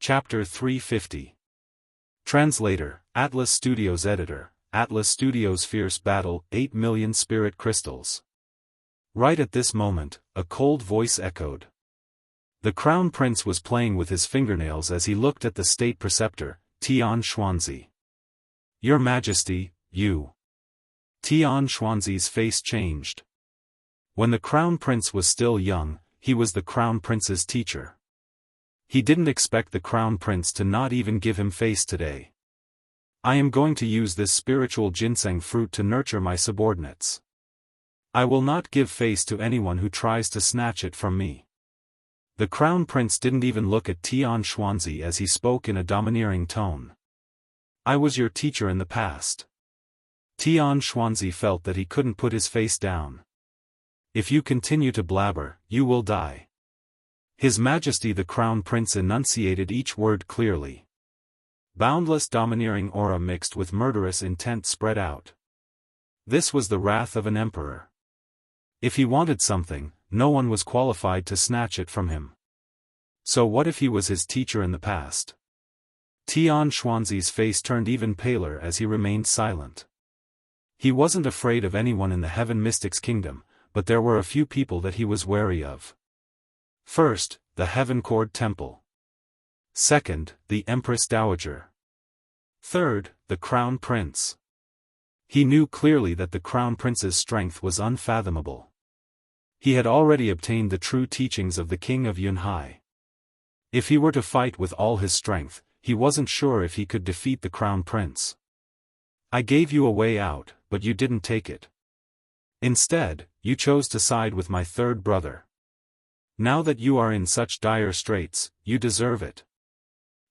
Chapter 350. Translator, Atlas Studios Editor, Atlas Studios Fierce Battle, 8 million Spirit Crystals. Right at this moment, a cold voice echoed. The Crown Prince was playing with his fingernails as he looked at the State Preceptor, Tian Xuanzi. Your Majesty, you. Tian Xuanzi's face changed. When the Crown Prince was still young, he was the Crown Prince's teacher. He didn't expect the Crown Prince to not even give him face today. I am going to use this spiritual ginseng fruit to nurture my subordinates. I will not give face to anyone who tries to snatch it from me. The Crown Prince didn't even look at Tian Xuanzi as he spoke in a domineering tone. I was your teacher in the past. Tian Xuanzi felt that he couldn't put his face down. If you continue to blabber, you will die. His Majesty the Crown Prince enunciated each word clearly. Boundless domineering aura mixed with murderous intent spread out. This was the wrath of an emperor. If he wanted something, no one was qualified to snatch it from him. So what if he was his teacher in the past? Tian Xuanzi's face turned even paler as he remained silent. He wasn't afraid of anyone in the Heaven Mystics Kingdom, but there were a few people that he was wary of. First, the Heaven Court Temple. Second, the Empress Dowager. Third, the Crown Prince. He knew clearly that the Crown Prince's strength was unfathomable. He had already obtained the true teachings of the King of Yunhai. If he were to fight with all his strength, he wasn't sure if he could defeat the Crown Prince. I gave you a way out, but you didn't take it. Instead, you chose to side with my third brother. Now that you are in such dire straits, you deserve it.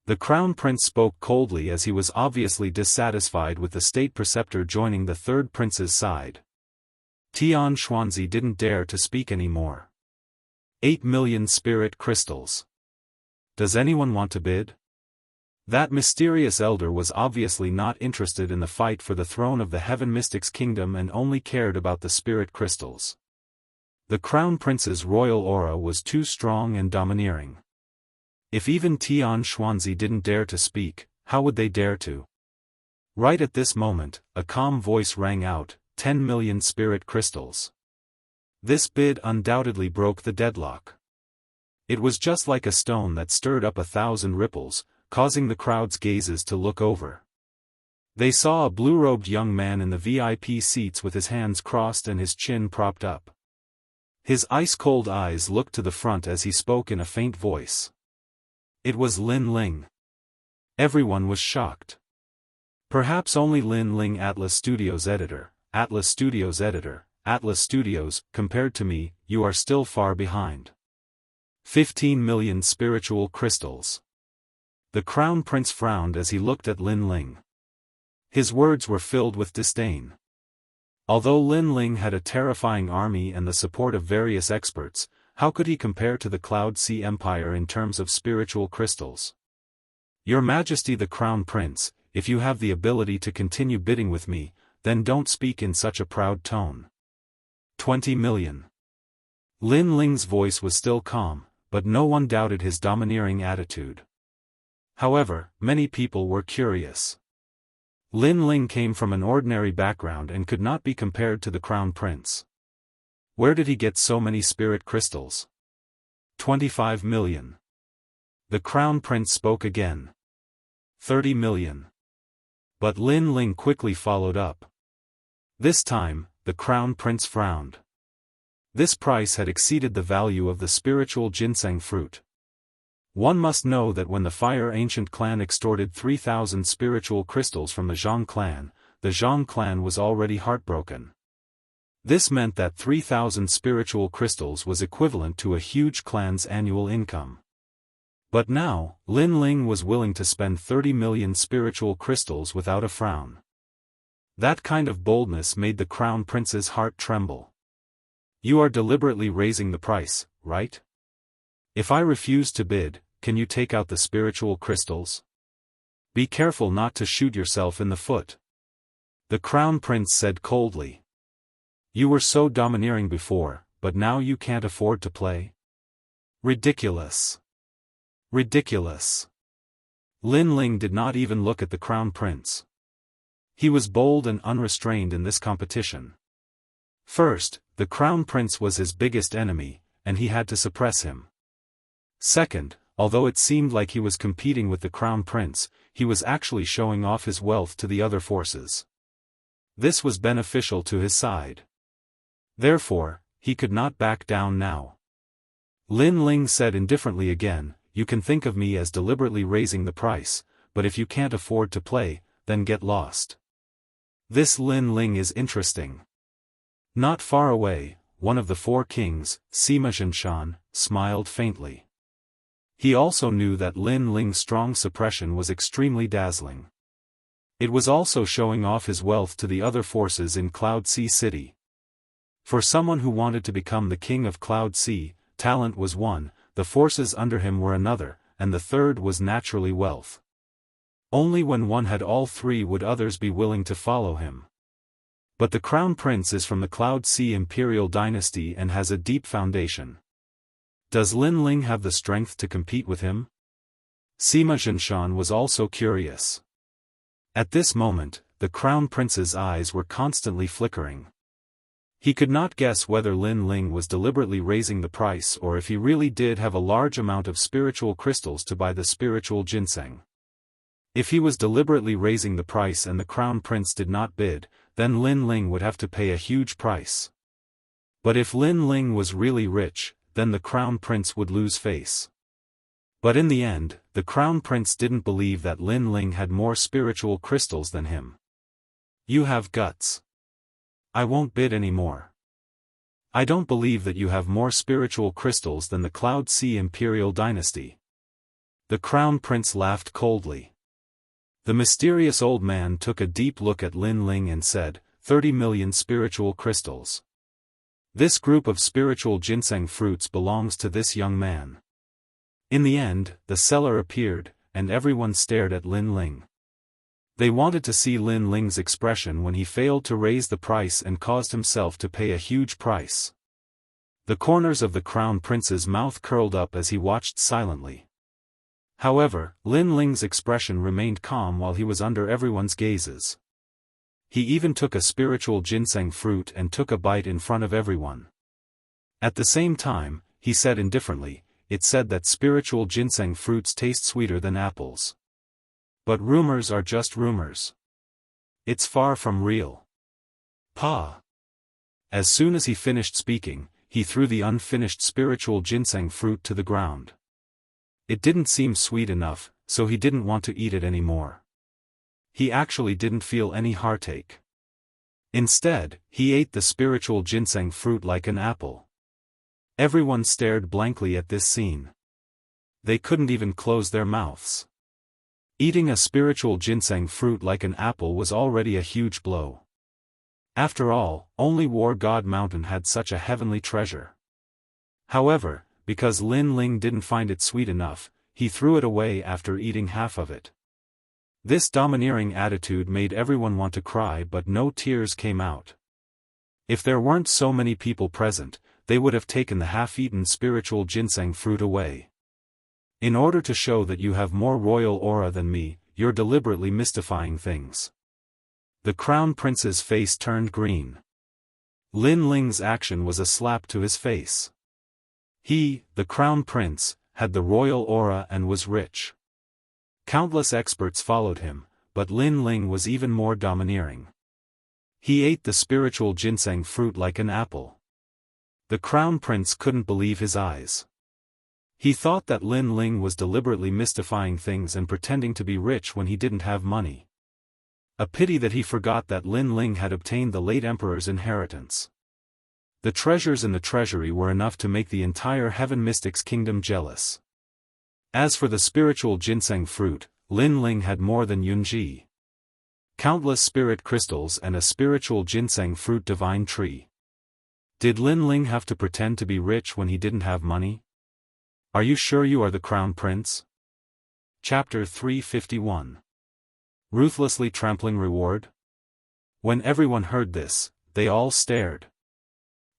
The Crown Prince spoke coldly as he was obviously dissatisfied with the State Preceptor joining the third prince's side. Tian Xuanzi didn't dare to speak anymore. 8 million spirit crystals. Does anyone want to bid? That mysterious elder was obviously not interested in the fight for the throne of the Heaven Mystics Kingdom and only cared about the spirit crystals. The Crown Prince's royal aura was too strong and domineering. If even Tian Xuanzi didn't dare to speak, how would they dare to? Right at this moment, a calm voice rang out, 10 million spirit crystals. This bid undoubtedly broke the deadlock. It was just like a stone that stirred up 1,000 ripples, causing the crowd's gazes to look over. They saw a blue-robed young man in the VIP seats with his hands crossed and his chin propped up. His ice-cold eyes looked to the front as he spoke in a faint voice. It was Lin Ling. Everyone was shocked. Perhaps only Lin Ling, Atlas Studios Editor, Atlas Studios Editor, Atlas Studios, compared to me, you are still far behind. 15 million spiritual crystals. The Crown Prince frowned as he looked at Lin Ling. His words were filled with disdain. Although Lin Ling had a terrifying army and the support of various experts, how could he compare to the Cloud Sea Empire in terms of spiritual crystals? Your Majesty the Crown Prince, if you have the ability to continue bidding with me, then don't speak in such a proud tone. 20 million. Lin Ling's voice was still calm, but no one doubted his domineering attitude. However, many people were curious. Lin Ling came from an ordinary background and could not be compared to the Crown Prince. Where did he get so many spirit crystals? 25 million. The Crown Prince spoke again. 30 million. But Lin Ling quickly followed up. This time, the Crown Prince frowned. This price had exceeded the value of the spiritual ginseng fruit. One must know that when the Fire Ancient clan extorted 3,000 spiritual crystals from the Zhang clan, the Zhang clan was already heartbroken. This meant that 3,000 spiritual crystals was equivalent to a huge clan's annual income. But now, Lin Ling was willing to spend 30 million spiritual crystals without a frown. That kind of boldness made the Crown Prince's heart tremble. You are deliberately raising the price, right? If I refuse to bid, can you take out the spiritual crystals? Be careful not to shoot yourself in the foot. The Crown Prince said coldly. You were so domineering before, but now you can't afford to play? Ridiculous. Ridiculous. Lin Ling did not even look at the crown prince. He was bold and unrestrained in this competition. First, the crown prince was his biggest enemy, and he had to suppress him. Second, although it seemed like he was competing with the crown prince, he was actually showing off his wealth to the other forces. This was beneficial to his side. Therefore, he could not back down now. Lin Ling said indifferently again, "You can think of me as deliberately raising the price, but if you can't afford to play, then get lost." This Lin Ling is interesting. Not far away, one of the four kings, Sima Xianxia, smiled faintly. He also knew that Lin Ling's strong suppression was extremely dazzling. It was also showing off his wealth to the other forces in Cloud Sea City. For someone who wanted to become the king of Cloud Sea, talent was one, the forces under him were another, and the third was naturally wealth. Only when one had all three would others be willing to follow him. But the crown prince is from the Cloud Sea Imperial dynasty and has a deep foundation. Does Lin Ling have the strength to compete with him? Sima Xianxia was also curious. At this moment, the crown prince's eyes were constantly flickering. He could not guess whether Lin Ling was deliberately raising the price or if he really did have a large amount of spiritual crystals to buy the spiritual ginseng. If he was deliberately raising the price and the crown prince did not bid, then Lin Ling would have to pay a huge price. But if Lin Ling was really rich, then the crown prince would lose face. But in the end, the crown prince didn't believe that Lin Ling had more spiritual crystals than him. "You have guts. I won't bid any more. I don't believe that you have more spiritual crystals than the Cloud Sea Imperial dynasty." The crown prince laughed coldly. The mysterious old man took a deep look at Lin Ling and said, 30 million spiritual crystals. This group of spiritual ginseng fruits belongs to this young man. In the end, the seller appeared, and everyone stared at Lin Ling. They wanted to see Lin Ling's expression when he failed to raise the price and caused himself to pay a huge price. The corners of the crown prince's mouth curled up as he watched silently. However, Lin Ling's expression remained calm while he was under everyone's gazes. He even took a spiritual ginseng fruit and took a bite in front of everyone. At the same time, he said indifferently, "It said that spiritual ginseng fruits taste sweeter than apples. But rumors are just rumors. It's far from real." Pa. As soon as he finished speaking, he threw the unfinished spiritual ginseng fruit to the ground. It didn't seem sweet enough, so he didn't want to eat it anymore. He actually didn't feel any heartache. Instead, he ate the spiritual ginseng fruit like an apple. Everyone stared blankly at this scene. They couldn't even close their mouths. Eating a spiritual ginseng fruit like an apple was already a huge blow. After all, only War God Mountain had such a heavenly treasure. However, because Lin Ling didn't find it sweet enough, he threw it away after eating half of it. This domineering attitude made everyone want to cry, but no tears came out. If there weren't so many people present, they would have taken the half-eaten spiritual ginseng fruit away. "In order to show that you have more royal aura than me, you're deliberately mystifying things." The crown prince's face turned green. Lin Ling's action was a slap to his face. He, the crown prince, had the royal aura and was rich. Countless experts followed him, but Lin Ling was even more domineering. He ate the spiritual ginseng fruit like an apple. The crown prince couldn't believe his eyes. He thought that Lin Ling was deliberately mystifying things and pretending to be rich when he didn't have money. A pity that he forgot that Lin Ling had obtained the late emperor's inheritance. The treasures in the treasury were enough to make the entire Heaven Mystics kingdom jealous. As for the spiritual ginseng fruit, Lin Ling had more than Yunji. Countless spirit crystals and a spiritual ginseng fruit divine tree. Did Lin Ling have to pretend to be rich when he didn't have money? Are you sure you are the crown prince? Chapter 351. Ruthlessly trampling reward? When everyone heard this, they all stared.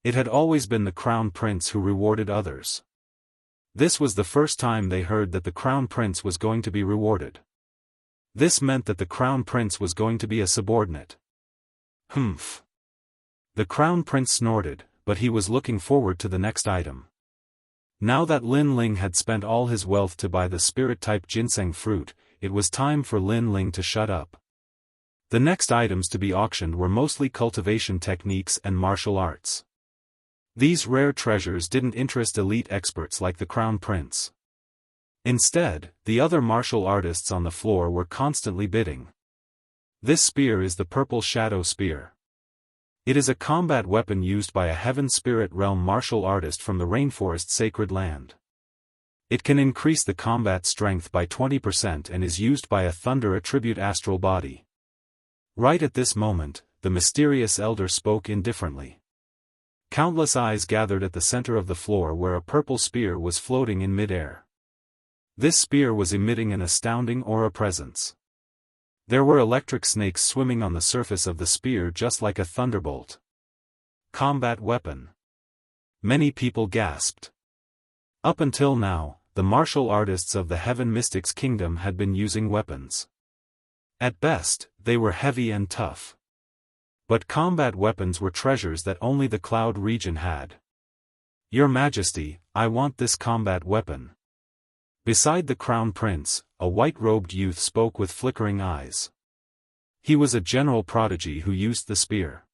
It had always been the crown prince who rewarded others. This was the first time they heard that the crown prince was going to be rewarded. This meant that the Crown Prince was going to be a subordinate. Humph. The Crown Prince snorted, but he was looking forward to the next item. Now that Lin Ling had spent all his wealth to buy the spirit-type ginseng fruit, it was time for Lin Ling to shut up. The next items to be auctioned were mostly cultivation techniques and martial arts. These rare treasures didn't interest elite experts like the Crown Prince. Instead, the other martial artists on the floor were constantly bidding. This spear is the Purple Shadow Spear. It is a combat weapon used by a Heaven Spirit Realm martial artist from the Rainforest Sacred Land. It can increase the combat strength by 20% and is used by a Thunder Attribute astral body. Right at this moment, the mysterious elder spoke indifferently. Countless eyes gathered at the center of the floor where a purple spear was floating in midair. This spear was emitting an astounding aura presence. There were electric snakes swimming on the surface of the spear just like a thunderbolt. Combat weapon. Many people gasped. Up until now, the martial artists of the Heaven Mystics Kingdom had been using weapons. At best, they were heavy and tough. But combat weapons were treasures that only the Cloud region had. Your Majesty, I want this combat weapon. Beside the Crown Prince, a white-robed youth spoke with flickering eyes. He was a general prodigy who used the spear.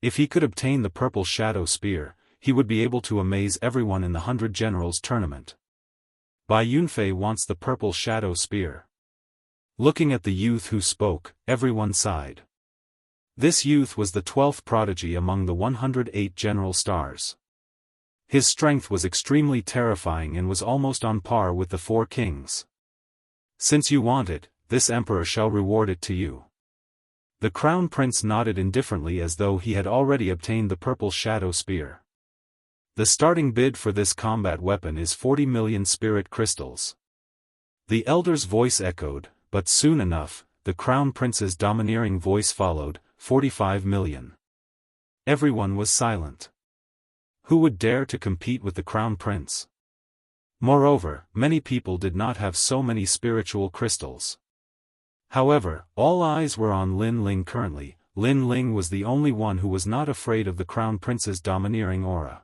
If he could obtain the Purple Shadow Spear, he would be able to amaze everyone in the 100 Generals tournament. Bai Yunfei wants the Purple Shadow Spear. Looking at the youth who spoke, everyone sighed. This youth was the 12th prodigy among the 108 general stars. His strength was extremely terrifying and was almost on par with the 4 kings. Since you want it, this emperor shall reward it to you. The Crown Prince nodded indifferently as though he had already obtained the Purple Shadow Spear. The starting bid for this combat weapon is 40 million spirit crystals. The elder's voice echoed, but soon enough, the Crown Prince's domineering voice followed, 45 million. Everyone was silent. Who would dare to compete with the Crown Prince? Moreover, many people did not have so many spiritual crystals. However, all eyes were on Lin Ling currently. Lin Ling was the only one who was not afraid of the Crown Prince's domineering aura.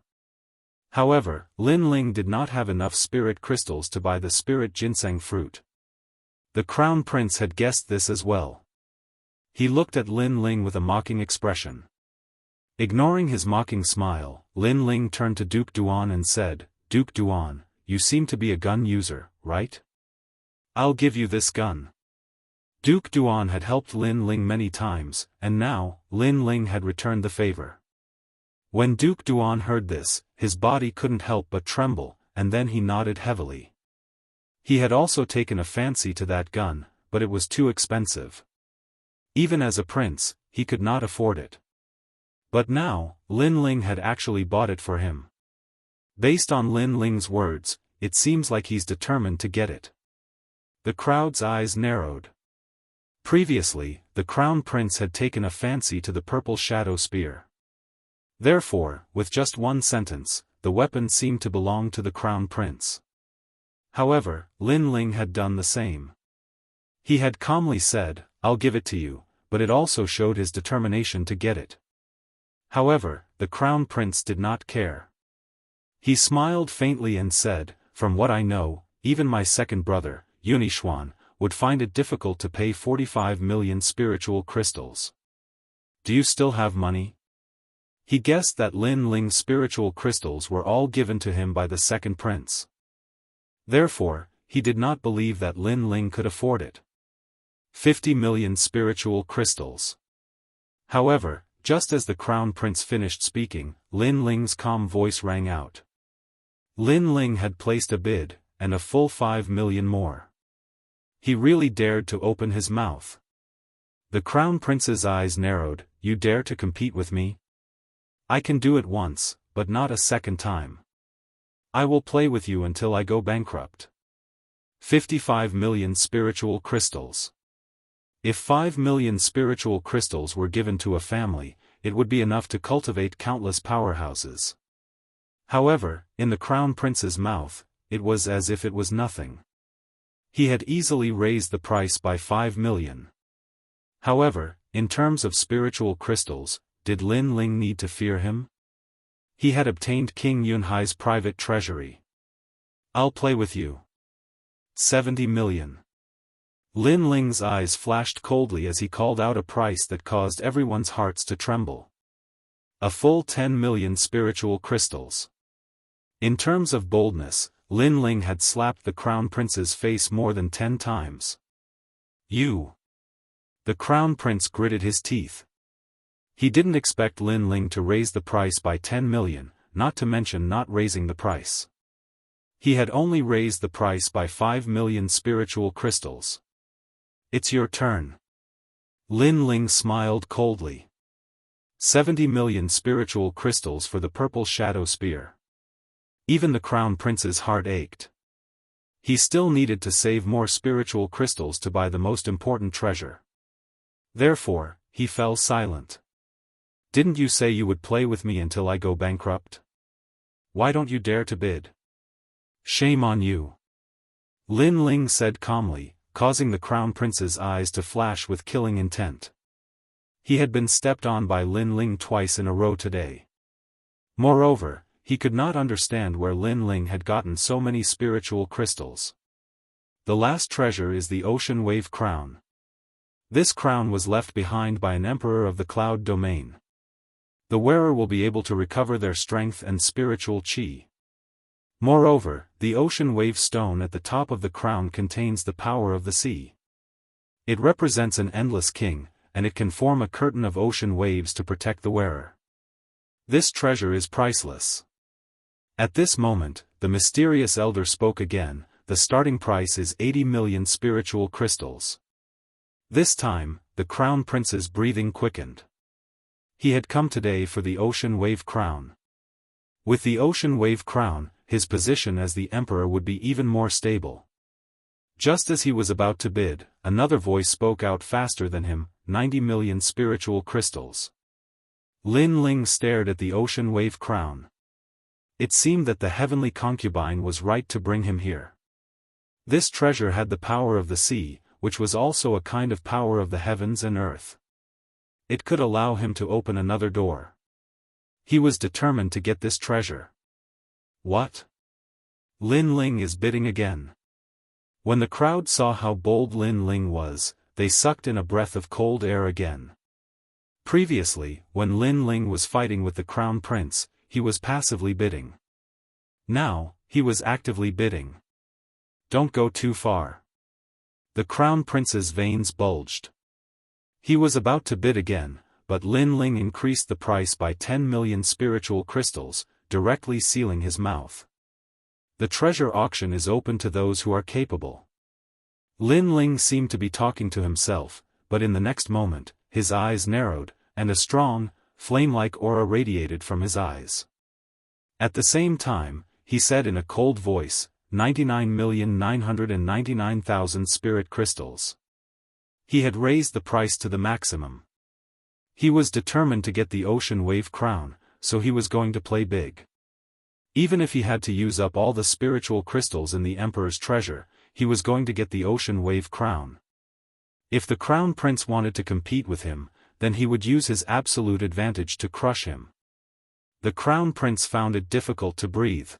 However, Lin Ling did not have enough spirit crystals to buy the spirit ginseng fruit. The Crown Prince had guessed this as well. He looked at Lin Ling with a mocking expression. Ignoring his mocking smile, Lin Ling turned to Duke Duan and said, "Duke Duan, you seem to be a gun user, right? I'll give you this gun." Duke Duan had helped Lin Ling many times, and now, Lin Ling had returned the favor. When Duke Duan heard this, his body couldn't help but tremble, and then he nodded heavily. He had also taken a fancy to that gun, but it was too expensive. Even as a prince, he could not afford it. But now, Lin Ling had actually bought it for him. Based on Lin Ling's words, it seems like he's determined to get it. The crowd's eyes narrowed. Previously, the Crown Prince had taken a fancy to the Purple Shadow Spear. Therefore, with just one sentence, the weapon seemed to belong to the Crown Prince. However, Lin Ling had done the same. He had calmly said, "I'll give it to you," but it also showed his determination to get it. However, the Crown Prince did not care. He smiled faintly and said, "From what I know, even my second brother, Yunixuan, would find it difficult to pay 45 million spiritual crystals. Do you still have money?" He guessed that Lin Ling's spiritual crystals were all given to him by the second prince. Therefore, he did not believe that Lin Ling could afford it. 50 million spiritual crystals. However, just as the Crown Prince finished speaking, Lin Ling's calm voice rang out. Lin Ling had placed a bid, and a full 5 million more. He really dared to open his mouth. The Crown Prince's eyes narrowed. "You dare to compete with me? I can do it once, but not a second time. I will play with you until I go bankrupt." 55 million spiritual crystals. If 5 million spiritual crystals were given to a family, it would be enough to cultivate countless powerhouses. However, in the Crown Prince's mouth, it was as if it was nothing. He had easily raised the price by 5 million. However, in terms of spiritual crystals, did Lin Ling need to fear him? He had obtained King Yunhai's private treasury. I'll play with you. 70 million. Lin Ling's eyes flashed coldly as he called out a price that caused everyone's hearts to tremble. A full 10 million spiritual crystals. In terms of boldness, Lin Ling had slapped the Crown Prince's face more than 10 times. You. The Crown Prince gritted his teeth. He didn't expect Lin Ling to raise the price by 10 million, not to mention not raising the price. He had only raised the price by 5 million spiritual crystals. It's your turn. Lin Ling smiled coldly. 70 million spiritual crystals for the purple shadow spear. Even the Crown Prince's heart ached. He still needed to save more spiritual crystals to buy the most important treasure. Therefore, he fell silent. Didn't you say you would play with me until I go bankrupt? Why don't you dare to bid? Shame on you. Lin Ling said calmly, causing the Crown Prince's eyes to flash with killing intent. He had been stepped on by Lin Ling twice in a row today. Moreover, he could not understand where Lin Ling had gotten so many spiritual crystals. The last treasure is the Ocean Wave Crown. This crown was left behind by an emperor of the Cloud Domain. The wearer will be able to recover their strength and spiritual qi. Moreover, the Ocean Wave Stone at the top of the crown contains the power of the sea. It represents an endless king, and it can form a curtain of ocean waves to protect the wearer. This treasure is priceless. At this moment, the mysterious elder spoke again. The starting price is 80 million spiritual crystals. This time, the Crown Prince's breathing quickened. He had come today for the Ocean Wave Crown. With the Ocean Wave Crown, his position as the emperor would be even more stable. Just as he was about to bid, another voice spoke out faster than him, 90 million spiritual crystals. Lin Ling stared at the Ocean Wave Crown. It seemed that the heavenly concubine was right to bring him here. This treasure had the power of the sea, which was also a kind of power of the heavens and earth. It could allow him to open another door. He was determined to get this treasure. What? Lin Ling is bidding again. When the crowd saw how bold Lin Ling was, they sucked in a breath of cold air again. Previously, when Lin Ling was fighting with the Crown Prince, he was passively bidding. Now, he was actively bidding. Don't go too far. The Crown Prince's veins bulged. He was about to bid again, but Lin Ling increased the price by 10 million spiritual crystals, directly sealing his mouth. The treasure auction is open to those who are capable. Lin Ling seemed to be talking to himself, but in the next moment, his eyes narrowed, and a strong, flame-like aura radiated from his eyes. At the same time, he said in a cold voice, 99,999,000 spirit crystals. He had raised the price to the maximum. He was determined to get the Ocean Wave Crown, so he was going to play big. Even if he had to use up all the spiritual crystals in the Emperor's treasure, he was going to get the Ocean Wave Crown. If the Crown Prince wanted to compete with him, then he would use his absolute advantage to crush him. The Crown Prince found it difficult to breathe.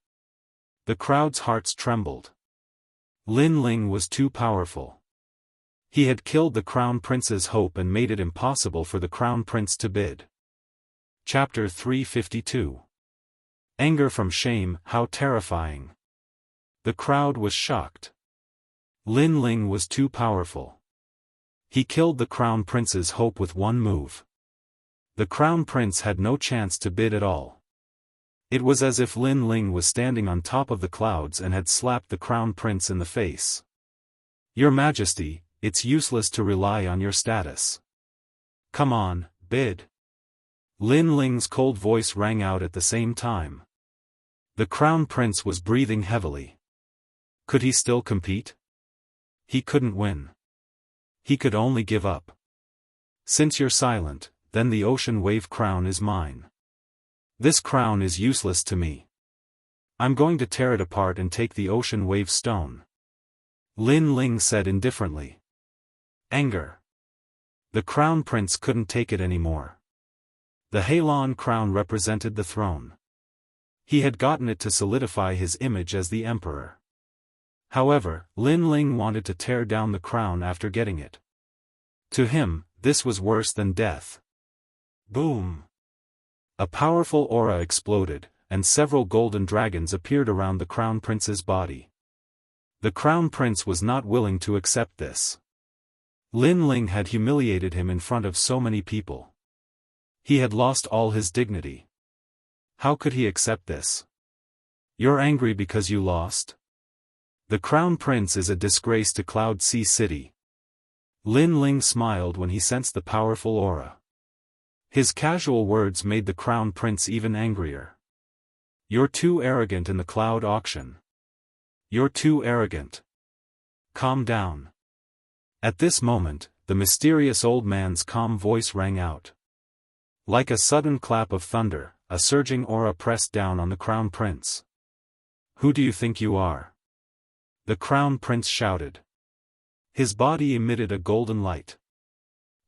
The crowd's hearts trembled. Lin Ling was too powerful. He had killed the Crown Prince's hope and made it impossible for the Crown Prince to bid. Chapter 352. Anger from shame, how terrifying. The crowd was shocked. Lin Ling was too powerful. He killed the Crown Prince's hope with one move. The Crown Prince had no chance to bid at all. It was as if Lin Ling was standing on top of the clouds and had slapped the Crown Prince in the face. Your Majesty, it's useless to rely on your status. Come on, bid. Lin Ling's cold voice rang out at the same time. The Crown Prince was breathing heavily. Could he still compete? He couldn't win. He could only give up. Since you're silent, then the Ocean Wave Crown is mine. This crown is useless to me. I'm going to tear it apart and take the Ocean Wave Stone. Lin Ling said indifferently. Anger. The crown prince couldn't take it anymore. The Heilong crown represented the throne. He had gotten it to solidify his image as the emperor. However, Lin Ling wanted to tear down the crown after getting it. To him, this was worse than death. Boom! A powerful aura exploded, and several golden dragons appeared around the crown prince's body. The crown prince was not willing to accept this. Lin Ling had humiliated him in front of so many people. He had lost all his dignity. How could he accept this? You're angry because you lost? The crown prince is a disgrace to Cloud Sea City. Lin Ling smiled when he sensed the powerful aura. His casual words made the crown prince even angrier. You're too arrogant in the cloud auction. You're too arrogant. Calm down. At this moment, the mysterious old man's calm voice rang out. Like a sudden clap of thunder, a surging aura pressed down on the crown prince. Who do you think you are? The crown prince shouted. His body emitted a golden light.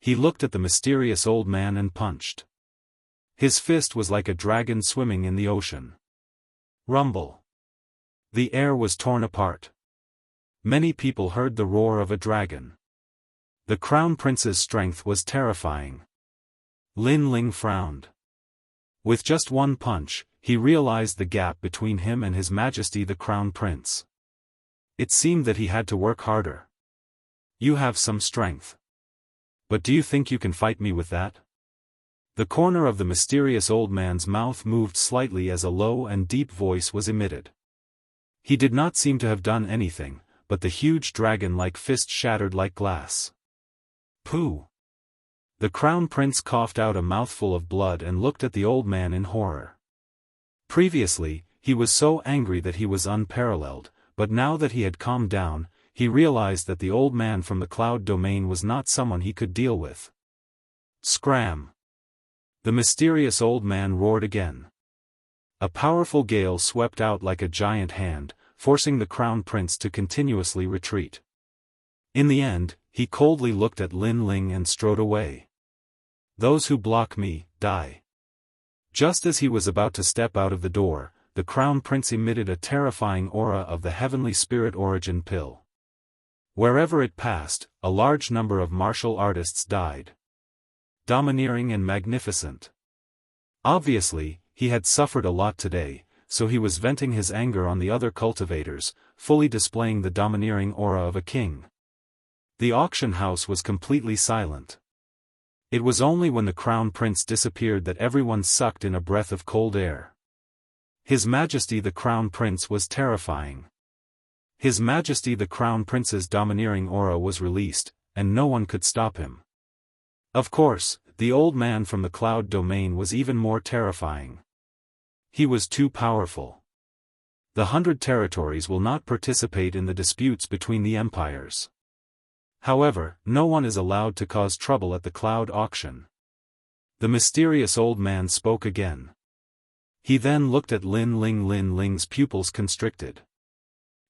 He looked at the mysterious old man and punched. His fist was like a dragon swimming in the ocean. Rumble. The air was torn apart. Many people heard the roar of a dragon. The crown prince's strength was terrifying. Lin Ling frowned. With just one punch, he realized the gap between him and His Majesty the Crown Prince. It seemed that he had to work harder. You have some strength. But do you think you can fight me with that? The corner of the mysterious old man's mouth moved slightly as a low and deep voice was emitted. He did not seem to have done anything, but the huge dragon-like fist shattered like glass. Pooh! The crown prince coughed out a mouthful of blood and looked at the old man in horror. Previously, he was so angry that he was unparalleled, but now that he had calmed down, he realized that the old man from the cloud domain was not someone he could deal with. Scram! The mysterious old man roared again. A powerful gale swept out like a giant hand, forcing the crown prince to continuously retreat. In the end, he coldly looked at Lin Ling and strode away. Those who block me, die. Just as he was about to step out of the door, the crown prince emitted a terrifying aura of the heavenly spirit origin pill. Wherever it passed, a large number of martial artists died. Domineering and magnificent. Obviously, he had suffered a lot today, so he was venting his anger on the other cultivators, fully displaying the domineering aura of a king. The auction house was completely silent. It was only when the crown prince disappeared that everyone sucked in a breath of cold air. His Majesty the Crown Prince was terrifying. His Majesty the Crown Prince's domineering aura was released, and no one could stop him. Of course, the old man from the cloud domain was even more terrifying. He was too powerful. The 100 territories will not participate in the disputes between the empires. However, no one is allowed to cause trouble at the cloud auction. The mysterious old man spoke again. He then looked at Lin Ling. Lin Ling's pupils constricted.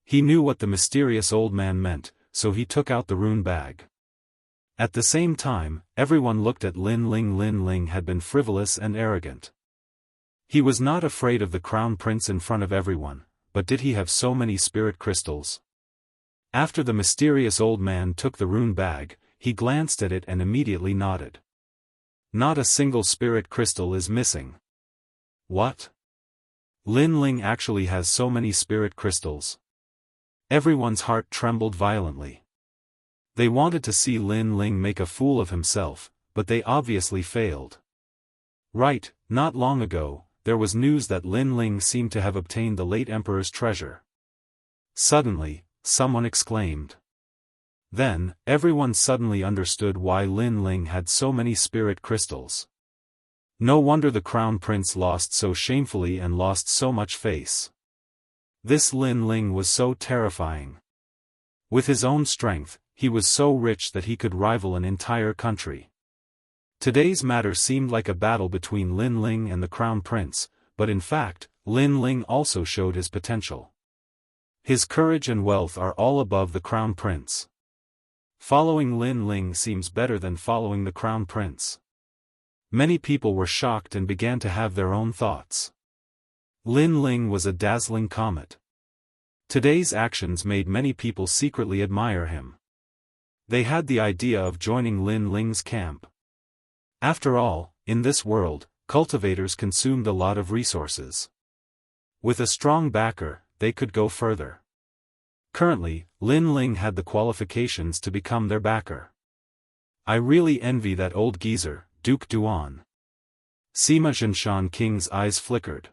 He knew what the mysterious old man meant, so he took out the rune bag. At the same time, everyone looked at Lin Ling. Lin Ling had been frivolous and arrogant. He was not afraid of the crown prince in front of everyone, but did he have so many spirit crystals? After the mysterious old man took the rune bag, he glanced at it and immediately nodded. Not a single spirit crystal is missing. What? Lin Ling actually has so many spirit crystals. Everyone's heart trembled violently. They wanted to see Lin Ling make a fool of himself, but they obviously failed. Right, not long ago, there was news that Lin Ling seemed to have obtained the late emperor's treasure. Suddenly, someone exclaimed. Then, everyone suddenly understood why Lin Ling had so many spirit crystals. No wonder the crown prince lost so shamefully and lost so much face. This Lin Ling was so terrifying. With his own strength, he was so rich that he could rival an entire country. Today's matter seemed like a battle between Lin Ling and the crown prince, but in fact, Lin Ling also showed his potential. His courage and wealth are all above the crown prince. Following Lin Ling seems better than following the crown prince. Many people were shocked and began to have their own thoughts. Lin Ling was a dazzling comet. Today's actions made many people secretly admire him. They had the idea of joining Lin Ling's camp. After all, in this world, cultivators consumed a lot of resources. With a strong backer, they could go further. Currently, Lin Ling had the qualifications to become their backer. I really envy that old geezer, Duke Duan. Sima Zhenshan King's eyes flickered.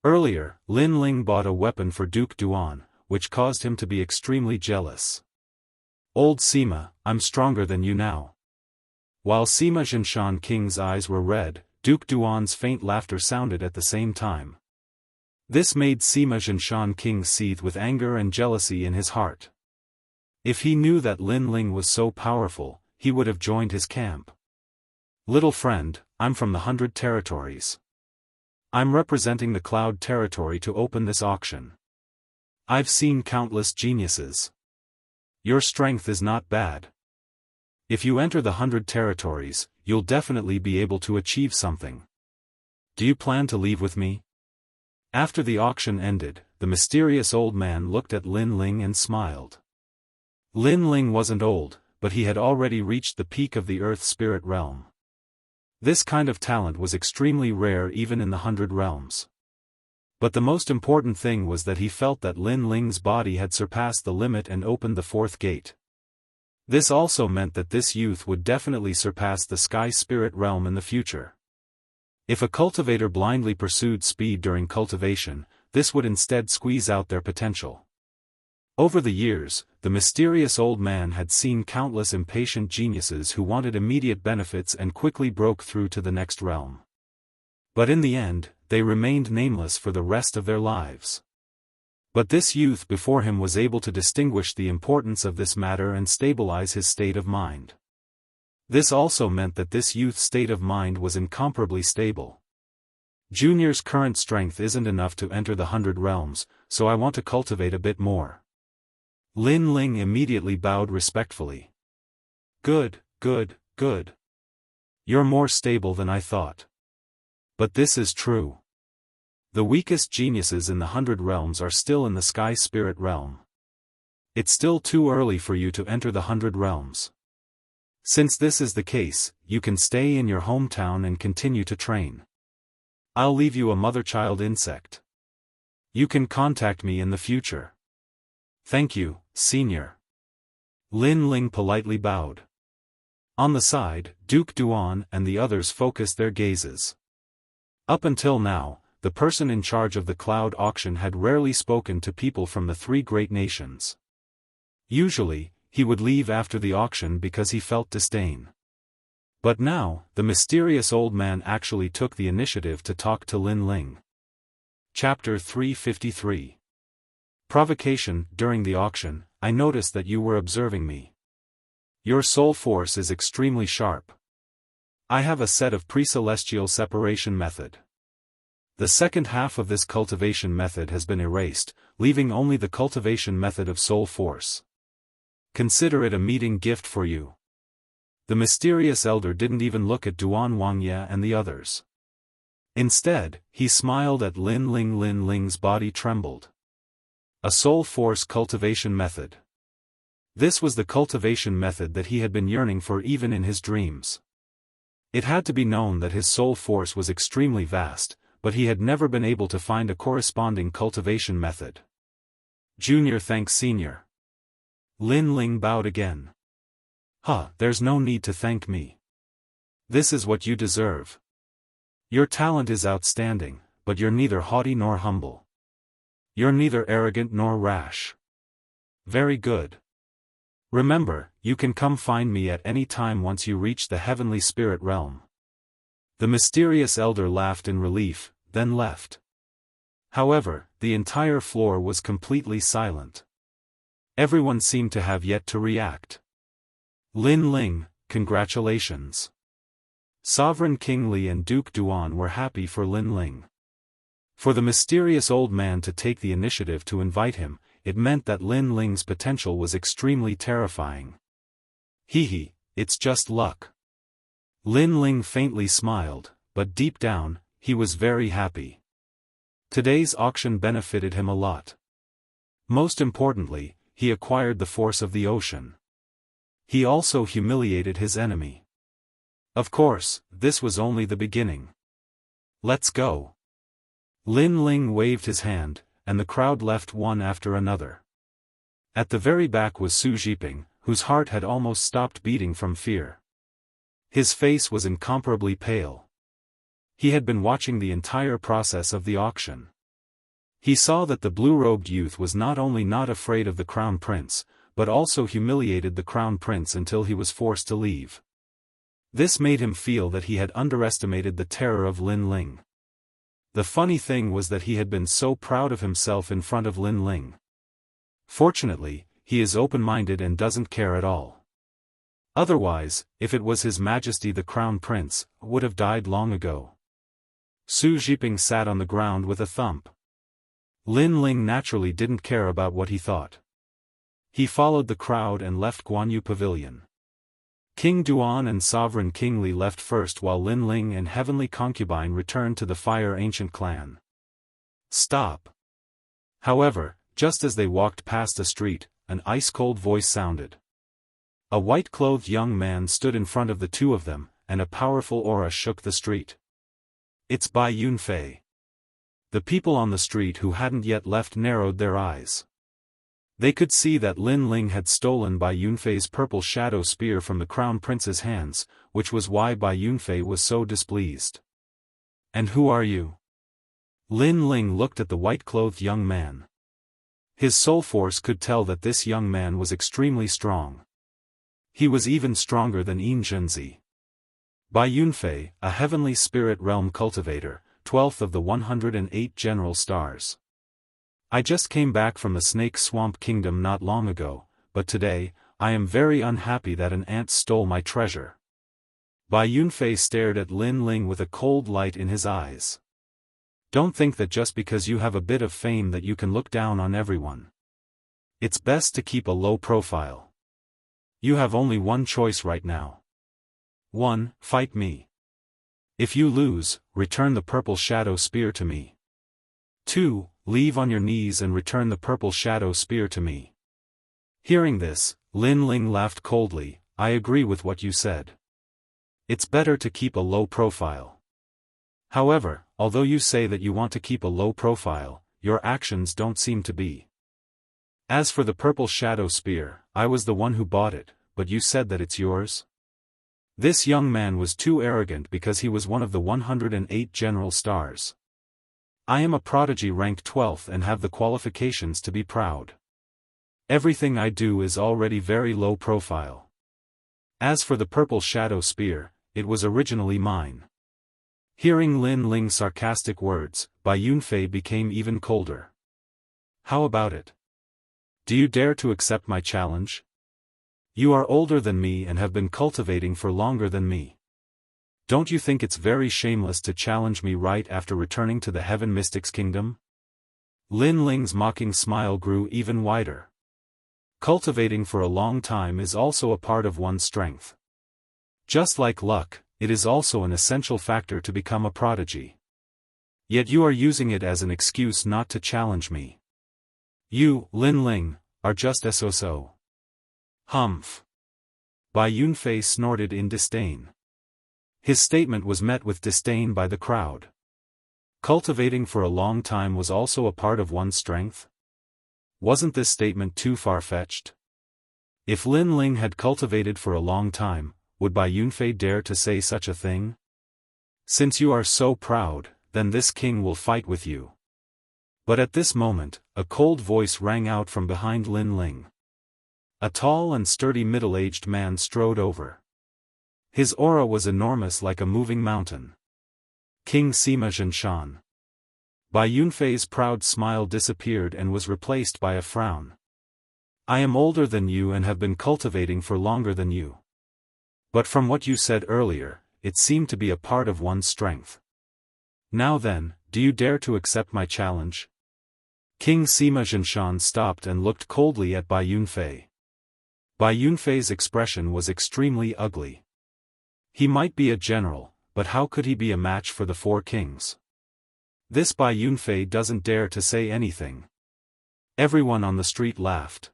Earlier, Lin Ling bought a weapon for Duke Duan, which caused him to be extremely jealous. Old Sima, I'm stronger than you now. While Sima Zhenshan King's eyes were red, Duke Duan's faint laughter sounded at the same time. This made Sima Zhenshan King seethe with anger and jealousy in his heart. If he knew that Lin Ling was so powerful, he would have joined his camp. Little friend, I'm from the 100 territories. I'm representing the Cloud territory to open this auction. I've seen countless geniuses. Your strength is not bad. If you enter the 100 territories, you'll definitely be able to achieve something. Do you plan to leave with me? After the auction ended, the mysterious old man looked at Lin Ling and smiled. Lin Ling wasn't old, but he had already reached the peak of the Earth Spirit realm. This kind of talent was extremely rare even in the 100 realms. But the most important thing was that he felt that Lin Ling's body had surpassed the limit and opened the fourth gate. This also meant that this youth would definitely surpass the Sky Spirit realm in the future. If a cultivator blindly pursued speed during cultivation, this would instead squeeze out their potential. Over the years, the mysterious old man had seen countless impatient geniuses who wanted immediate benefits and quickly broke through to the next realm. But in the end, they remained nameless for the rest of their lives. But this youth before him was able to distinguish the importance of this matter and stabilize his state of mind. This also meant that this youth's state of mind was incomparably stable. Junior's current strength isn't enough to enter the 100 realms, so I want to cultivate a bit more. Lin Ling immediately bowed respectfully. Good, good, good. You're more stable than I thought. But this is true. The weakest geniuses in the 100 realms are still in the Sky Spirit realm. It's still too early for you to enter the 100 realms. Since this is the case, you can stay in your hometown and continue to train. I'll leave you a mother-child insect. You can contact me in the future. Thank you, Senior. Lin Ling politely bowed. On the side, Duke Duan and the others focused their gazes. Up until now, the person in charge of the Cloud auction had rarely spoken to people from the three great nations. Usually, he would leave after the auction because he felt disdain. But now, the mysterious old man actually took the initiative to talk to Lin Ling. Chapter 353. Provocation. During the auction, I noticed that you were observing me. Your soul force is extremely sharp. I have a set of pre-celestial separation method. The second half of this cultivation method has been erased, leaving only the cultivation method of soul force. Consider it a meeting gift for you. The mysterious elder didn't even look at Duan Wangye and the others. Instead, he smiled at Lin Ling. Lin Ling's body trembled. A soul force cultivation method. This was the cultivation method that he had been yearning for even in his dreams. It had to be known that his soul force was extremely vast, but he had never been able to find a corresponding cultivation method. Junior thanks Senior. Lin Ling bowed again. There's no need to thank me. This is what you deserve. Your talent is outstanding, but you're neither haughty nor humble. You're neither arrogant nor rash. Very good. Remember, you can come find me at any time once you reach the heavenly spirit realm. The mysterious elder laughed in relief, then left. However, the entire floor was completely silent. Everyone seemed to have yet to react. Lin Ling, congratulations. Sovereign King Li and Duke Duan were happy for Lin Ling. For the mysterious old man to take the initiative to invite him, it meant that Lin Ling's potential was extremely terrifying. Hee, it's just luck. Lin Ling faintly smiled, but deep down, he was very happy. Today's auction benefited him a lot. Most importantly, he acquired the force of the ocean. He also humiliated his enemy. Of course, this was only the beginning. Let's go. Lin Ling waved his hand, and the crowd left one after another. At the very back was Su Zhiping, whose heart had almost stopped beating from fear. His face was incomparably pale. He had been watching the entire process of the auction. He saw that the blue-robed youth was not only not afraid of the Crown Prince, but also humiliated the Crown Prince until he was forced to leave. This made him feel that he had underestimated the terror of Lin Ling. The funny thing was that he had been so proud of himself in front of Lin Ling. Fortunately, he is open-minded and doesn't care at all. Otherwise, if it was His Majesty the Crown Prince, would have died long ago. Su Zhiping sat on the ground with a thump. Lin Ling naturally didn't care about what he thought. He followed the crowd and left Guanyu Pavilion. King Duan and Sovereign King Li left first while Lin Ling and Heavenly Concubine returned to the Fire Ancient Clan. Stop. However, just as they walked past a street, an ice-cold voice sounded. A white-clothed young man stood in front of the two of them, and a powerful aura shook the street. It's Bai Yunfei. The people on the street who hadn't yet left narrowed their eyes. They could see that Lin Ling had stolen Bai Yunfei's purple shadow spear from the Crown Prince's hands, which was why Bai Yunfei was so displeased. And who are you? Lin Ling looked at the white-clothed young man. His soul force could tell that this young man was extremely strong. He was even stronger than Yin Zhenzi. Bai Yunfei, a heavenly spirit realm cultivator, 12th of the 108 general stars. I just came back from the Snake Swamp Kingdom not long ago, but today, I am very unhappy that an ant stole my treasure. Bai Yunfei stared at Lin Ling with a cold light in his eyes. Don't think that just because you have a bit of fame that you can look down on everyone. It's best to keep a low profile. You have only one choice right now. 1. Fight me. If you lose, return the purple shadow spear to me. 2. Leave on your knees and return the purple shadow spear to me. Hearing this, Lin Ling laughed coldly. I agree with what you said. It's better to keep a low profile. However, although you say that you want to keep a low profile, your actions don't seem to be. As for the purple shadow spear, I was the one who bought it, but you said that it's yours? This young man was too arrogant because he was one of the 108 general stars. I am a prodigy ranked 12th and have the qualifications to be proud. Everything I do is already very low profile. As for the purple shadow spear, it was originally mine. Hearing Lin Ling's sarcastic words, Bai Yunfei became even colder. How about it? Do you dare to accept my challenge? You are older than me and have been cultivating for longer than me. Don't you think it's very shameless to challenge me right after returning to the Heaven Mystics Kingdom? Lin Ling's mocking smile grew even wider. Cultivating for a long time is also a part of one's strength. Just like luck, it is also an essential factor to become a prodigy. Yet you are using it as an excuse not to challenge me. You, Lin Ling, are just so. Humph. Bai Yunfei snorted in disdain. His statement was met with disdain by the crowd. Cultivating for a long time was also a part of one's strength? Wasn't this statement too far-fetched? If Lin Ling had cultivated for a long time, would Bai Yunfei dare to say such a thing? Since you are so proud, then this king will fight with you. But at this moment, a cold voice rang out from behind Lin Ling. A tall and sturdy middle-aged man strode over. His aura was enormous like a moving mountain. King Sima Zhenshan. Bai Yunfei's proud smile disappeared and was replaced by a frown. I am older than you and have been cultivating for longer than you. But from what you said earlier, it seemed to be a part of one's strength. Now then, do you dare to accept my challenge? King Sima Xianxia stopped and looked coldly at Bai Yunfei. Bai Yunfei's expression was extremely ugly. He might be a general, but how could he be a match for the four kings? This Bai Yunfei doesn't dare to say anything. Everyone on the street laughed.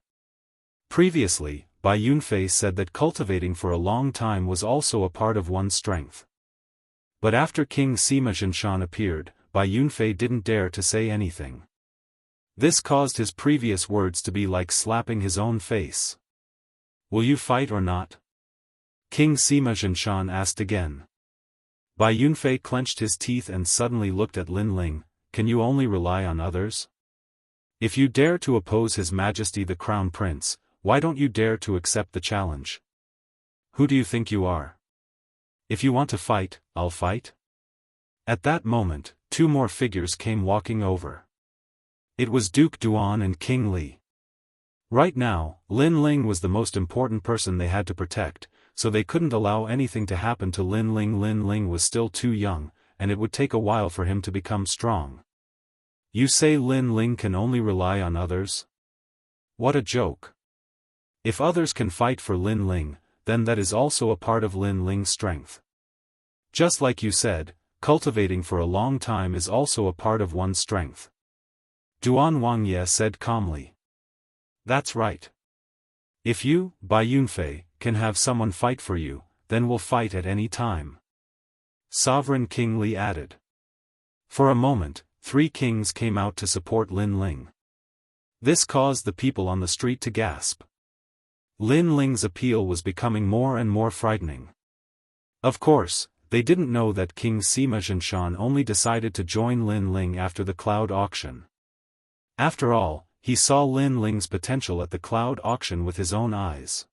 Previously, Bai Yunfei said that cultivating for a long time was also a part of one's strength. But after King Sima Xianxia appeared, Bai Yunfei didn't dare to say anything. This caused his previous words to be like slapping his own face. Will you fight or not? King Sima Xianxia asked again. Bai Yunfei clenched his teeth and suddenly looked at Lin Ling. Can you only rely on others? If you dare to oppose His Majesty the Crown Prince, why don't you dare to accept the challenge? Who do you think you are? If you want to fight, I'll fight. At that moment, two more figures came walking over. It was Duke Duan and King Li. Right now, Lin Ling was the most important person they had to protect, so they couldn't allow anything to happen to Lin Ling. Lin Ling was still too young, and it would take a while for him to become strong. You say Lin Ling can only rely on others? What a joke. If others can fight for Lin Ling, then that is also a part of Lin Ling's strength. Just like you said, cultivating for a long time is also a part of one's strength. Duan Wangye said calmly. That's right. If you, Bai Yunfei, can have someone fight for you, then we'll fight at any time. Sovereign King Li added. For a moment, three kings came out to support Lin Ling. This caused the people on the street to gasp. Lin Ling's appeal was becoming more and more frightening. Of course, they didn't know that King Sima Xianxia only decided to join Lin Ling after the cloud auction. After all, he saw Lin Ling's potential at the cloud auction with his own eyes.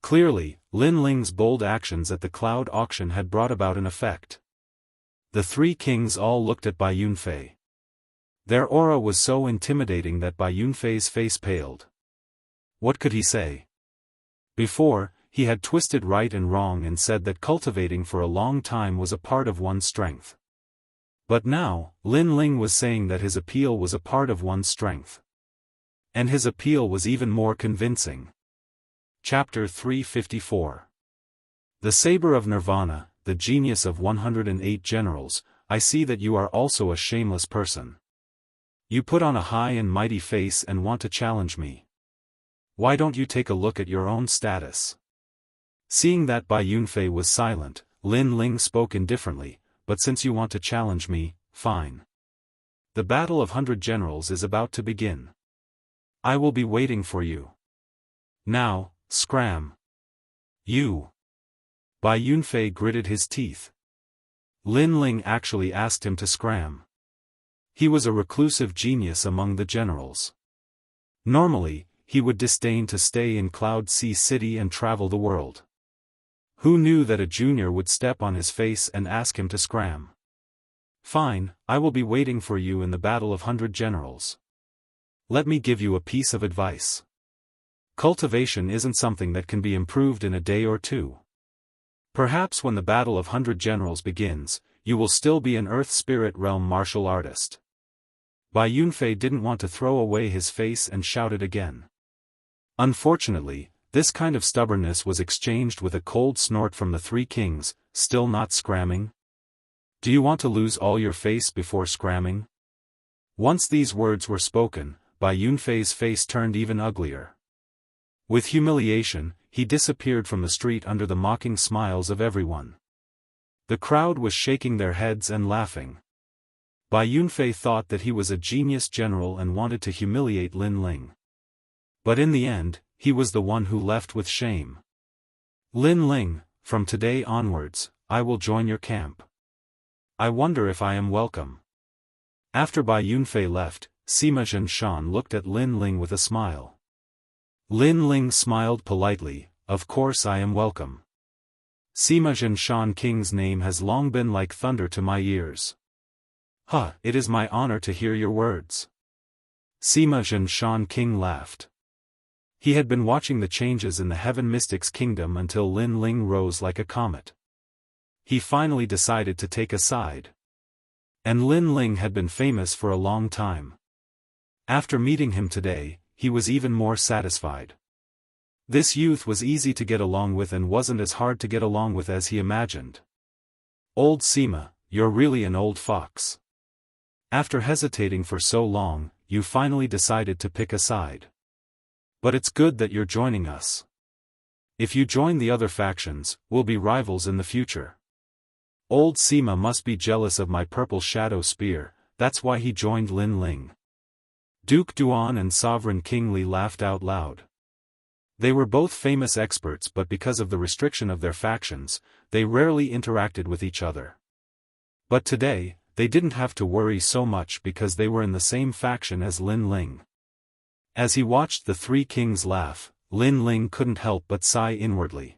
Clearly, Lin Ling's bold actions at the cloud auction had brought about an effect. The three kings all looked at Bai Yunfei. Their aura was so intimidating that Bai Yunfei's face paled. What could he say? Before, he had twisted right and wrong and said that cultivating for a long time was a part of one's strength. But now, Lin Ling was saying that his appeal was a part of one's strength. And his appeal was even more convincing. Chapter 354. The Saber of Nirvana, the genius of 108 generals. I see that you are also a shameless person. You put on a high and mighty face and want to challenge me. Why don't you take a look at your own status? Seeing that Bai Yunfei was silent, Lin Ling spoke indifferently, but since you want to challenge me, fine. The Battle of 100 Generals is about to begin. I will be waiting for you. Now, scram. You. Bai Yunfei gritted his teeth. Lin Ling actually asked him to scram. He was a reclusive genius among the generals. Normally, he would disdain to stay in Cloud Sea City and travel the world. Who knew that a junior would step on his face and ask him to scram? Fine, I will be waiting for you in the Battle of 100 Generals. Let me give you a piece of advice. Cultivation isn't something that can be improved in a day or two. Perhaps when the Battle of 100 Generals begins, you will still be an Earth Spirit Realm martial artist. Bai Yunfei didn't want to throw away his face and shouted again. Unfortunately, this kind of stubbornness was exchanged with a cold snort from the three kings. Still not scramming? Do you want to lose all your face before scramming? Once these words were spoken, Bai Yunfei's face turned even uglier. With humiliation, he disappeared from the street under the mocking smiles of everyone. The crowd was shaking their heads and laughing. Bai Yunfei thought that he was a genius general and wanted to humiliate Lin Ling. But in the end, he was the one who left with shame. Lin Ling, from today onwards, I will join your camp. I wonder if I am welcome. After Bai Yunfei left, Sima Xianxia looked at Lin Ling with a smile. Lin Ling smiled politely, of course I am welcome. Sima Xianxia King's name has long been like thunder to my ears. It is my honor to hear your words. Sima Xianxia King laughed. He had been watching the changes in the Heaven Mystics Kingdom until Lin Ling rose like a comet. He finally decided to take a side. And Lin Ling had been famous for a long time. After meeting him today, he was even more satisfied. This youth was easy to get along with and wasn't as hard to get along with as he imagined. Old Sima, you're really an old fox. After hesitating for so long, you finally decided to pick a side. But it's good that you're joining us. If you join the other factions, we'll be rivals in the future. Old Sima must be jealous of my purple shadow spear, that's why he joined Lin Ling. Duke Duan and Sovereign King Li laughed out loud. They were both famous experts, but because of the restriction of their factions, they rarely interacted with each other. But today, they didn't have to worry so much because they were in the same faction as Lin Ling. As he watched the three kings laugh, Lin Ling couldn't help but sigh inwardly.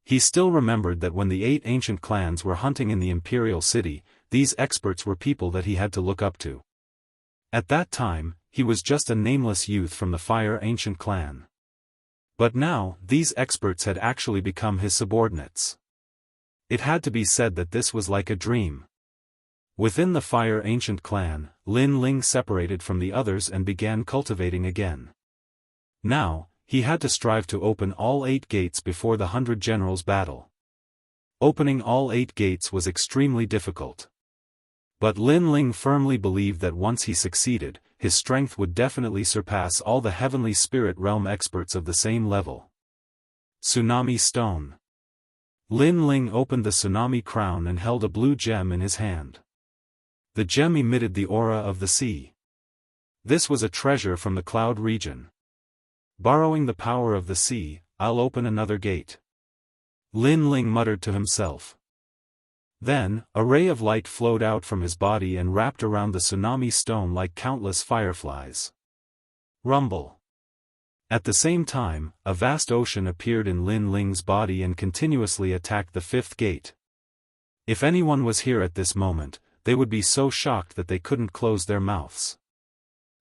He still remembered that when the 8 ancient clans were hunting in the imperial city, these experts were people that he had to look up to. At that time, he was just a nameless youth from the Fire Ancient clan. But now, these experts had actually become his subordinates. It had to be said that this was like a dream. Within the Fire Ancient clan, Lin Ling separated from the others and began cultivating again. Now, he had to strive to open all 8 gates before the 100 Generals battle. Opening all 8 gates was extremely difficult. But Lin Ling firmly believed that once he succeeded, his strength would definitely surpass all the heavenly spirit realm experts of the same level. Tsunami Stone. Lin Ling opened the tsunami crown and held a blue gem in his hand. The gem emitted the aura of the sea. This was a treasure from the cloud region. Borrowing the power of the sea, I'll open another gate. Lin Ling muttered to himself. Then, a ray of light flowed out from his body and wrapped around the tsunami stone like countless fireflies. Rumble. At the same time, a vast ocean appeared in Lin Ling's body and continuously attacked the 5th gate. If anyone was here at this moment, they would be so shocked that they couldn't close their mouths.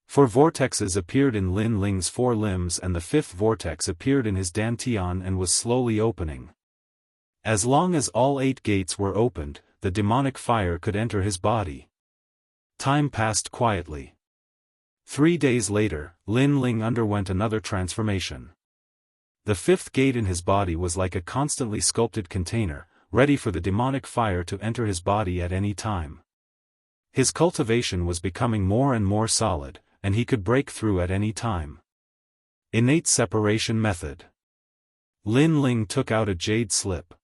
4 vortexes appeared in Lin Ling's 4 limbs and the 5th vortex appeared in his dantian and was slowly opening. As long as all 8 gates were opened, the demonic fire could enter his body. Time passed quietly. 3 days later, Lin Ling underwent another transformation. The 5th gate in his body was like a constantly sculpted container, ready for the demonic fire to enter his body at any time. His cultivation was becoming more and more solid, and he could break through at any time. Innate separation method. Lin Ling took out a jade slip.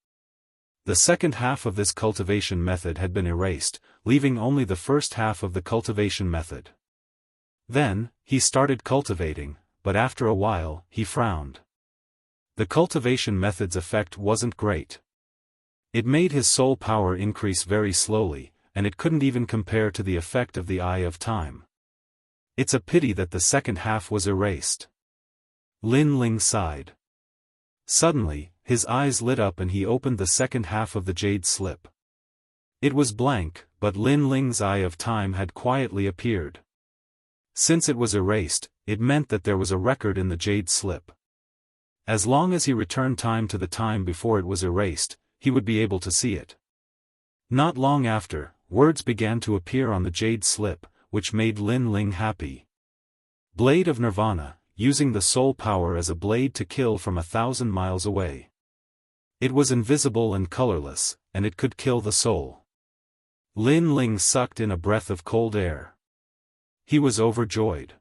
The second half of this cultivation method had been erased, leaving only the first half of the cultivation method. Then, he started cultivating, but after a while, he frowned. The cultivation method's effect wasn't great. It made his soul power increase very slowly, and it couldn't even compare to the effect of the Eye of Time. It's a pity that the second half was erased. Lin Ling sighed. Suddenly, his eyes lit up and he opened the second half of the jade slip. It was blank, but Lin Ling's Eye of Time had quietly appeared. Since it was erased, it meant that there was a record in the jade slip. As long as he returned time to the time before it was erased, he would be able to see it. Not long after, words began to appear on the jade slip, which made Lin Ling happy. Blade of Nirvana, using the soul power as a blade to kill from 1,000 miles away. It was invisible and colorless, and it could kill the soul. Lin Ling sucked in a breath of cold air. He was overjoyed.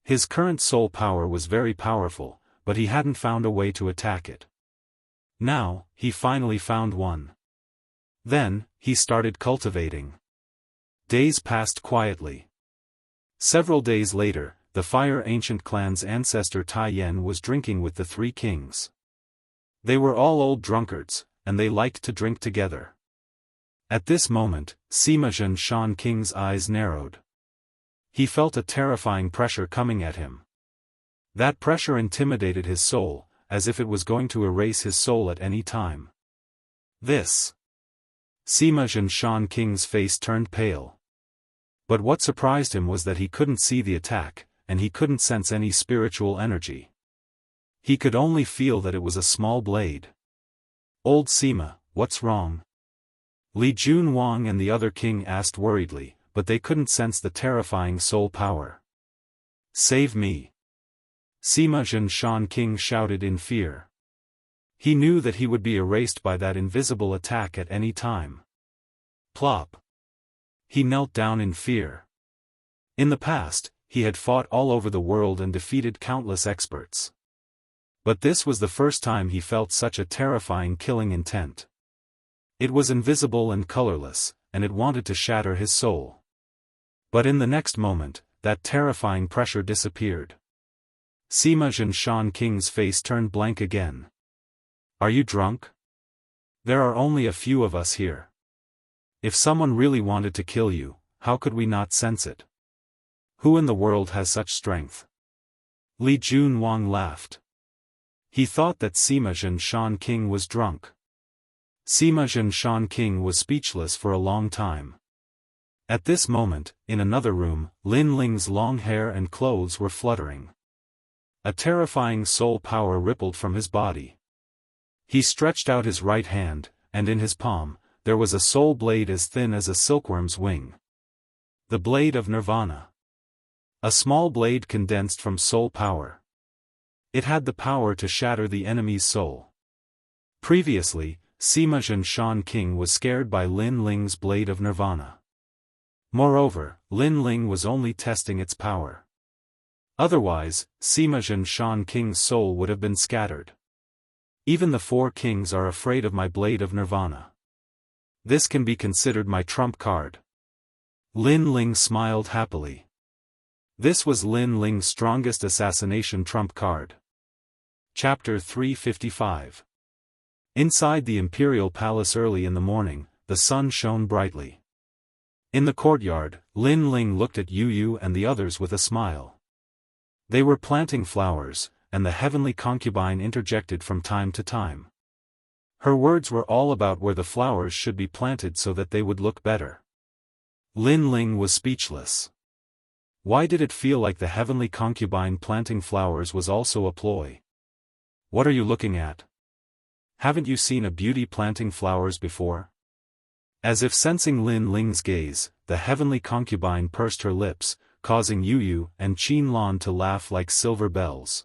His current soul power was very powerful, but he hadn't found a way to attack it. Now, he finally found one. Then, he started cultivating. Days passed quietly. Several days later, the Fire Ancient clan's ancestor Tai Yen was drinking with the 3 kings. They were all old drunkards, and they liked to drink together. At this moment, Sima Xianxia King's eyes narrowed. He felt a terrifying pressure coming at him. That pressure intimidated his soul, as if it was going to erase his soul at any time. This. Sima Xianxia King's face turned pale. But what surprised him was that he couldn't see the attack, and he couldn't sense any spiritual energy. He could only feel that it was a small blade. Old Sima, what's wrong? Li Junwang and the other king asked worriedly, but they couldn't sense the terrifying soul power. Save me! Sima Xianxia shouted in fear. He knew that he would be erased by that invisible attack at any time. Plop! He knelt down in fear. In the past, he had fought all over the world and defeated countless experts. But this was the first time he felt such a terrifying killing intent. It was invisible and colorless, and it wanted to shatter his soul. But in the next moment, that terrifying pressure disappeared. Sima Xianxia's face turned blank again. Are you drunk? There are only a few of us here. If someone really wanted to kill you, how could we not sense it? Who in the world has such strength? Li Junwang laughed. He thought that Sima Xianxia was drunk. Sima Xianxia was speechless for a long time. At this moment, in another room, Lin Ling's long hair and clothes were fluttering. A terrifying soul power rippled from his body. He stretched out his right hand, and in his palm, there was a soul blade as thin as a silkworm's wing. The blade of Nirvana. A small blade condensed from soul power. It had the power to shatter the enemy's soul. Previously, Sima Xianxia was scared by Lin Ling's blade of Nirvana. Moreover, Lin Ling was only testing its power. Otherwise, Sima Xianxia's soul would have been scattered. Even the four kings are afraid of my blade of Nirvana. This can be considered my trump card. Lin Ling smiled happily. This was Lin Ling's strongest assassination trump card. Chapter 355. Inside the imperial palace early in the morning, the sun shone brightly. In the courtyard, Lin Ling looked at Yu Yu and the others with a smile. They were planting flowers, and the heavenly concubine interjected from time to time. Her words were all about where the flowers should be planted so that they would look better. Lin Ling was speechless. Why did it feel like the heavenly concubine planting flowers was also a ploy? What are you looking at? Haven't you seen a beauty planting flowers before? As if sensing Lin Ling's gaze, the heavenly concubine pursed her lips, causing Yu Yu and Qin Lan to laugh like silver bells.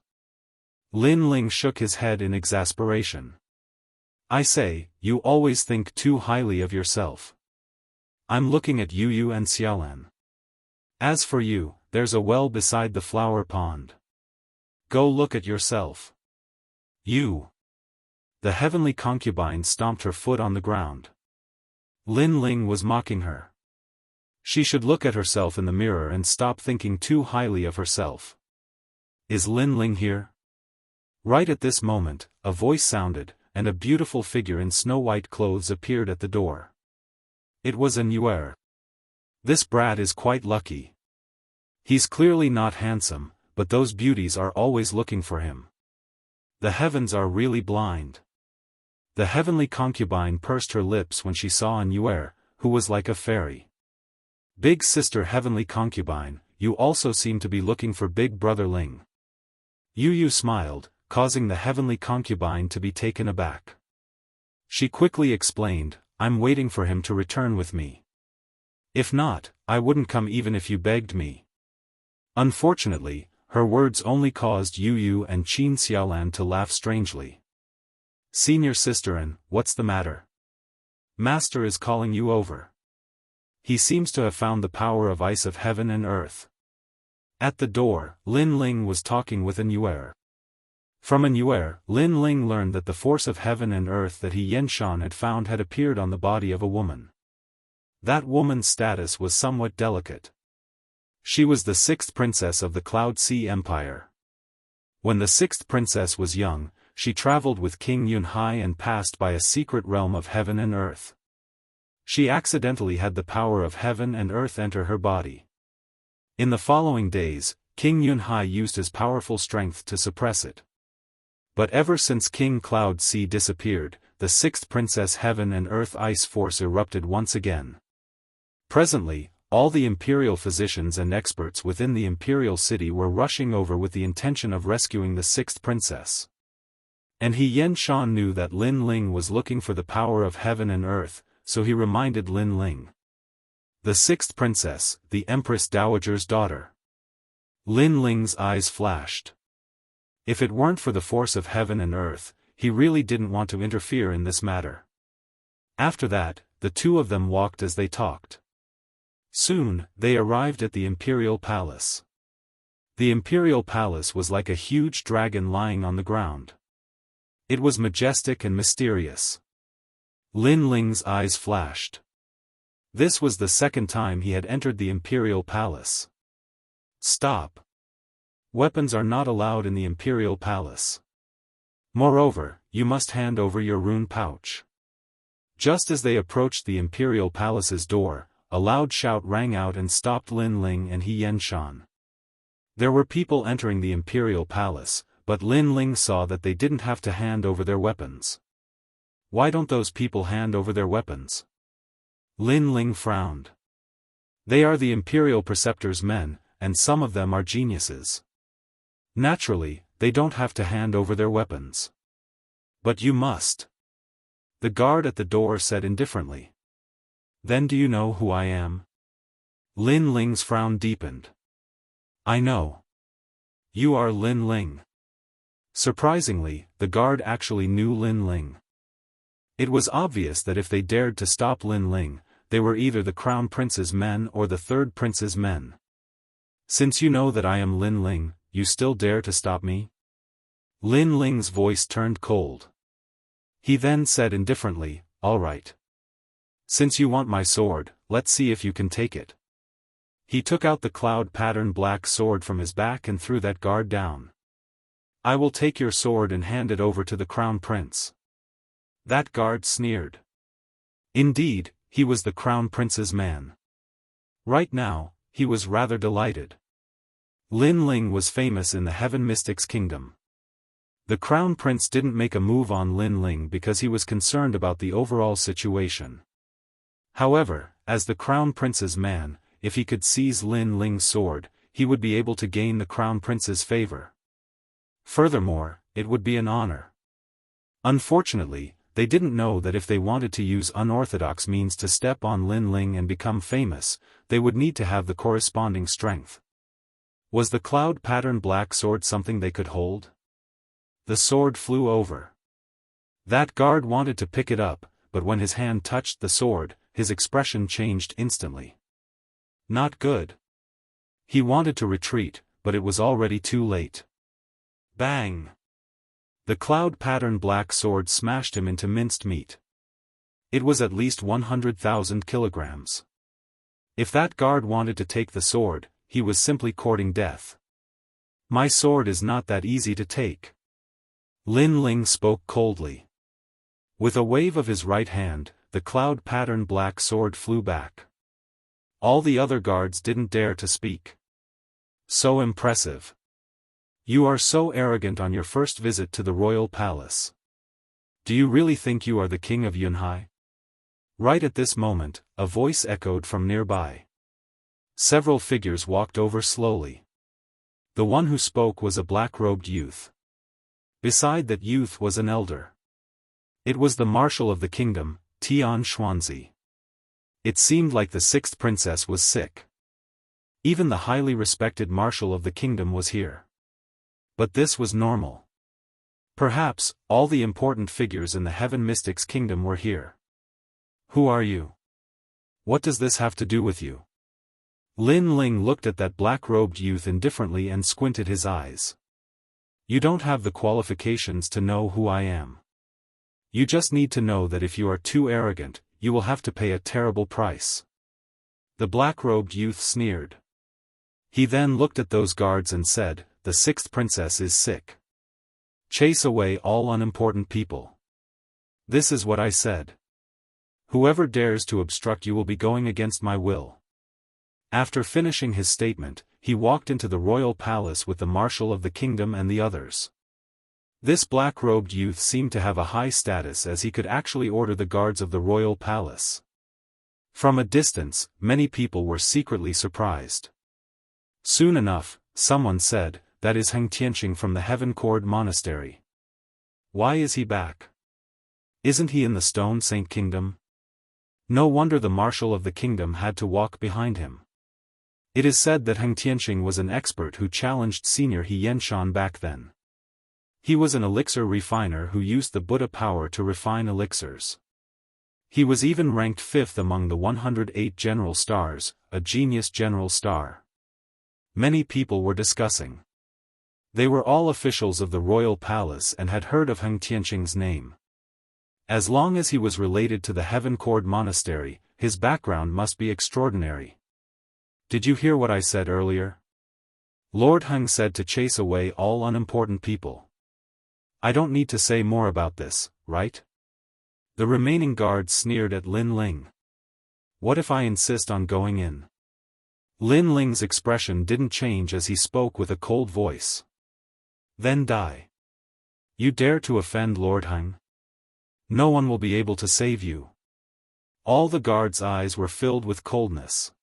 Lin Ling shook his head in exasperation. I say, you always think too highly of yourself. I'm looking at Yu Yu and Xiaolan. As for you, there's a well beside the flower pond. Go look at yourself. You. The heavenly concubine stomped her foot on the ground. Lin Ling was mocking her. She should look at herself in the mirror and stop thinking too highly of herself. Is Lin Ling here? Right at this moment, a voice sounded, and a beautiful figure in snow-white clothes appeared at the door. It was an Yuer. This brat is quite lucky. He's clearly not handsome, but those beauties are always looking for him. The heavens are really blind. The heavenly concubine pursed her lips when she saw an Yuer, who was like a fairy. Big sister heavenly concubine, you also seem to be looking for big brother Ling. Yu Yu smiled, causing the heavenly concubine to be taken aback. She quickly explained, I'm waiting for him to return with me. If not, I wouldn't come even if you begged me. Unfortunately, her words only caused Yu Yu and Qin Xiaolan to laugh strangely. Senior sister, what's the matter? Master is calling you over. He seems to have found the power of ice of heaven and earth. At the door, Lin Ling was talking with an Yuer. From an Yuer, Lin Ling learned that the force of heaven and earth that he Yenshan had found had appeared on the body of a woman. That woman's status was somewhat delicate. She was the sixth princess of the Cloud Sea Empire. When the sixth princess was young, she traveled with King Yunhai and passed by a secret realm of heaven and earth. She accidentally had the power of heaven and earth enter her body. In the following days, King Yunhai used his powerful strength to suppress it. But ever since King Cloud Sea disappeared, the sixth princess heaven and earth ice force erupted once again. Presently, all the imperial physicians and experts within the imperial city were rushing over with the intention of rescuing the sixth princess. And he Yenshan knew that Lin Ling was looking for the power of heaven and earth, so he reminded Lin Ling. The sixth princess, the Empress Dowager's daughter. Lin Ling's eyes flashed. If it weren't for the force of heaven and earth, he really didn't want to interfere in this matter. After that, the two of them walked as they talked. Soon, they arrived at the Imperial Palace. The Imperial Palace was like a huge dragon lying on the ground. It was majestic and mysterious. Lin Ling's eyes flashed. This was the second time he had entered the Imperial Palace. Stop. Weapons are not allowed in the Imperial Palace. Moreover, you must hand over your rune pouch. Just as they approached the Imperial Palace's door, a loud shout rang out and stopped Lin Ling and He Yenshan. There were people entering the Imperial Palace, but Lin Ling saw that they didn't have to hand over their weapons. Why don't those people hand over their weapons? Lin Ling frowned. They are the Imperial Preceptor's men, and some of them are geniuses. Naturally, they don't have to hand over their weapons. But you must. The guard at the door said indifferently. Then do you know who I am? Lin Ling's frown deepened. I know. You are Lin Ling. Surprisingly, the guard actually knew Lin Ling. It was obvious that if they dared to stop Lin Ling, they were either the Crown Prince's men or the Third Prince's men. Since you know that I am Lin Ling, you still dare to stop me? Lin Ling's voice turned cold. He then said indifferently, all right. Since you want my sword, let's see if you can take it. He took out the cloud-patterned black sword from his back and threw that guard down. I will take your sword and hand it over to the Crown Prince. That guard sneered. Indeed, he was the Crown Prince's man. Right now, he was rather delighted. Lin Ling was famous in the Heaven Mystics Kingdom. The Crown Prince didn't make a move on Lin Ling because he was concerned about the overall situation. However, as the Crown Prince's man, if he could seize Lin Ling's sword, he would be able to gain the Crown Prince's favor. Furthermore, it would be an honor. Unfortunately, they didn't know that if they wanted to use unorthodox means to step on Lin Ling and become famous, they would need to have the corresponding strength. Was the cloud-patterned black sword something they could hold? The sword flew over. That guard wanted to pick it up, but when his hand touched the sword, his expression changed instantly. Not good. He wanted to retreat, but it was already too late. Bang! The cloud-patterned black sword smashed him into minced meat. It was at least 100,000 kilograms. If that guard wanted to take the sword, he was simply courting death. My sword is not that easy to take. Lin Ling spoke coldly. With a wave of his right hand, the cloud-patterned black sword flew back. All the other guards didn't dare to speak. So impressive. You are so arrogant on your first visit to the royal palace. Do you really think you are the king of Yunhai? Right at this moment, a voice echoed from nearby. Several figures walked over slowly. The one who spoke was a black-robed youth. Beside that youth was an elder. It was the marshal of the kingdom, Tian Xuanzi. It seemed like the sixth princess was sick. Even the highly respected marshal of the kingdom was here. But this was normal. Perhaps, all the important figures in the Heaven Mystics Kingdom were here. Who are you? What does this have to do with you? Lin Ling looked at that black-robed youth indifferently and squinted his eyes. You don't have the qualifications to know who I am. You just need to know that if you are too arrogant, you will have to pay a terrible price. The black-robed youth sneered. He then looked at those guards and said, the sixth princess is sick. Chase away all unimportant people. This is what I said. Whoever dares to obstruct you will be going against my will. After finishing his statement, he walked into the royal palace with the marshal of the kingdom and the others. This black-robed youth seemed to have a high status as he could actually order the guards of the royal palace. From a distance, many people were secretly surprised. Soon enough, someone said, that is Heng Tianqing from the Heaven Cord Monastery. Why is he back? Isn't he in the Stone Saint Kingdom? No wonder the marshal of the kingdom had to walk behind him. It is said that Heng Tianqing was an expert who challenged senior He Yenshan back then. He was an elixir refiner who used the Buddha power to refine elixirs. He was even ranked 5th among the 108 general stars, a genius general star. Many people were discussing. They were all officials of the royal palace and had heard of Heng Tianqing's name. As long as he was related to the Heaven Cord Monastery, his background must be extraordinary. Did you hear what I said earlier? Lord Heng said to chase away all unimportant people. I don't need to say more about this, right? The remaining guards sneered at Lin Ling. What if I insist on going in? Lin Ling's expression didn't change as he spoke with a cold voice. Then die. You dare to offend Lord Heng? No one will be able to save you. All the guards' eyes were filled with coldness.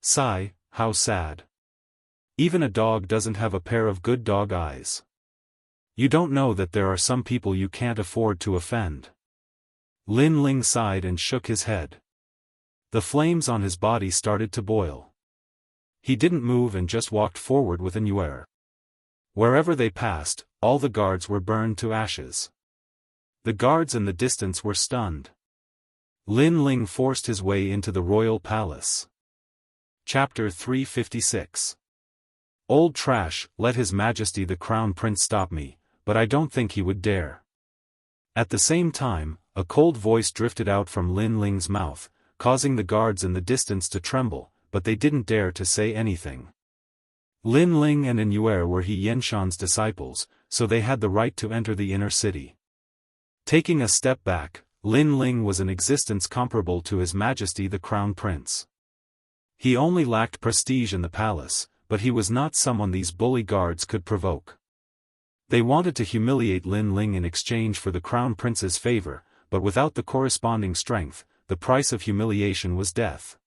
Sigh, how sad. Even a dog doesn't have a pair of good dog eyes. You don't know that there are some people you can't afford to offend. Lin Ling sighed and shook his head. The flames on his body started to boil. He didn't move and just walked forward with an yuer. Wherever they passed, all the guards were burned to ashes. The guards in the distance were stunned. Lin Ling forced his way into the royal palace. Chapter 356. Old trash, let His Majesty the Crown Prince stop me, but I don't think he would dare. At the same time, a cold voice drifted out from Lin Ling's mouth, causing the guards in the distance to tremble, but they didn't dare to say anything. Lin Ling and Yuer were He Yenshan's disciples, so they had the right to enter the inner city. Taking a step back, Lin Ling was an existence comparable to His Majesty the Crown Prince. He only lacked prestige in the palace, but he was not someone these bully guards could provoke. They wanted to humiliate Lin Ling in exchange for the Crown Prince's favor, but without the corresponding strength, the price of humiliation was death.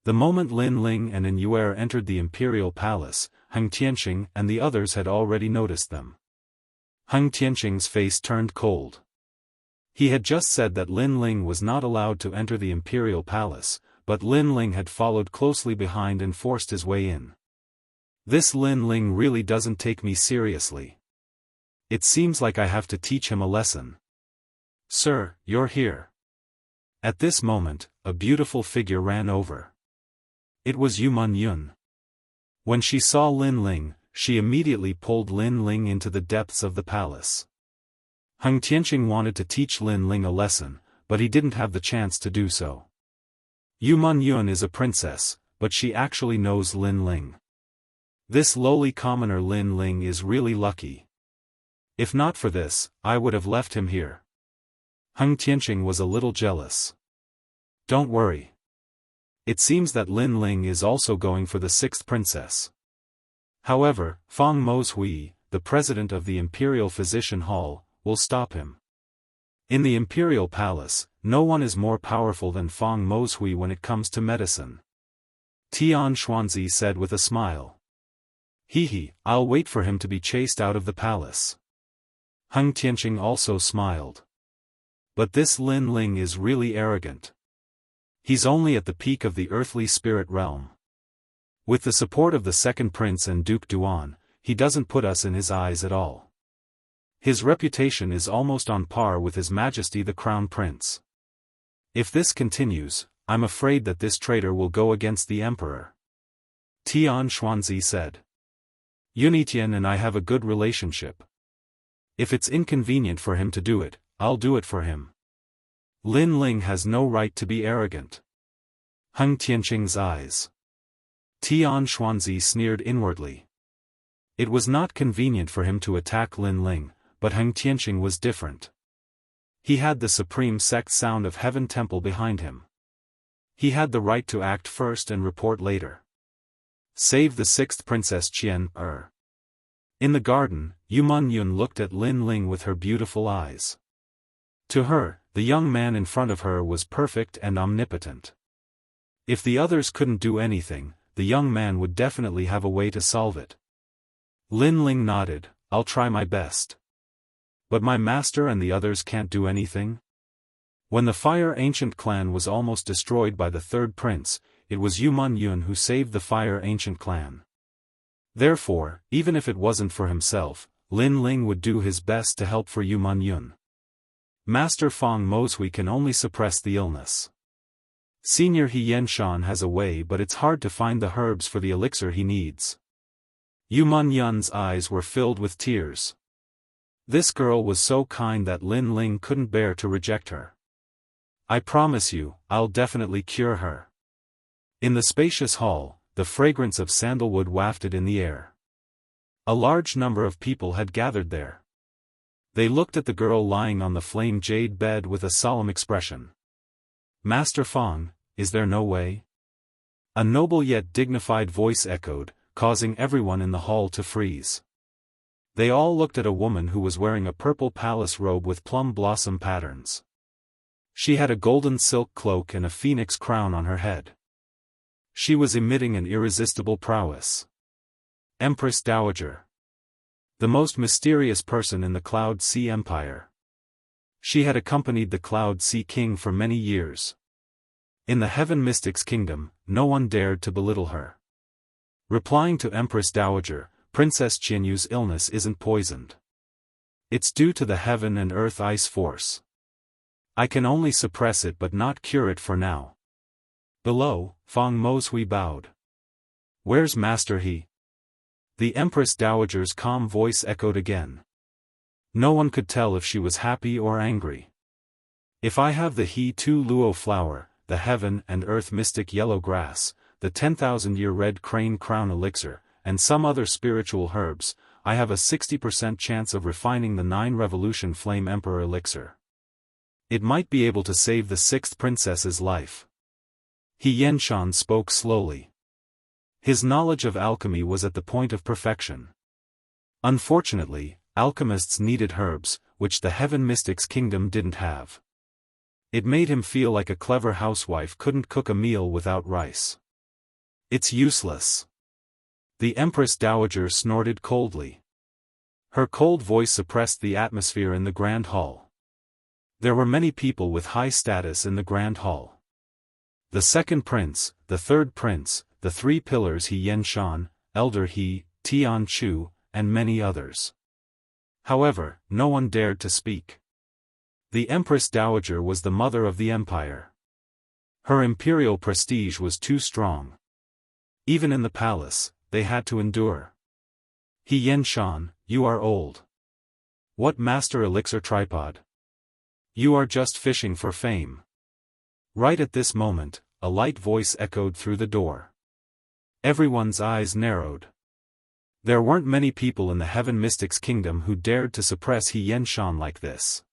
The moment Lin Ling and Yuer entered the imperial palace, Heng Tianqing and the others had already noticed them. Heng Tianqing's face turned cold. He had just said that Lin Ling was not allowed to enter the imperial palace, but Lin Ling had followed closely behind and forced his way in. This Lin Ling really doesn't take me seriously. It seems like I have to teach him a lesson. Sir, you're here. At this moment, a beautiful figure ran over. It was Yu Yun. When she saw Lin Ling, she immediately pulled Lin Ling into the depths of the palace. Heng Tianqing wanted to teach Lin Ling a lesson, but he didn't have the chance to do so. Yu Yun is a princess, but she actually knows Lin Ling. This lowly commoner Lin Ling is really lucky. If not for this, I would have left him here. Heng Tianqing was a little jealous. Don't worry. It seems that Lin Ling is also going for the 6th princess. However, Fang Mozhui, the president of the Imperial Physician Hall, will stop him. In the Imperial Palace, no one is more powerful than Fang Mozhui when it comes to medicine. Tian Xuanzi said with a smile. Hee, I'll wait for him to be chased out of the palace. Heng Tianqing also smiled. But this Lin Ling is really arrogant. He's only at the peak of the earthly spirit realm. With the support of the 2nd prince and Duke Duan, he doesn't put us in his eyes at all. His reputation is almost on par with His Majesty the Crown Prince. If this continues, I'm afraid that this traitor will go against the Emperor. Tian Xuanzi said. Yunitian and I have a good relationship. If it's inconvenient for him to do it, I'll do it for him. Lin Ling has no right to be arrogant. Heng Tianqing's eyes. Tian Xuanzi sneered inwardly. It was not convenient for him to attack Lin Ling, but Heng Tianqing was different. He had the supreme sect sound of Heaven Temple behind him. He had the right to act first and report later. Save the 6th princess Qian. In the garden, Yu Yun looked at Lin Ling with her beautiful eyes. To her, the young man in front of her was perfect and omnipotent. If the others couldn't do anything, the young man would definitely have a way to solve it. Lin Ling nodded, I'll try my best. But my master and the others can't do anything? When the Fire Ancient clan was almost destroyed by the 3rd prince, it was Yu Yun who saved the Fire Ancient clan. Therefore, even if it wasn't for himself, Lin Ling would do his best to help for Yu Yun. Master Feng Moshui can only suppress the illness. Senior He Yenshan has a way, but it's hard to find the herbs for the elixir he needs. Yu Yun's eyes were filled with tears. This girl was so kind that Lin Ling couldn't bear to reject her. I promise you, I'll definitely cure her. In the spacious hall, the fragrance of sandalwood wafted in the air. A large number of people had gathered there. They looked at the girl lying on the flame jade bed with a solemn expression. Master Feng, is there no way? A noble yet dignified voice echoed, causing everyone in the hall to freeze. They all looked at a woman who was wearing a purple palace robe with plum blossom patterns. She had a golden silk cloak and a phoenix crown on her head. She was emitting an irresistible prowess. Empress Dowager. The most mysterious person in the Cloud Sea Empire. She had accompanied the Cloud Sea King for many years. In the Heaven Mystics Kingdom, no one dared to belittle her. Replying to Empress Dowager, Princess Jianyu's illness isn't poisoned. It's due to the Heaven and Earth Ice Force. I can only suppress it but not cure it for now. Below, Feng Moshui bowed. Where's Master He? The Empress Dowager's calm voice echoed again. No one could tell if she was happy or angry. If I have the He Tu Luo flower, the Heaven and Earth Mystic Yellow Grass, the 10,000-year Red Crane Crown Elixir, and some other spiritual herbs, I have a 60% chance of refining the 9 Revolution Flame Emperor Elixir. It might be able to save the 6th princess's life. He Yenshan spoke slowly. His knowledge of alchemy was at the point of perfection. Unfortunately, alchemists needed herbs, which the Heaven Mystics Kingdom didn't have. It made him feel like a clever housewife couldn't cook a meal without rice. It's useless. The Empress Dowager snorted coldly. Her cold voice suppressed the atmosphere in the Grand Hall. There were many people with high status in the Grand Hall. The second prince, the third prince, the 3 pillars He Yenshan, Elder He, Tian Chu, and many others. However, no one dared to speak. The Empress Dowager was the mother of the empire. Her imperial prestige was too strong. Even in the palace, they had to endure. He Yenshan, you are old. What master elixir tripod? You are just fishing for fame. Right at this moment, a light voice echoed through the door. Everyone's eyes narrowed. There weren't many people in the Heaven Mystics Kingdom who dared to suppress He Yenshan like this.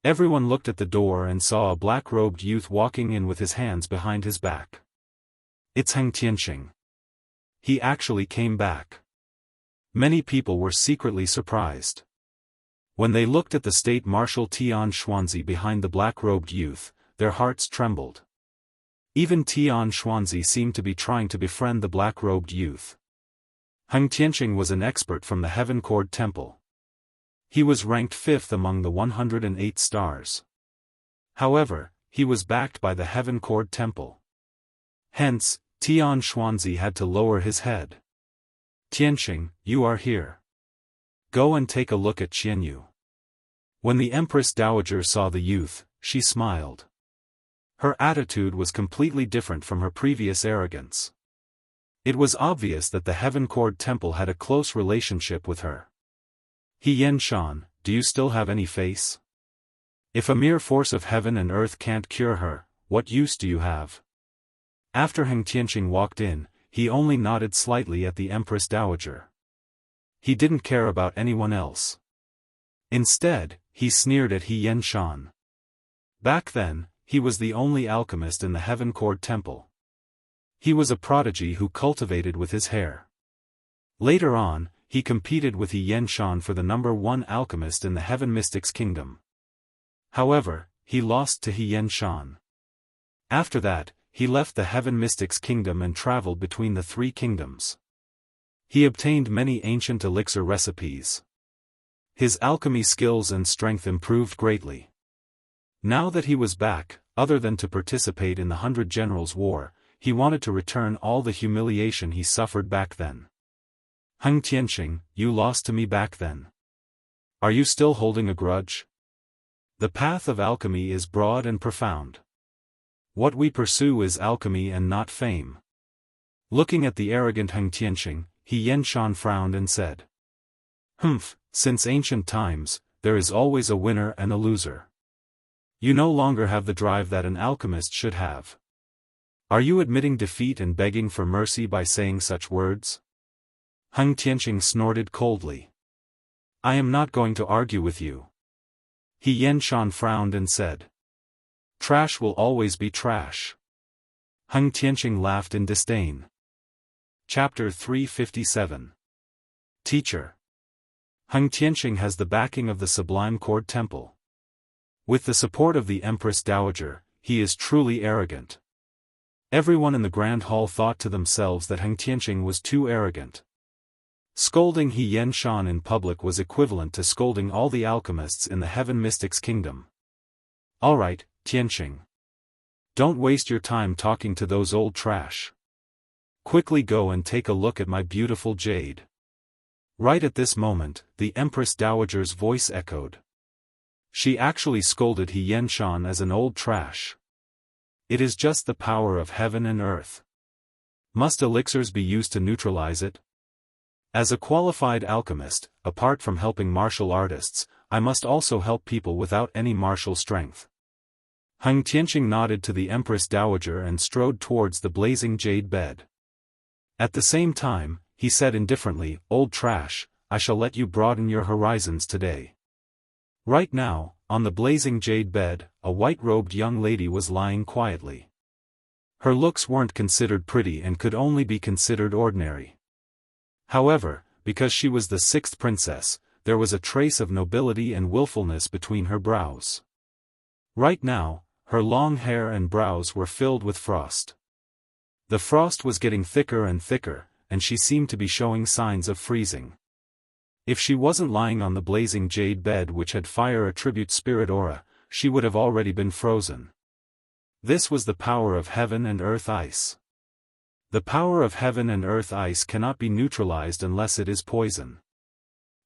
Everyone looked at the door and saw a black-robed youth walking in with his hands behind his back. It's Heng Tianxing. He actually came back. Many people were secretly surprised. When they looked at the State Marshal Tian Xuanzi behind the black-robed youth, their hearts trembled. Even Tian Xuanzi seemed to be trying to befriend the black-robed youth. Heng Tianxing was an expert from the Heaven Cord Temple. He was ranked 5th among the 108 stars. However, he was backed by the Heaven Cord Temple. Hence, Tian Xuanzi had to lower his head. Tianxing, you are here. Go and take a look at Jianghu. When the Empress Dowager saw the youth, she smiled. Her attitude was completely different from her previous arrogance. It was obvious that the Heaven Cord Temple had a close relationship with her. He Yenshan, do you still have any face? If a mere force of heaven and earth can't cure her, what use do you have? After Heng Tianxing walked in, he only nodded slightly at the Empress Dowager. He didn't care about anyone else. Instead, he sneered at He Yenshan. Back then, he was the only alchemist in the Heaven Cord Temple. He was a prodigy who cultivated with his hair. Later on, he competed with He Yenshan for the #1 alchemist in the Heaven Mystics Kingdom. However, he lost to He Yenshan. After that, he left the Heaven Mystics Kingdom and traveled between the 3 kingdoms. He obtained many ancient elixir recipes. His alchemy skills and strength improved greatly. Now that he was back, other than to participate in the 100 Generals War, he wanted to return all the humiliation he suffered back then. Heng Tianqing, you lost to me back then. Are you still holding a grudge? The path of alchemy is broad and profound. What we pursue is alchemy and not fame. Looking at the arrogant Heng Tianqing, He Yanshan frowned and said. Humph, since ancient times, there is always a winner and a loser. You no longer have the drive that an alchemist should have. Are you admitting defeat and begging for mercy by saying such words? Heng Tianqing snorted coldly. I am not going to argue with you. He Yanshan frowned and said. Trash will always be trash. Heng Tianqing laughed in disdain. Chapter 357. Teacher. Heng Tianqing has the backing of the Sublime Court Temple. With the support of the Empress Dowager, he is truly arrogant. Everyone in the Grand Hall thought to themselves that Heng Tianqing was too arrogant. Scolding He Yanshan in public was equivalent to scolding all the alchemists in the Heaven Mystics Kingdom. Alright, Tianqing. Don't waste your time talking to those old trash. Quickly go and take a look at my beautiful jade. Right at this moment, the Empress Dowager's voice echoed. She actually scolded He Yanshan as an old trash. It is just the power of heaven and earth. Must elixirs be used to neutralize it? As a qualified alchemist, apart from helping martial artists, I must also help people without any martial strength. Heng Tianqing nodded to the Empress Dowager and strode towards the blazing jade bed. At the same time, he said indifferently, Old trash, I shall let you broaden your horizons today. Right now, on the blazing jade bed, a white-robed young lady was lying quietly. Her looks weren't considered pretty and could only be considered ordinary. However, because she was the sixth princess, there was a trace of nobility and willfulness between her brows. Right now, her long hair and brows were filled with frost. The frost was getting thicker and thicker, and she seemed to be showing signs of freezing. If she wasn't lying on the blazing jade bed which had fire attribute spirit aura, she would have already been frozen. This was the power of heaven and earth ice. The power of heaven and earth ice cannot be neutralized unless it is poison.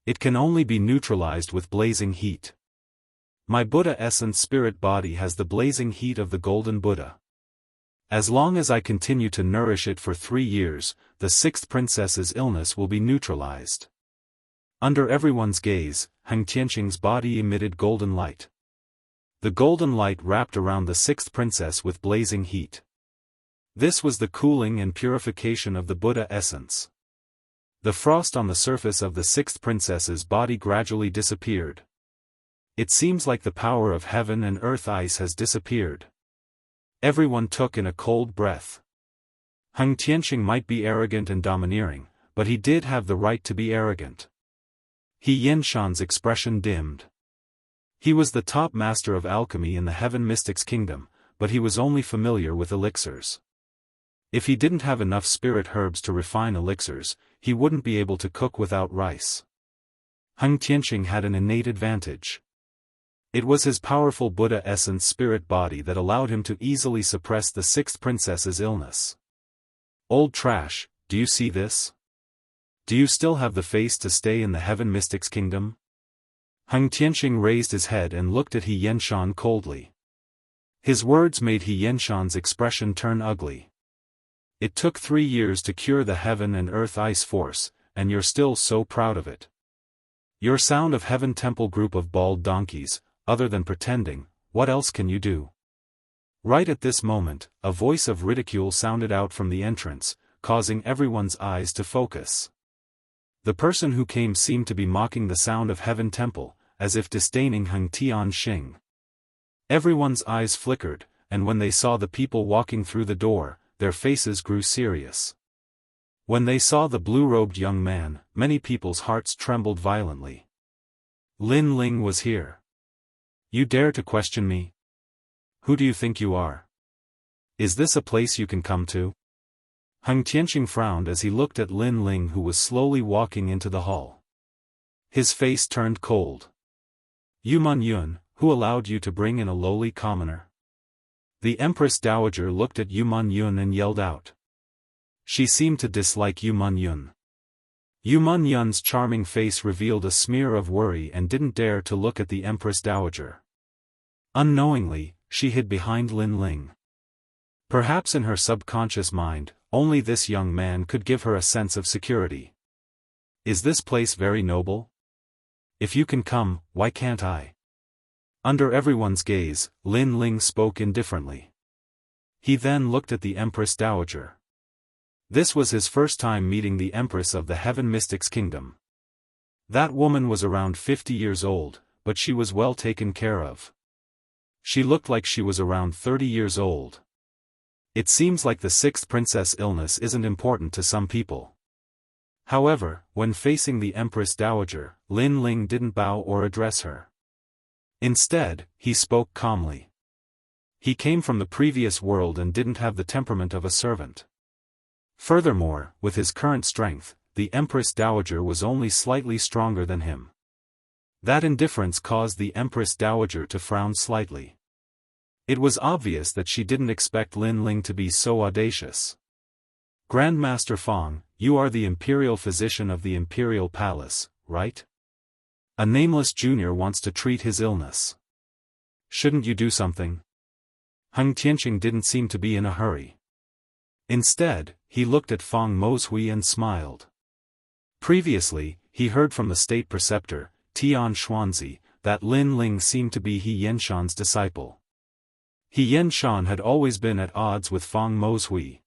It can only be neutralized with blazing heat. My Buddha essence spirit body has the blazing heat of the golden Buddha. As long as I continue to nourish it for 3 years, the sixth princess's illness will be neutralized. Under everyone's gaze, Heng Tianqing's body emitted golden light. The golden light wrapped around the sixth princess with blazing heat. This was the cooling and purification of the Buddha essence. The frost on the surface of the sixth princess's body gradually disappeared. It seems like the power of heaven and earth ice has disappeared. Everyone took in a cold breath. Heng Tianqing might be arrogant and domineering, but he did have the right to be arrogant. He Yanshan's expression dimmed. He was the top master of alchemy in the Heaven Mystics Kingdom, but he was only familiar with elixirs. If he didn't have enough spirit herbs to refine elixirs, he wouldn't be able to cook without rice. Heng Tianqing had an innate advantage. It was his powerful Buddha essence spirit body that allowed him to easily suppress the sixth princess's illness. Old trash, do you see this? Do you still have the face to stay in the Heaven Mystics Kingdom? Heng Tianqing raised his head and looked at He Yanshan coldly. His words made He Yanshan's expression turn ugly. It took 3 years to cure the heaven and earth ice force, and you're still so proud of it. Your sound of heaven temple group of bald donkeys, other than pretending, what else can you do? Right at this moment, a voice of ridicule sounded out from the entrance, causing everyone's eyes to focus. The person who came seemed to be mocking the sound of heaven temple, as if disdaining Heng Tianqing. Everyone's eyes flickered, and when they saw the people walking through the door, their faces grew serious. When they saw the blue-robed young man, many people's hearts trembled violently. Lin Ling was here. You dare to question me? Who do you think you are? Is this a place you can come to? Heng Tianqing frowned as he looked at Lin Ling, who was slowly walking into the hall. His face turned cold. Yuman Yun, who allowed you to bring in a lowly commoner? The Empress Dowager looked at Yu Yun and yelled out. She seemed to dislike Yu Yun. Yu Yun's charming face revealed a smear of worry and didn't dare to look at the Empress Dowager. Unknowingly, she hid behind Lin Ling. Perhaps in her subconscious mind, only this young man could give her a sense of security. Is this place very noble? If you can come, why can't I? Under everyone's gaze, Lin Ling spoke indifferently. He then looked at the Empress Dowager. This was his first time meeting the Empress of the Heaven Mystics Kingdom. That woman was around 50 years old, but she was well taken care of. She looked like she was around 30 years old. It seems like the sixth princess illness isn't important to some people. However, when facing the Empress Dowager, Lin Ling didn't bow or address her. Instead, he spoke calmly. He came from the previous world and didn't have the temperament of a servant. Furthermore, with his current strength, the Empress Dowager was only slightly stronger than him. That indifference caused the Empress Dowager to frown slightly. It was obvious that she didn't expect Lin Ling to be so audacious. Grandmaster Fong, you are the imperial physician of the Imperial Palace, right? A nameless junior wants to treat his illness. Shouldn't you do something? Heng Tianqing didn't seem to be in a hurry. Instead, he looked at Fong Mohui and smiled. Previously, he heard from the state preceptor, Tian Xuanzi, that Lin Ling seemed to be He Yenshan's disciple. He Yenshan had always been at odds with Fong Mohui.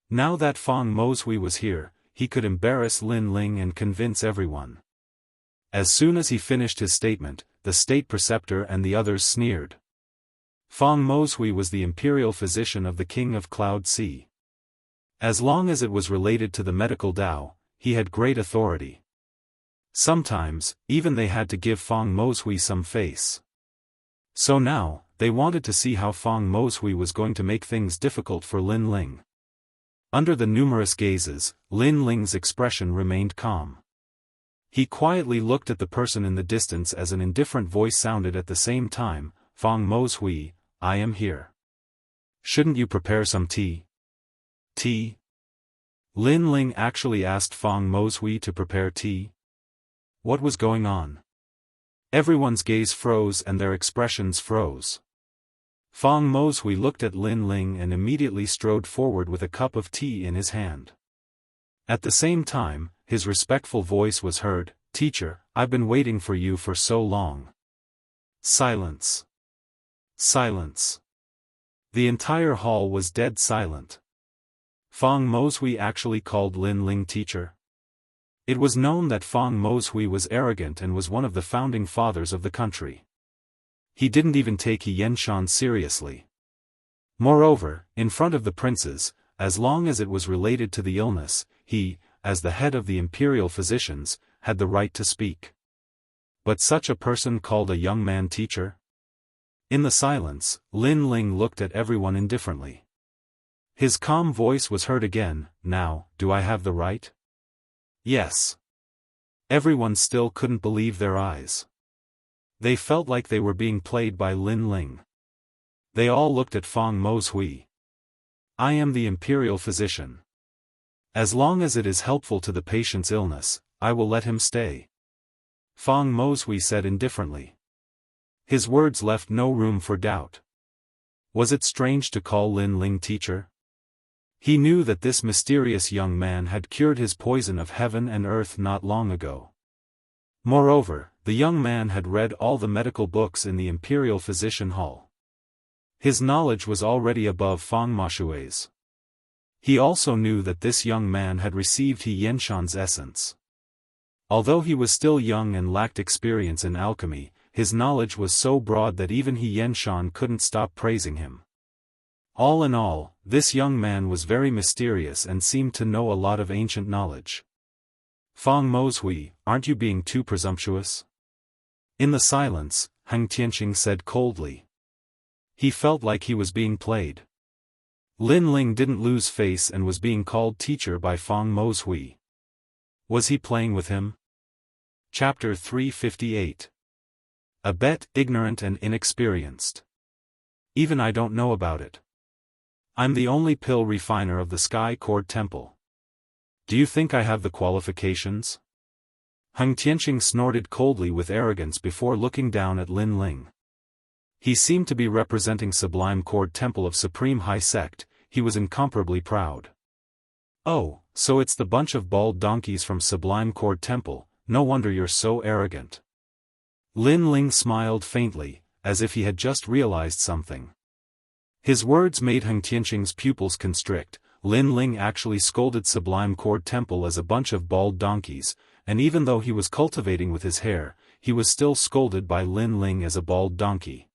Now that Fong Mohui was here, he could embarrass Lin Ling and convince everyone. As soon as he finished his statement, the state preceptor and the others sneered. Fong Mohui was the imperial physician of the King of Cloud Sea. As long as it was related to the medical Tao, he had great authority. Sometimes, even they had to give Fong Mohui some face. So now, they wanted to see how Fong Mohui was going to make things difficult for Lin Ling. Under the numerous gazes, Lin Ling's expression remained calm. He quietly looked at the person in the distance as an indifferent voice sounded at the same time, Fong Mohui, I am here. Shouldn't you prepare some tea? Tea? Lin Ling actually asked Fong Mohui to prepare tea? What was going on? Everyone's gaze froze and their expressions froze. Fong Mohui looked at Lin Ling and immediately strode forward with a cup of tea in his hand. At the same time, his respectful voice was heard, Teacher, I've been waiting for you for so long. Silence. Silence. The entire hall was dead silent. Fong Mohui actually called Lin Ling teacher. It was known that Fong Mohui was arrogant and was one of the founding fathers of the country. He didn't even take He Yenshan seriously. Moreover, in front of the princes, as long as it was related to the illness, he, as the head of the imperial physicians, had the right to speak. But such a person called a young man teacher? In the silence, Lin Ling looked at everyone indifferently. His calm voice was heard again, now, do I have the right? Yes. Everyone still couldn't believe their eyes. They felt like they were being played by Lin Ling. They all looked at Fong Mohui. I am the imperial physician. As long as it is helpful to the patient's illness, I will let him stay. Fong Mohui said indifferently. His words left no room for doubt. Was it strange to call Lin Ling teacher? He knew that this mysterious young man had cured his poison of heaven and earth not long ago. Moreover, the young man had read all the medical books in the Imperial Physician Hall. His knowledge was already above Fong Moshui's. He also knew that this young man had received He Yenshan's essence. Although he was still young and lacked experience in alchemy, his knowledge was so broad that even He Yenshan couldn't stop praising him. All in all, this young man was very mysterious and seemed to know a lot of ancient knowledge. Fong Mohui, aren't you being too presumptuous? In the silence, Heng Tianqing said coldly. He felt like he was being played. Lin Ling didn't lose face and was being called teacher by Fong Mohui. Was he playing with him? Chapter 358. A bet, ignorant and inexperienced. Even I don't know about it. I'm the only pill refiner of the Sky Court Temple. Do you think I have the qualifications? Heng Tianqing snorted coldly with arrogance before looking down at Lin Ling. He seemed to be representing Sublime Court Temple of Supreme High Sect. He was incomparably proud. Oh, so it's the bunch of bald donkeys from Sublime Court Temple, no wonder you're so arrogant. Lin Ling smiled faintly, as if he had just realized something. His words made Heng Tianqing's pupils constrict. Lin Ling actually scolded Sublime Court Temple as a bunch of bald donkeys, and even though he was cultivating with his hair, he was still scolded by Lin Ling as a bald donkey.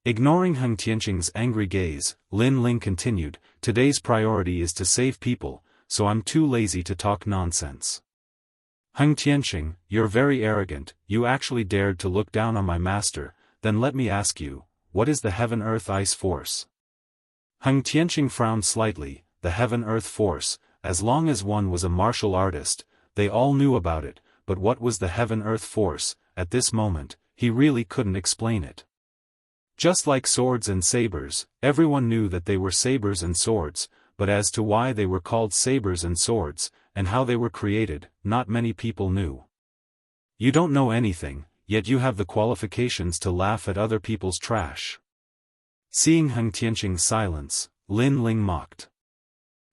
Ignoring Heng Tianqing's angry gaze, Lin Ling continued, today's priority is to save people, so I'm too lazy to talk nonsense. Heng Tianqing, you're very arrogant, you actually dared to look down on my master, then let me ask you, what is the Heaven-Earth-Ice Force? Heng Tianqing frowned slightly. The Heaven-Earth Force, as long as one was a martial artist, they all knew about it, but what was the Heaven-Earth Force? At this moment, he really couldn't explain it. Just like swords and sabers, everyone knew that they were sabers and swords, but as to why they were called sabers and swords, and how they were created, not many people knew. You don't know anything, yet you have the qualifications to laugh at other people's trash. Seeing Heng Tianqing's silence, Lin Ling mocked.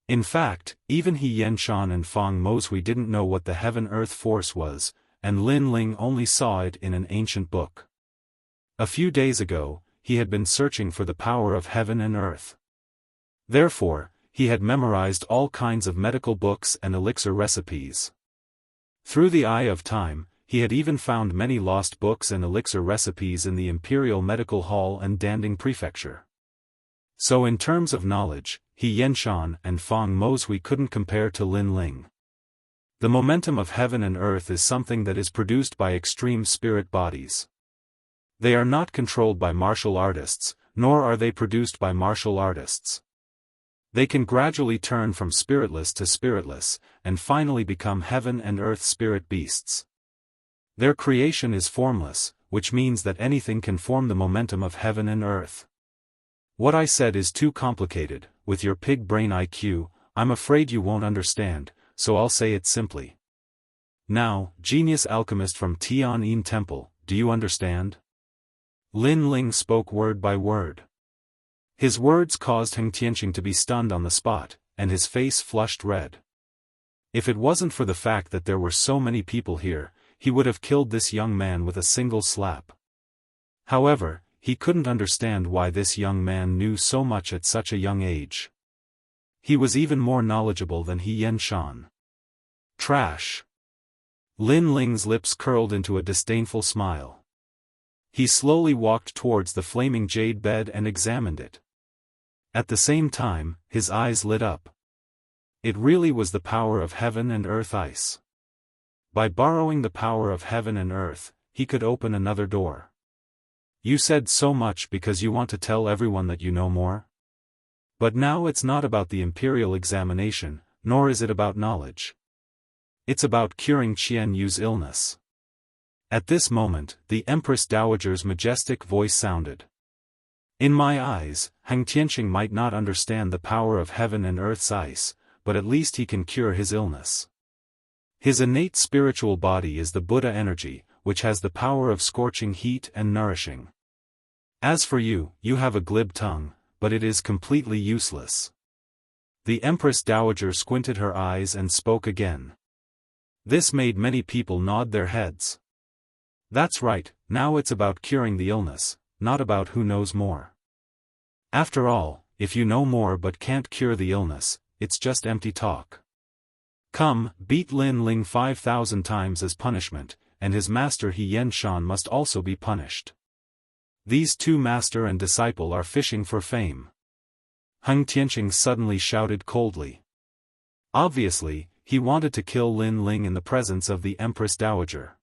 In fact, even He Yanshan and Fang Moshui didn't know what the Heaven-Earth Force was, and Lin Ling only saw it in an ancient book. A few days ago, he had been searching for the power of heaven and earth. Therefore, he had memorized all kinds of medical books and elixir recipes. Through the eye of time, he had even found many lost books and elixir recipes in the Imperial Medical Hall and Danding Prefecture. So in terms of knowledge, He Yanshan and Fang Moshui couldn't compare to Lin Ling. The momentum of heaven and earth is something that is produced by extreme spirit bodies. They are not controlled by martial artists, nor are they produced by martial artists. They can gradually turn from spiritless to spiritless, and finally become heaven and earth spirit beasts. Their creation is formless, which means that anything can form the momentum of heaven and earth. What I said is too complicated, with your pig brain IQ, I'm afraid you won't understand, so I'll say it simply. Now, genius alchemist from Tian'an Temple, do you understand? Lin Ling spoke word by word. His words caused Heng Tianqing to be stunned on the spot, and his face flushed red. If it wasn't for the fact that there were so many people here, he would have killed this young man with a single slap. However, he couldn't understand why this young man knew so much at such a young age. He was even more knowledgeable than He Yanshan. Trash. Lin Ling's lips curled into a disdainful smile. He slowly walked towards the flaming jade bed and examined it. At the same time, his eyes lit up. It really was the power of heaven and earth ice. By borrowing the power of heaven and earth, he could open another door. You said so much because you want to tell everyone that you know more? But now it's not about the imperial examination, nor is it about knowledge. It's about curing Qian Yu's illness. At this moment, the Empress Dowager's majestic voice sounded. In my eyes, Heng Tianqing might not understand the power of heaven and earth's ice, but at least he can cure his illness. His innate spiritual body is the Buddha energy, which has the power of scorching heat and nourishing. As for you, you have a glib tongue, but it is completely useless. The Empress Dowager squinted her eyes and spoke again. This made many people nod their heads. That's right, now it's about curing the illness, not about who knows more. After all, if you know more but can't cure the illness, it's just empty talk. Come, beat Lin Ling 5,000 times as punishment, and his master He Yanshan must also be punished. These two master and disciple are fishing for fame. Heng Tianqing suddenly shouted coldly. Obviously, he wanted to kill Lin Ling in the presence of the Empress Dowager.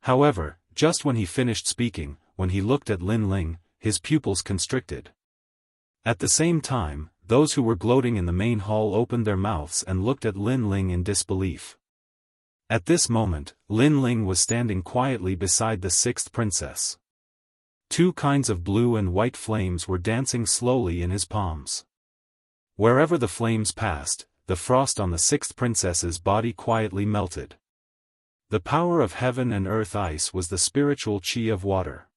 However, just when he finished speaking, when he looked at Lin Ling, his pupils constricted. At the same time, those who were gloating in the main hall opened their mouths and looked at Lin Ling in disbelief. At this moment, Lin Ling was standing quietly beside the sixth princess. Two kinds of blue and white flames were dancing slowly in his palms. Wherever the flames passed, the frost on the sixth princess's body quietly melted. The power of heaven and earth ice was the spiritual qi of water.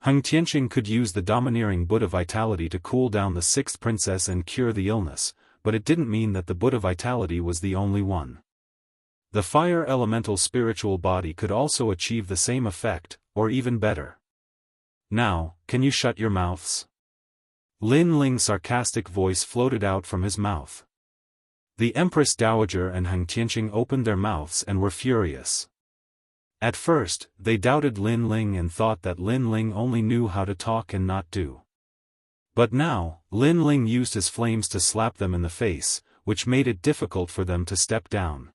Heng Tianqing could use the domineering Buddha vitality to cool down the sixth princess and cure the illness, but it didn't mean that the Buddha vitality was the only one. The fire elemental spiritual body could also achieve the same effect, or even better. Now, can you shut your mouths? Lin Ling's sarcastic voice floated out from his mouth. The Empress Dowager and Heng Tianqing opened their mouths and were furious. At first, they doubted Lin Ling and thought that Lin Ling only knew how to talk and not do. But now, Lin Ling used his flames to slap them in the face, which made it difficult for them to step down.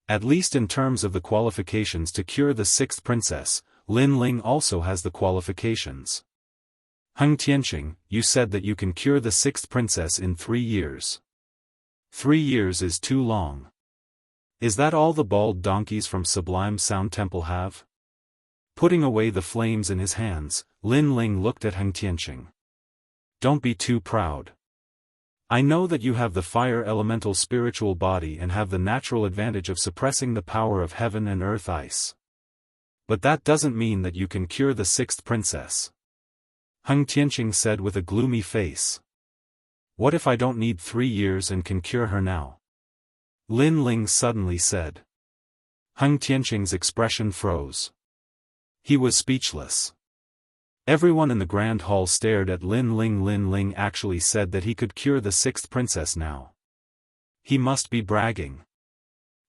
At least in terms of the qualifications to cure the sixth princess, Lin Ling also has the qualifications. Heng Tianqing, you said that you can cure the sixth princess in 3 years. 3 years is too long. Is that all the bald donkeys from Sublime Sound Temple have? Putting away the flames in his hands, Lin Ling looked at Heng Tianqing. Don't be too proud. I know that you have the fire elemental spiritual body and have the natural advantage of suppressing the power of heaven and earth ice. But that doesn't mean that you can cure the sixth princess. Heng Tianqing said with a gloomy face. What if I don't need 3 years and can cure her now? Lin Ling suddenly said. Heng Tianqing's expression froze. He was speechless. Everyone in the Grand Hall stared at Lin Ling. Lin Ling actually said that he could cure the sixth princess now. He must be bragging.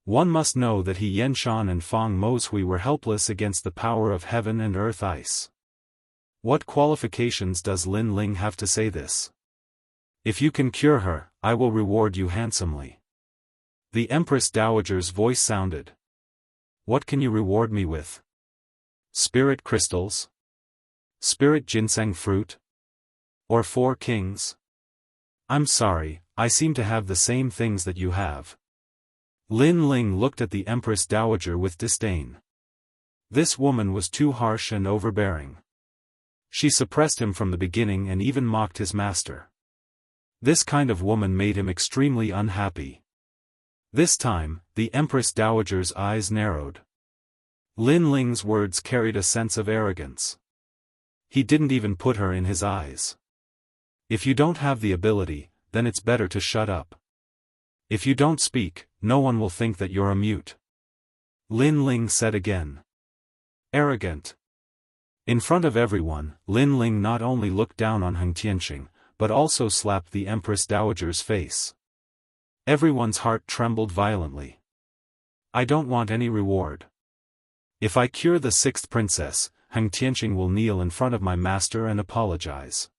One must know that he Yenshan and Fang Mozhui were helpless against the power of heaven and earth ice. What qualifications does Lin Ling have to say this? If you can cure her, I will reward you handsomely. The Empress Dowager's voice sounded. What can you reward me with? Spirit crystals? Spirit ginseng fruit? Or 4 kings? I'm sorry, I seem to have the same things that you have. Lin Ling looked at the Empress Dowager with disdain. This woman was too harsh and overbearing. She suppressed him from the beginning and even mocked his master. This kind of woman made him extremely unhappy. This time, the Empress Dowager's eyes narrowed. Lin Ling's words carried a sense of arrogance. He didn't even put her in his eyes. If you don't have the ability, then it's better to shut up. If you don't speak, no one will think that you're a mute. Lin Ling said again. Arrogant. In front of everyone, Lin Ling not only looked down on Heng Tianqing, but also slapped the Empress Dowager's face. Everyone's heart trembled violently. I don't want any reward. If I cure the sixth princess, Heng Tianqing will kneel in front of my master and apologize.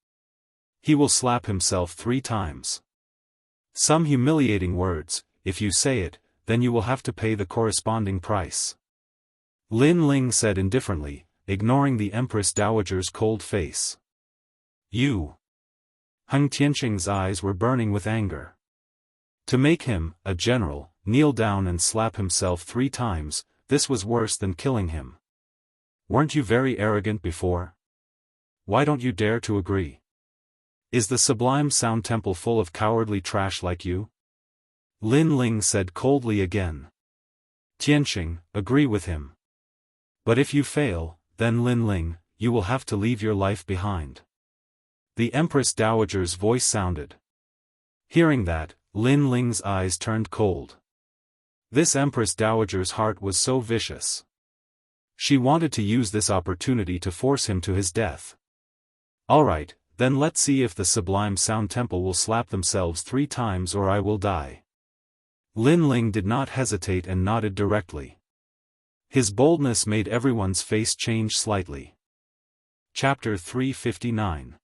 He will slap himself 3 times. Some humiliating words, if you say it, then you will have to pay the corresponding price. Lin Ling said indifferently, ignoring the Empress Dowager's cold face. You. Heng Tianqing's eyes were burning with anger. To make him, a general, kneel down and slap himself 3 times, this was worse than killing him. Weren't you very arrogant before? Why don't you dare to agree? Is the Sublime Sound Temple full of cowardly trash like you? Lin Ling said coldly again. Tianqing, agree with him. But if you fail, then Lin Ling, you will have to leave your life behind. The Empress Dowager's voice sounded. Hearing that, Lin Ling's eyes turned cold. This Empress Dowager's heart was so vicious. She wanted to use this opportunity to force him to his death. Alright, then let's see if the Sublime Sound Temple will slap themselves 3 times or I will die. Lin Ling did not hesitate and nodded directly. His boldness made everyone's face change slightly. Chapter 359.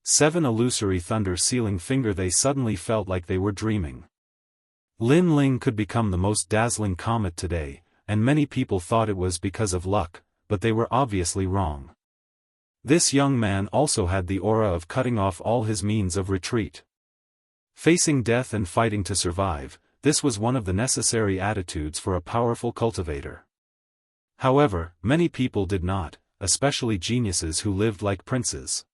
7 illusory thunder sealing finger. They suddenly felt like they were dreaming. Lin Ling could become the most dazzling comet today, and many people thought it was because of luck, but they were obviously wrong. This young man also had the aura of cutting off all his means of retreat. Facing death and fighting to survive, this was one of the necessary attitudes for a powerful cultivator. However, many people did not, especially geniuses who lived like princes.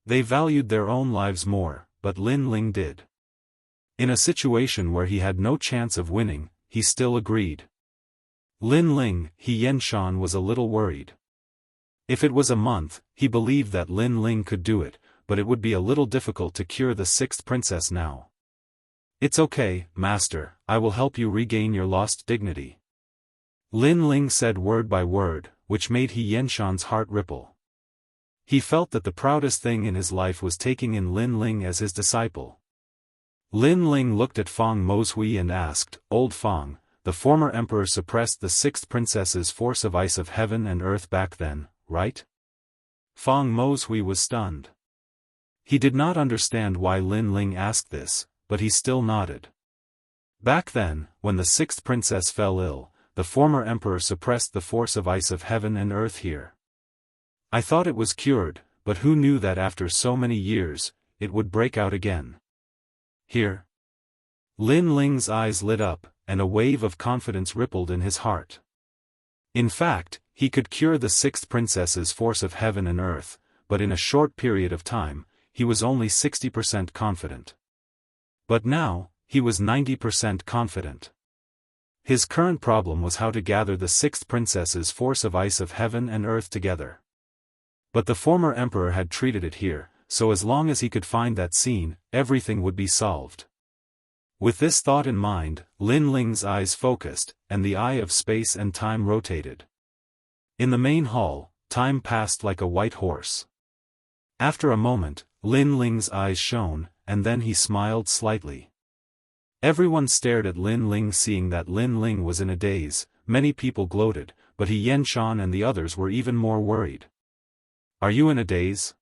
They valued their own lives more, but Lin Ling did. In a situation where he had no chance of winning, he still agreed. Lin Ling, He Yenshan was a little worried. If it was a month, he believed that Lin Ling could do it, but it would be a little difficult to cure the sixth princess now. It's okay, master, I will help you regain your lost dignity. Lin Ling said word by word, which made He Yenshan's heart ripple. He felt that the proudest thing in his life was taking in Lin Ling as his disciple. Lin Ling looked at Feng Moshui and asked, Old Feng, the former emperor suppressed the sixth princess's force of ice of heaven and earth back then, right? Feng Moshui was stunned. He did not understand why Lin Ling asked this, but he still nodded. Back then, when the sixth princess fell ill, the former emperor suppressed the force of ice of heaven and earth here. I thought it was cured, but who knew that after so many years, it would break out again. Here. Lin Ling's eyes lit up, and a wave of confidence rippled in his heart. In fact, he could cure the sixth princess's force of heaven and earth, but in a short period of time, he was only 60% confident. But now, he was 90% confident. His current problem was how to gather the sixth princess's force of ice of heaven and earth together. But the former emperor had treated it here, so as long as he could find that scene, everything would be solved. With this thought in mind, Lin Ling's eyes focused, and the eye of space and time rotated. In the main hall, time passed like a white horse. After a moment, Lin Ling's eyes shone, and then he smiled slightly. Everyone stared at Lin Ling, seeing that Lin Ling was in a daze. Many people gloated, but He Yenshan and the others were even more worried. Are you in a daze?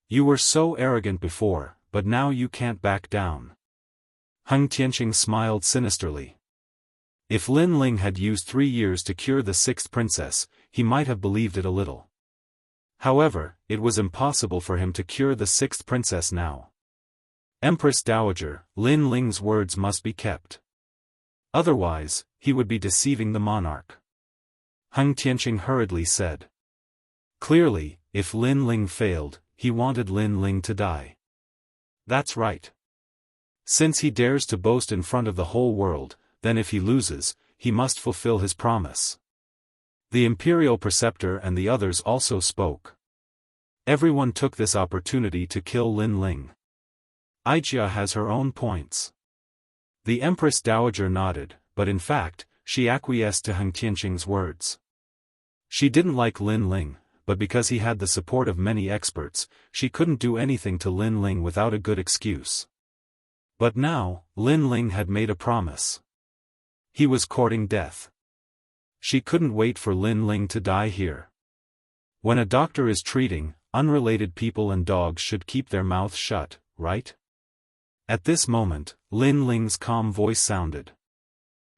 You were so arrogant before, but now you can't back down. Heng Tianqing smiled sinisterly. If Lin Ling had used 3 years to cure the sixth princess, he might have believed it a little. However, it was impossible for him to cure the sixth princess now. Empress Dowager, Lin Ling's words must be kept. Otherwise, he would be deceiving the monarch. Heng Tianqing hurriedly said. Clearly, if Lin Ling failed, he wanted Lin Ling to die. That's right. Since he dares to boast in front of the whole world, then if he loses, he must fulfill his promise. The imperial preceptor and the others also spoke. Everyone took this opportunity to kill Lin Ling. Aijia has her own points. The Empress Dowager nodded, but in fact, she acquiesced to Heng Tianqing's words. She didn't like Lin Ling, but because he had the support of many experts, she couldn't do anything to Lin Ling without a good excuse. But now, Lin Ling had made a promise. He was courting death. She couldn't wait for Lin Ling to die here. When a doctor is treating, unrelated people and dogs should keep their mouths shut, right? At this moment, Lin Ling's calm voice sounded.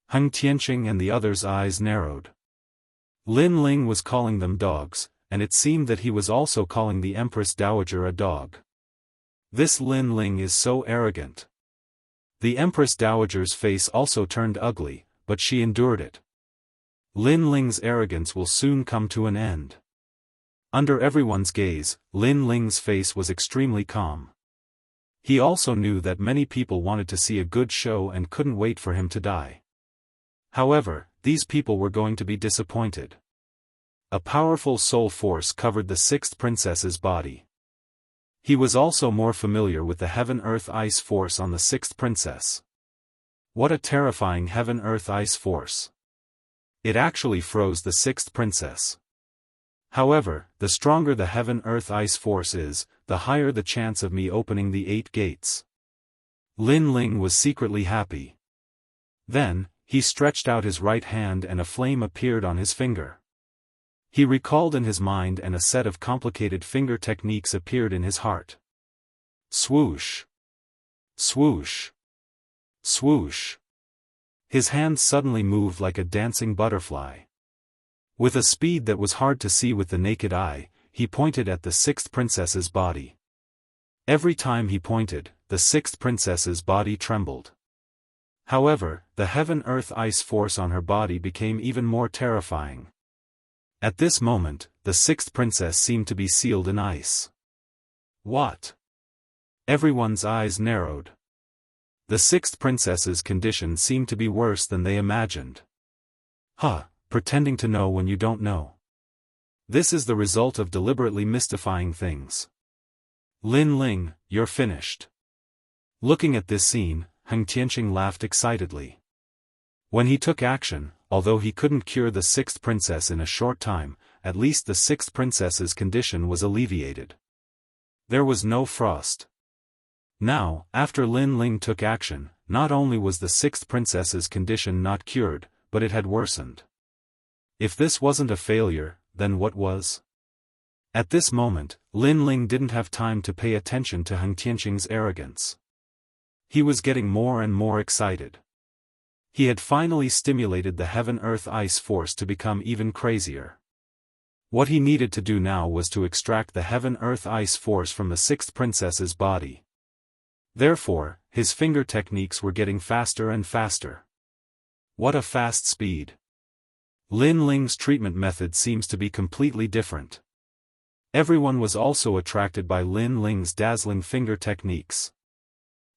Heng Tianqing and the others' eyes narrowed. Lin Ling was calling them dogs, and it seemed that he was also calling the Empress Dowager a dog. This Lin Ling is so arrogant. The Empress Dowager's face also turned ugly, but she endured it. Lin Ling's arrogance will soon come to an end. Under everyone's gaze, Lin Ling's face was extremely calm. He also knew that many people wanted to see a good show and couldn't wait for him to die. However, these people were going to be disappointed. A powerful soul force covered the sixth princess's body. He was also more familiar with the Heaven-Earth-Ice force on the sixth princess. What a terrifying Heaven-Earth-Ice force. It actually froze the sixth princess. However, the stronger the Heaven-Earth-Ice force is, the higher the chance of me opening the 8 gates. Lin Ling was secretly happy. Then, he stretched out his right hand and a flame appeared on his finger. He recalled in his mind and a set of complicated finger techniques appeared in his heart. Swoosh! Swoosh! Swoosh! His hand suddenly moved like a dancing butterfly. With a speed that was hard to see with the naked eye, he pointed at the sixth princess's body. Every time he pointed, the sixth princess's body trembled. However, the Heaven-Earth-Ice force on her body became even more terrifying. At this moment, the sixth princess seemed to be sealed in ice. What? Everyone's eyes narrowed. The sixth princess's condition seemed to be worse than they imagined. Pretending to know when you don't know. This is the result of deliberately mystifying things. Lin Ling, you're finished. Looking at this scene, Heng Tianqing laughed excitedly. When he took action, although he couldn't cure the sixth princess in a short time, at least the sixth princess's condition was alleviated. There was no frost. Now, after Lin Ling took action, not only was the sixth princess's condition not cured, but it had worsened. If this wasn't a failure, then what was? At this moment, Lin Ling didn't have time to pay attention to Heng Tianqing's arrogance. He was getting more and more excited. He had finally stimulated the heaven-earth-ice force to become even crazier. What he needed to do now was to extract the heaven-earth-ice force from the sixth princess's body. Therefore, his finger techniques were getting faster and faster. What a fast speed! Lin Ling's treatment method seems to be completely different. Everyone was also attracted by Lin Ling's dazzling finger techniques.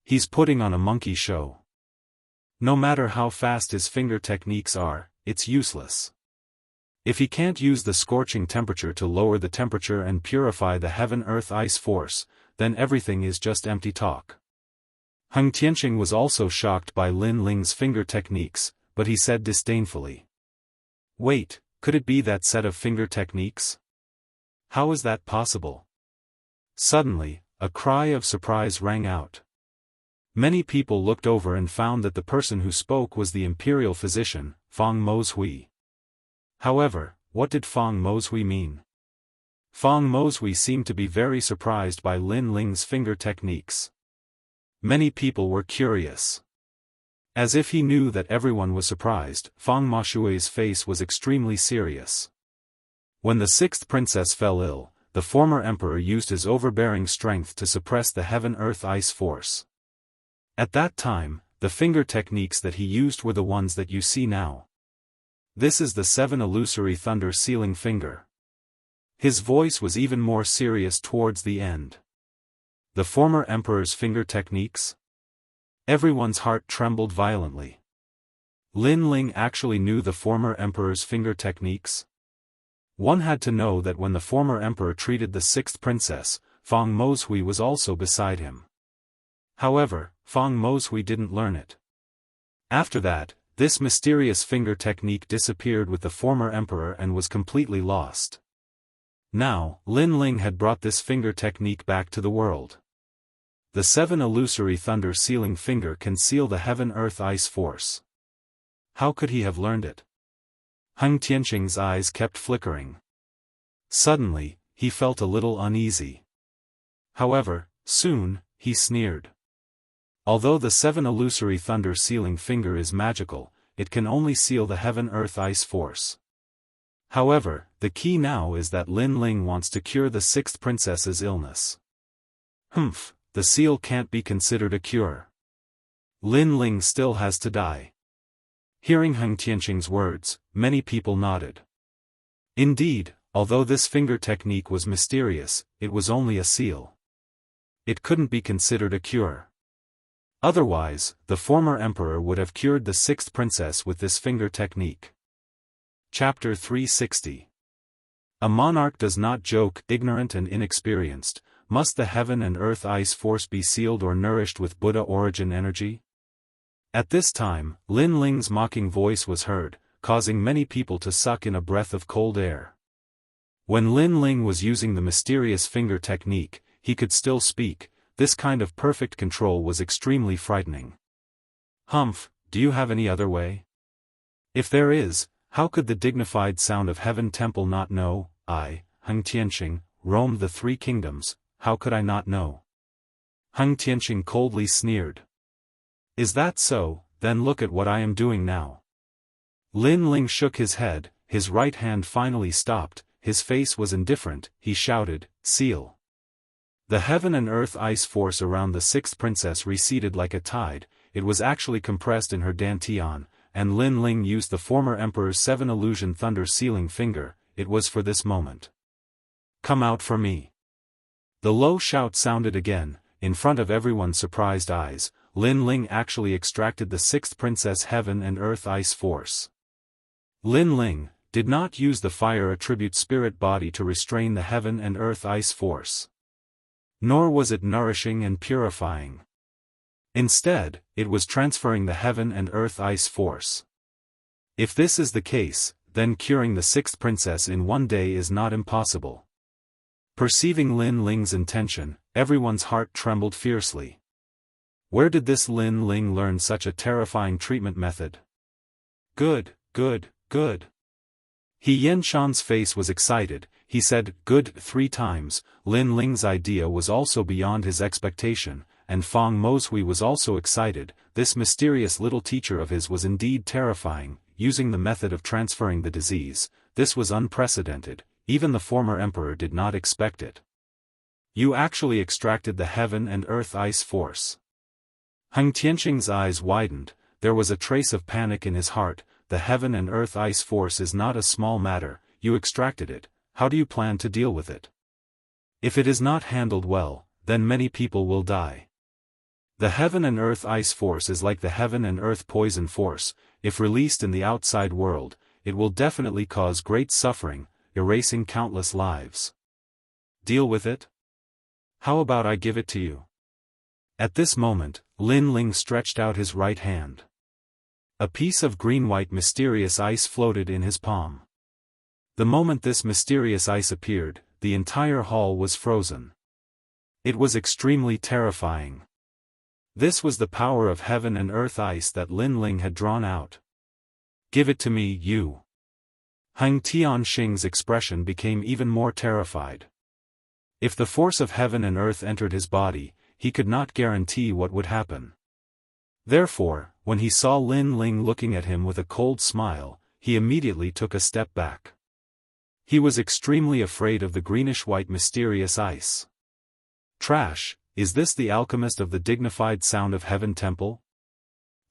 He's putting on a monkey show. No matter how fast his finger techniques are, it's useless. If he can't use the scorching temperature to lower the temperature and purify the heaven-earth-ice force, then everything is just empty talk. Heng Tianqing was also shocked by Lin Ling's finger techniques, but he said disdainfully. Wait, could it be that set of finger techniques? How is that possible? Suddenly, a cry of surprise rang out. Many people looked over and found that the person who spoke was the imperial physician, Feng Mozhui. However, what did Feng Mozhui mean? Feng Mozhui seemed to be very surprised by Lin Ling's finger techniques. Many people were curious. As if he knew that everyone was surprised, Feng Mozhui's face was extremely serious. When the sixth princess fell ill, the former emperor used his overbearing strength to suppress the heaven-earth-ice force. At that time, the finger techniques that he used were the ones that you see now. This is the 7 illusory thunder sealing finger. His voice was even more serious towards the end. The former emperor's finger techniques? Everyone's heart trembled violently. Lin Ling actually knew the former emperor's finger techniques? One had to know that when the former emperor treated the sixth princess, Feng Mozhui was also beside him. However, Feng Mozhui didn't learn it. After that, this mysterious finger technique disappeared with the former emperor and was completely lost. Now, Lin Ling had brought this finger technique back to the world. The 7 illusory thunder sealing finger can seal the heaven-earth-ice force. How could he have learned it? Heng Tianqing's eyes kept flickering. Suddenly, he felt a little uneasy. However, soon, he sneered. Although the 7 illusory thunder sealing finger is magical, it can only seal the heaven-earth-ice force. However, the key now is that Lin Ling wants to cure the sixth princess's illness. The seal can't be considered a cure. Lin Ling still has to die. Hearing Heng Tianqing's words, many people nodded. Indeed, although this finger technique was mysterious, it was only a seal. It couldn't be considered a cure. Otherwise, the former emperor would have cured the sixth princess with this finger technique. Chapter 360. A monarch does not joke. Ignorant and inexperienced, must the heaven and earth ice force be sealed or nourished with Buddha origin energy? At this time, Lin Ling's mocking voice was heard, causing many people to suck in a breath of cold air. When Lin Ling was using the mysterious finger technique, he could still speak. This kind of perfect control was extremely frightening. Do you have any other way? If there is, how could the dignified sound of Heaven Temple not know? I, Heng Tianqing, roamed the 3 kingdoms, how could I not know? Heng Tianqing coldly sneered. Is that so? Then look at what I am doing now. Lin Ling shook his head, his right hand finally stopped, his face was indifferent, he shouted, seal. The heaven and earth ice force around the sixth princess receded like a tide, it was actually compressed in her dantian, and Lin Ling used the former emperor's 7 illusion thunder sealing finger, it was for this moment. Come out for me. The low shout sounded again, in front of everyone's surprised eyes. Lin Ling actually extracted the sixth princess heaven and earth ice force. Lin Ling did not use the fire attribute spirit body to restrain the heaven and earth ice force. Nor was it nourishing and purifying. Instead, it was transferring the heaven and earth ice force. If this is the case, then curing the sixth princess in one day is not impossible. Perceiving Lin Ling's intention, everyone's heart trembled fiercely. Where did this Lin Ling learn such a terrifying treatment method? Good, good, good. He Yenshan's face was excited. He said, good, 3 times. Lin Ling's idea was also beyond his expectation, and Fang Mozhui was also excited. This mysterious little teacher of his was indeed terrifying, using the method of transferring the disease. This was unprecedented, even the former emperor did not expect it. You actually extracted the heaven and earth ice force. Heng Tianqing's eyes widened, there was a trace of panic in his heart. The heaven and earth ice force is not a small matter, you extracted it, how do you plan to deal with it? If it is not handled well, then many people will die. The heaven and earth ice force is like the heaven and earth poison force. If released in the outside world, it will definitely cause great suffering, erasing countless lives. Deal with it? How about I give it to you? At this moment, Lin Ling stretched out his right hand. A piece of green-white mysterious ice floated in his palm. The moment this mysterious ice appeared, the entire hall was frozen. It was extremely terrifying. This was the power of heaven and earth ice that Lin Ling had drawn out. Give it to me, you. Heng Tianxing's expression became even more terrified. If the force of heaven and earth entered his body, he could not guarantee what would happen. Therefore, when he saw Lin Ling looking at him with a cold smile, he immediately took a step back. He was extremely afraid of the greenish-white mysterious ice. Trash, is this the alchemist of the dignified sound of heaven temple?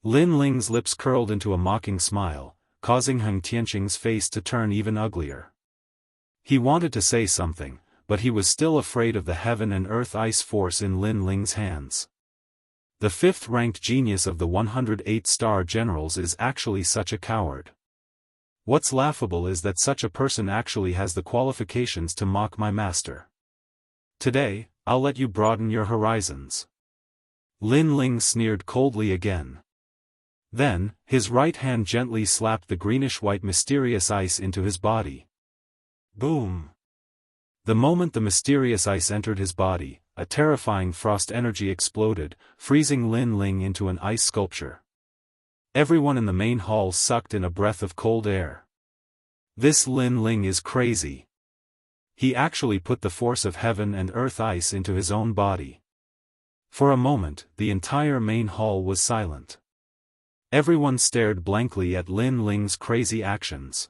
Lin Ling's lips curled into a mocking smile, causing Heng Tianqing's face to turn even uglier. He wanted to say something, but he was still afraid of the heaven and earth ice force in Lin Ling's hands. The 5th-ranked genius of the 108-star generals is actually such a coward. What's laughable is that such a person actually has the qualifications to mock my master. Today, I'll let you broaden your horizons. Lin Ling sneered coldly again. Then, his right hand gently slapped the greenish-white mysterious ice into his body. Boom! The moment the mysterious ice entered his body, a terrifying frost energy exploded, freezing Lin Ling into an ice sculpture. Everyone in the main hall sucked in a breath of cold air. This Lin Ling is crazy. He actually put the force of heaven and earth ice into his own body. For a moment, the entire main hall was silent. Everyone stared blankly at Lin Ling's crazy actions.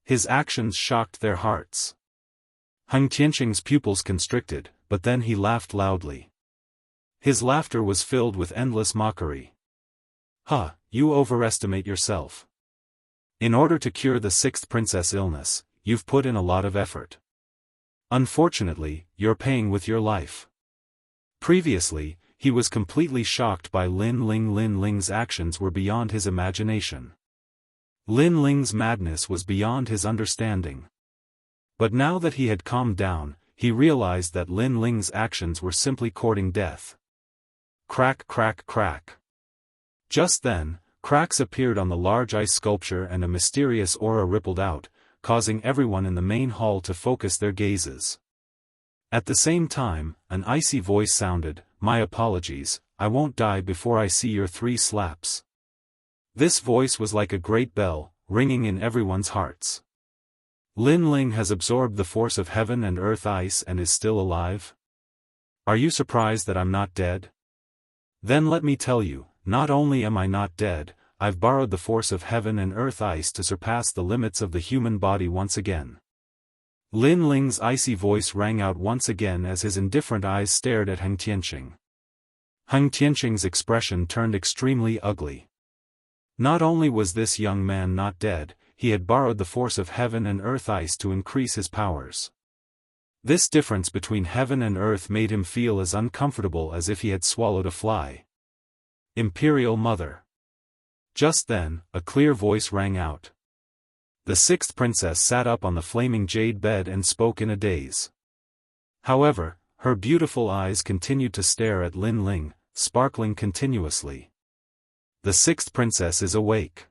His actions shocked their hearts. Heng Tianqing's pupils constricted, but then he laughed loudly. His laughter was filled with endless mockery. Huh, you overestimate yourself. In order to cure the 6th princess illness, you've put in a lot of effort. Unfortunately, you're paying with your life. Previously, he was completely shocked by Lin Ling. Lin Ling's actions were beyond his imagination. Lin Ling's madness was beyond his understanding. But now that he had calmed down, he realized that Lin Ling's actions were simply courting death. Crack, crack, crack. Just then, cracks appeared on the large ice sculpture and a mysterious aura rippled out, causing everyone in the main hall to focus their gazes. At the same time, an icy voice sounded, "My apologies, I won't die before I see your 3 slaps." This voice was like a great bell, ringing in everyone's hearts. Lin Ling has absorbed the force of heaven and earth ice and is still alive? Are you surprised that I'm not dead? Then let me tell you, not only am I not dead, I've borrowed the force of heaven and earth ice to surpass the limits of the human body once again. Lin Ling's icy voice rang out once again as his indifferent eyes stared at Heng Tianqing. Heng Tianqing's expression turned extremely ugly. Not only was this young man not dead, he had borrowed the force of heaven and earth ice to increase his powers. This difference between heaven and earth made him feel as uncomfortable as if he had swallowed a fly. Imperial Mother. Just then, a clear voice rang out. The sixth princess sat up on the flaming jade bed and spoke in a daze. However, her beautiful eyes continued to stare at Lin Ling, sparkling continuously. The sixth princess is awake.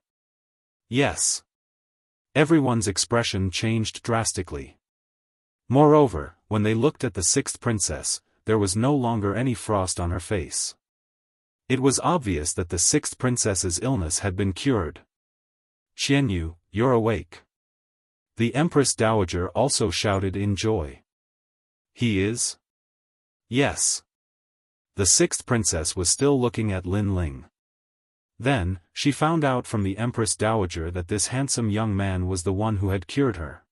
Yes. Everyone's expression changed drastically. Moreover, when they looked at the sixth princess, there was no longer any frost on her face. It was obvious that the sixth princess's illness had been cured. Xianyu, you're awake. The Empress Dowager also shouted in joy. He is? Yes. The sixth princess was still looking at Lin Ling. Then, she found out from the Empress Dowager that this handsome young man was the one who had cured her.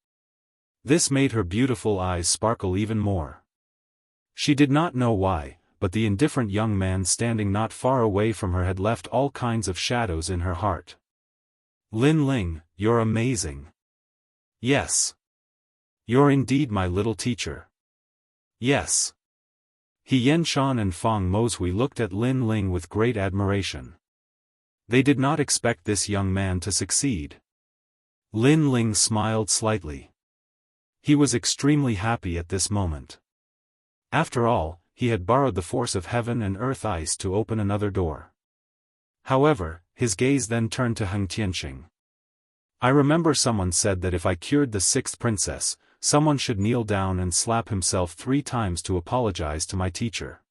This made her beautiful eyes sparkle even more. She did not know why, but the indifferent young man standing not far away from her had left all kinds of shadows in her heart. Lin Ling, you're amazing. Yes. You're indeed my little teacher. Yes. He Yenshan and Feng Mozhui looked at Lin Ling with great admiration. They did not expect this young man to succeed. Lin Ling smiled slightly. He was extremely happy at this moment. After all, he had borrowed the force of heaven and earth ice to open another door. However, his gaze then turned to Heng Tianqing. I remember someone said that if I cured the sixth princess, someone should kneel down and slap himself 3 times to apologize to my teacher.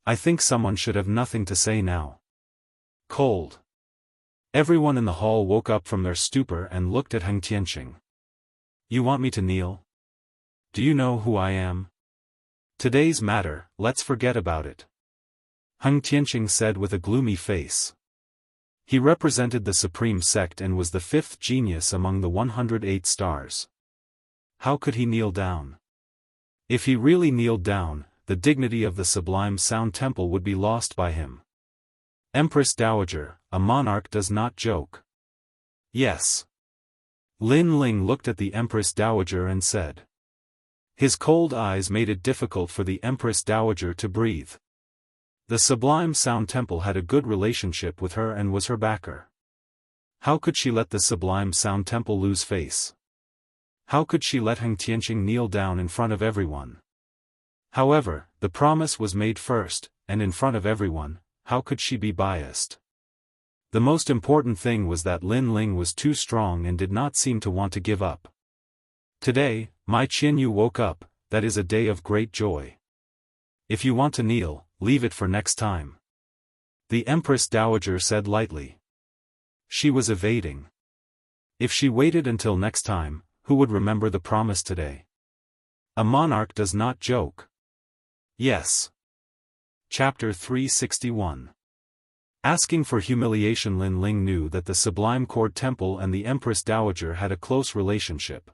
I think someone should have nothing to say now. Cold. Everyone in the hall woke up from their stupor and looked at Heng Tianqing. You want me to kneel? Do you know who I am? Today's matter, let's forget about it. Heng Tianqing said with a gloomy face. He represented the supreme sect and was the 5th genius among the 108 stars. How could he kneel down? If he really kneeled down, the dignity of the sublime sound temple would be lost by him. Empress Dowager, a monarch does not joke. Yes. Lin Ling looked at the Empress Dowager and said. His cold eyes made it difficult for the Empress Dowager to breathe. The Sublime Sound Temple had a good relationship with her and was her backer. How could she let the Sublime Sound Temple lose face? How could she let Heng Tianqing kneel down in front of everyone? However, the promise was made first, and in front of everyone, how could she be biased? The most important thing was that Lin Ling was too strong and did not seem to want to give up. Today, my Qianyu woke up, that is a day of great joy. If you want to kneel, leave it for next time. The Empress Dowager said lightly. She was evading. If she waited until next time, who would remember the promise today? A monarch does not joke. Yes. Chapter 361. Asking for humiliation. Lin Ling knew that the Sublime Cord Temple and the Empress Dowager had a close relationship.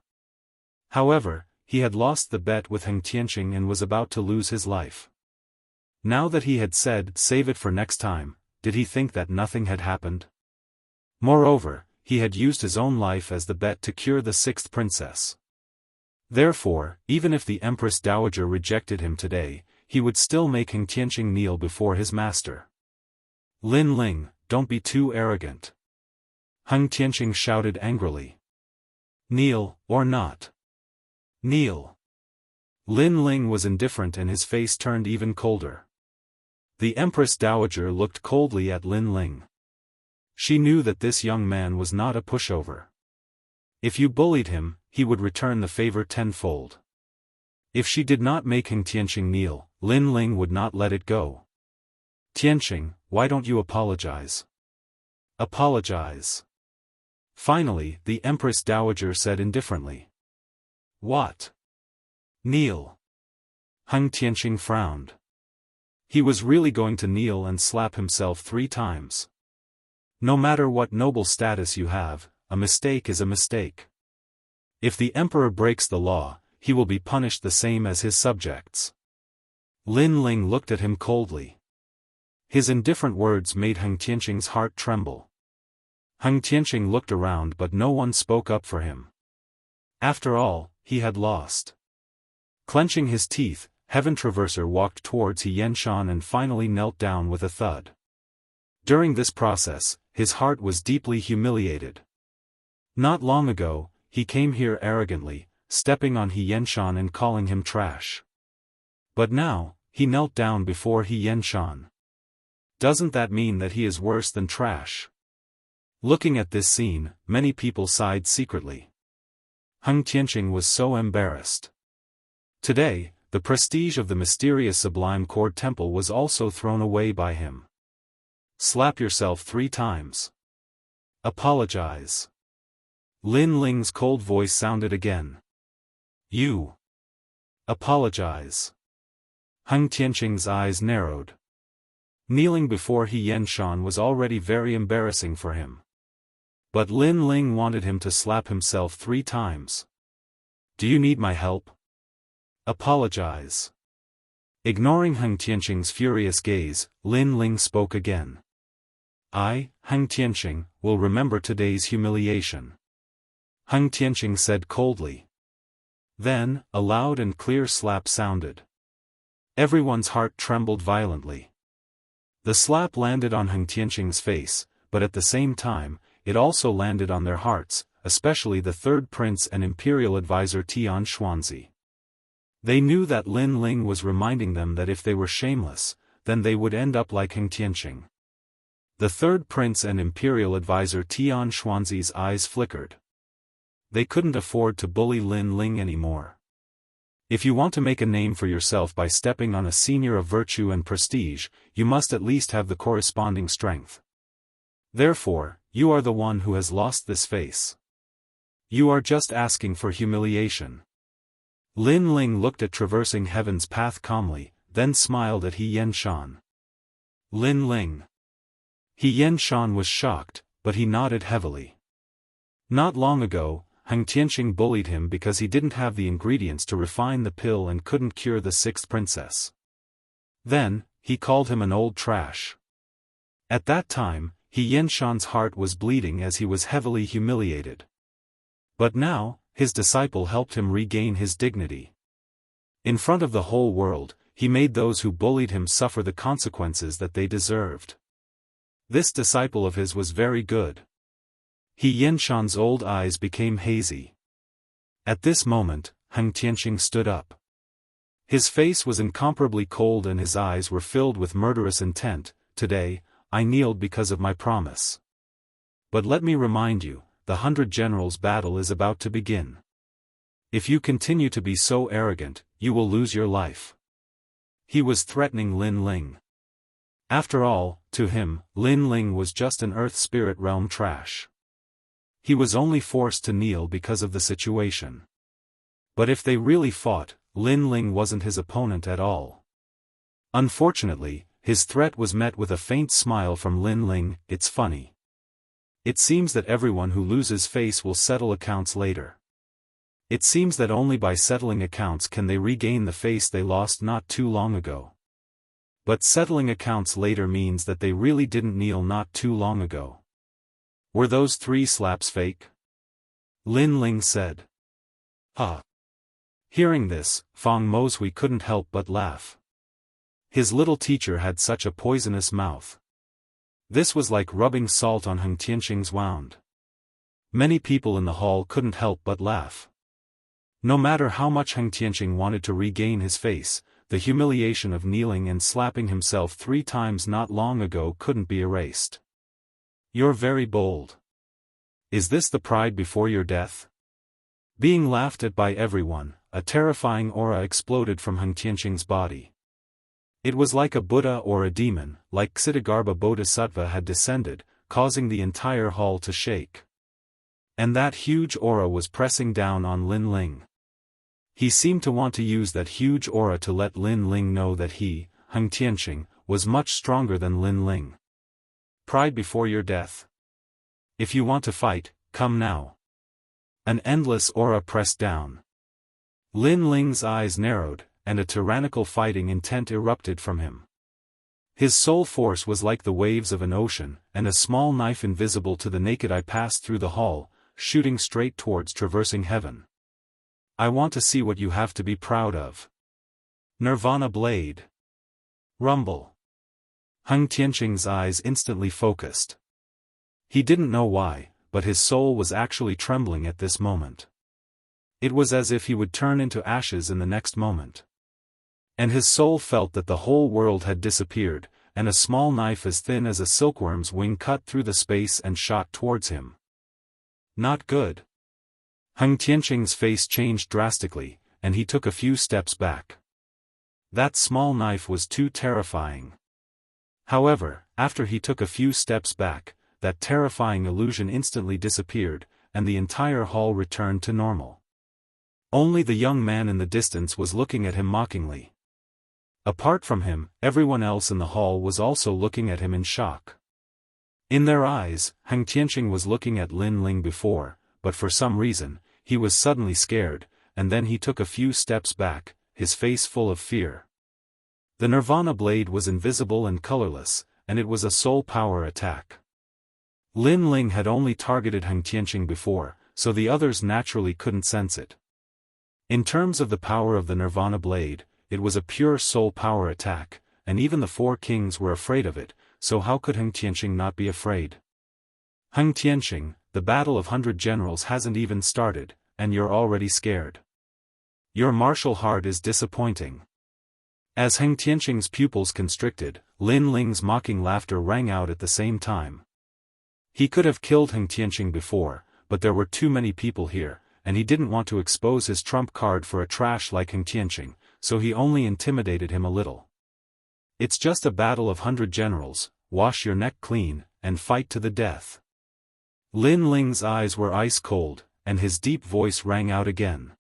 However, he had lost the bet with Heng Tianqing and was about to lose his life. Now that he had said, save it for next time, did he think that nothing had happened? Moreover, he had used his own life as the bet to cure the sixth princess. Therefore, even if the Empress Dowager rejected him today, he would still make Heng Tianqing kneel before his master. Lin Ling, don't be too arrogant. Heng Tianqing shouted angrily. Kneel, or not? Kneel. Lin Ling was indifferent and his face turned even colder. The Empress Dowager looked coldly at Lin Ling. She knew that this young man was not a pushover. If you bullied him, he would return the favor tenfold. If she did not make Heng Tianqing kneel, Lin Ling would not let it go. Tianqing, why don't you apologize? Apologize. Finally, the Empress Dowager said indifferently. What? Kneel. Heng Tianqing frowned. He was really going to kneel and slap himself 3 times. No matter what noble status you have, a mistake is a mistake. If the emperor breaks the law, he will be punished the same as his subjects. Lin Ling looked at him coldly. His indifferent words made Heng Tianqing's heart tremble. Heng Tianqing looked around but no one spoke up for him. After all, he had lost. Clenching his teeth, Heaven Traverser walked towards He Yanshan and finally knelt down with a thud. During this process, his heart was deeply humiliated. Not long ago, he came here arrogantly, stepping on He Yanshan and calling him trash. But now, he knelt down before He Yanshan. Doesn't that mean that he is worse than trash? Looking at this scene, many people sighed secretly. Heng Tianqing was so embarrassed. Today, the prestige of the mysterious Sublime Cord Temple was also thrown away by him. Slap yourself 3 times. Apologize. Lin Ling's cold voice sounded again. You. Apologize. Heng Tianqing's eyes narrowed. Kneeling before He Yanshan was already very embarrassing for him. But Lin Ling wanted him to slap himself 3 times. Do you need my help? Apologize. Ignoring Heng Tianqing's furious gaze, Lin Ling spoke again. I, Heng Tianqing, will remember today's humiliation. Heng Tianqing said coldly. Then, a loud and clear slap sounded. Everyone's heart trembled violently. The slap landed on Heng Tianqing's face, but at the same time, it also landed on their hearts, especially the third prince and imperial advisor Tian Xuanzi. They knew that Lin Ling was reminding them that if they were shameless, then they would end up like Heng Tianqing. The third prince and imperial advisor Tian Xuanzi's eyes flickered. They couldn't afford to bully Lin Ling anymore. If you want to make a name for yourself by stepping on a senior of virtue and prestige, you must at least have the corresponding strength. Therefore, you are the one who has lost this face. You are just asking for humiliation. Lin Ling looked at traversing heaven's path calmly, then smiled at He Yanshan. Lin Ling. He Yanshan was shocked, but he nodded heavily. Not long ago, Heng Tianqing bullied him because he didn't have the ingredients to refine the pill and couldn't cure the 6th princess. Then, he called him an old trash. At that time, He Yanshan's heart was bleeding as he was heavily humiliated. But now, his disciple helped him regain his dignity. In front of the whole world, he made those who bullied him suffer the consequences that they deserved. This disciple of his was very good. He Yanshan's old eyes became hazy. At this moment, Heng Tianqing stood up. His face was incomparably cold and his eyes were filled with murderous intent. Today, I kneeled because of my promise. But let me remind you, the 100 Generals battle is about to begin. If you continue to be so arrogant, you will lose your life. He was threatening Lin Ling. After all, to him, Lin Ling was just an Earth Spirit Realm trash. He was only forced to kneel because of the situation. But if they really fought, Lin Ling wasn't his opponent at all. Unfortunately, his threat was met with a faint smile from Lin Ling. It's funny. It seems that everyone who loses face will settle accounts later. It seems that only by settling accounts can they regain the face they lost not too long ago. But settling accounts later means that they really didn't kneel not too long ago. Were those 3 slaps fake? Lin Ling said. Ha! Hearing this, Fang Mozhui couldn't help but laugh. His little teacher had such a poisonous mouth. This was like rubbing salt on Heng Tianqing's wound. Many people in the hall couldn't help but laugh. No matter how much Heng Tianqing wanted to regain his face, the humiliation of kneeling and slapping himself 3 times not long ago couldn't be erased. You're very bold. Is this the pride before your death? Being laughed at by everyone, a terrifying aura exploded from Heng Tianqing's body. It was like a Buddha or a demon, like Ksitigarbha Bodhisattva had descended, causing the entire hall to shake. And that huge aura was pressing down on Lin Ling. He seemed to want to use that huge aura to let Lin Ling know that he, Heng Tianqing, was much stronger than Lin Ling. Pride before your death. If you want to fight, come now. An endless aura pressed down. Lin Ling's eyes narrowed, and a tyrannical fighting intent erupted from him. His soul force was like the waves of an ocean, and a small knife invisible to the naked eye passed through the hall, shooting straight towards traversing heaven. I want to see what you have to be proud of. Nirvana blade. Rumble. Heng Tianqing's eyes instantly focused. He didn't know why, but his soul was actually trembling at this moment. It was as if he would turn into ashes in the next moment. And his soul felt that the whole world had disappeared, and a small knife as thin as a silkworm's wing cut through the space and shot towards him. Not good. Heng Tianqing's face changed drastically, and he took a few steps back. That small knife was too terrifying. However, after he took a few steps back, that terrifying illusion instantly disappeared, and the entire hall returned to normal. Only the young man in the distance was looking at him mockingly. Apart from him, everyone else in the hall was also looking at him in shock. In their eyes, Heng Tianqing was looking at Lin Ling before, but for some reason, he was suddenly scared, and then he took a few steps back, his face full of fear. The Nirvana blade was invisible and colorless, and it was a soul power attack. Lin Ling had only targeted Heng Tianqing before, so the others naturally couldn't sense it. In terms of the power of the Nirvana blade, it was a pure soul power attack, and even the four kings were afraid of it, so how could Heng Tianqing not be afraid? Heng Tianqing, the battle of 100 generals hasn't even started, and you're already scared. Your martial heart is disappointing. As Heng Tianqing's pupils constricted, Lin Ling's mocking laughter rang out at the same time. He could have killed Heng Tianqing before, but there were too many people here, and he didn't want to expose his trump card for a trash like Heng Tianqing, so he only intimidated him a little. It's just a battle of 100 generals, wash your neck clean, and fight to the death. Lin Ling's eyes were ice cold, and his deep voice rang out again.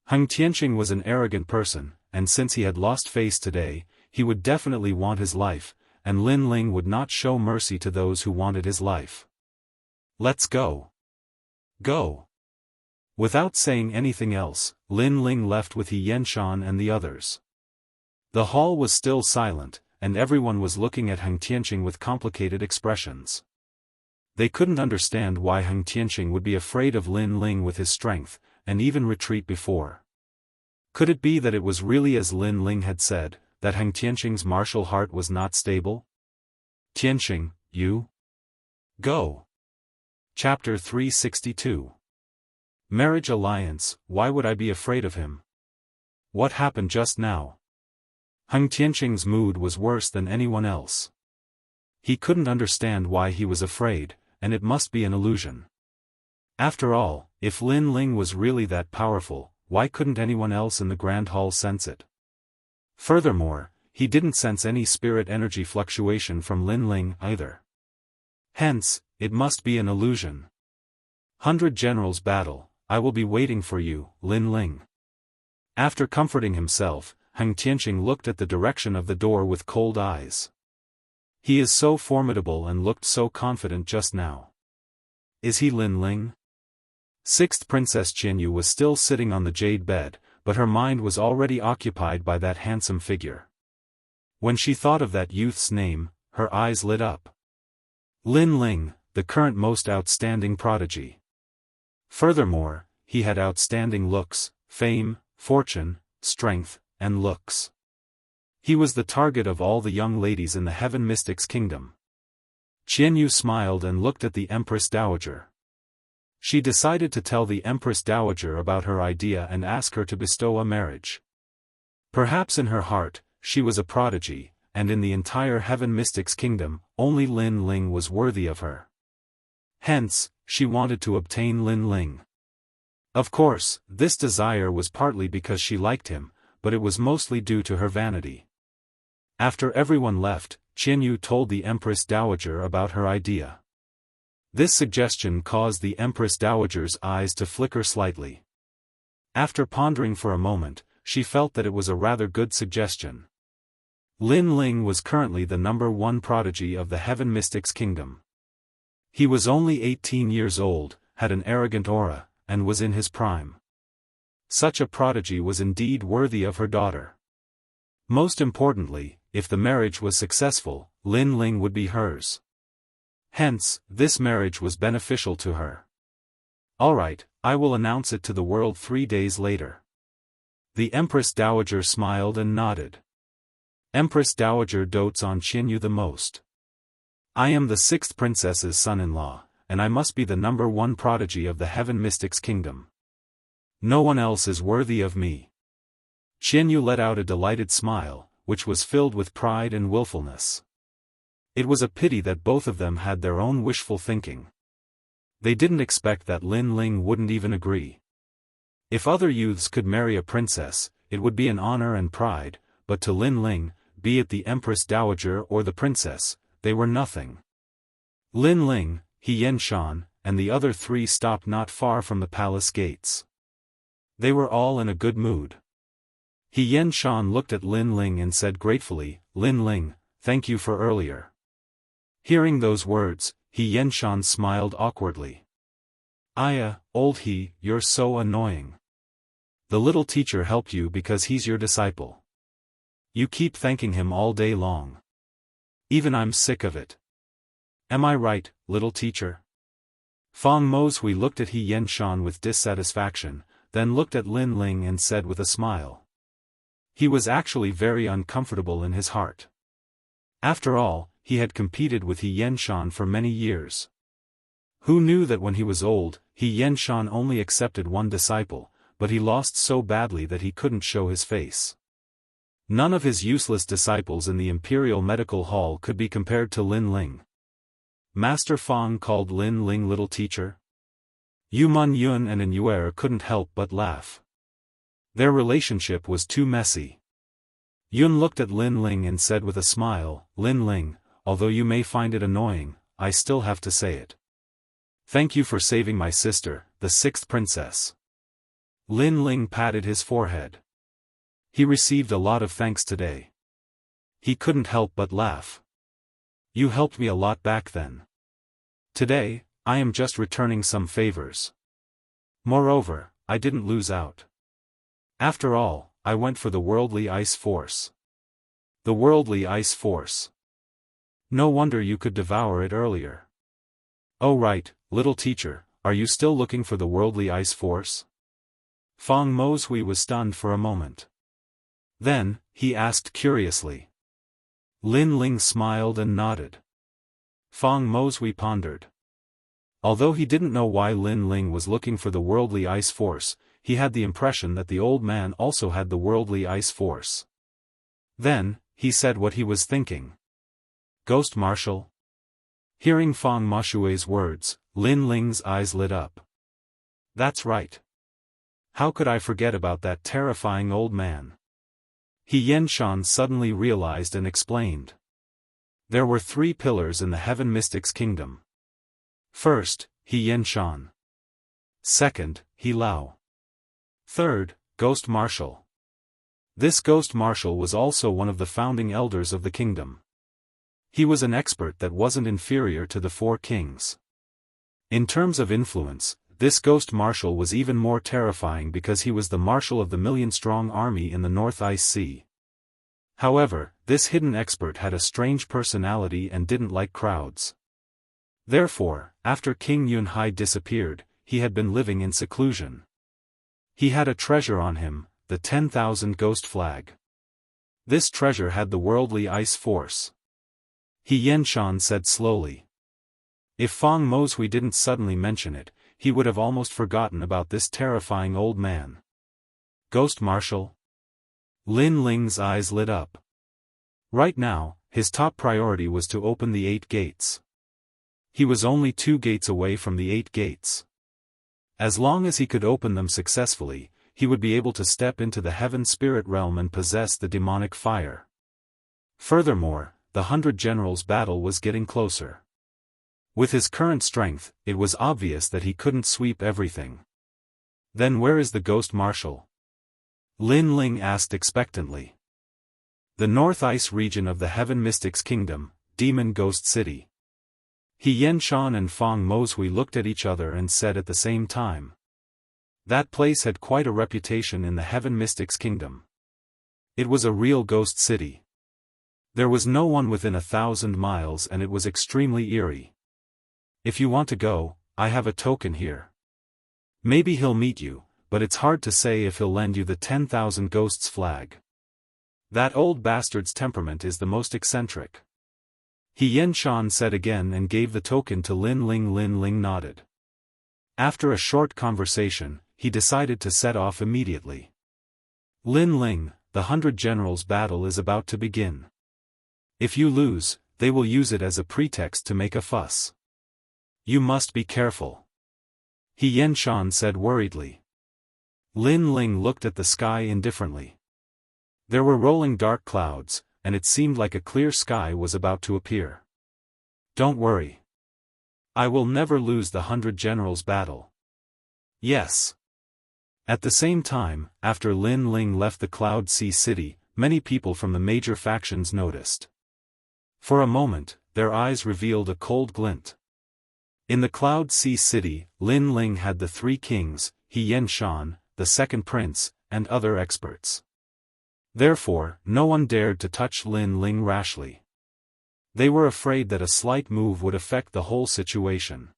Heng Tianqing was an arrogant person, and since he had lost face today, he would definitely want his life, and Lin Ling would not show mercy to those who wanted his life. Let's go. Go. Without saying anything else, Lin Ling left with He Yenshan and the others. The hall was still silent, and everyone was looking at Heng Tianqing with complicated expressions. They couldn't understand why Heng Tianqing would be afraid of Lin Ling with his strength, and even retreat before. Could it be that it was really as Lin Ling had said, that Heng Tianqing's martial heart was not stable? Tianqing, you? Go. Chapter 362. Marriage alliance, why would I be afraid of him? What happened just now? Heng Tianqing's mood was worse than anyone else. He couldn't understand why he was afraid, and it must be an illusion. After all, if Lin Ling was really that powerful, why couldn't anyone else in the Grand Hall sense it? Furthermore, he didn't sense any spirit energy fluctuation from Lin Ling either. Hence, it must be an illusion. 100 generals battle, I will be waiting for you, Lin Ling. After comforting himself, Heng Tianqing looked at the direction of the door with cold eyes. He is so formidable and looked so confident just now. Is he Lin Ling? Sixth Princess Jianghu was still sitting on the jade bed, but her mind was already occupied by that handsome figure. When she thought of that youth's name, her eyes lit up. Lin Ling, the current most outstanding prodigy. Furthermore, he had outstanding looks, fame, fortune, strength, and looks. He was the target of all the young ladies in the Heaven Mystics Kingdom. Jianghu smiled and looked at the Empress Dowager. She decided to tell the Empress Dowager about her idea and ask her to bestow a marriage. Perhaps in her heart, she was a prodigy, and in the entire Heaven Mystics Kingdom, only Lin Ling was worthy of her. Hence, she wanted to obtain Lin Ling. Of course, this desire was partly because she liked him, but it was mostly due to her vanity. After everyone left, Jianghu told the Empress Dowager about her idea. This suggestion caused the Empress Dowager's eyes to flicker slightly. After pondering for a moment, she felt that it was a rather good suggestion. Lin Ling was currently the #1 prodigy of the Heaven Mystics Kingdom. He was only 18 years old, had an arrogant aura, and was in his prime. Such a prodigy was indeed worthy of her daughter. Most importantly, if the marriage was successful, Lin Ling would be hers. Hence, this marriage was beneficial to her. Alright, I will announce it to the world 3 days later. The Empress Dowager smiled and nodded. Empress Dowager dotes on Xianyu the most. I am the 6th princess's son-in-law, and I must be the #1 prodigy of the Heaven Mystics Kingdom. No one else is worthy of me. Xianyu let out a delighted smile, which was filled with pride and willfulness. It was a pity that both of them had their own wishful thinking. They didn't expect that Lin Ling wouldn't even agree. If other youths could marry a princess, it would be an honor and pride, but to Lin Ling, be it the Empress Dowager or the princess, they were nothing. Lin Ling, He Xianshan, and the other 3 stopped not far from the palace gates. They were all in a good mood. He Xianshan looked at Lin Ling and said gratefully, "Lin Ling, thank you for earlier." Hearing those words, He Xianshan smiled awkwardly. "Aya, old He, you're so annoying. The little teacher helped you because he's your disciple. You keep thanking him all day long. Even I'm sick of it. Am I right, little teacher?" Fang Mozhui looked at He Xianshan with dissatisfaction, then looked at Lin Ling and said with a smile. He was actually very uncomfortable in his heart. After all, he had competed with He Xianshan for many years. Who knew that when he was old, He Xianshan only accepted 1 disciple, but he lost so badly that he couldn't show his face. None of his useless disciples in the Imperial Medical Hall could be compared to Lin Ling. Master Fang called Lin Ling little teacher. Yuman Yun and Yuer couldn't help but laugh. Their relationship was too messy. Yun looked at Lin Ling and said with a smile, "Lin Ling, although you may find it annoying, I still have to say it. Thank you for saving my sister, the 6th princess." Lin Ling patted his forehead. He received a lot of thanks today. He couldn't help but laugh. "You helped me a lot back then. Today, I am just returning some favors. Moreover, I didn't lose out. After all, I went for the worldly ice force." "The worldly ice force. No wonder you could devour it earlier." "Oh right, little teacher, are you still looking for the worldly ice force?" Fang Mozhui was stunned for a moment. Then, he asked curiously. Lin Ling smiled and nodded. Fang Mozhui pondered. Although he didn't know why Lin Ling was looking for the worldly ice force, he had the impression that the old man also had the worldly ice force. Then, he said what he was thinking. "Ghost Marshal?" Hearing Fang Moshui's words, Lin Ling's eyes lit up. "That's right. How could I forget about that terrifying old man?" He Xianshan suddenly realized and explained. There were 3 pillars in the Heaven Mystics Kingdom. First, He Xianshan. Second, He Lao. Third, Ghost Marshal. This Ghost Marshal was also one of the founding elders of the kingdom. He was an expert that wasn't inferior to the 4 kings. In terms of influence, this Ghost Marshal was even more terrifying because he was the marshal of the 1,000,000-strong army in the North Ice Sea. However, this hidden expert had a strange personality and didn't like crowds. Therefore, after King Yunhai disappeared, he had been living in seclusion. He had a treasure on him, the 10,000 ghost flag. This treasure had the worldly ice force. He Xianshan said slowly. If Fang Mozhui didn't suddenly mention it, he would have almost forgotten about this terrifying old man. Ghost Marshal? Lin Ling's eyes lit up. Right now, his top priority was to open the 8 gates. He was only 2 gates away from the 8 gates. As long as he could open them successfully, he would be able to step into the heaven spirit realm and possess the demonic fire. Furthermore, the 100 Generals battle was getting closer. With his current strength, it was obvious that he couldn't sweep everything. Then where is the Ghost Marshal? Lin Ling asked expectantly. The North Ice region of the Heaven Mystics Kingdom, Demon Ghost City. He Xianshan and Fang Mozhui looked at each other and said at the same time. That place had quite a reputation in the Heaven Mystics Kingdom. It was a real ghost city. There was no one within 1,000 miles and it was extremely eerie. If you want to go, I have a token here. Maybe he'll meet you, but it's hard to say if he'll lend you the 10,000 ghosts flag. That old bastard's temperament is the most eccentric. He Yen-shan said again and gave the token to Lin Ling. Lin Ling nodded. After a short conversation, he decided to set off immediately. Lin Ling, the 100 Generals battle is about to begin. If you lose, they will use it as a pretext to make a fuss. You must be careful. He Yen-shan said worriedly. Lin Ling looked at the sky indifferently. There were rolling dark clouds, and it seemed like a clear sky was about to appear. Don't worry. I will never lose the 100 Generals battle. Yes. At the same time, after Lin Ling left the Cloud Sea City, many people from the major factions noticed. For a moment, their eyes revealed a cold glint. In the Cloud Sea City, Lin Ling had the 3 kings, He Yen-shan, the second prince, and other experts. Therefore, no one dared to touch Lin Ling rashly. They were afraid that a slight move would affect the whole situation.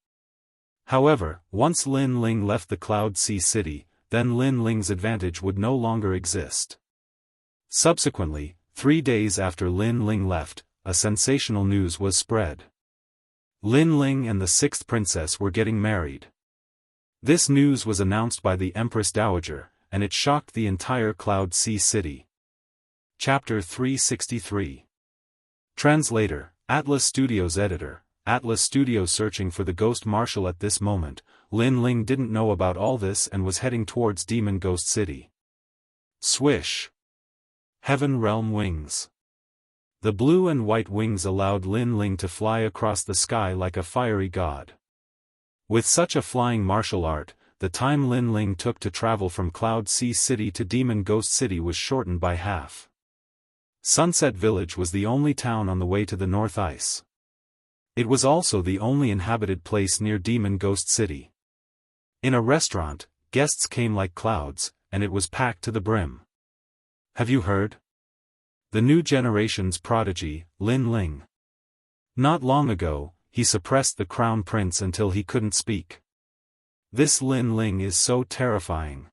However, once Lin Ling left the Cloud Sea City, then Lin Ling's advantage would no longer exist. Subsequently, 3 days after Lin Ling left, a sensational news was spread. Lin Ling and the 6th princess were getting married. This news was announced by the Empress Dowager, and it shocked the entire Cloud Sea City. Chapter 363. Translator, Atlas Studios Editor, Atlas Studios. Searching for the Ghost Marshal. At this moment, Lin Ling didn't know about all this and was heading towards Demon Ghost City. Swish! Heaven Realm Wings. The blue and white wings allowed Lin Ling to fly across the sky like a fiery god. With such a flying martial art, the time Lin Ling took to travel from Cloud Sea City to Demon Ghost City was shortened by half. Sunset Village was the only town on the way to the North Ice. It was also the only inhabited place near Demon Ghost City. In a restaurant, guests came like clouds, and it was packed to the brim. Have you heard? The new generation's prodigy, Lin Ling. Not long ago, he suppressed the Crown Prince until he couldn't speak. This Lin Ling is so terrifying.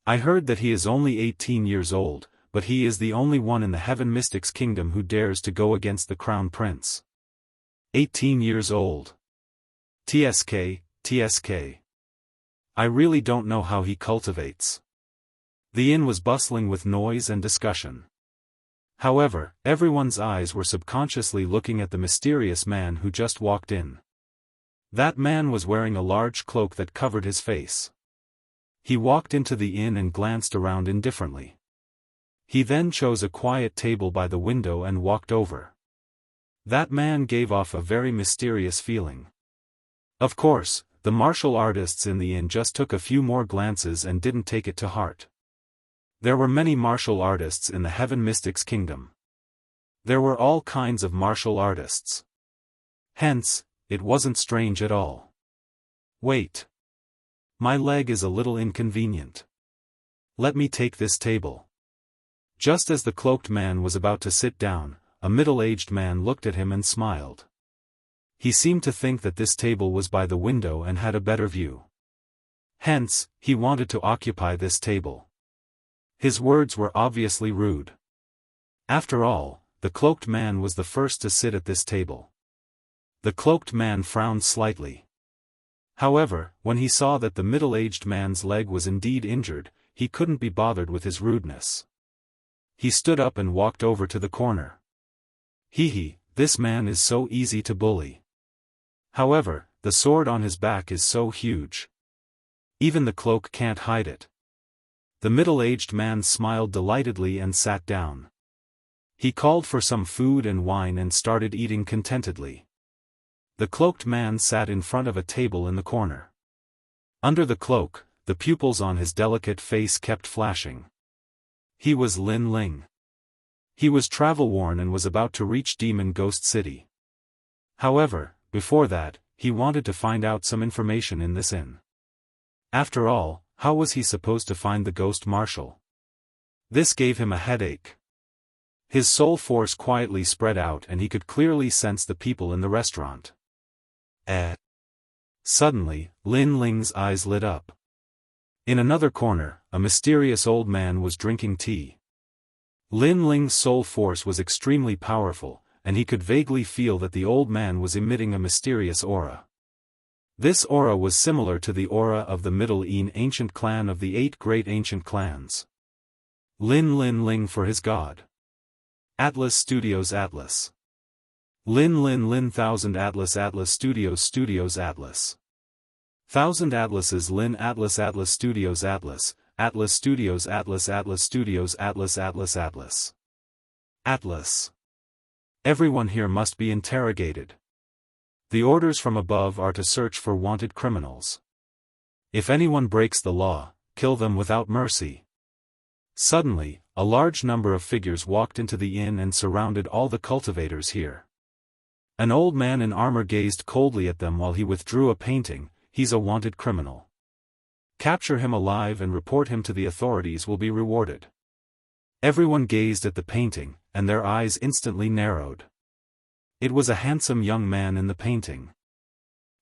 I heard that he is only 18 years old, but he is the only one in the Heaven Mystics Kingdom who dares to go against the Crown Prince. 18 years old. TSK. I really don't know how he cultivates. The inn was bustling with noise and discussion. However, everyone's eyes were subconsciously looking at the mysterious man who just walked in. That man was wearing a large cloak that covered his face. He walked into the inn and glanced around indifferently. He then chose a quiet table by the window and walked over. That man gave off a very mysterious feeling. Of course, the martial artists in the inn just took a few more glances and didn't take it to heart. There were many martial artists in the Heaven Mystics Kingdom. There were all kinds of martial artists. Hence, it wasn't strange at all. Wait. My leg is a little inconvenient. Let me take this table. Just as the cloaked man was about to sit down, a middle-aged man looked at him and smiled. He seemed to think that this table was by the window and had a better view. Hence, he wanted to occupy this table. His words were obviously rude. After all, the cloaked man was the first to sit at this table. The cloaked man frowned slightly. However, when he saw that the middle-aged man's leg was indeed injured, he couldn't be bothered with his rudeness. He stood up and walked over to the corner. Hee, this man is so easy to bully. However, the sword on his back is so huge. Even the cloak can't hide it. The middle-aged man smiled delightedly and sat down. He called for some food and wine and started eating contentedly. The cloaked man sat in front of a table in the corner. Under the cloak, the pupils on his delicate face kept flashing. He was Lin Ling. He was travel-worn and was about to reach Demon Ghost City. However, before that, he wanted to find out some information in this inn. After all, how was he supposed to find the Ghost Marshal? This gave him a headache. His soul force quietly spread out and he could clearly sense the people in the restaurant. Suddenly, Lin Ling's eyes lit up. In another corner, a mysterious old man was drinking tea. Lin Ling's soul force was extremely powerful, and he could vaguely feel that the old man was emitting a mysterious aura. This aura was similar to the aura of the Middle Ean ancient clan of the 8 great ancient clans. Lin Ling for his god. Atlas Studios Atlas. Lin 1000 Atlas Studios Atlas. 1000 Atlases Lin Atlas Studios Atlas Studios Atlas. Atlas. Everyone here must be interrogated. The orders from above are to search for wanted criminals. If anyone breaks the law, kill them without mercy. Suddenly, a large number of figures walked into the inn and surrounded all the cultivators here. An old man in armor gazed coldly at them while he withdrew a painting. He's a wanted criminal. Capture him alive and report him to the authorities will be rewarded. Everyone gazed at the painting, and their eyes instantly narrowed. It was a handsome young man in the painting.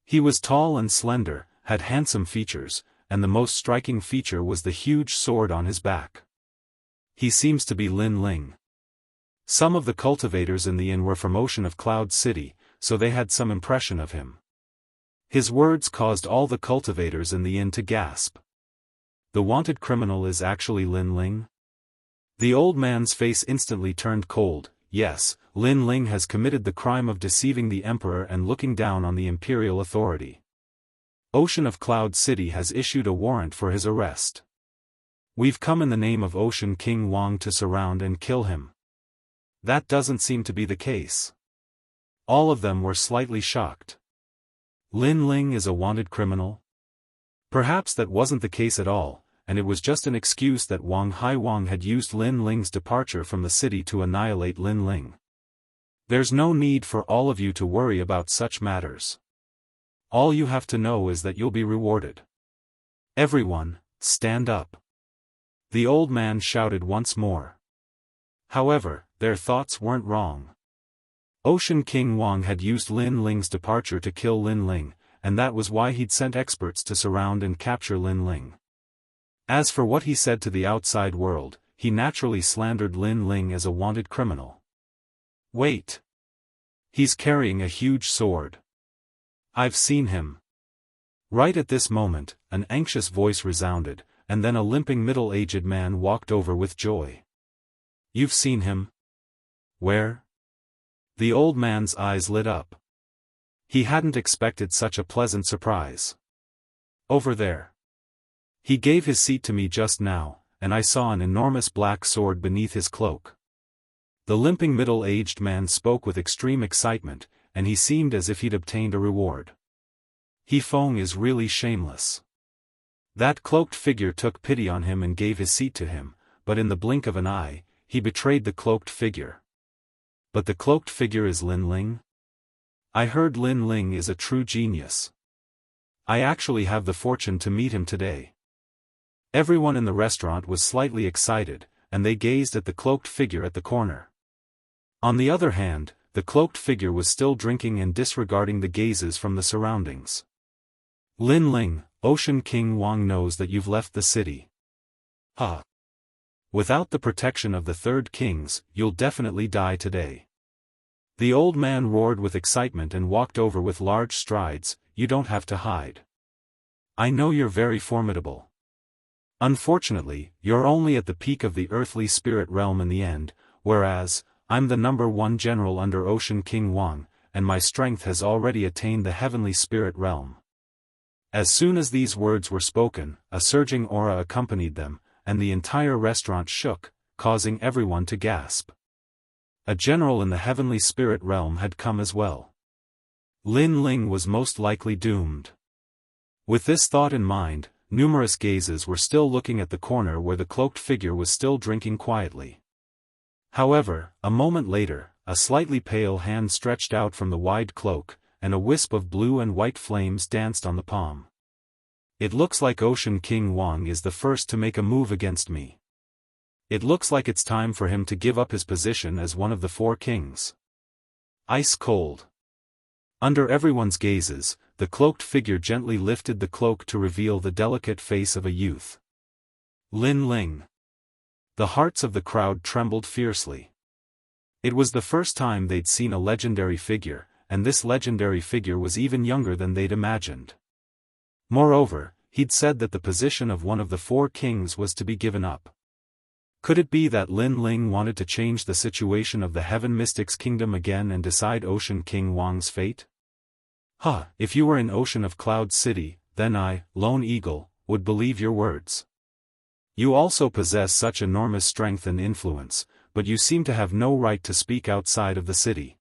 He was tall and slender, had handsome features, and the most striking feature was the huge sword on his back. He seems to be Lin Ling. Some of the cultivators in the inn were from Ocean of Cloud City, so they had some impression of him. His words caused all the cultivators in the inn to gasp. The wanted criminal is actually Lin Ling? The old man's face instantly turned cold. Yes, Lin Ling has committed the crime of deceiving the emperor and looking down on the imperial authority. Ocean of Cloud City has issued a warrant for his arrest. We've come in the name of Ocean King Wang to surround and kill him. That doesn't seem to be the case. All of them were slightly shocked. Lin Ling is a wanted criminal? Perhaps that wasn't the case at all, and it was just an excuse that Wang Haiwang had used Lin Ling's departure from the city to annihilate Lin Ling. There's no need for all of you to worry about such matters. All you have to know is that you'll be rewarded. Everyone, stand up. The old man shouted once more. However, their thoughts weren't wrong. Ocean King Wang had used Lin Ling's departure to kill Lin Ling, and that was why he'd sent experts to surround and capture Lin Ling. As for what he said to the outside world, he naturally slandered Lin Ling as a wanted criminal. Wait. He's carrying a huge sword. I've seen him. Right at this moment, an anxious voice resounded, and then a limping middle-aged man walked over with joy. You've seen him? Where? The old man's eyes lit up. He hadn't expected such a pleasant surprise. Over there. He gave his seat to me just now, and I saw an enormous black sword beneath his cloak. The limping middle-aged man spoke with extreme excitement, and he seemed as if he'd obtained a reward. He Feng is really shameless. That cloaked figure took pity on him and gave his seat to him, but in the blink of an eye, he betrayed the cloaked figure. But the cloaked figure is Lin Ling? I heard Lin Ling is a true genius. I actually have the fortune to meet him today. Everyone in the restaurant was slightly excited, and they gazed at the cloaked figure at the corner. On the other hand, the cloaked figure was still drinking and disregarding the gazes from the surroundings. Lin Ling, Ocean King Wang knows that you've left the city. Ha! Without the protection of the third kings, you'll definitely die today. The old man roared with excitement and walked over with large strides. You don't have to hide. I know you're very formidable. Unfortunately, you're only at the peak of the earthly spirit realm in the end, whereas, I'm the #1 general under Ocean King Wang, and my strength has already attained the heavenly spirit realm. As soon as these words were spoken, a surging aura accompanied them, and the entire restaurant shook, causing everyone to gasp. A general in the heavenly spirit realm had come as well. Lin Ling was most likely doomed. With this thought in mind, numerous gazes were still looking at the corner where the cloaked figure was still drinking quietly. However, a moment later, a slightly pale hand stretched out from the wide cloak, and a wisp of blue and white flames danced on the palm. It looks like Ocean King Wang is the first to make a move against me. It looks like it's time for him to give up his position as one of the four kings. Ice cold. Under everyone's gazes, the cloaked figure gently lifted the cloak to reveal the delicate face of a youth. Lin Ling. The hearts of the crowd trembled fiercely. It was the first time they'd seen a legendary figure, and this legendary figure was even younger than they'd imagined. Moreover, he'd said that the position of one of the four kings was to be given up. Could it be that Lin Ling wanted to change the situation of the Heaven Mystics Kingdom again and decide Ocean King Wang's fate? If you were in Ocean of Cloud City, then I, Lone Eagle, would believe your words. You also possess such enormous strength and influence, but you seem to have no right to speak outside of the city.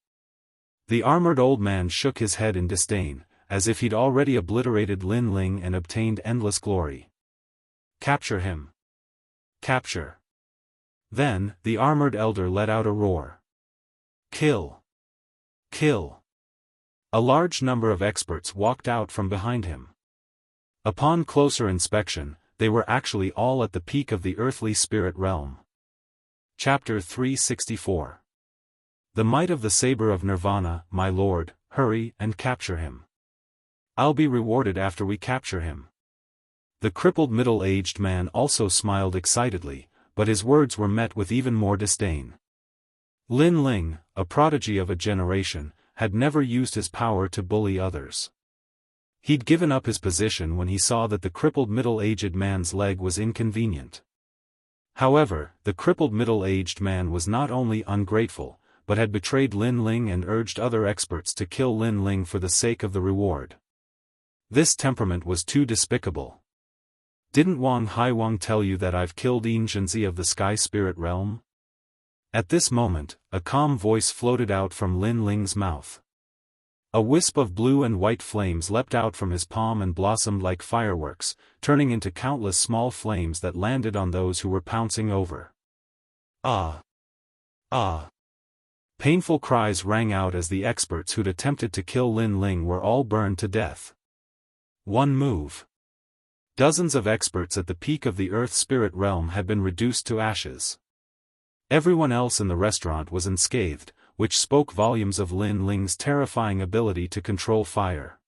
The armored old man shook his head in disdain, as if he'd already obliterated Lin Ling and obtained endless glory. Capture him. Capture. Then, the armored elder let out a roar. Kill. Kill. A large number of experts walked out from behind him. Upon closer inspection, they were actually all at the peak of the earthly spirit realm. Chapter 364. The might of the saber of Nirvana, my lord, hurry and capture him. I'll be rewarded after we capture him. The crippled middle-aged man also smiled excitedly, but his words were met with even more disdain. Lin Ling, a prodigy of a generation, had never used his power to bully others. He'd given up his position when he saw that the crippled middle-aged man's leg was inconvenient. However, the crippled middle-aged man was not only ungrateful, but had betrayed Lin Ling and urged other experts to kill Lin Ling for the sake of the reward. This temperament was too despicable. Didn't Wang Haiwang tell you that I've killed Yinzhenzi of the Sky Spirit Realm? At this moment, a calm voice floated out from Lin Ling's mouth. A wisp of blue and white flames leapt out from his palm and blossomed like fireworks, turning into countless small flames that landed on those who were pouncing over. Ah! Ah! Painful cries rang out as the experts who'd attempted to kill Lin Ling were all burned to death. One move. Dozens of experts at the peak of the Earth Spirit Realm had been reduced to ashes. Everyone else in the restaurant was unscathed, which spoke volumes of Lin Ling's terrifying ability to control fire.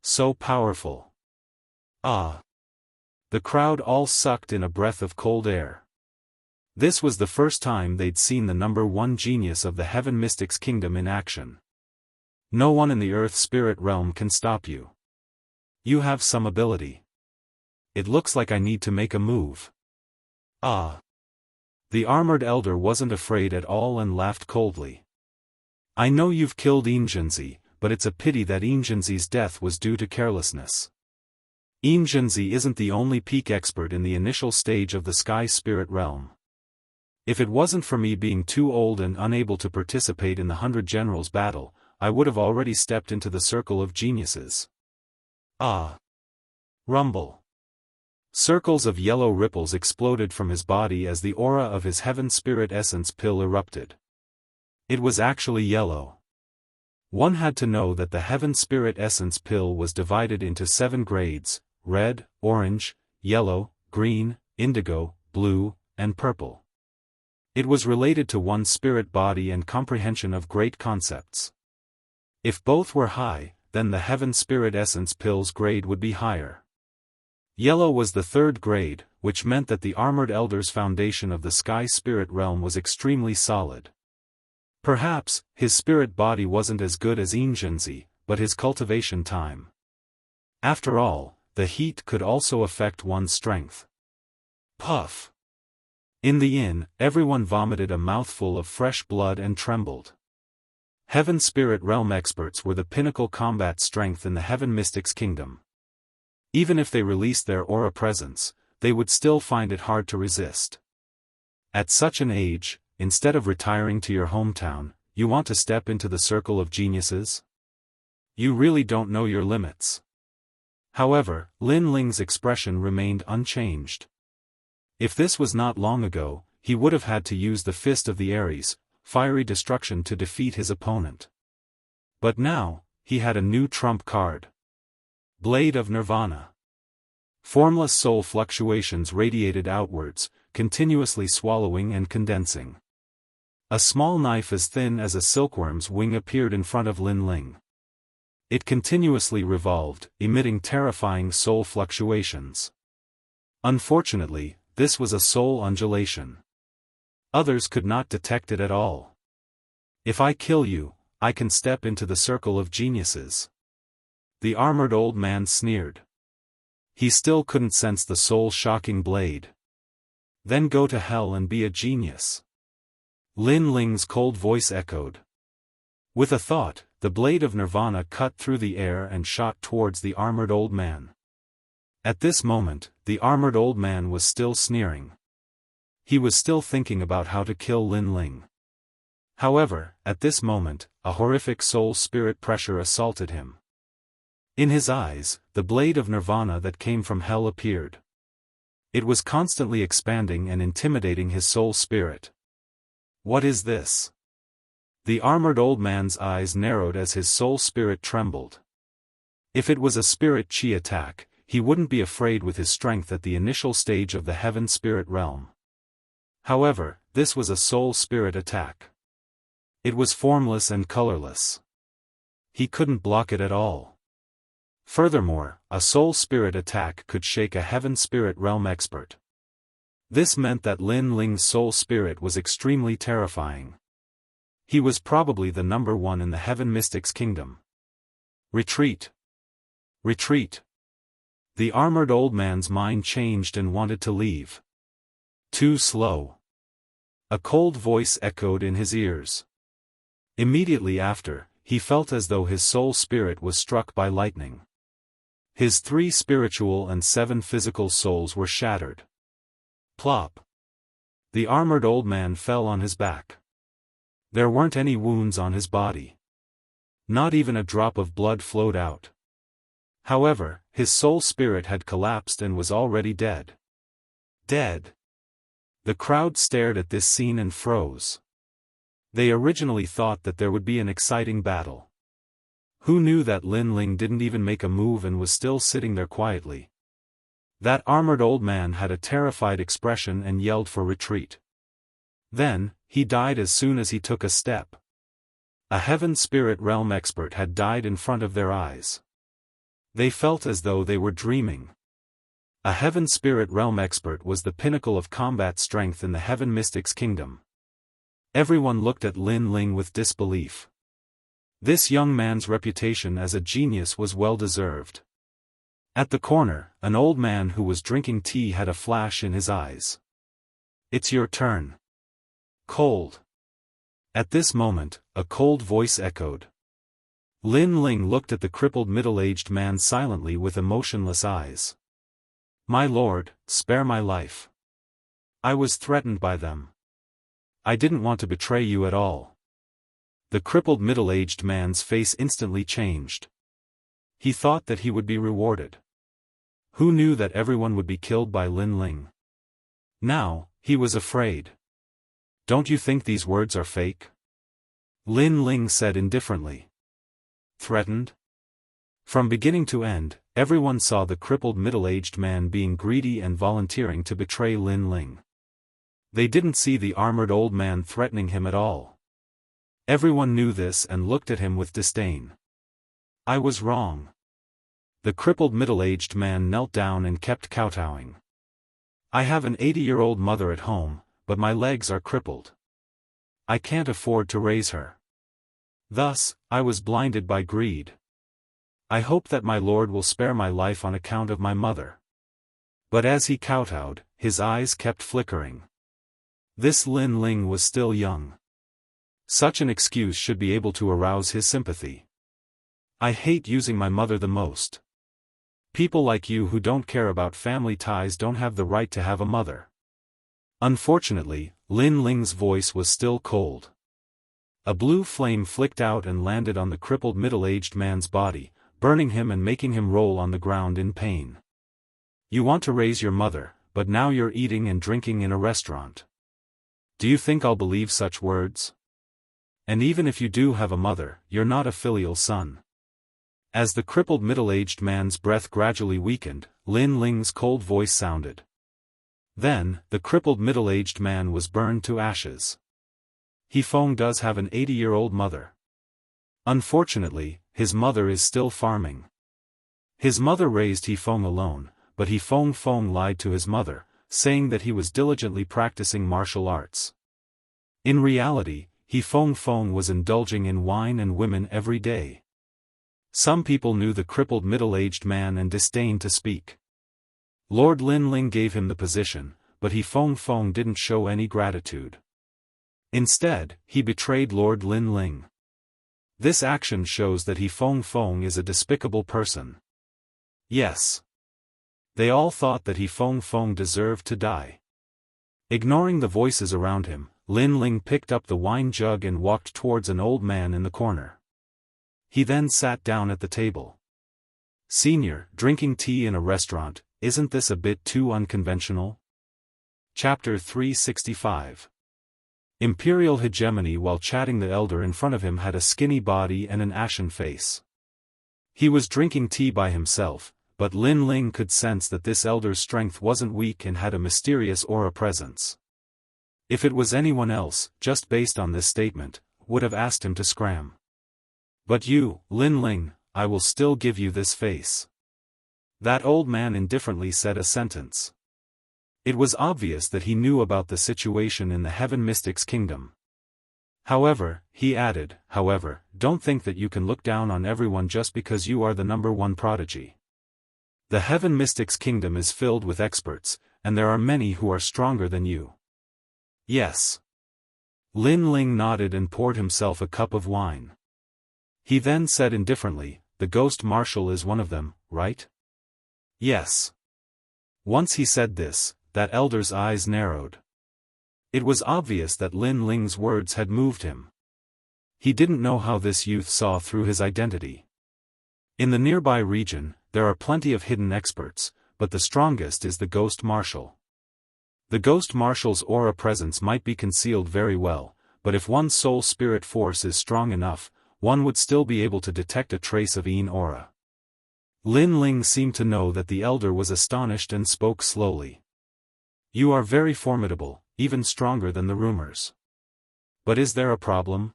So powerful. Ah! The crowd all sucked in a breath of cold air. This was the first time they'd seen the number one genius of the Heaven Mystics Kingdom in action. No one in the Earth Spirit Realm can stop you. You have some ability. It looks like I need to make a move. Ah! The armored elder wasn't afraid at all and laughed coldly. I know you've killed Yinzhenzi, but it's a pity that Yinzhenzi's death was due to carelessness. Yinzhenzi isn't the only peak expert in the initial stage of the Sky Spirit Realm. If it wasn't for me being too old and unable to participate in the 100 Generals battle, I would have already stepped into the circle of geniuses. Ah! Rumble. Circles of yellow ripples exploded from his body as the aura of his Heaven Spirit Essence pill erupted. It was actually yellow. One had to know that the Heaven Spirit Essence pill was divided into 7 grades: red, orange, yellow, green, indigo, blue, and purple. It was related to one's spirit body and comprehension of great concepts. If both were high, then the Heaven Spirit Essence pill's grade would be higher. Yellow was the 3rd grade, which meant that the Armored Elder's foundation of the Sky Spirit Realm was extremely solid. Perhaps, his spirit body wasn't as good as Yinzhenzi, but his cultivation time. After all, the heat could also affect one's strength. Puff! In the inn, everyone vomited a mouthful of fresh blood and trembled. Heaven Spirit Realm experts were the pinnacle combat strength in the Heaven Mystics Kingdom. Even if they released their aura presence, they would still find it hard to resist. At such an age, instead of retiring to your hometown, you want to step into the circle of geniuses? You really don't know your limits. However, Lin Ling's expression remained unchanged. If this was not long ago, he would have had to use the Fist of the Ares, fiery destruction, to defeat his opponent. But now, he had a new trump card. Blade of Nirvana. Formless soul fluctuations radiated outwards, continuously swallowing and condensing. A small knife as thin as a silkworm's wing appeared in front of Lin Ling. It continuously revolved, emitting terrifying soul fluctuations. Unfortunately, this was a soul undulation. Others could not detect it at all. If I kill you, I can step into the circle of geniuses. The armored old man sneered. He still couldn't sense the soul-shocking blade. Then go to hell and be a genius. Lin Ling's cold voice echoed. With a thought, the blade of Nirvana cut through the air and shot towards the armored old man. At this moment, the armored old man was still sneering. He was still thinking about how to kill Lin Ling. However, at this moment, a horrific soul-spirit pressure assaulted him. In his eyes, the blade of Nirvana that came from hell appeared. It was constantly expanding and intimidating his soul-spirit. What is this? The armored old man's eyes narrowed as his soul-spirit trembled. If it was a spirit chi attack, he wouldn't be afraid with his strength at the initial stage of the heaven spirit realm. However, this was a soul-spirit attack. It was formless and colorless. He couldn't block it at all. Furthermore, a soul-spirit attack could shake a heaven spirit realm expert. This meant that Lin Ling's soul-spirit was extremely terrifying. He was probably the number one in the heaven mystics kingdom. Retreat! Retreat! The armored old man's mind changed and wanted to leave. Too slow. A cold voice echoed in his ears. Immediately after, he felt as though his soul spirit was struck by lightning. His 3 spiritual and 7 physical souls were shattered. Plop! The armored old man fell on his back. There weren't any wounds on his body. Not even a drop of blood flowed out. However, his soul spirit had collapsed and was already dead. Dead! The crowd stared at this scene and froze. They originally thought that there would be an exciting battle. Who knew that Lin Ling didn't even make a move and was still sitting there quietly? That armored old man had a terrified expression and yelled for retreat. Then, he died as soon as he took a step. A heaven spirit realm expert had died in front of their eyes. They felt as though they were dreaming. A heaven spirit realm expert was the pinnacle of combat strength in the heaven mystics kingdom. Everyone looked at Lin Ling with disbelief. This young man's reputation as a genius was well deserved. At the corner, an old man who was drinking tea had a flash in his eyes. It's your turn. Cold. At this moment, a cold voice echoed. Lin Ling looked at the crippled middle-aged man silently with emotionless eyes. My lord, spare my life. I was threatened by them. I didn't want to betray you at all. The crippled middle-aged man's face instantly changed. He thought that he would be rewarded. Who knew that everyone would be killed by Lin Ling? Now, he was afraid. Don't you think these words are fake? Lin Ling said indifferently. Threatened? From beginning to end, everyone saw the crippled middle-aged man being greedy and volunteering to betray Lin Ling. They didn't see the armored old man threatening him at all. Everyone knew this and looked at him with disdain. I was wrong. The crippled middle-aged man knelt down and kept kowtowing. I have an 80-year-old mother at home, but my legs are crippled. I can't afford to raise her. Thus, I was blinded by greed. I hope that my lord will spare my life on account of my mother. But as he kowtowed, his eyes kept flickering. This Lin Ling was still young. Such an excuse should be able to arouse his sympathy. I hate using my mother the most. People like you who don't care about family ties don't have the right to have a mother. Unfortunately, Lin Ling's voice was still cold. A blue flame flicked out and landed on the crippled middle-aged man's body, burning him and making him roll on the ground in pain. You want to raise your mother, but now you're eating and drinking in a restaurant. Do you think I'll believe such words? And even if you do have a mother, you're not a filial son. As the crippled middle-aged man's breath gradually weakened, Lin Ling's cold voice sounded. Then, the crippled middle-aged man was burned to ashes. He-Feng does have an 80-year-old mother. Unfortunately, his mother is still farming. His mother raised He-Feng alone, but He-Feng lied to his mother, saying that he was diligently practicing martial arts. In reality, He-Feng was indulging in wine and women every day. Some people knew the crippled middle-aged man and disdained to speak. Lord Linling gave him the position, but He-Feng didn't show any gratitude. Instead, he betrayed Lord Linling. This action shows that He-Feng is a despicable person. Yes. They all thought that He-Feng deserved to die. Ignoring the voices around him, Linling picked up the wine jug and walked towards an old man in the corner. He then sat down at the table. "Senior, drinking tea in a restaurant, isn't this a bit too unconventional?" Chapter 365. Imperial hegemony. While chatting, the elder in front of him had a skinny body and an ashen face. He was drinking tea by himself, but Linling could sense that this elder's strength wasn't weak and had a mysterious aura presence. If it was anyone else, just based on this statement, would have asked him to scram. "But you, Linling, I will still give you this face." That old man indifferently said a sentence. It was obvious that he knew about the situation in the Heaven Mystics Kingdom. However, he added, don't think that you can look down on everyone just because you are the #1 prodigy. The Heaven Mystics Kingdom is filled with experts, and there are many who are stronger than you. Yes. Linling nodded and poured himself a cup of wine. He then said indifferently, "The Ghost Marshal is one of them, right?" Yes. Once he said this, that elder's eyes narrowed. It was obvious that Linling's words had moved him. He didn't know how this youth saw through his identity. In the nearby region, there are plenty of hidden experts, but the strongest is the Ghost Marshal. The Ghost Marshal's aura presence might be concealed very well, but if one's soul spirit force is strong enough, one would still be able to detect a trace of Yin aura. Linling seemed to know that the elder was astonished and spoke slowly. "You are very formidable, even stronger than the rumors. But is there a problem?"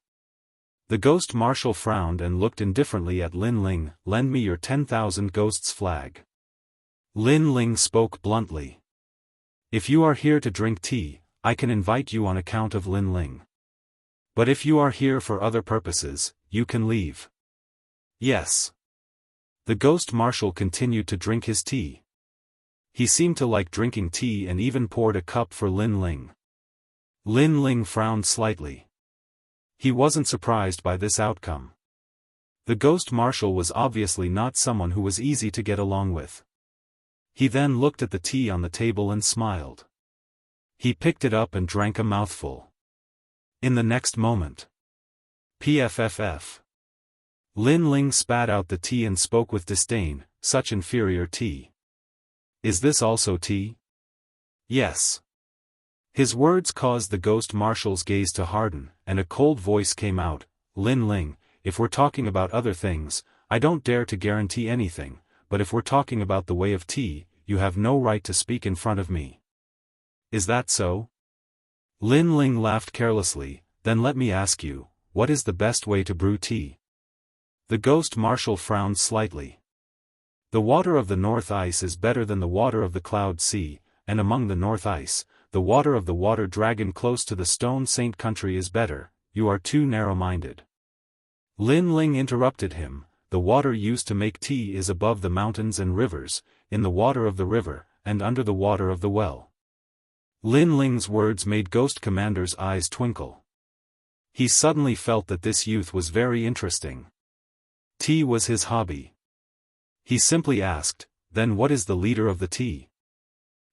The Ghost Marshal frowned and looked indifferently at Linling. "Lend me your 10,000 ghosts flag." Linling spoke bluntly. "If you are here to drink tea, I can invite you on account of Linling. But if you are here for other purposes, you can leave." "Yes." The Ghost Marshal continued to drink his tea. He seemed to like drinking tea and even poured a cup for Linling. Linling frowned slightly. He wasn't surprised by this outcome. The Ghost Marshal was obviously not someone who was easy to get along with. He then looked at the tea on the table and smiled. He picked it up and drank a mouthful. In the next moment, PFFF. Linling spat out the tea and spoke with disdain, "Such inferior tea. Is this also tea?" "Yes." His words caused the Ghost Marshal's gaze to harden, and a cold voice came out, "Linling, if we're talking about other things, I don't dare to guarantee anything, but if we're talking about the way of tea, you have no right to speak in front of me." "Is that so?" Linling laughed carelessly. "Then let me ask you, what is the best way to brew tea?" The Ghost Marshal frowned slightly. "The water of the North Ice is better than the water of the Cloud Sea, and among the North Ice, the water of the Water Dragon close to the Stone Saint country is better. You are too narrow-minded." Linling interrupted him. "The water used to make tea is above the mountains and rivers, in the water of the river, and under the water of the well." Linling's words made Ghost Commander's eyes twinkle. He suddenly felt that this youth was very interesting. Tea was his hobby. He simply asked, "Then what is the leader of the tea?"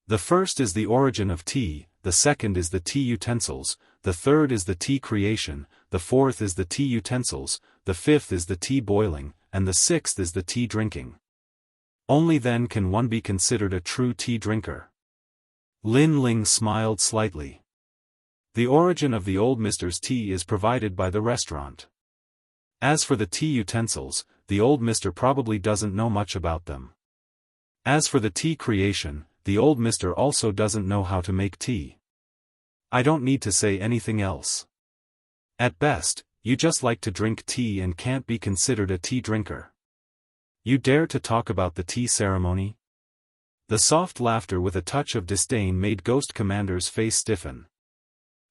"The first is the origin of tea, the second is the tea utensils, the third is the tea creation, the fourth is the tea utensils, the fifth is the tea boiling, and the sixth is the tea drinking. Only then can one be considered a true tea drinker." Linling smiled slightly. "The origin of the old Mister's tea is provided by the restaurant. As for the tea utensils, the old Mister probably doesn't know much about them. As for the tea creation, the old mister also doesn't know how to make tea. I don't need to say anything else. At best, you just like to drink tea and can't be considered a tea drinker. You dare to talk about the tea ceremony? The soft laughter with a touch of disdain made Ghost Commander's face stiffen.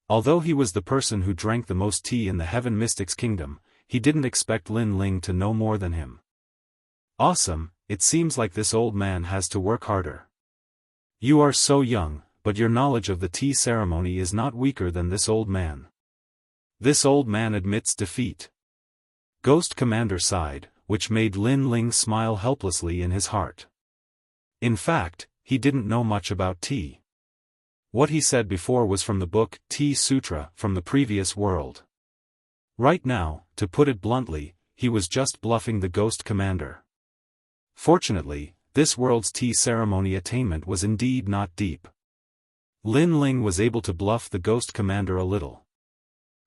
Although he was the person who drank the most tea in the Heaven Mystics Kingdom, he didn't expect Lin Ling to know more than him. Awesome, it seems like this old man has to work harder. You are so young, but your knowledge of the tea ceremony is not weaker than this old man. This old man admits defeat. Ghost Commander sighed, which made Lin Ling smile helplessly in his heart. In fact, he didn't know much about tea. What he said before was from the book Tea Sutra from the previous world. Right now, to put it bluntly, he was just bluffing the Ghost Commander. Fortunately, this world's tea ceremony attainment was indeed not deep. Lin Ling was able to bluff the Ghost Commander a little.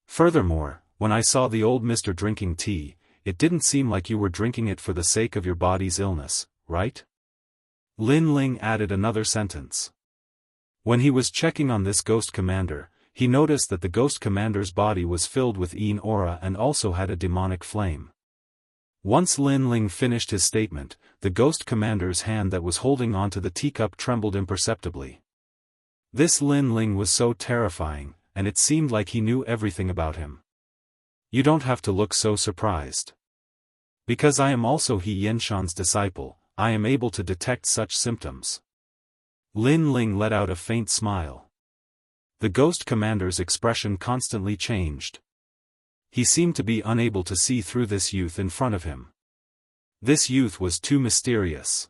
Furthermore, when I saw the old mister drinking tea, it didn't seem like you were drinking it for the sake of your body's illness, right? Lin Ling added another sentence. When he was checking on this Ghost Commander, he noticed that the Ghost Commander's body was filled with Yin aura and also had a demonic flame. Once Lin Ling finished his statement, the Ghost Commander's hand that was holding onto the teacup trembled imperceptibly. This Lin Ling was so terrifying, and it seemed like he knew everything about him. You don't have to look so surprised. Because I am also He Yenshan's disciple, I am able to detect such symptoms. Lin Ling let out a faint smile. The Ghost Commander's expression constantly changed. He seemed to be unable to see through this youth in front of him. This youth was too mysterious.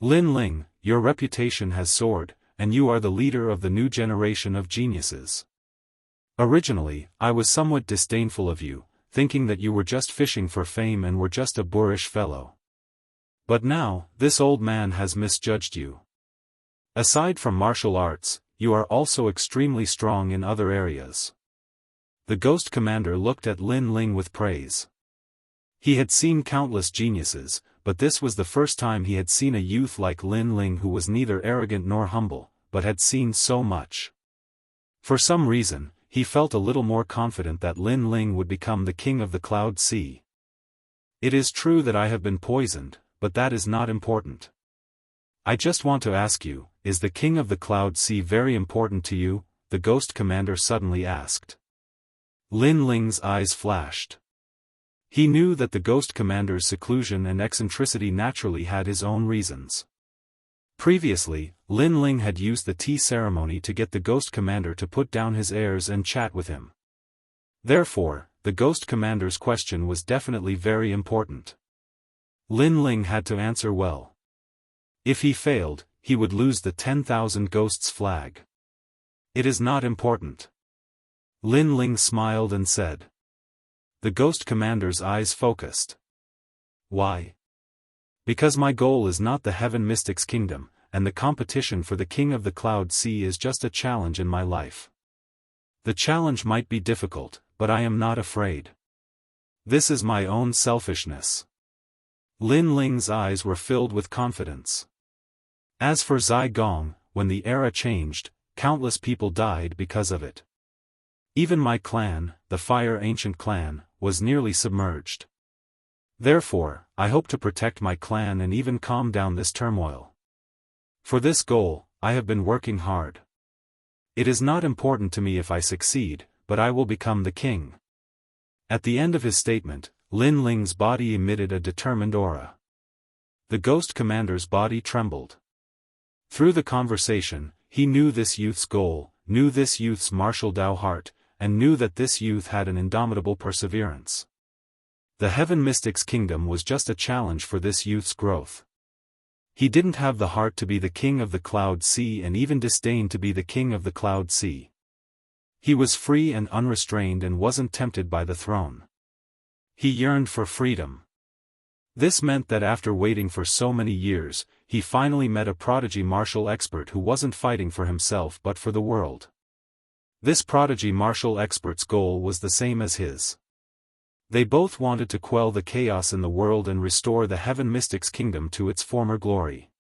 Lin Ling, your reputation has soared, and you are the leader of the new generation of geniuses. Originally, I was somewhat disdainful of you, thinking that you were just fishing for fame and were just a boorish fellow. But now, this old man has misjudged you. Aside from martial arts, you are also extremely strong in other areas. The Ghost Commander looked at Lin Ling with praise. He had seen countless geniuses, but this was the first time he had seen a youth like Lin Ling who was neither arrogant nor humble, but had seen so much. For some reason, he felt a little more confident that Lin Ling would become the king of the Cloud Sea. It is true that I have been poisoned, but that is not important. I just want to ask you, is the king of the Cloud Sea very important to you? The Ghost Commander suddenly asked. Lin Ling's eyes flashed. He knew that the Ghost Commander's seclusion and eccentricity naturally had his own reasons. Previously, Lin Ling had used the tea ceremony to get the Ghost Commander to put down his airs and chat with him. Therefore, the Ghost Commander's question was definitely very important. Lin Ling had to answer well. If he failed, he would lose the 10,000 Ghosts flag. It is not important. Lin Ling smiled and said. The Ghost Commander's eyes focused. Why? Because my goal is not the Heaven Mystics Kingdom, and the competition for the King of the Cloud Sea is just a challenge in my life. The challenge might be difficult, but I am not afraid. This is my own selfishness. Lin Ling's eyes were filled with confidence. As for Zai Gong, when the era changed, countless people died because of it. Even my clan, the Fire Ancient Clan, was nearly submerged. Therefore, I hope to protect my clan and even calm down this turmoil. For this goal, I have been working hard. It is not important to me if I succeed, but I will become the king. At the end of his statement, Lin Ling's body emitted a determined aura. The Ghost Commander's body trembled. Through the conversation, he knew this youth's goal, knew this youth's martial Dao heart, and knew that this youth had an indomitable perseverance. The Heaven Mystics Kingdom was just a challenge for this youth's growth. He didn't have the heart to be the king of the Cloud Sea and even disdained to be the king of the Cloud Sea. He was free and unrestrained and wasn't tempted by the throne. He yearned for freedom. This meant that after waiting for so many years, he finally met a prodigy martial expert who wasn't fighting for himself but for the world. This prodigy martial expert's goal was the same as his. They both wanted to quell the chaos in the world and restore the Heaven Mystics Kingdom to its former glory.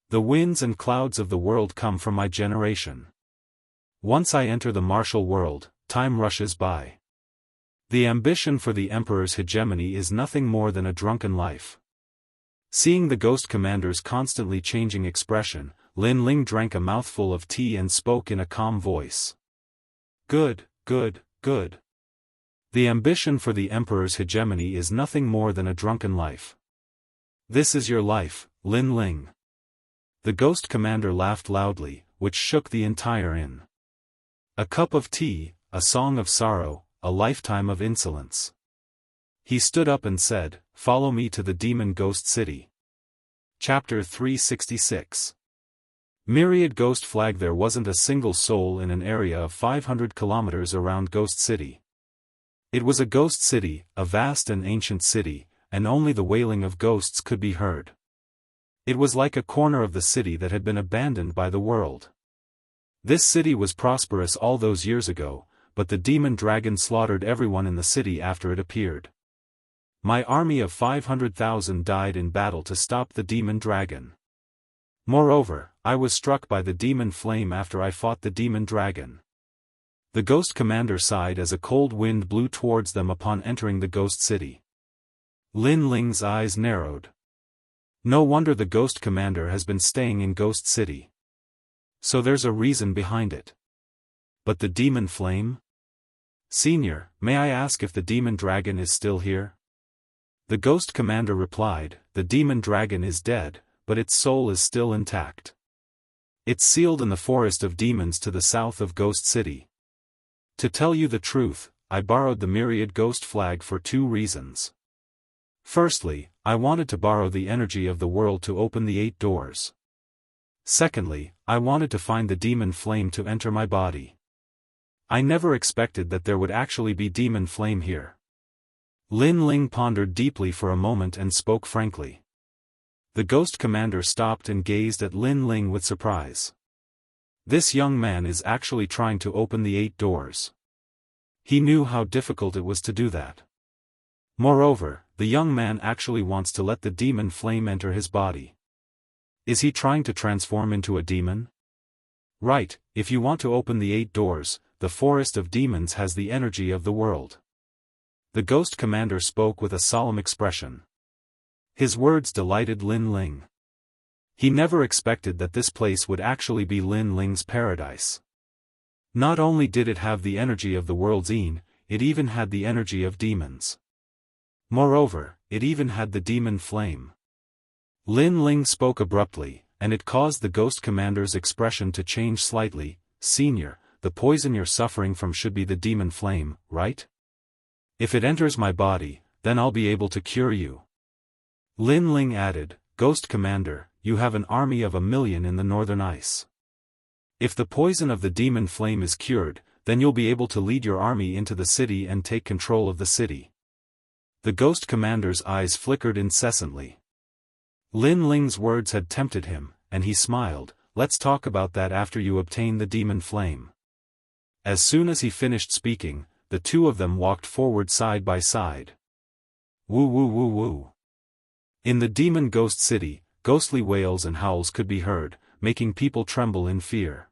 The winds and clouds of the world come from my generation. Once I enter the martial world, time rushes by. The ambition for the Emperor's hegemony is nothing more than a drunken life. Seeing the Ghost Commander's constantly changing expression, Lin Ling drank a mouthful of tea and spoke in a calm voice. Good, good, good. The ambition for the Emperor's hegemony is nothing more than a drunken life. This is your life, Lin Ling. The Ghost Commander laughed loudly, which shook the entire inn. A cup of tea, a song of sorrow, a lifetime of insolence. He stood up and said, "Follow me to the Demon Ghost City." Chapter 366. Myriad Ghost Flag. There wasn't a single soul in an area of 500 kilometers around Ghost City. It was a ghost city, a vast and ancient city, and only the wailing of ghosts could be heard. It was like a corner of the city that had been abandoned by the world. This city was prosperous all those years ago, but the demon dragon slaughtered everyone in the city after it appeared. My army of 500,000 died in battle to stop the demon dragon. Moreover, I was struck by the demon flame after I fought the demon dragon. The Ghost Commander sighed as a cold wind blew towards them upon entering the ghost city. Lin Ling's eyes narrowed. No wonder the Ghost Commander has been staying in Ghost City. So there's a reason behind it. But the demon flame? Senior, may I ask if the demon dragon is still here? The Ghost Commander replied, the demon dragon is dead, but its soul is still intact. It's sealed in the forest of demons to the south of Ghost City. To tell you the truth, I borrowed the Myriad Ghost Flag for two reasons. Firstly, I wanted to borrow the energy of the world to open the 8 doors. Secondly, I wanted to find the demon flame to enter my body. I never expected that there would actually be demon flame here. Lin Ling pondered deeply for a moment and spoke frankly. The Ghost Commander stopped and gazed at Lin Ling with surprise. This young man is actually trying to open the 8 doors. He knew how difficult it was to do that. Moreover, the young man actually wants to let the demon flame enter his body. Is he trying to transform into a demon? Right, if you want to open the 8 doors, the forest of demons has the energy of the world. The Ghost Commander spoke with a solemn expression. His words delighted Lin Ling. He never expected that this place would actually be Lin Ling's paradise. Not only did it have the energy of the world's Yin, it even had the energy of demons. Moreover, it even had the demon flame. Lin Ling spoke abruptly, and it caused the Ghost Commander's expression to change slightly. Senior, the poison you're suffering from should be the demon flame, right? If it enters my body, then I'll be able to cure you. Lin Ling added, Ghost Commander, you have an army of 1 million in the northern ice. If the poison of the demon flame is cured, then you'll be able to lead your army into the city and take control of the city. The Ghost Commander's eyes flickered incessantly. Lin Ling's words had tempted him, and he smiled. Let's talk about that after you obtain the demon flame. As soon as he finished speaking, the two of them walked forward side by side. Woo woo woo woo. In the demon ghost city, ghostly wails and howls could be heard, making people tremble in fear.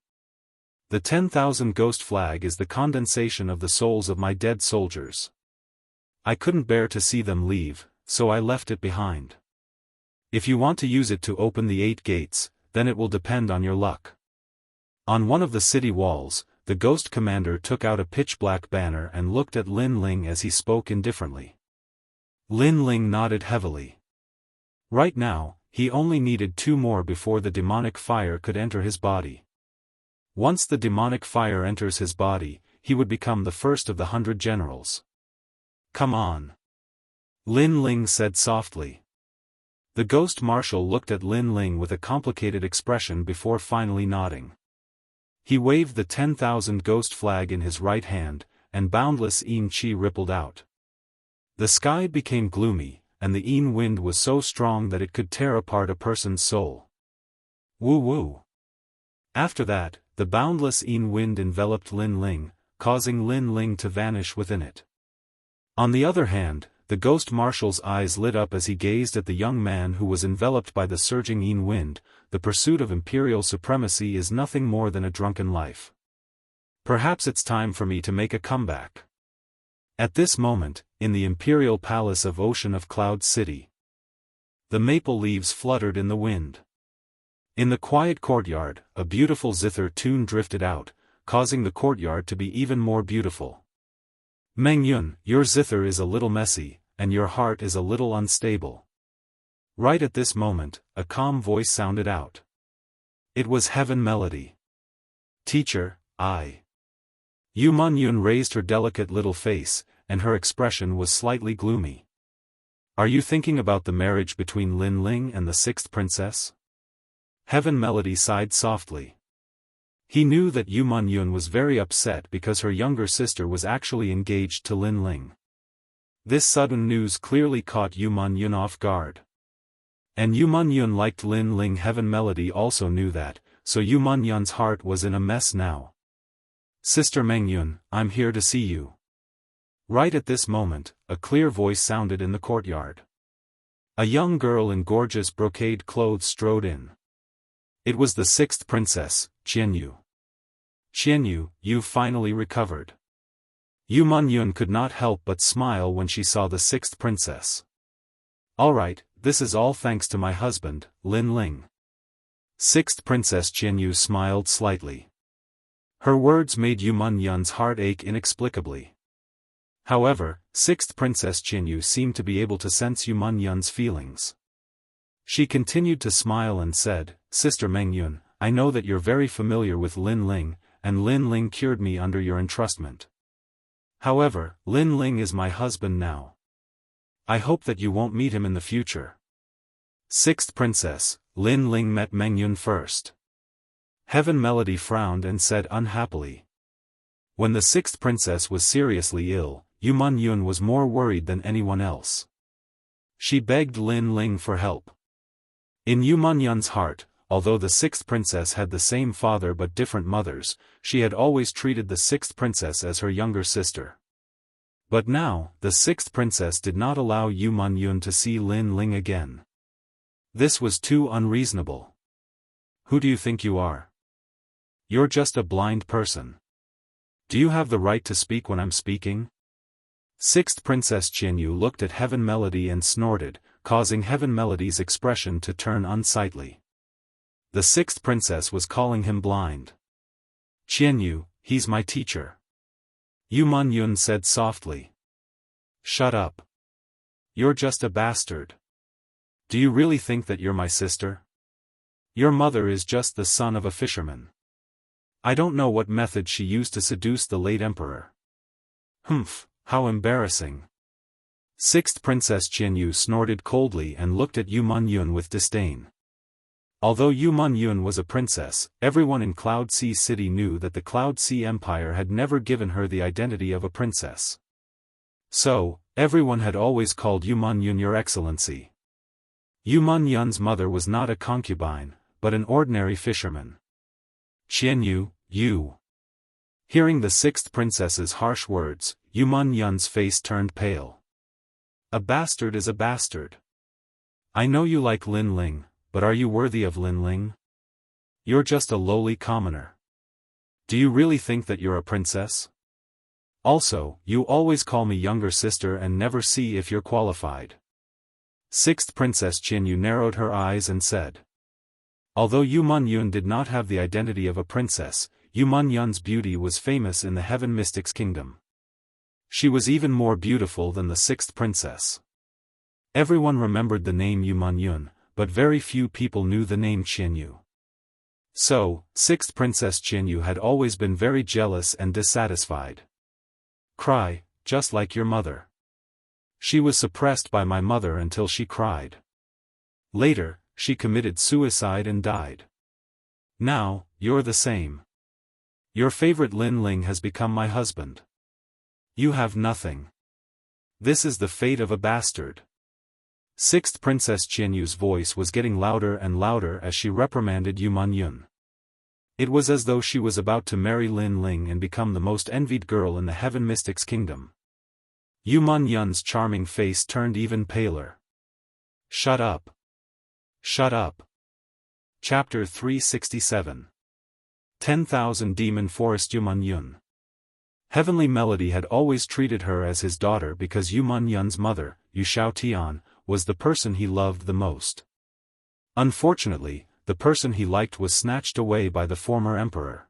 The 10,000 ghost flag is the condensation of the souls of my dead soldiers. I couldn't bear to see them leave, so I left it behind. If you want to use it to open the 8 gates, then it will depend on your luck. On one of the city walls, the Ghost Commander took out a pitch-black banner and looked at Lin Ling as he spoke indifferently. Lin Ling nodded heavily. Right now, he only needed 2 more before the demonic fire could enter his body. Once the demonic fire enters his body, he would become the first of the 100 generals. Come on. Lin Ling said softly. The Ghost Marshal looked at Lin Ling with a complicated expression before finally nodding. He waved the 10,000 ghost flag in his right hand, and boundless Yin Qi rippled out. The sky became gloomy, and the Yin wind was so strong that it could tear apart a person's soul. Woo woo. After that, the boundless Yin wind enveloped Lin Ling, causing Lin Ling to vanish within it. On the other hand, the ghost marshal's eyes lit up as he gazed at the young man who was enveloped by the surging Yin wind. The pursuit of imperial supremacy is nothing more than a drunken life. Perhaps it's time for me to make a comeback. At this moment, in the imperial palace of Ocean of Cloud City, the maple leaves fluttered in the wind. In the quiet courtyard, a beautiful zither tune drifted out, causing the courtyard to be even more beautiful. Meng Yun, your zither is a little messy, and your heart is a little unstable. Right at this moment, a calm voice sounded out. It was Heaven Melody. Teacher, I. Meng Yun raised her delicate little face, and her expression was slightly gloomy. Are you thinking about the marriage between Lin Ling and the sixth princess? Heaven Melody sighed softly. He knew that Meng Yun was very upset because her younger sister was actually engaged to Lin Ling. This sudden news clearly caught Meng Yun off guard. And Meng Yun liked Lin Ling. Heaven Melody also knew that, so Meng Yun's heart was in a mess now. Sister Meng Yun, I'm here to see you. Right at this moment, a clear voice sounded in the courtyard. A young girl in gorgeous brocade clothes strode in. It was the sixth princess, Jianghu. Jianghu, you've finally recovered. Meng Yun could not help but smile when she saw the sixth princess. All right, this is all thanks to my husband, Lin Ling. Sixth Princess Jianghu smiled slightly. Her words made Meng Yun's heart ache inexplicably. However, sixth Princess Jianghu seemed to be able to sense Meng Yun's feelings. She continued to smile and said, Sister Meng Yun, I know that you're very familiar with Lin Ling, and Lin Ling cured me under your entrustment. However, Lin Ling is my husband now. I hope that you won't meet him in the future. Sixth Princess, Lin Ling met Meng Yun first. Heaven Melody frowned and said unhappily. When the sixth princess was seriously ill, Meng Yun was more worried than anyone else. She begged Lin Ling for help. In Meng Yun's heart, although the sixth princess had the same father but different mothers, she had always treated the sixth princess as her younger sister. But now, the sixth princess did not allow Meng Yun to see Lin Ling again. This was too unreasonable. Who do you think you are? You're just a blind person. Do you have the right to speak when I'm speaking? Sixth Princess Jianghu looked at Heaven Melody and snorted, causing Heaven Melody's expression to turn unsightly. The sixth princess was calling him blind. Jianghu, he's my teacher. Meng Yun said softly. Shut up. You're just a bastard. Do you really think that you're my sister? Your mother is just the son of a fisherman. I don't know what method she used to seduce the late emperor. Humph, how embarrassing. Sixth Princess Jianghu snorted coldly and looked at Meng Yun with disdain. Although Meng Yun was a princess, everyone in Cloud Sea City knew that the Cloud Sea Empire had never given her the identity of a princess. So, everyone had always called Meng Yun Your Excellency. Meng Yun's mother was not a concubine, but an ordinary fisherman. Jianghu, you. Hearing the sixth princess's harsh words, Meng Yun's face turned pale. A bastard is a bastard. I know you like Lin Ling, but are you worthy of Lin Ling? You're just a lowly commoner. Do you really think that you're a princess? Also, you always call me younger sister and never see if you're qualified. Sixth Princess Jianghu narrowed her eyes and said. Although Meng Yun did not have the identity of a princess, Meng Yun's beauty was famous in the Heaven Mystics Kingdom. She was even more beautiful than the sixth princess. Everyone remembered the name Meng Yun, but very few people knew the name Jianghu. So, sixth Princess Jianghu had always been very jealous and dissatisfied. Cry, just like your mother. She was suppressed by my mother until she cried. Later, she committed suicide and died. Now, you're the same. Your favorite Lin Ling has become my husband. You have nothing. This is the fate of a bastard. Sixth Princess Jianghu's voice was getting louder and louder as she reprimanded Meng Yun. It was as though she was about to marry Lin Ling and become the most envied girl in the Heaven Mystics Kingdom. Yu Yun's charming face turned even paler. Shut up. Shut up. Chapter 367. 10,000 Demon Forest. Yu Yun. Heavenly Melody had always treated her as his daughter because Yu Yun's mother, Yu Xiaotian, was the person he loved the most. Unfortunately, the person he liked was snatched away by the former emperor.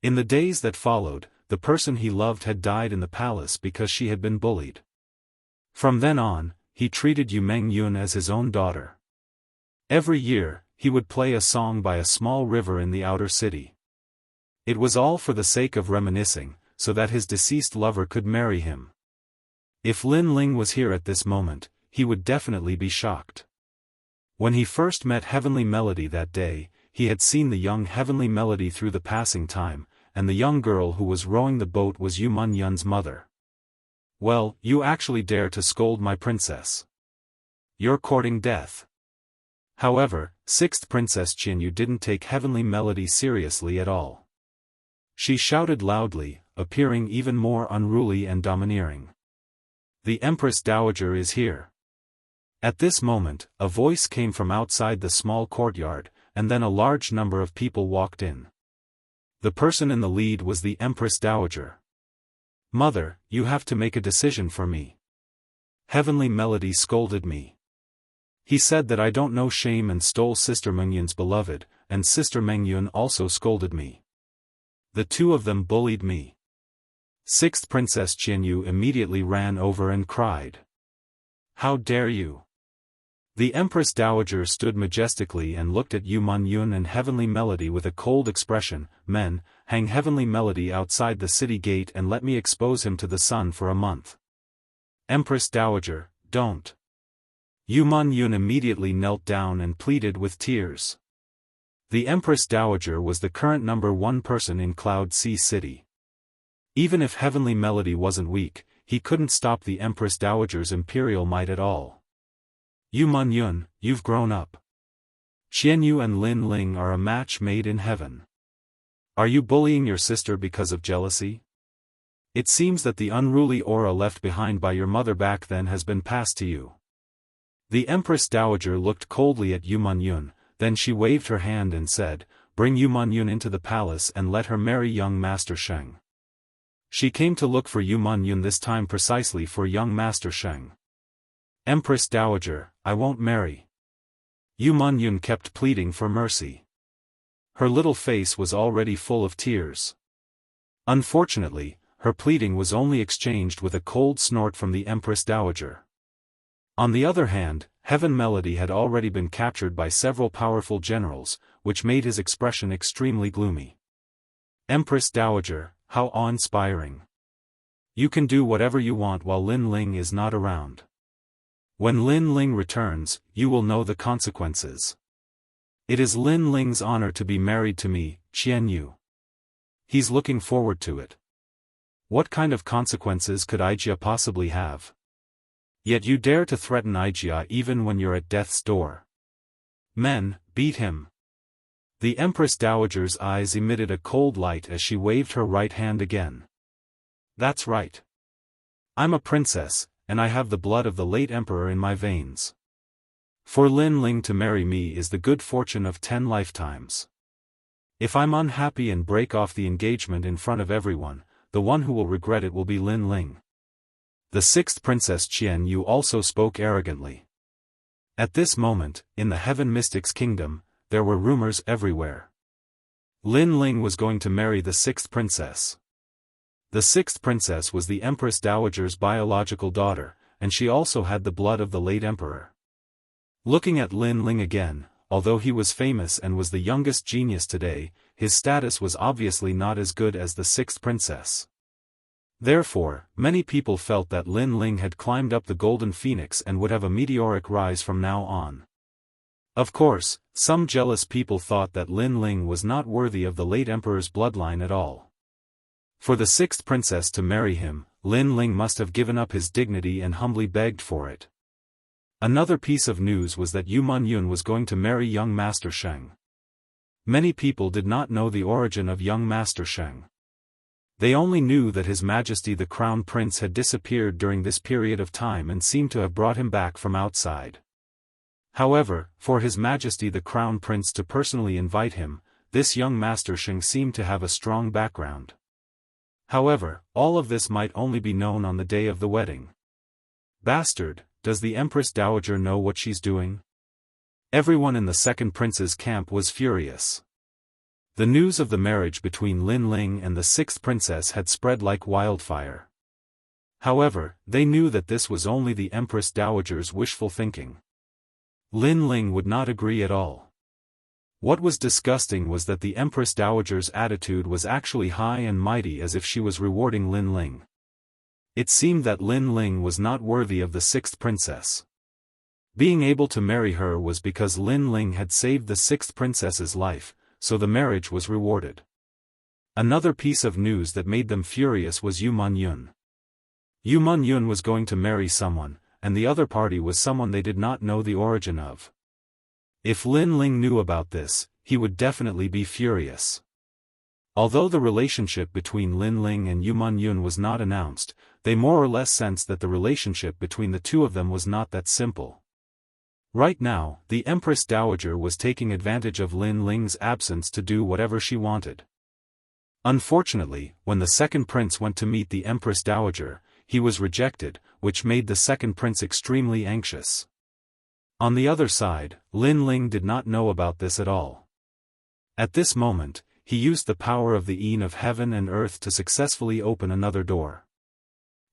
In the days that followed, the person he loved had died in the palace because she had been bullied. From then on, he treated Yu Yun as his own daughter. Every year, he would play a song by a small river in the outer city. It was all for the sake of reminiscing, so that his deceased lover could marry him. If Lin Ling was here at this moment, he would definitely be shocked. When he first met Heavenly Melody that day, he had seen the young Heavenly Melody through the passing time, and the young girl who was rowing the boat was Yu Yun's mother. Well, you actually dare to scold my princess. You're courting death. However, 6th Princess Jianghu didn't take Heavenly Melody seriously at all. She shouted loudly, appearing even more unruly and domineering. The Empress Dowager is here. At this moment, a voice came from outside the small courtyard, and then a large number of people walked in. The person in the lead was the Empress Dowager. Mother, you have to make a decision for me. Heavenly Melody scolded me. He said that I don't know shame and stole Sister Mengyun's beloved, and Sister Mengyun also scolded me. The two of them bullied me. 6th Princess Jianghu immediately ran over and cried. How dare you? The Empress Dowager stood majestically and looked at Yu Yun and Heavenly Melody with a cold expression. Men, hang Heavenly Melody outside the city gate and let me expose him to the sun for a month. Empress Dowager, don't. Yu Yun immediately knelt down and pleaded with tears. The Empress Dowager was the current #1 person in Cloud Sea City. Even if Heavenly Melody wasn't weak, he couldn't stop the Empress Dowager's imperial might at all. Yu Yun, you've grown up. Qianyu and Lin Ling are a match made in heaven. Are you bullying your sister because of jealousy? It seems that the unruly aura left behind by your mother back then has been passed to you. The Empress Dowager looked coldly at Yu Yun, then she waved her hand and said, bring Yu Yun into the palace and let her marry young Master Sheng. She came to look for Yu Yun this time precisely for young Master Sheng. Empress Dowager, I won't marry. Yu Yun kept pleading for mercy. Her little face was already full of tears. Unfortunately, her pleading was only exchanged with a cold snort from the Empress Dowager. On the other hand, Heaven Melody had already been captured by several powerful generals, which made his expression extremely gloomy. Empress Dowager, how awe-inspiring. You can do whatever you want while Lin Ling is not around. When Lin Ling returns, you will know the consequences. It is Lin Ling's honor to be married to me, Qianyu. He's looking forward to it. What kind of consequences could Ijia possibly have? Yet you dare to threaten Ijia even when you're at death's door. Men, beat him. The Empress Dowager's eyes emitted a cold light as she waved her right hand again. That's right. I'm a princess, and I have the blood of the late emperor in my veins. For Lin Ling to marry me is the good fortune of 10 lifetimes. If I'm unhappy and break off the engagement in front of everyone, the one who will regret it will be Lin Ling. The 6th Princess Qianyu also spoke arrogantly. At this moment, in the Heaven Mystics' kingdom, there were rumors everywhere. Lin Ling was going to marry the 6th princess. The 6th princess was the Empress Dowager's biological daughter, and she also had the blood of the late emperor. Looking at Lin Ling again, although he was famous and was the youngest genius today, his status was obviously not as good as the 6th princess. Therefore, many people felt that Lin Ling had climbed up the Golden Phoenix and would have a meteoric rise from now on. Of course, some jealous people thought that Lin Ling was not worthy of the late emperor's bloodline at all. For the 6th princess to marry him, Lin Ling must have given up his dignity and humbly begged for it. Another piece of news was that Yu Yun was going to marry young Master Sheng. Many people did not know the origin of young Master Sheng. They only knew that His Majesty the Crown Prince had disappeared during this period of time and seemed to have brought him back from outside. However, for His Majesty the Crown Prince to personally invite him, this young Master Sheng seemed to have a strong background. However, all of this might only be known on the day of the wedding. Bastard, does the Empress Dowager know what she's doing? Everyone in the second prince's camp was furious. The news of the marriage between Lin Ling and the sixth princess had spread like wildfire. However, they knew that this was only the Empress Dowager's wishful thinking. Lin Ling would not agree at all. What was disgusting was that the Empress Dowager's attitude was actually high and mighty, as if she was rewarding Lin Ling. It seemed that Lin Ling was not worthy of the sixth princess. Being able to marry her was because Lin Ling had saved the sixth princess's life, so the marriage was rewarded. Another piece of news that made them furious was Yu Monyun. Yu Monyun was going to marry someone, and the other party was someone they did not know the origin of. If Lin Ling knew about this, he would definitely be furious. Although the relationship between Lin Ling and Yu Monyun was not announced, they more or less sensed that the relationship between the two of them was not that simple. Right now, the Empress Dowager was taking advantage of Lin Ling's absence to do whatever she wanted. Unfortunately, when the second prince went to meet the Empress Dowager, he was rejected, which made the second prince extremely anxious. On the other side, Lin Ling did not know about this at all. At this moment, he used the power of the Ean of heaven and earth to successfully open another door.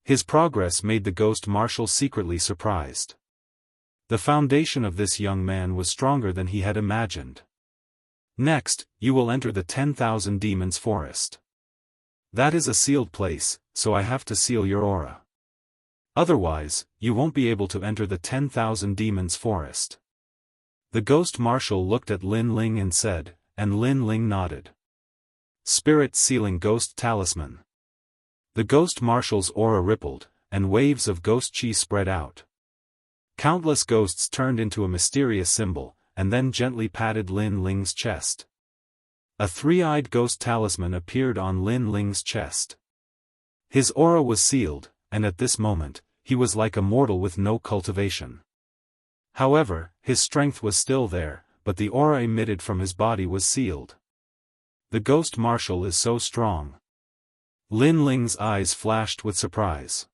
His progress made the Ghost Marshal secretly surprised. The foundation of this young man was stronger than he had imagined. Next, you will enter the 10,000 Demons Forest. That is a sealed place, so I have to seal your aura. Otherwise, you won't be able to enter the 10,000 Demons Forest. The Ghost Marshal looked at Lin Ling and said, and Lin Ling nodded. Spirit Sealing Ghost Talisman. The Ghost Marshal's aura rippled, and waves of ghost chi spread out. Countless ghosts turned into a mysterious symbol, and then gently patted Lin Ling's chest. A three-eyed ghost talisman appeared on Lin Ling's chest. His aura was sealed, and at this moment, he was like a mortal with no cultivation. However, his strength was still there, but the aura emitted from his body was sealed. The Ghost Marshal is so strong. Lin Ling's eyes flashed with surprise.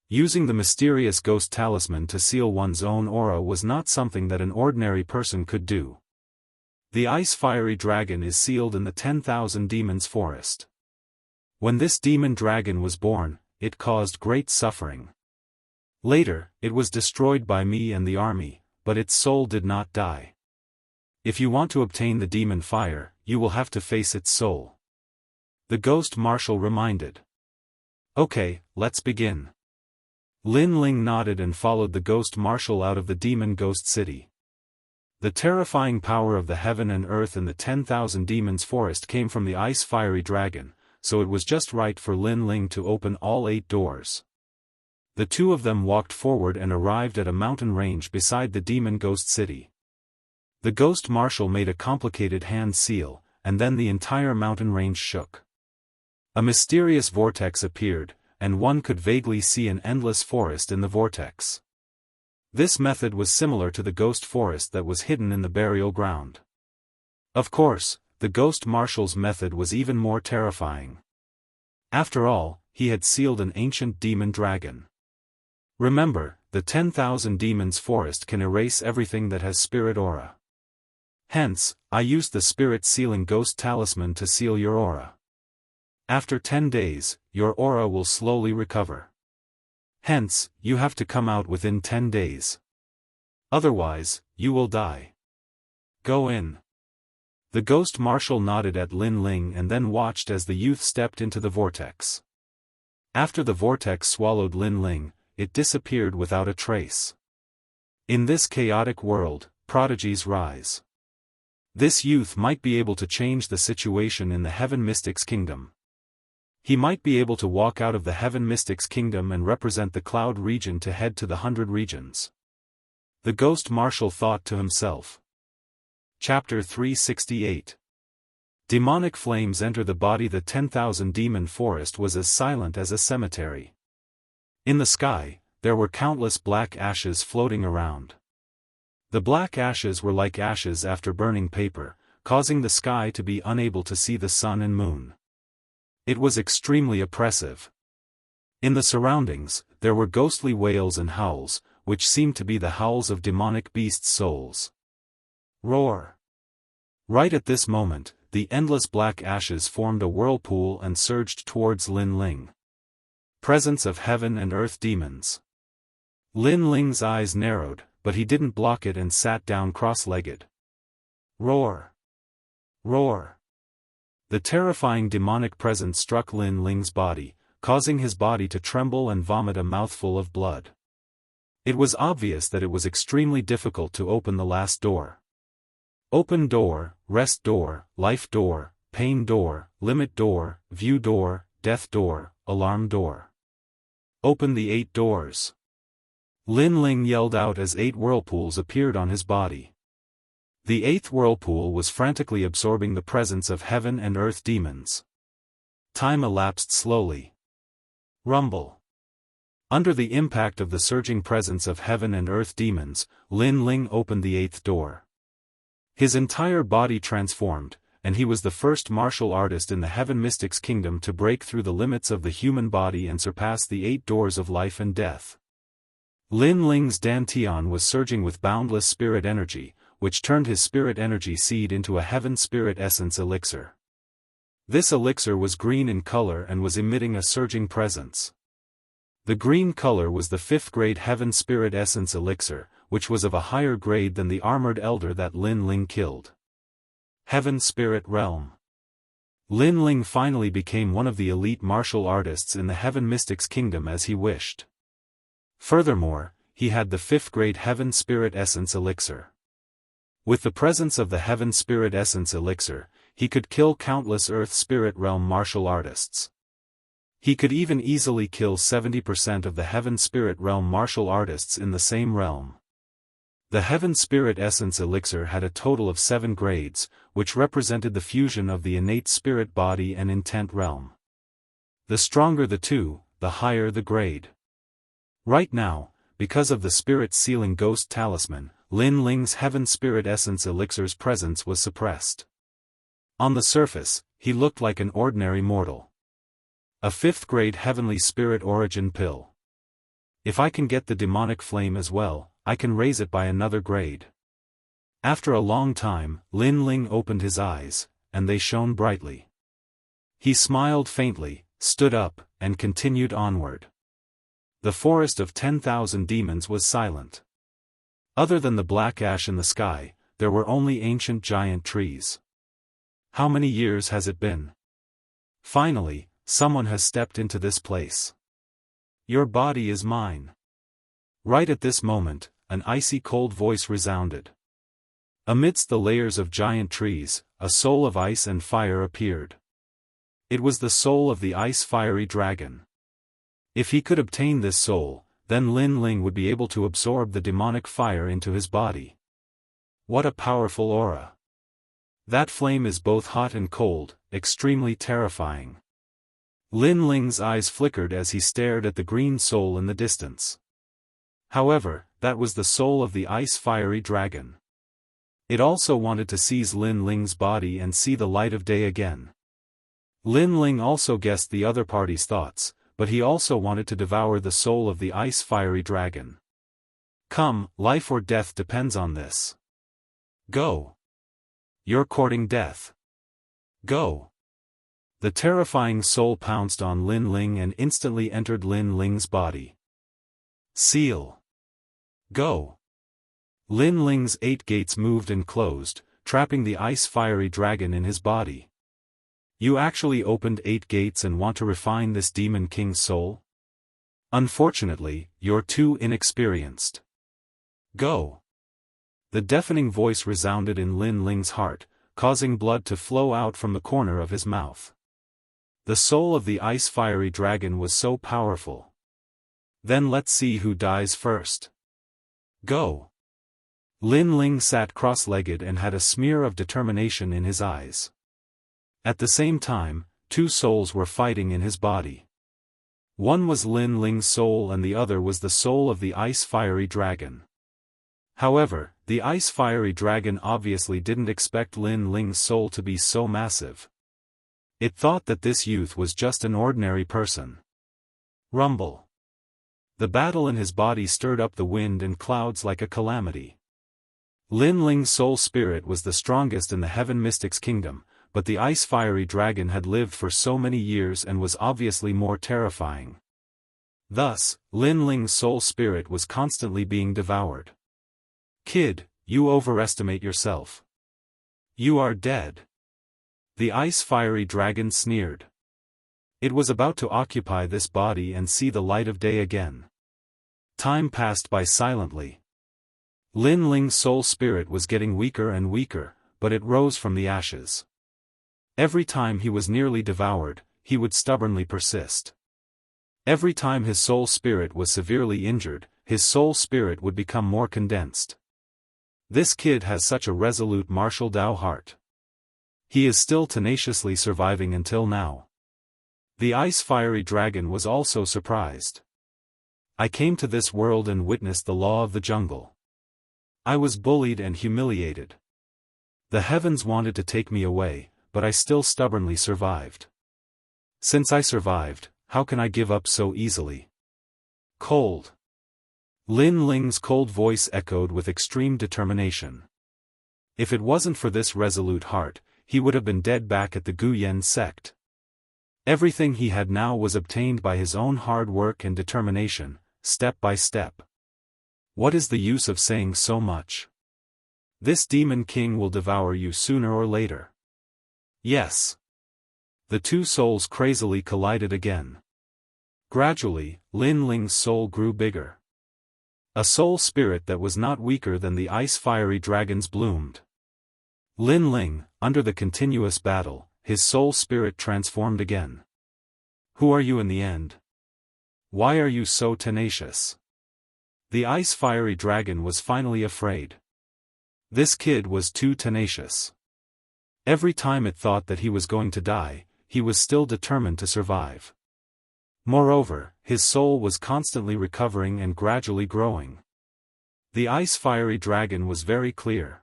Using the mysterious ghost talisman to seal one's own aura was not something that an ordinary person could do. The ice-fiery dragon is sealed in the 10,000 Demons Forest. When this demon dragon was born, it caused great suffering. Later, it was destroyed by me and the army, but its soul did not die. If you want to obtain the demon fire, you will have to face its soul. The Ghost Marshal reminded. Okay, let's begin. Lin Ling nodded and followed the Ghost Marshal out of the Demon Ghost City. The terrifying power of the heaven and earth in the 10,000 Demons Forest came from the ice-fiery dragon, so it was just right for Lin Ling to open all 8 doors. The two of them walked forward and arrived at a mountain range beside the Demon Ghost City. The Ghost Marshal made a complicated hand seal, and then the entire mountain range shook. A mysterious vortex appeared, and one could vaguely see an endless forest in the vortex. This method was similar to the ghost forest that was hidden in the burial ground. Of course, the Ghost Marshal's method was even more terrifying. After all, he had sealed an ancient demon dragon. Remember, the 10,000 Demons Forest can erase everything that has spirit aura. Hence, I used the Spirit Sealing Ghost Talisman to seal your aura. After 10 days, your aura will slowly recover. Hence, you have to come out within 10 days. Otherwise, you will die. Go in. The Ghost Marshal nodded at Lin Ling and then watched as the youth stepped into the vortex. After the vortex swallowed Lin Ling, it disappeared without a trace. In this chaotic world, prodigies rise. This youth might be able to change the situation in the Heaven Mystics Kingdom. He might be able to walk out of the Heaven Mystics Kingdom and represent the Cloud region to head to the 100 regions. The Ghost Marshal thought to himself. Chapter 368. Demonic flames enter the body. The 10,000 demon forest was as silent as a cemetery. In the sky, there were countless black ashes floating around. The black ashes were like ashes after burning paper, causing the sky to be unable to see the sun and moon. It was extremely oppressive. In the surroundings, there were ghostly wails and howls, which seemed to be the howls of demonic beasts' souls. Roar! Right at this moment, the endless black ashes formed a whirlpool and surged towards Lin Ling. Presence of heaven and earth demons. Lin Ling's eyes narrowed, but he didn't block it and sat down cross-legged. Roar! Roar! The terrifying demonic presence struck Lin Ling's body, causing his body to tremble and vomit a mouthful of blood. It was obvious that it was extremely difficult to open the last door. Open door, rest door, life door, pain door, limit door, view door, death door, alarm door. Open the 8 doors. Lin Ling yelled out as 8 whirlpools appeared on his body. The 8th whirlpool was frantically absorbing the presence of heaven and earth demons. Time elapsed slowly. Rumble. Under the impact of the surging presence of heaven and earth demons, Lin Ling opened the 8th door. His entire body transformed, and he was the first martial artist in the Heaven Mystics Kingdom to break through the limits of the human body and surpass the 8 doors of life and death. Lin Ling's dantian was surging with boundless spirit energy, which turned his spirit energy seed into a heaven spirit essence elixir. This elixir was green in color and was emitting a surging presence. The green color was the 5th grade heaven spirit essence elixir, which was of a higher grade than the armored elder that Lin Ling killed. Heaven Spirit Realm. Lin Ling finally became one of the elite martial artists in the Heaven Mystics Kingdom as he wished. Furthermore, he had the 5th grade Heaven Spirit Essence Elixir. With the presence of the Heaven Spirit Essence Elixir, he could kill countless Earth Spirit Realm martial artists. He could even easily kill 70% of the Heaven Spirit Realm martial artists in the same realm. The Heaven Spirit Essence Elixir had a total of 7 grades, which represented the fusion of the innate spirit body and intent realm. The stronger the two, the higher the grade. Right now, because of the Spirit Sealing Ghost Talisman, Lin Ling's Heaven Spirit Essence Elixir's presence was suppressed. On the surface, he looked like an ordinary mortal. A 5th grade Heavenly Spirit Origin Pill. If I can get the demonic flame as well, I can raise it by another grade. After a long time, Lin Ling opened his eyes, and they shone brightly. He smiled faintly, stood up, and continued onward. The forest of 10,000 demons was silent. Other than the black ash in the sky, there were only ancient giant trees. How many years has it been? Finally, someone has stepped into this place. Your body is mine. Right at this moment, an icy cold voice resounded. Amidst the layers of giant trees, a soul of ice and fire appeared. It was the soul of the ice-fiery dragon. If he could obtain this soul, then Lin Ling would be able to absorb the demonic fire into his body. What a powerful aura! That flame is both hot and cold, extremely terrifying. Lin Ling's eyes flickered as he stared at the green soul in the distance. However, that was the soul of the ice-fiery dragon. It also wanted to seize Lin Ling's body and see the light of day again. Lin Ling also guessed the other party's thoughts, but he also wanted to devour the soul of the ice-fiery dragon. Come, life or death depends on this. Go. You're courting death. Go. The terrifying soul pounced on Lin Ling and instantly entered Lin Ling's body. Seal. Go. Lin Ling's 8 gates moved and closed, trapping the ice-fiery dragon in his body. You actually opened 8 gates and want to refine this demon king's soul? Unfortunately, you're too inexperienced. Go. The deafening voice resounded in Lin Ling's heart, causing blood to flow out from the corner of his mouth. The soul of the ice-fiery dragon was so powerful. Then let's see who dies first. Go. Lin Ling sat cross-legged and had a smear of determination in his eyes. At the same time, two souls were fighting in his body. One was Lin Ling's soul and the other was the soul of the ice-fiery dragon. However, the ice-fiery dragon obviously didn't expect Lin Ling's soul to be so massive. It thought that this youth was just an ordinary person. Rumble. The battle in his body stirred up the wind and clouds like a calamity. Lin Ling's soul spirit was the strongest in the Heaven Mystics Kingdom, but the ice-fiery dragon had lived for so many years and was obviously more terrifying. Thus, Lin Ling's soul spirit was constantly being devoured. "Kid, you overestimate yourself. You are dead." The ice-fiery dragon sneered. It was about to occupy this body and see the light of day again. Time passed by silently. Lin Ling's soul spirit was getting weaker and weaker, but it rose from the ashes. Every time he was nearly devoured, he would stubbornly persist. Every time his soul spirit was severely injured, his soul spirit would become more condensed. This kid has such a resolute martial Dao heart. He is still tenaciously surviving until now. The ice-fiery dragon was also surprised. "I came to this world and witnessed the law of the jungle. I was bullied and humiliated. The heavens wanted to take me away, but I still stubbornly survived. Since I survived, how can I give up so easily?" Cold. Lin Ling's cold voice echoed with extreme determination. If it wasn't for this resolute heart, he would have been dead back at the Guyan sect. Everything he had now was obtained by his own hard work and determination, step by step. What is the use of saying so much? This demon king will devour you sooner or later. Yes. The two souls crazily collided again. Gradually, Lin Ling's soul grew bigger. A soul spirit that was not weaker than the ice-fiery dragon's bloomed. Lin Ling, under the continuous battle, his soul spirit transformed again. "Who are you in the end? Why are you so tenacious?" The ice-fiery dragon was finally afraid. This kid was too tenacious. Every time it thought that he was going to die, he was still determined to survive. Moreover, his soul was constantly recovering and gradually growing. The ice-fiery dragon was very clear.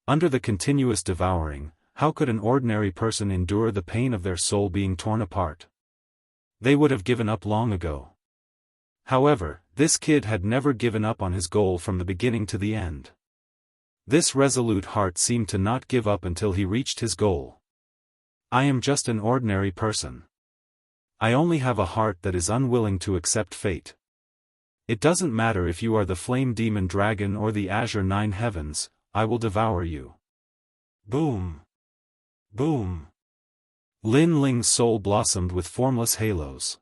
Under the continuous devouring, how could an ordinary person endure the pain of their soul being torn apart? They would have given up long ago. However, this kid had never given up on his goal from the beginning to the end. This resolute heart seemed to not give up until he reached his goal. "I am just an ordinary person. I only have a heart that is unwilling to accept fate. It doesn't matter if you are the flame demon dragon or the azure nine heavens, I will devour you." Boom. Boom. Lin Ling's soul blossomed with formless halos.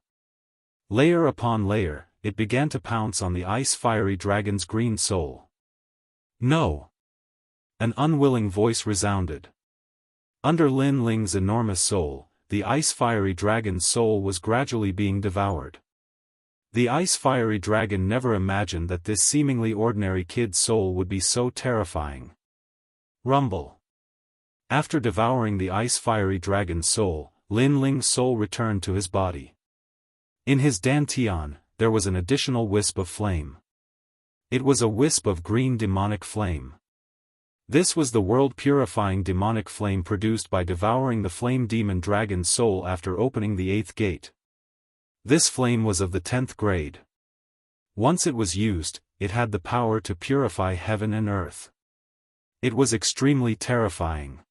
Layer upon layer, it began to pounce on the ice-fiery dragon's green soul. "No!" An unwilling voice resounded. Under Lin Ling's enormous soul, the ice-fiery dragon's soul was gradually being devoured. The ice-fiery dragon never imagined that this seemingly ordinary kid's soul would be so terrifying. Rumble. After devouring the ice-fiery dragon's soul, Lin Ling's soul returned to his body. In his dantian, there was an additional wisp of flame. It was a wisp of green demonic flame. This was the world-purifying demonic flame produced by devouring the flame demon dragon's soul after opening the 8th gate. This flame was of the 10th grade. Once it was used, it had the power to purify heaven and earth. It was extremely terrifying.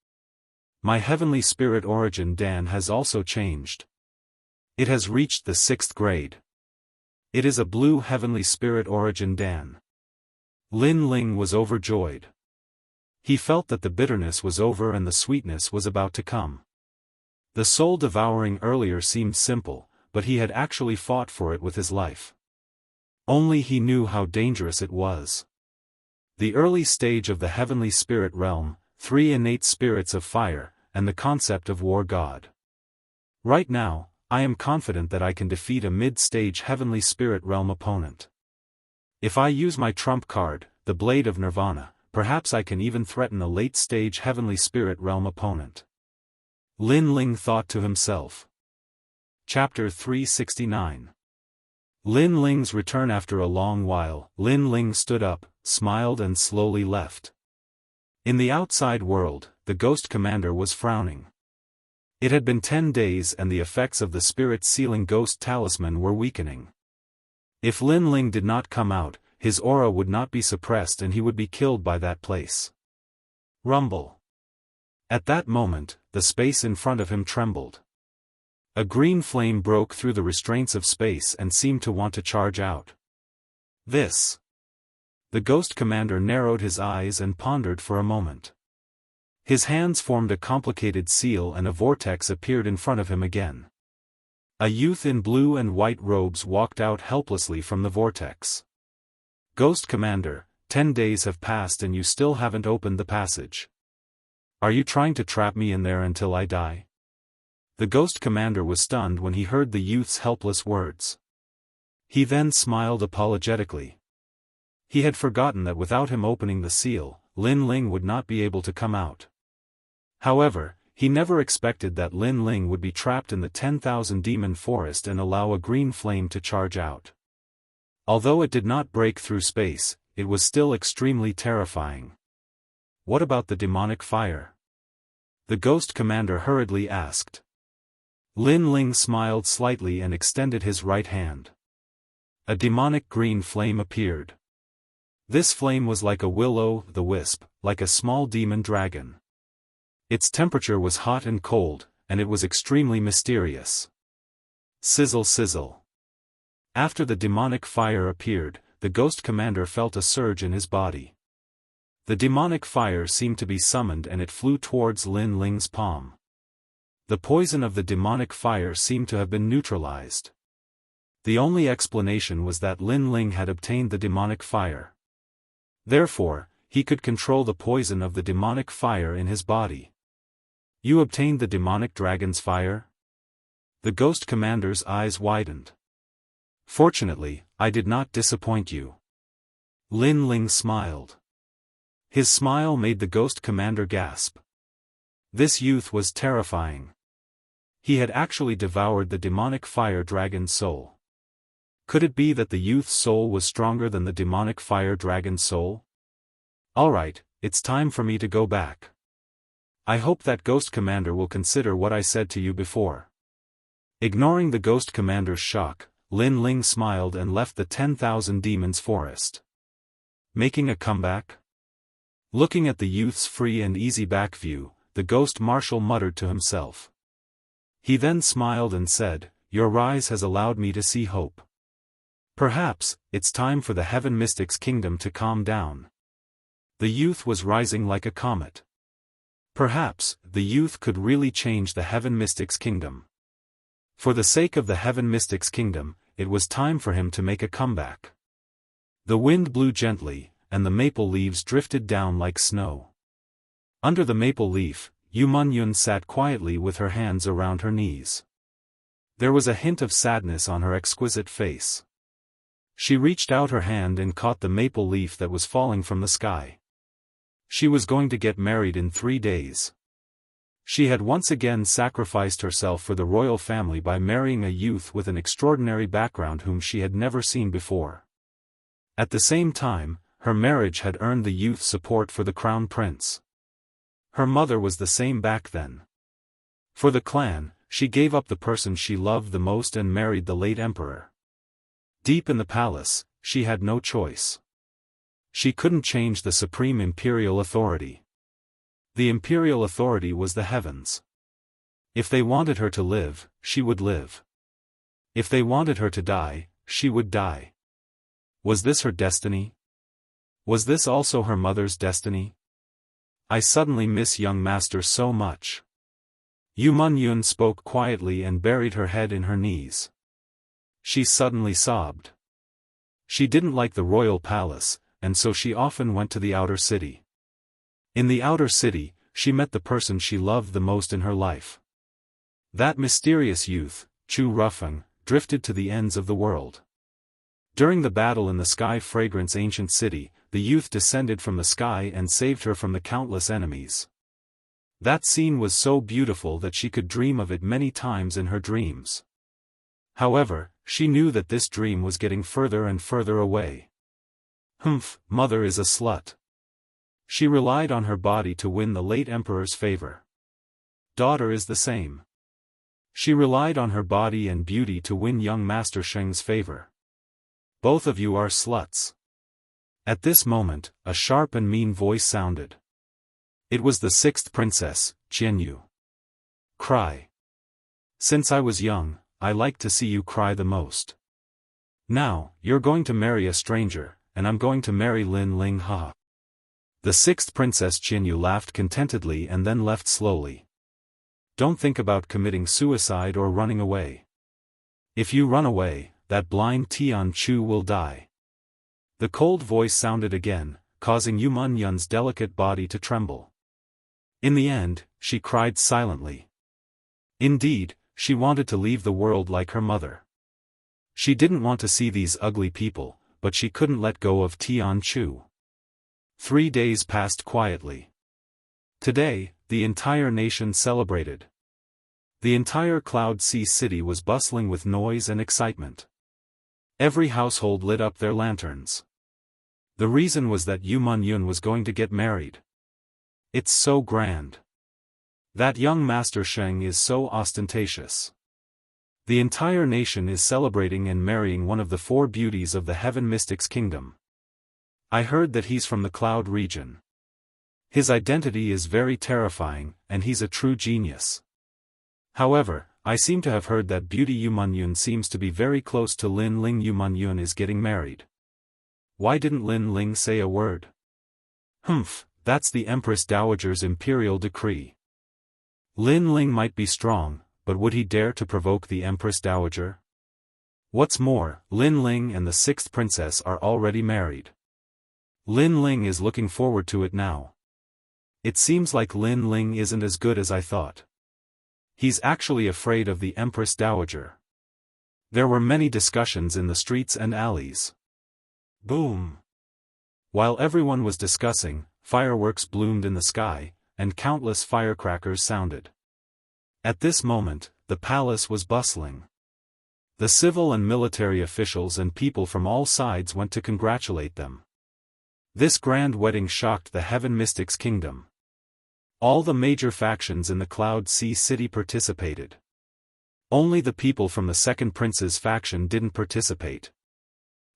My heavenly spirit origin Dan has also changed. It has reached the 6th grade. It is a blue heavenly spirit origin Dan. Lin Ling was overjoyed. He felt that the bitterness was over and the sweetness was about to come. The soul devouring earlier seemed simple, but he had actually fought for it with his life. Only he knew how dangerous it was. The early stage of the heavenly spirit realm, 3 innate spirits of fire, and the concept of war god. Right now, I am confident that I can defeat a mid-stage heavenly spirit realm opponent. If I use my trump card, the Blade of Nirvana, perhaps I can even threaten a late-stage heavenly spirit realm opponent. Lin Ling thought to himself. Chapter 369. Lin Ling's return. After a long while, Lin Ling stood up, smiled and slowly left. In the outside world, the Ghost Commander was frowning. It had been 10 days and the effects of the spirit-sealing ghost talisman were weakening. If Lin Ling did not come out, his aura would not be suppressed and he would be killed by that place. Rumble. At that moment, the space in front of him trembled. A green flame broke through the restraints of space and seemed to want to charge out. This. The Ghost Commander narrowed his eyes and pondered for a moment. His hands formed a complicated seal and a vortex appeared in front of him again. A youth in blue and white robes walked out helplessly from the vortex. Ghost Commander, 10 days have passed and you still haven't opened the passage. Are you trying to trap me in there until I die? The Ghost Commander was stunned when he heard the youth's helpless words. He then smiled apologetically. He had forgotten that without him opening the seal, Lin Ling would not be able to come out. However, he never expected that Lin Ling would be trapped in the 10,000 demon forest and allow a green flame to charge out. Although it did not break through space, it was still extremely terrifying. What about the demonic fire? The Ghost Commander hurriedly asked. Lin Ling smiled slightly and extended his right hand. A demonic green flame appeared. This flame was like a will-o'-the-wisp, like a small demon dragon. Its temperature was hot and cold, and it was extremely mysterious. Sizzle sizzle. After the demonic fire appeared, the Ghost Commander felt a surge in his body. The demonic fire seemed to be summoned and it flew towards Lin Ling's palm. The poison of the demonic fire seemed to have been neutralized. The only explanation was that Lin Ling had obtained the demonic fire. Therefore, he could control the poison of the demonic fire in his body. You obtained the demonic dragon's fire? The Ghost Commander's eyes widened. Fortunately, I did not disappoint you. Lin Ling smiled. His smile made the Ghost Commander gasp. This youth was terrifying. He had actually devoured the demonic fire dragon's soul. Could it be that the youth's soul was stronger than the demonic fire dragon's soul? Alright, it's time for me to go back. I hope that Ghost Commander will consider what I said to you before. Ignoring the Ghost Commander's shock, Lin Ling smiled and left the 10,000 demons forest. Making a comeback? Looking at the youth's free and easy back view, the Ghost Marshal muttered to himself. He then smiled and said, Your rise has allowed me to see hope. Perhaps, it's time for the Heaven Mystic's kingdom to calm down. The youth was rising like a comet. Perhaps, the youth could really change the Heaven Mystic's kingdom. For the sake of the Heaven Mystic's kingdom, it was time for him to make a comeback. The wind blew gently, and the maple leaves drifted down like snow. Under the maple leaf, Yu Mun-yun sat quietly with her hands around her knees. There was a hint of sadness on her exquisite face. She reached out her hand and caught the maple leaf that was falling from the sky. She was going to get married in 3 days. She had once again sacrificed herself for the royal family by marrying a youth with an extraordinary background whom she had never seen before. At the same time, her marriage had earned the youth's support for the crown prince. Her mother was the same back then. For the clan, she gave up the person she loved the most and married the late emperor. Deep in the palace, she had no choice. She couldn't change the supreme imperial authority. The imperial authority was the heavens. If they wanted her to live, she would live. If they wanted her to die, she would die. Was this her destiny? Was this also her mother's destiny? I suddenly miss young master so much. Yu Mun-yun spoke quietly and buried her head in her knees. She suddenly sobbed. She didn't like the royal palace, and so she often went to the outer city. In the outer city, she met the person she loved the most in her life. That mysterious youth, Chu Rufeng, drifted to the ends of the world. During the battle in the Sky Fragrance ancient city, the youth descended from the sky and saved her from the countless enemies. That scene was so beautiful that she could dream of it many times in her dreams. However, she knew that this dream was getting further and further away. Humph, mother is a slut. She relied on her body to win the late emperor's favor. Daughter is the same. She relied on her body and beauty to win young Master Sheng's favor. Both of you are sluts. At this moment, a sharp and mean voice sounded. It was the sixth princess, Jianghu. Cry. Since I was young, I like to see you cry the most. Now, you're going to marry a stranger, and I'm going to marry Lin Ling Ha. The sixth princess Jianghu laughed contentedly and then left slowly. Don't think about committing suicide or running away. If you run away, that blind Tian Chu will die. The cold voice sounded again, causing Yu Munyun's delicate body to tremble. In the end, she cried silently. Indeed, she wanted to leave the world like her mother. She didn't want to see these ugly people, but she couldn't let go of Tian Chu. 3 days passed quietly. Today, the entire nation celebrated. The entire Cloud Sea city was bustling with noise and excitement. Every household lit up their lanterns. The reason was that Yu Munyun was going to get married. It's so grand. That young Master Sheng is so ostentatious. The entire nation is celebrating and marrying one of the 4 beauties of the Heaven Mystics Kingdom. I heard that he's from the Cloud region. His identity is very terrifying, and he's a true genius. However, I seem to have heard that beauty Yu Munyun seems to be very close to Lin Ling. Yu Munyun is getting married. Why didn't Lin Ling say a word? Humph, that's the Empress Dowager's imperial decree. Lin Ling might be strong, but would he dare to provoke the Empress Dowager? What's more, Lin Ling and the sixth princess are already married. Lin Ling is looking forward to it now. It seems like Lin Ling isn't as good as I thought. He's actually afraid of the Empress Dowager. There were many discussions in the streets and alleys. Boom! While everyone was discussing, fireworks bloomed in the sky, and countless firecrackers sounded. At this moment, the palace was bustling. The civil and military officials and people from all sides went to congratulate them. This grand wedding shocked the Heaven Mystics Kingdom. All the major factions in the Cloud Sea city participated. Only the people from the second prince's faction didn't participate.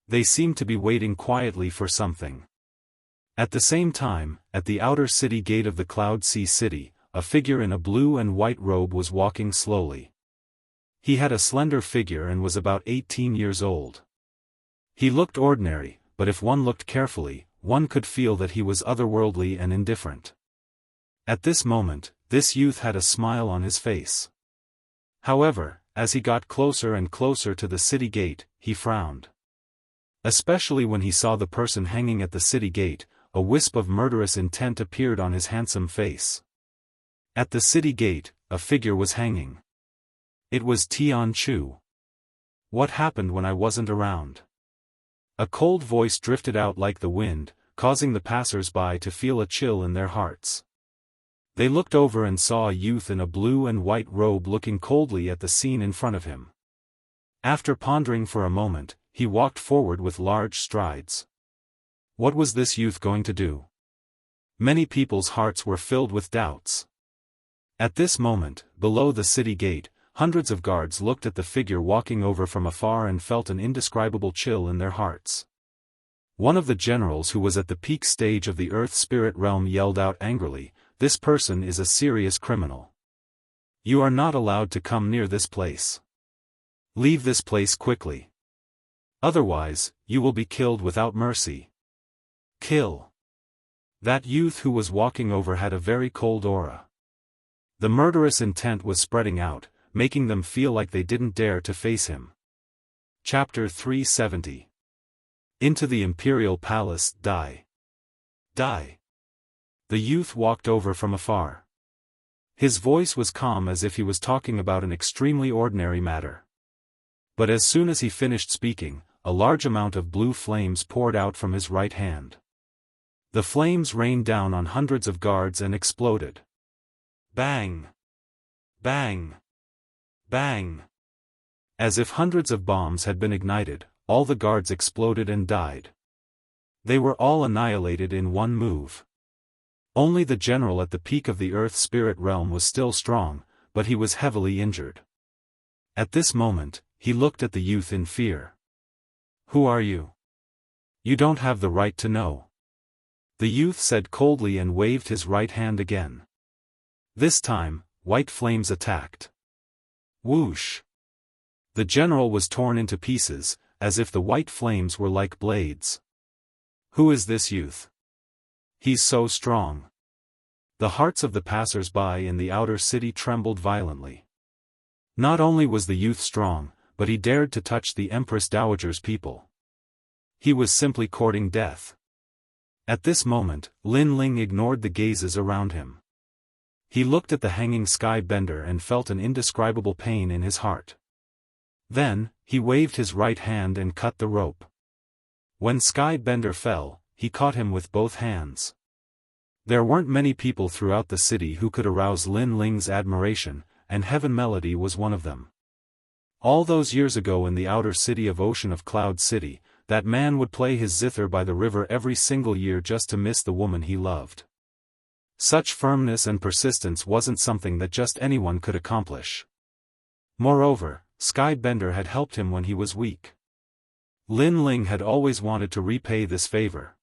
They seemed to be waiting quietly for something. At the same time, at the outer city gate of the Cloud Sea city, a figure in a blue and white robe was walking slowly. He had a slender figure and was about 18 years old. He looked ordinary, but if one looked carefully, one could feel that he was otherworldly and indifferent. At this moment, this youth had a smile on his face. However, as he got closer and closer to the city gate, he frowned. Especially when he saw the person hanging at the city gate, a wisp of murderous intent appeared on his handsome face. At the city gate, a figure was hanging. It was Tian Chu. What happened when I wasn't around? A cold voice drifted out like the wind, causing the passers-by to feel a chill in their hearts. They looked over and saw a youth in a blue and white robe looking coldly at the scene in front of him. After pondering for a moment, he walked forward with large strides. What was this youth going to do? Many people's hearts were filled with doubts. At this moment, below the city gate, hundreds of guards looked at the figure walking over from afar and felt an indescribable chill in their hearts. One of the generals who was at the peak stage of the Earth Spirit realm yelled out angrily, "This person is a serious criminal. You are not allowed to come near this place. Leave this place quickly. Otherwise, you will be killed without mercy." Kill. That youth who was walking over had a very cold aura. The murderous intent was spreading out, making them feel like they didn't dare to face him. Chapter 370. Into the Imperial Palace. Die. Die. The youth walked over from afar. His voice was calm as if he was talking about an extremely ordinary matter. But as soon as he finished speaking, a large amount of blue flames poured out from his right hand. The flames rained down on hundreds of guards and exploded. Bang! Bang! Bang! As if hundreds of bombs had been ignited, all the guards exploded and died. They were all annihilated in one move. Only the general at the peak of the earth spirit realm was still strong, but he was heavily injured. At this moment, he looked at the youth in fear. "Who are you? You don't have the right to know." The youth said coldly and waved his right hand again. This time, white flames attacked. Whoosh! The general was torn into pieces, as if the white flames were like blades. "Who is this youth? He's so strong." The hearts of the passers-by in the outer city trembled violently. Not only was the youth strong, but he dared to touch the Empress Dowager's people. He was simply courting death. At this moment, Lin Ling ignored the gazes around him. He looked at the hanging sky bender and felt an indescribable pain in his heart. Then, he waved his right hand and cut the rope. When Sky Bender fell, he caught him with both hands. There weren't many people throughout the city who could arouse Lin Ling's admiration, and Heaven Melody was one of them. All those years ago in the outer city of Ocean of Cloud City, that man would play his zither by the river every single year just to miss the woman he loved. Such firmness and persistence wasn't something that just anyone could accomplish. Moreover, Sky Bender had helped him when he was weak. Lin Ling had always wanted to repay this favor.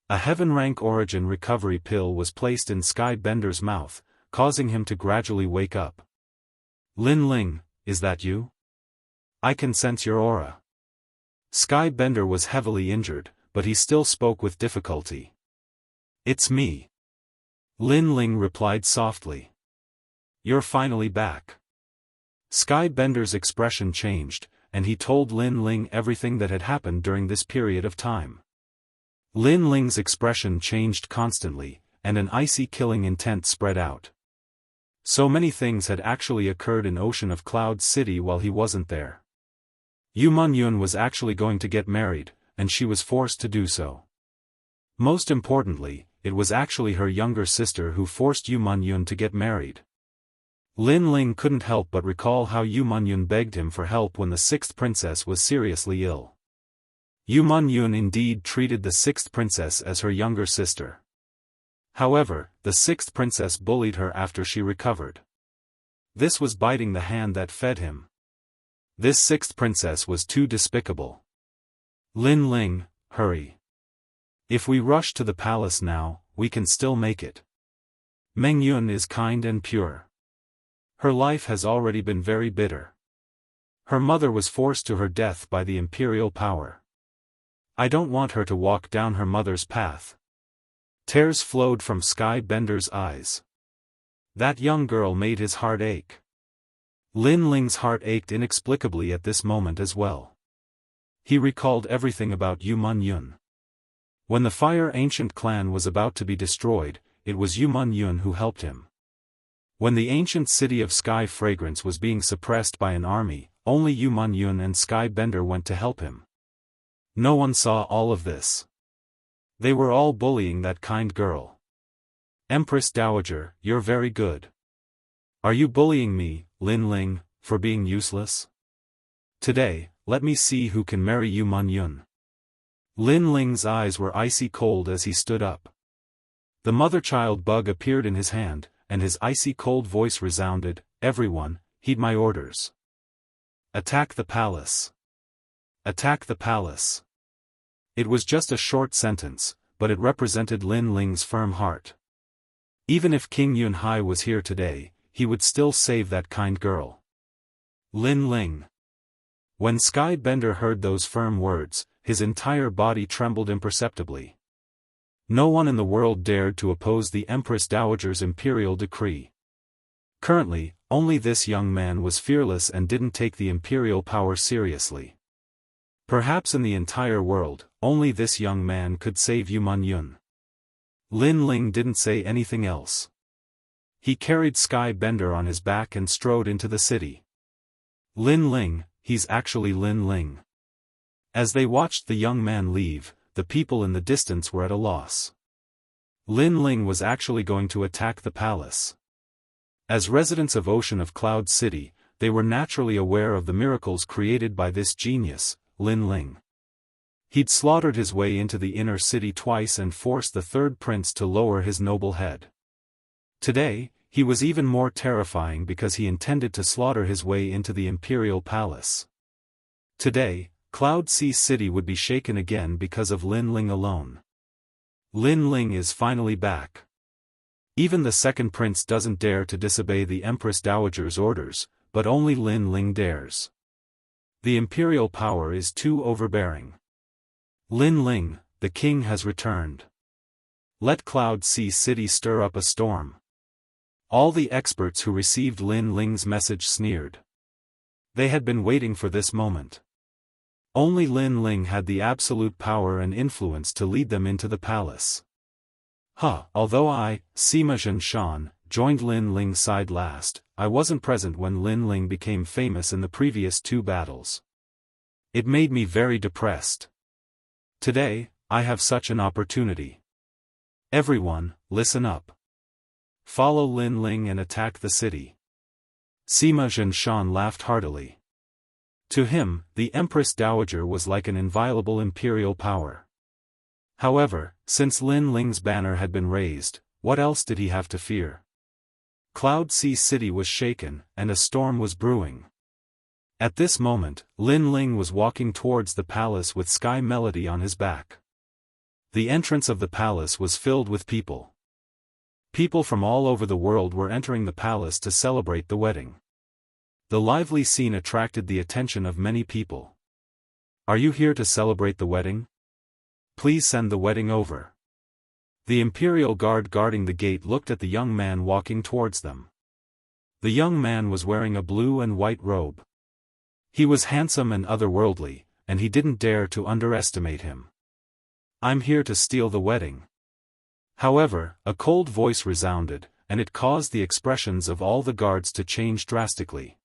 A Heaven Rank Origin recovery pill was placed in Sky Bender's mouth, causing him to gradually wake up. "Lin Ling, is that you? I can sense your aura." Sky Bender was heavily injured, but he still spoke with difficulty. "It's me." Lin Ling replied softly. "You're finally back." Sky Bender's expression changed, and he told Lin Ling everything that had happened during this period of time. Lin Ling's expression changed constantly, and an icy killing intent spread out. So many things had actually occurred in Ocean of Cloud City while he wasn't there. Yu Munyun was actually going to get married, and she was forced to do so. Most importantly, it was actually her younger sister who forced Yu Munyun to get married. Lin Ling couldn't help but recall how Yu Munyun begged him for help when the sixth princess was seriously ill. Yu Munyun indeed treated the sixth princess as her younger sister. However, the sixth princess bullied her after she recovered. This was biting the hand that fed him. This sixth princess was too despicable. "Lin Ling, hurry. If we rush to the palace now, we can still make it. Meng Yun is kind and pure. Her life has already been very bitter. Her mother was forced to her death by the imperial power. I don't want her to walk down her mother's path." Tears flowed from Sky Bender's eyes. That young girl made his heart ache. Lin Ling's heart ached inexplicably at this moment as well. He recalled everything about Yu Munyun. When the Fire Ancient clan was about to be destroyed, it was Yu Munyun who helped him. When the ancient city of Sky Fragrance was being suppressed by an army, only Yu Munyun and Sky Bender went to help him. No one saw all of this. They were all bullying that kind girl. "Empress Dowager, you're very good. Are you bullying me, Lin Ling, for being useless? Today, let me see who can marry Yu Munyun." Lin Ling's eyes were icy cold as he stood up. The mother-child bug appeared in his hand, and his icy cold voice resounded, "Everyone, heed my orders. Attack the palace. Attack the palace." It was just a short sentence, but it represented Lin Ling's firm heart. Even if King Yunhai was here today, he would still save that kind girl. Lin Ling. When Sky Bender heard those firm words, his entire body trembled imperceptibly. No one in the world dared to oppose the Empress Dowager's imperial decree. Currently, only this young man was fearless and didn't take the imperial power seriously. Perhaps in the entire world, only this young man could save Yu Munyun. Lin Ling didn't say anything else. He carried Sky Bender on his back and strode into the city. Lin Ling, he's actually Lin Ling. As they watched the young man leave, the people in the distance were at a loss. Lin Ling was actually going to attack the palace. As residents of Ocean of Cloud City, they were naturally aware of the miracles created by this genius, Lin Ling. He'd slaughtered his way into the inner city twice and forced the third prince to lower his noble head. Today, he was even more terrifying because he intended to slaughter his way into the imperial palace. Today, Cloud Sea City would be shaken again because of Lin Ling alone. Lin Ling is finally back. Even the second prince doesn't dare to disobey the Empress Dowager's orders, but only Lin Ling dares. The imperial power is too overbearing. Lin Ling, the king has returned. Let Cloud Sea City stir up a storm. All the experts who received Lin Ling's message sneered. They had been waiting for this moment. Only Lin Ling had the absolute power and influence to lead them into the palace. Although I, Sima Zhenshan, joined Lin Ling's side last, I wasn't present when Lin Ling became famous in the previous 2 battles. It made me very depressed. Today, I have such an opportunity. Everyone, listen up. Follow Lin Ling and attack the city. Sima Zhenshan laughed heartily. To him, the Empress Dowager was like an inviolable imperial power. However, since Lin Ling's banner had been raised, what else did he have to fear? Cloud Sea City was shaken, and a storm was brewing. At this moment, Lin Ling was walking towards the palace with Sky Melody on his back. The entrance of the palace was filled with people. People from all over the world were entering the palace to celebrate the wedding. The lively scene attracted the attention of many people. Are you here to celebrate the wedding? Please send the wedding over. The imperial guard guarding the gate looked at the young man walking towards them. The young man was wearing a blue and white robe. He was handsome and otherworldly, and he didn't dare to underestimate him. I'm here to steal the wedding. However, a cold voice resounded, and it caused the expressions of all the guards to change drastically.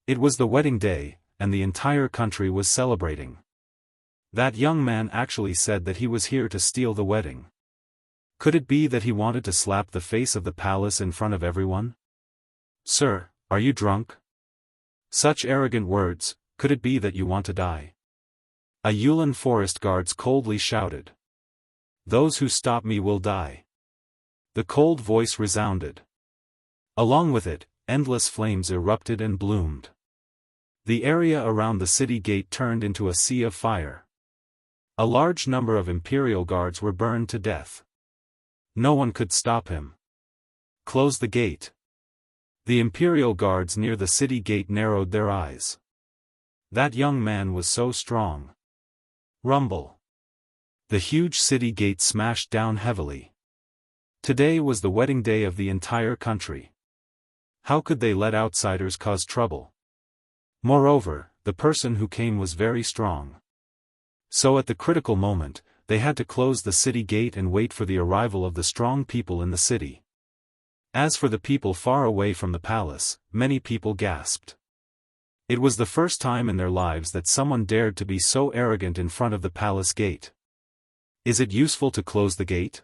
It was the wedding day, and the entire country was celebrating. That young man actually said that he was here to steal the wedding. Could it be that he wanted to slap the face of the palace in front of everyone? Sir, are you drunk? Such arrogant words, could it be that you want to die? A Yulin forest guards coldly shouted. Those who stop me will die. The cold voice resounded. Along with it, endless flames erupted and bloomed. The area around the city gate turned into a sea of fire. A large number of imperial guards were burned to death. No one could stop him. Close the gate. The imperial guards near the city gate narrowed their eyes. That young man was so strong. Rumble. The huge city gate smashed down heavily. Today was the wedding day of the entire country. How could they let outsiders cause trouble? Moreover, the person who came was very strong. So at the critical moment, they had to close the city gate and wait for the arrival of the strong people in the city. As for the people far away from the palace, many people gasped. It was the first time in their lives that someone dared to be so arrogant in front of the palace gate. Is it useful to close the gate?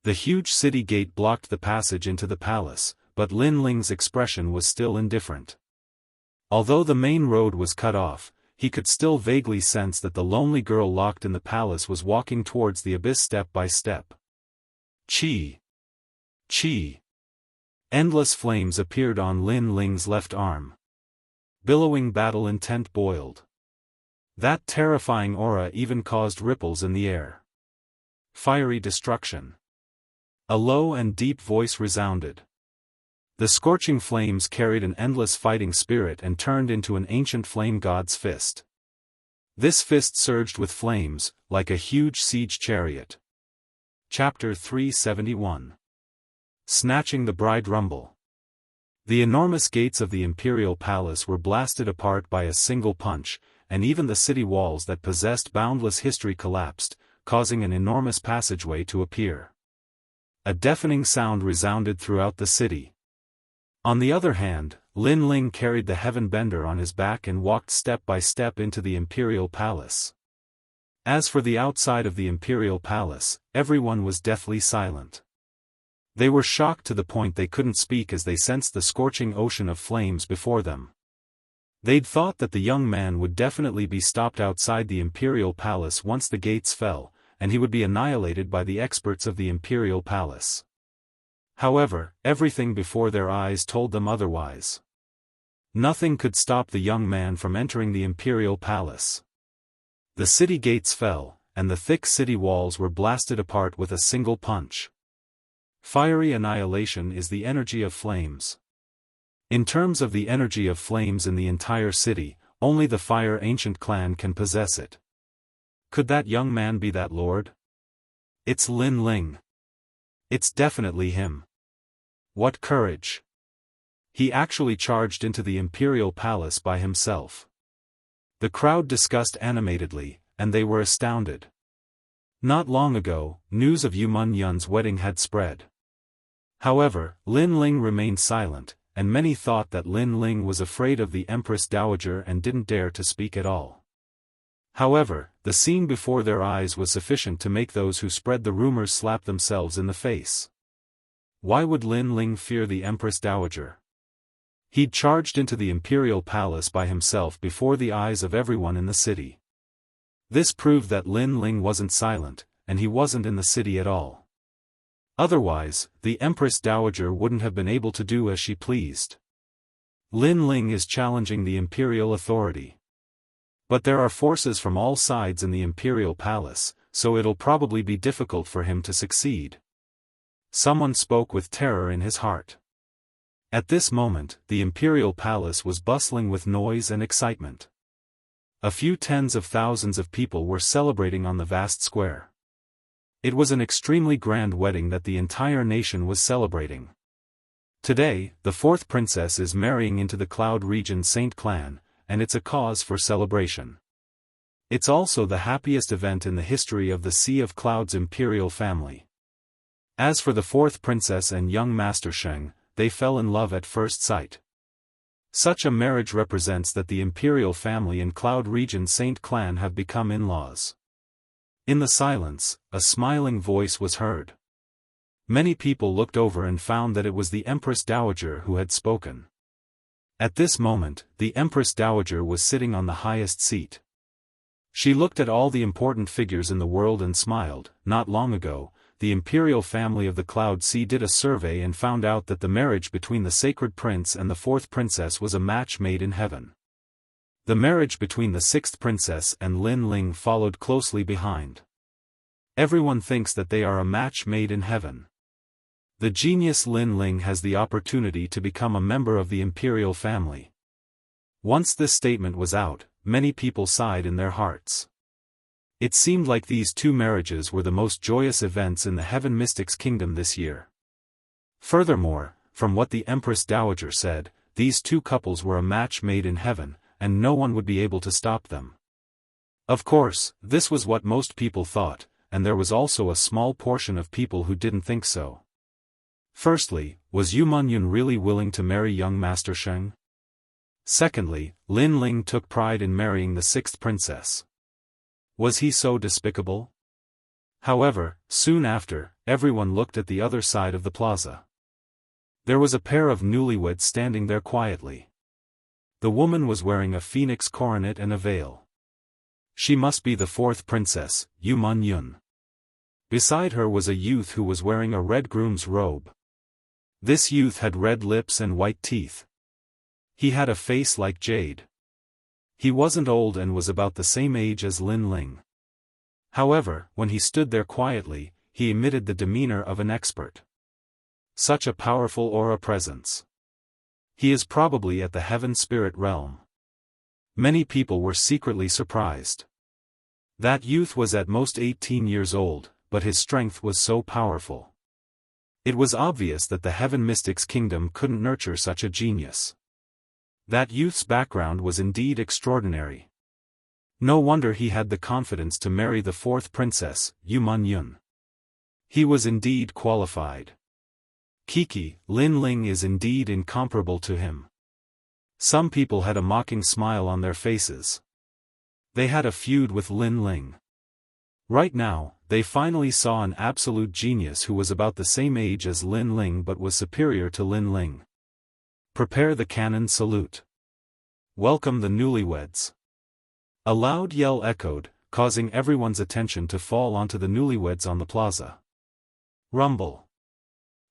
The huge city gate blocked the passage into the palace, but Lin Ling's expression was still indifferent. Although the main road was cut off, he could still vaguely sense that the lonely girl locked in the palace was walking towards the abyss step by step. Chi! Chi! Endless flames appeared on Lin Ling's left arm. Billowing battle intent boiled. That terrifying aura even caused ripples in the air. Fiery destruction. A low and deep voice resounded. The scorching flames carried an endless fighting spirit and turned into an ancient flame god's fist. This fist surged with flames, like a huge siege chariot. Chapter 371. Snatching the Bride Rumble. The enormous gates of the imperial palace were blasted apart by a single punch, and even the city walls that possessed boundless history collapsed, causing an enormous passageway to appear. A deafening sound resounded throughout the city. On the other hand, Lin Ling carried the heaven bender on his back and walked step by step into the imperial palace. As for the outside of the imperial palace, everyone was deathly silent. They were shocked to the point they couldn't speak as they sensed the scorching ocean of flames before them. They'd thought that the young man would definitely be stopped outside the imperial palace once the gates fell, and he would be annihilated by the experts of the imperial palace. However, everything before their eyes told them otherwise. Nothing could stop the young man from entering the imperial palace. The city gates fell, and the thick city walls were blasted apart with a single punch. Fiery annihilation is the energy of flames. In terms of the energy of flames in the entire city, only the Fire Ancient clan can possess it. Could that young man be that lord? It's Lin Ling. It's definitely him. What courage! He actually charged into the imperial palace by himself. The crowd discussed animatedly, and they were astounded. Not long ago, news of Yu Yun's wedding had spread. However, Lin Ling remained silent, and many thought that Lin Ling was afraid of the Empress Dowager and didn't dare to speak at all. However, the scene before their eyes was sufficient to make those who spread the rumors slap themselves in the face. Why would Lin Ling fear the Empress Dowager? He'd charged into the imperial palace by himself before the eyes of everyone in the city. This proved that Lin Ling wasn't silent, and he wasn't in the city at all. Otherwise, the Empress Dowager wouldn't have been able to do as she pleased. Lin Ling is challenging the imperial authority. But there are forces from all sides in the imperial palace, so it'll probably be difficult for him to succeed. Someone spoke with terror in his heart. At this moment, the imperial palace was bustling with noise and excitement. A few tens of thousands of people were celebrating on the vast square. It was an extremely grand wedding that the entire nation was celebrating. Today, the fourth princess is marrying into the Cloud Region Saint clan, and it's a cause for celebration. It's also the happiest event in the history of the Sea of Clouds imperial family. As for the fourth princess and young Master Sheng, they fell in love at first sight. Such a marriage represents that the imperial family and Cloud Region Saint clan have become in-laws. In the silence, a smiling voice was heard. Many people looked over and found that it was the Empress Dowager who had spoken. At this moment, the Empress Dowager was sitting on the highest seat. She looked at all the important figures in the world and smiled. Not long ago, the imperial family of the Cloud Sea did a survey and found out that the marriage between the sacred prince and the fourth princess was a match made in heaven. The marriage between the sixth princess and Lin Ling followed closely behind. Everyone thinks that they are a match made in heaven. The genius Lin Ling has the opportunity to become a member of the imperial family. Once this statement was out, many people sighed in their hearts. It seemed like these two marriages were the most joyous events in the Heaven Mystics Kingdom this year. Furthermore, from what the Empress Dowager said, these two couples were a match made in heaven, and no one would be able to stop them. Of course, this was what most people thought, and there was also a small portion of people who didn't think so. Firstly, was Yu Yun really willing to marry young Master Sheng? Secondly, Lin Ling took pride in marrying the sixth princess. Was he so despicable? However, soon after, everyone looked at the other side of the plaza. There was a pair of newlyweds standing there quietly. The woman was wearing a phoenix coronet and a veil. She must be the fourth princess, Yu Yun. Beside her was a youth who was wearing a red groom's robe. This youth had red lips and white teeth. He had a face like jade. He wasn't old and was about the same age as Lin Ling. However, when he stood there quietly, he emitted the demeanor of an expert. Such a powerful aura presence. He is probably at the heaven spirit realm. Many people were secretly surprised. That youth was at most 18 years old, but his strength was so powerful. It was obvious that the Heaven Mystics Kingdom couldn't nurture such a genius. That youth's background was indeed extraordinary. No wonder he had the confidence to marry the fourth princess, Yu Yun. He was indeed qualified. Kiki, Lin Ling is indeed incomparable to him. Some people had a mocking smile on their faces. They had a feud with Lin Ling. Right now, they finally saw an absolute genius who was about the same age as Lin Ling but was superior to Lin Ling. Prepare the cannon salute. Welcome the newlyweds. A loud yell echoed, causing everyone's attention to fall onto the newlyweds on the plaza. Rumble.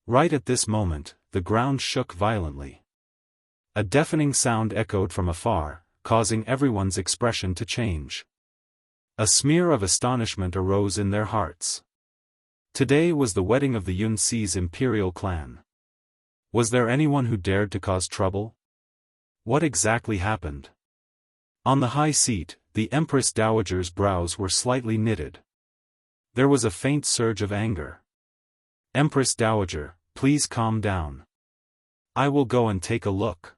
Right at this moment, the ground shook violently. A deafening sound echoed from afar, causing everyone's expression to change. A smear of astonishment arose in their hearts. Today was the wedding of the Yunxi's imperial clan. Was there anyone who dared to cause trouble? What exactly happened? On the high seat, the Empress Dowager's brows were slightly knitted. There was a faint surge of anger. Empress Dowager, please calm down. I will go and take a look.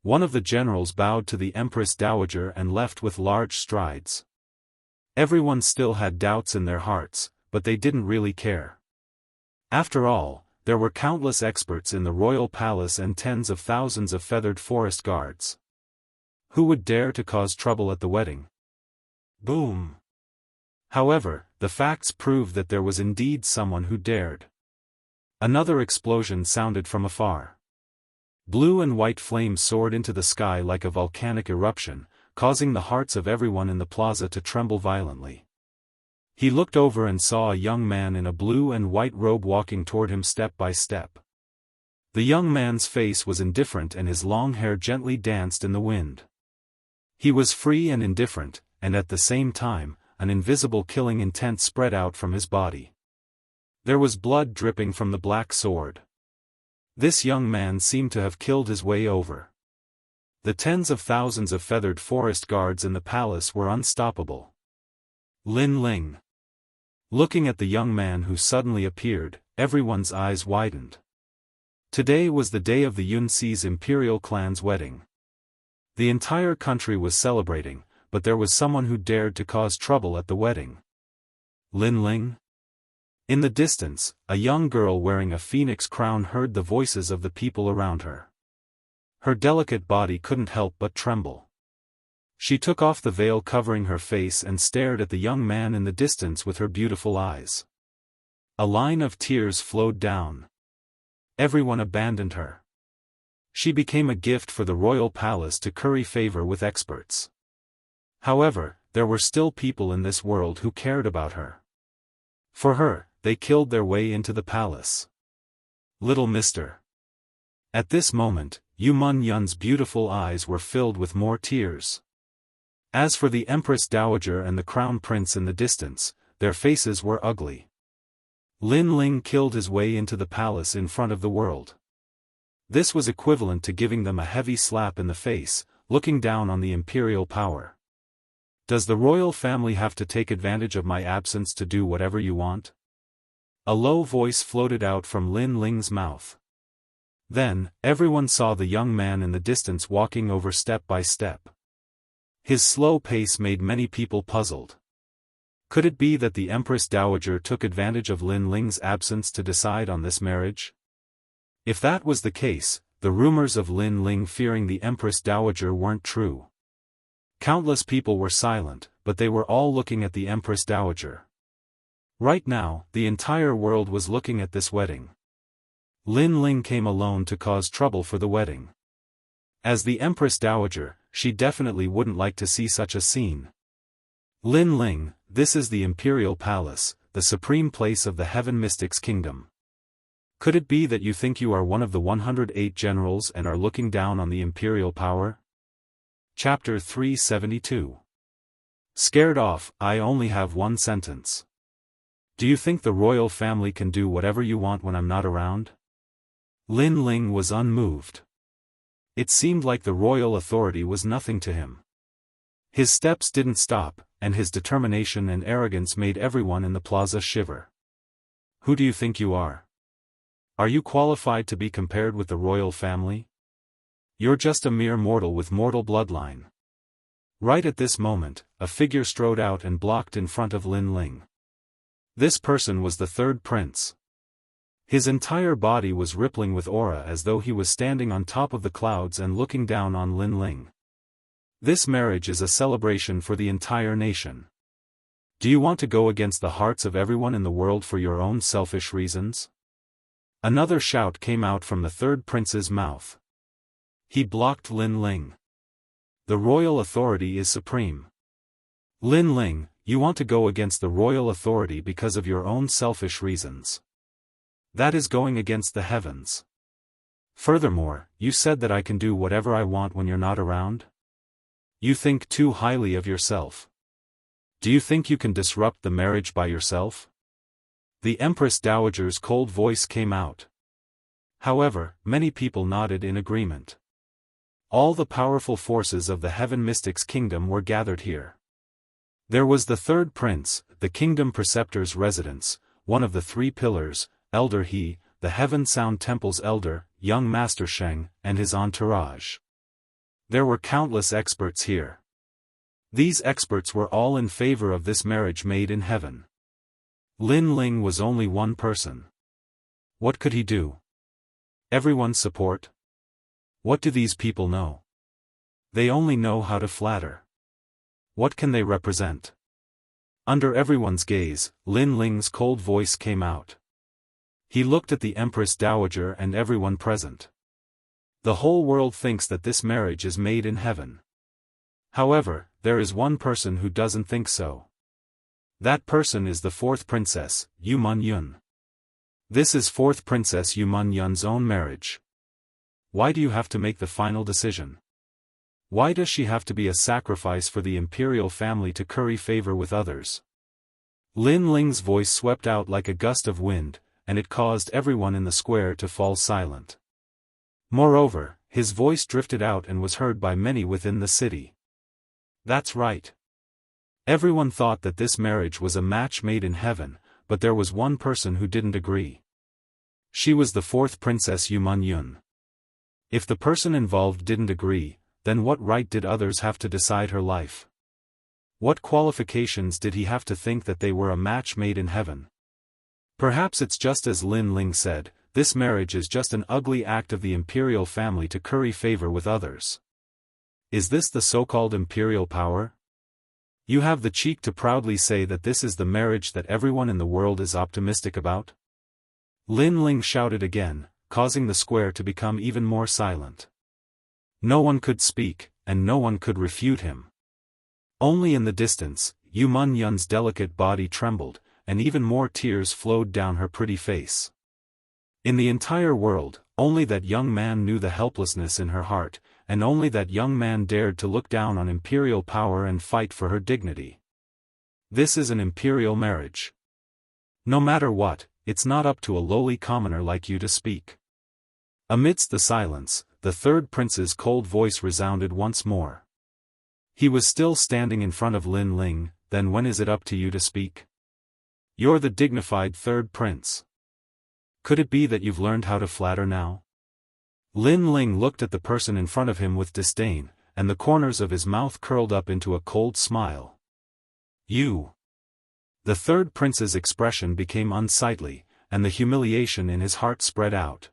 One of the generals bowed to the Empress Dowager and left with large strides. Everyone still had doubts in their hearts, but they didn't really care. After all, there were countless experts in the royal palace and tens of thousands of feathered forest guards. Who would dare to cause trouble at the wedding? Boom! However, the facts proved that there was indeed someone who dared. Another explosion sounded from afar. Blue and white flames soared into the sky like a volcanic eruption, causing the hearts of everyone in the plaza to tremble violently. He looked over and saw a young man in a blue and white robe walking toward him step by step. The young man's face was indifferent and his long hair gently danced in the wind. He was free and indifferent, and at the same time, an invisible killing intent spread out from his body. There was blood dripping from the black sword. This young man seemed to have killed his way over. The tens of thousands of feathered forest guards in the palace were unstoppable. Lin Ling. Looking at the young man who suddenly appeared, everyone's eyes widened. Today was the day of the Yunxi's imperial clan's wedding. The entire country was celebrating, but there was someone who dared to cause trouble at the wedding. Lin Ling? In the distance, a young girl wearing a phoenix crown heard the voices of the people around her. Her delicate body couldn't help but tremble. She took off the veil covering her face and stared at the young man in the distance with her beautiful eyes. A line of tears flowed down. Everyone abandoned her. She became a gift for the royal palace to curry favor with experts. However, there were still people in this world who cared about her. For her, they killed their way into the palace. Little mister. At this moment, Yu Mun Yun's beautiful eyes were filled with more tears. As for the Empress Dowager and the Crown Prince in the distance, their faces were ugly. Lin Ling killed his way into the palace in front of the world. This was equivalent to giving them a heavy slap in the face, looking down on the imperial power. Does the royal family have to take advantage of my absence to do whatever you want? A low voice floated out from Lin Ling's mouth. Then, everyone saw the young man in the distance walking over step by step. His slow pace made many people puzzled. Could it be that the Empress Dowager took advantage of Lin Ling's absence to decide on this marriage? If that was the case, the rumors of Lin Ling fearing the Empress Dowager weren't true. Countless people were silent, but they were all looking at the Empress Dowager. Right now, the entire world was looking at this wedding. Lin Ling came alone to cause trouble for the wedding. As the Empress Dowager, she definitely wouldn't like to see such a scene. Lin Ling, this is the Imperial Palace, the supreme place of the Heaven Mystics Kingdom. Could it be that you think you are one of the 108 generals and are looking down on the imperial power? Chapter 372. Scared off, I only have one sentence. Do you think the royal family can do whatever you want when I'm not around? Lin Ling was unmoved. It seemed like the royal authority was nothing to him. His steps didn't stop, and his determination and arrogance made everyone in the plaza shiver. Who do you think you are? Are you qualified to be compared with the royal family? You're just a mere mortal with mortal bloodline. Right at this moment, a figure strode out and blocked in front of Lin Ling. This person was the third prince. His entire body was rippling with aura as though he was standing on top of the clouds and looking down on Lin Ling. This marriage is a celebration for the entire nation. Do you want to go against the hearts of everyone in the world for your own selfish reasons? Another shout came out from the third prince's mouth. He blocked Lin Ling. The royal authority is supreme. Lin Ling, you want to go against the royal authority because of your own selfish reasons. That is going against the heavens. Furthermore, you said that I can do whatever I want when you're not around? You think too highly of yourself. Do you think you can disrupt the marriage by yourself? The Empress Dowager's cold voice came out. However, many people nodded in agreement. All the powerful forces of the Heaven Mystics' kingdom were gathered here. There was the third prince, the kingdom preceptor's residence, one of the three pillars, Elder He, the Heaven Sound Temple's elder, young Master Sheng, and his entourage. There were countless experts here. These experts were all in favor of this marriage made in heaven. Lin Ling was only one person. What could he do? Everyone's support? What do these people know? They only know how to flatter. What can they represent? Under everyone's gaze, Lin Ling's cold voice came out. He looked at the Empress Dowager and everyone present. The whole world thinks that this marriage is made in heaven. However, there is one person who doesn't think so. That person is the fourth princess, Yu Man Yun. This is fourth princess Yu Man Yun's own marriage. Why do you have to make the final decision? Why does she have to be a sacrifice for the imperial family to curry favor with others? Lin Ling's voice swept out like a gust of wind, and it caused everyone in the square to fall silent. Moreover, his voice drifted out and was heard by many within the city. That's right. Everyone thought that this marriage was a match made in heaven, but there was one person who didn't agree. She was the fourth princess Yu Man Yun. If the person involved didn't agree, then what right did others have to decide her life? What qualifications did he have to think that they were a match made in heaven? Perhaps it's just as Lin Ling said, this marriage is just an ugly act of the imperial family to curry favor with others. Is this the so-called imperial power? You have the cheek to proudly say that this is the marriage that everyone in the world is optimistic about? Lin Ling shouted again, causing the square to become even more silent. No one could speak, and no one could refute him. Only in the distance, Yu Man Yun's delicate body trembled, and even more tears flowed down her pretty face. In the entire world, only that young man knew the helplessness in her heart, and only that young man dared to look down on imperial power and fight for her dignity. This is an imperial marriage. No matter what, it's not up to a lowly commoner like you to speak. Amidst the silence, the third prince's cold voice resounded once more. He was still standing in front of Lin Ling. Then when is it up to you to speak? You're the dignified third prince. Could it be that you've learned how to flatter now? Lin Ling looked at the person in front of him with disdain, and the corners of his mouth curled up into a cold smile. You. The third prince's expression became unsightly, and the humiliation in his heart spread out.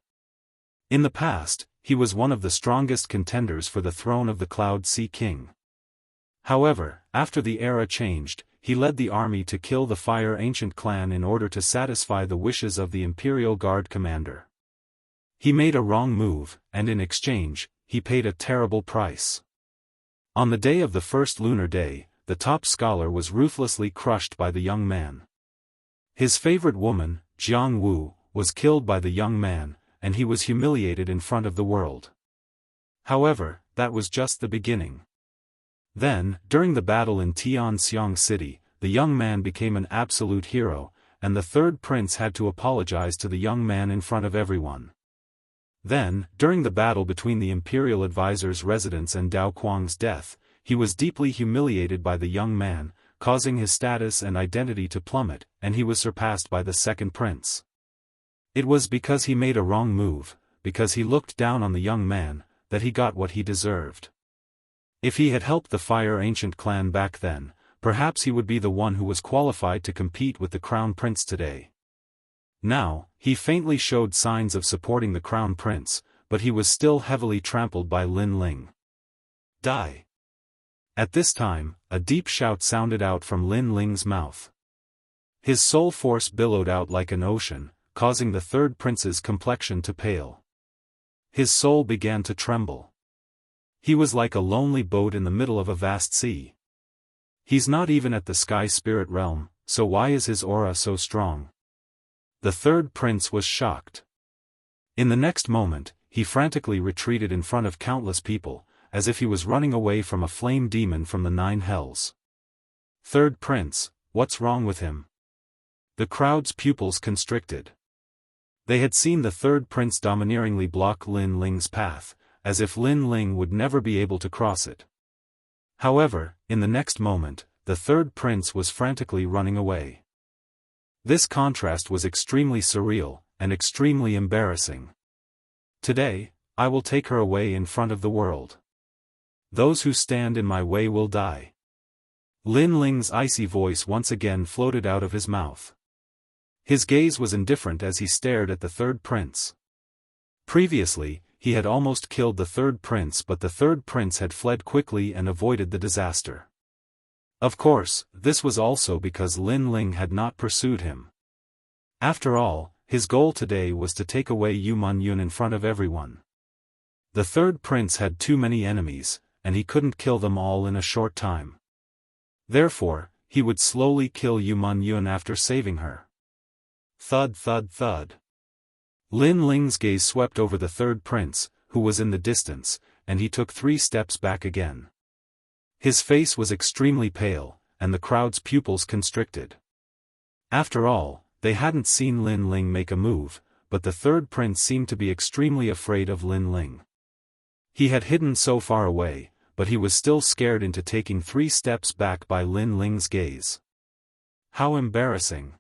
In the past, he was one of the strongest contenders for the throne of the Cloud Sea King. However, after the era changed, he led the army to kill the Fire Ancient clan in order to satisfy the wishes of the Imperial Guard commander. He made a wrong move, and in exchange, he paid a terrible price. On the day of the first lunar day, the top scholar was ruthlessly crushed by the young man. His favorite woman, Jianghu, was killed by the young man, and he was humiliated in front of the world. However, that was just the beginning. Then, during the battle in Tianxiang City, the young man became an absolute hero, and the third prince had to apologize to the young man in front of everyone. Then, during the battle between the imperial advisor's residence and Dao Kuang's death, he was deeply humiliated by the young man, causing his status and identity to plummet, and he was surpassed by the second prince. It was because he made a wrong move, because he looked down on the young man, that he got what he deserved. If he had helped the Fire Ancient clan back then, perhaps he would be the one who was qualified to compete with the Crown Prince today. Now, he faintly showed signs of supporting the Crown Prince, but he was still heavily trampled by Lin Ling. Die. At this time, a deep shout sounded out from Lin Ling's mouth. His soul force billowed out like an ocean, causing the third prince's complexion to pale. His soul began to tremble. He was like a lonely boat in the middle of a vast sea. He's not even at the sky spirit realm, so why is his aura so strong? The third prince was shocked. In the next moment, he frantically retreated in front of countless people, as if he was running away from a flame demon from the 9 hells. Third prince, what's wrong with him? The crowd's pupils constricted. They had seen the third prince domineeringly block Lin Ling's path, as if Lin Ling would never be able to cross it. However, in the next moment, the third prince was frantically running away. This contrast was extremely surreal, and extremely embarrassing. Today, I will take her away in front of the world. Those who stand in my way will die. Lin Ling's icy voice once again floated out of his mouth. His gaze was indifferent as he stared at the third prince. Previously, he had almost killed the third prince, but the third prince had fled quickly and avoided the disaster. Of course, this was also because Lin Ling had not pursued him. After all, his goal today was to take away Yu Yun in front of everyone. The third prince had too many enemies, and he couldn't kill them all in a short time. Therefore, he would slowly kill Yu Yun after saving her. Thud thud thud. Lin Ling's gaze swept over the third prince, who was in the distance, and he took 3 steps back again. His face was extremely pale, and the crowd's pupils constricted. After all, they hadn't seen Lin Ling make a move, but the third prince seemed to be extremely afraid of Lin Ling. He had hidden so far away, but he was still scared into taking 3 steps back by Lin Ling's gaze. How embarrassing.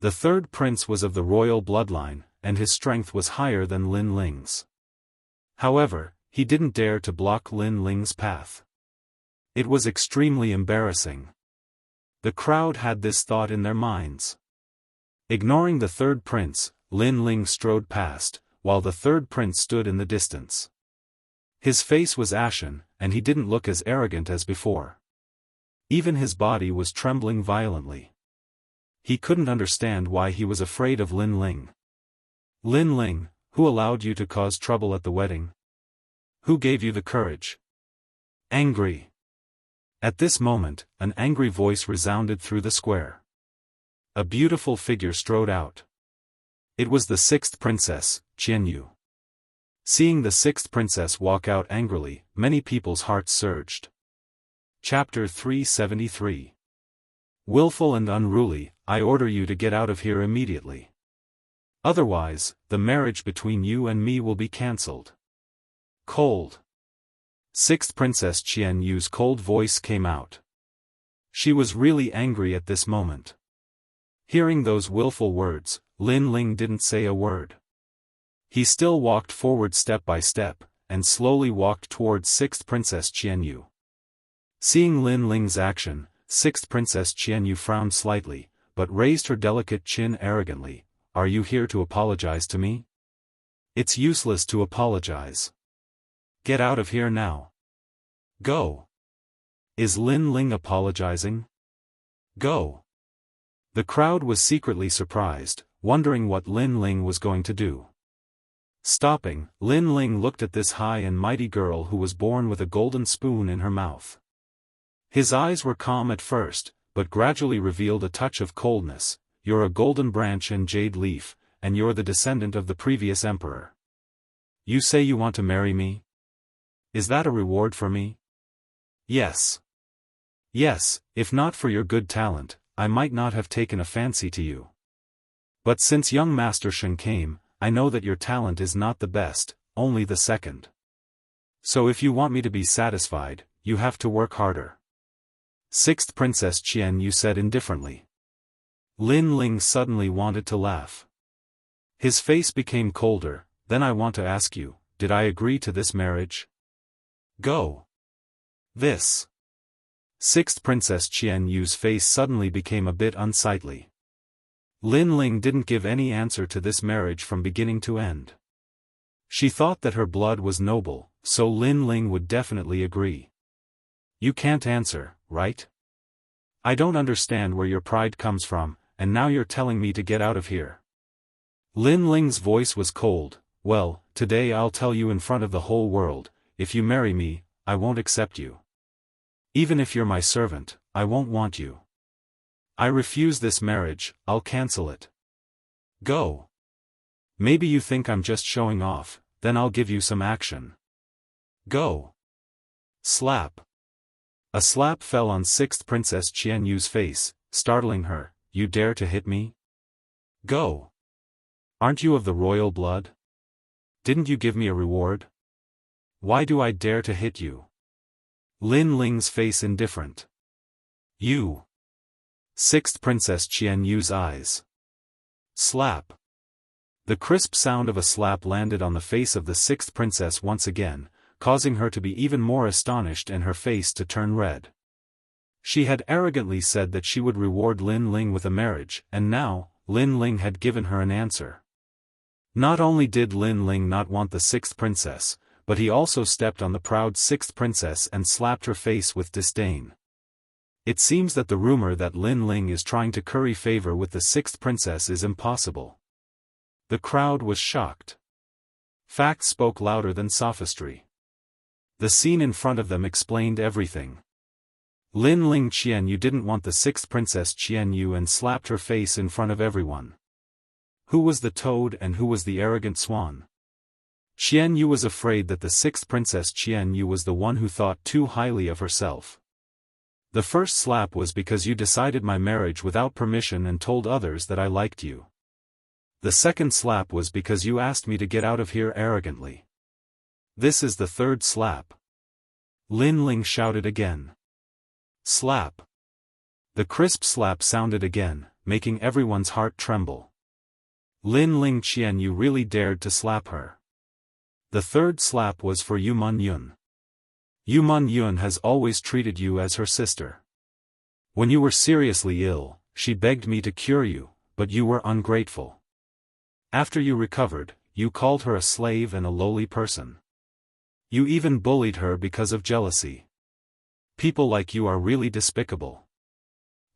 The third prince was of the royal bloodline, and his strength was higher than Lin Ling's. However, he didn't dare to block Lin Ling's path. It was extremely embarrassing. The crowd had this thought in their minds. Ignoring the third prince, Lin Ling strode past, while the third prince stood in the distance. His face was ashen, and he didn't look as arrogant as before. Even his body was trembling violently. He couldn't understand why he was afraid of Lin Ling. Lin Ling, who allowed you to cause trouble at the wedding? Who gave you the courage? Angry. At this moment, an angry voice resounded through the square. A beautiful figure strode out. It was the 6th princess, Jianghu. Seeing the 6th princess walk out angrily, many people's hearts surged. Chapter 373. Willful and unruly, I order you to get out of here immediately. Otherwise, the marriage between you and me will be cancelled. Cold. 6th Princess Jianghu's cold voice came out. She was really angry at this moment. Hearing those willful words, Lin Ling didn't say a word. He still walked forward step by step, and slowly walked towards 6th Princess Jianghu. Seeing Lin Ling's action, 6th Princess Jianghu frowned slightly, but raised her delicate chin arrogantly. Are you here to apologize to me? It's useless to apologize. Get out of here now. Go. Is Lin Ling apologizing? Go. The crowd was secretly surprised, wondering what Lin Ling was going to do. Stopping, Lin Ling looked at this high and mighty girl who was born with a golden spoon in her mouth. His eyes were calm at first, but gradually revealed a touch of coldness. You're a golden branch and jade leaf, and you're the descendant of the previous emperor. You say you want to marry me? Is that a reward for me? Yes. Yes, if not for your good talent, I might not have taken a fancy to you. But since young Master Shen came, I know that your talent is not the best, only the second. So if you want me to be satisfied, you have to work harder. 6th Princess Jianghu said indifferently. Lin Ling suddenly wanted to laugh. His face became colder. Then I want to ask you, did I agree to this marriage? Go. This. 6th Princess Jianghu's face suddenly became a bit unsightly. Lin Ling didn't give any answer to this marriage from beginning to end. She thought that her blood was noble, so Lin Ling would definitely agree. You can't answer, right? I don't understand where your pride comes from, and now you're telling me to get out of here. Lin Ling's voice was cold. Well, today I'll tell you in front of the whole world, if you marry me, I won't accept you. Even if you're my servant, I won't want you. I refuse this marriage, I'll cancel it. Go. Maybe you think I'm just showing off, then I'll give you some action. Go. Slap. A slap fell on 6th Princess Qianyu's face, startling her. You dare to hit me? Go. Aren't you of the royal blood? Didn't you give me a reward? Why do I dare to hit you? Lin Ling's face indifferent. You. 6th Princess Qianyu's eyes. Slap. The crisp sound of a slap landed on the face of the 6th princess once again, causing her to be even more astonished and her face to turn red. She had arrogantly said that she would reward Lin Ling with a marriage, and now, Lin Ling had given her an answer. Not only did Lin Ling not want the 6th princess, but he also stepped on the proud 6th princess and slapped her face with disdain. It seems that the rumor that Lin Ling is trying to curry favor with the 6th princess is impossible. The crowd was shocked. Facts spoke louder than sophistry. The scene in front of them explained everything. Lin Ling Qianyu didn't want the 6th princess Qianyu and slapped her face in front of everyone. Who was the toad and who was the arrogant swan? Qianyu was afraid that the 6th princess Qianyu was the one who thought too highly of herself. The first slap was because you decided my marriage without permission and told others that I liked you. The second slap was because you asked me to get out of here arrogantly. This is the third slap. Lin Ling shouted again. Slap. The crisp slap sounded again, making everyone's heart tremble. Lin Ling Qianyu really dared to slap her. The third slap was for Yu Man Yun. Yu Man Yun has always treated you as her sister. When you were seriously ill, she begged me to cure you, but you were ungrateful. After you recovered, you called her a slave and a lowly person. You even bullied her because of jealousy. People like you are really despicable.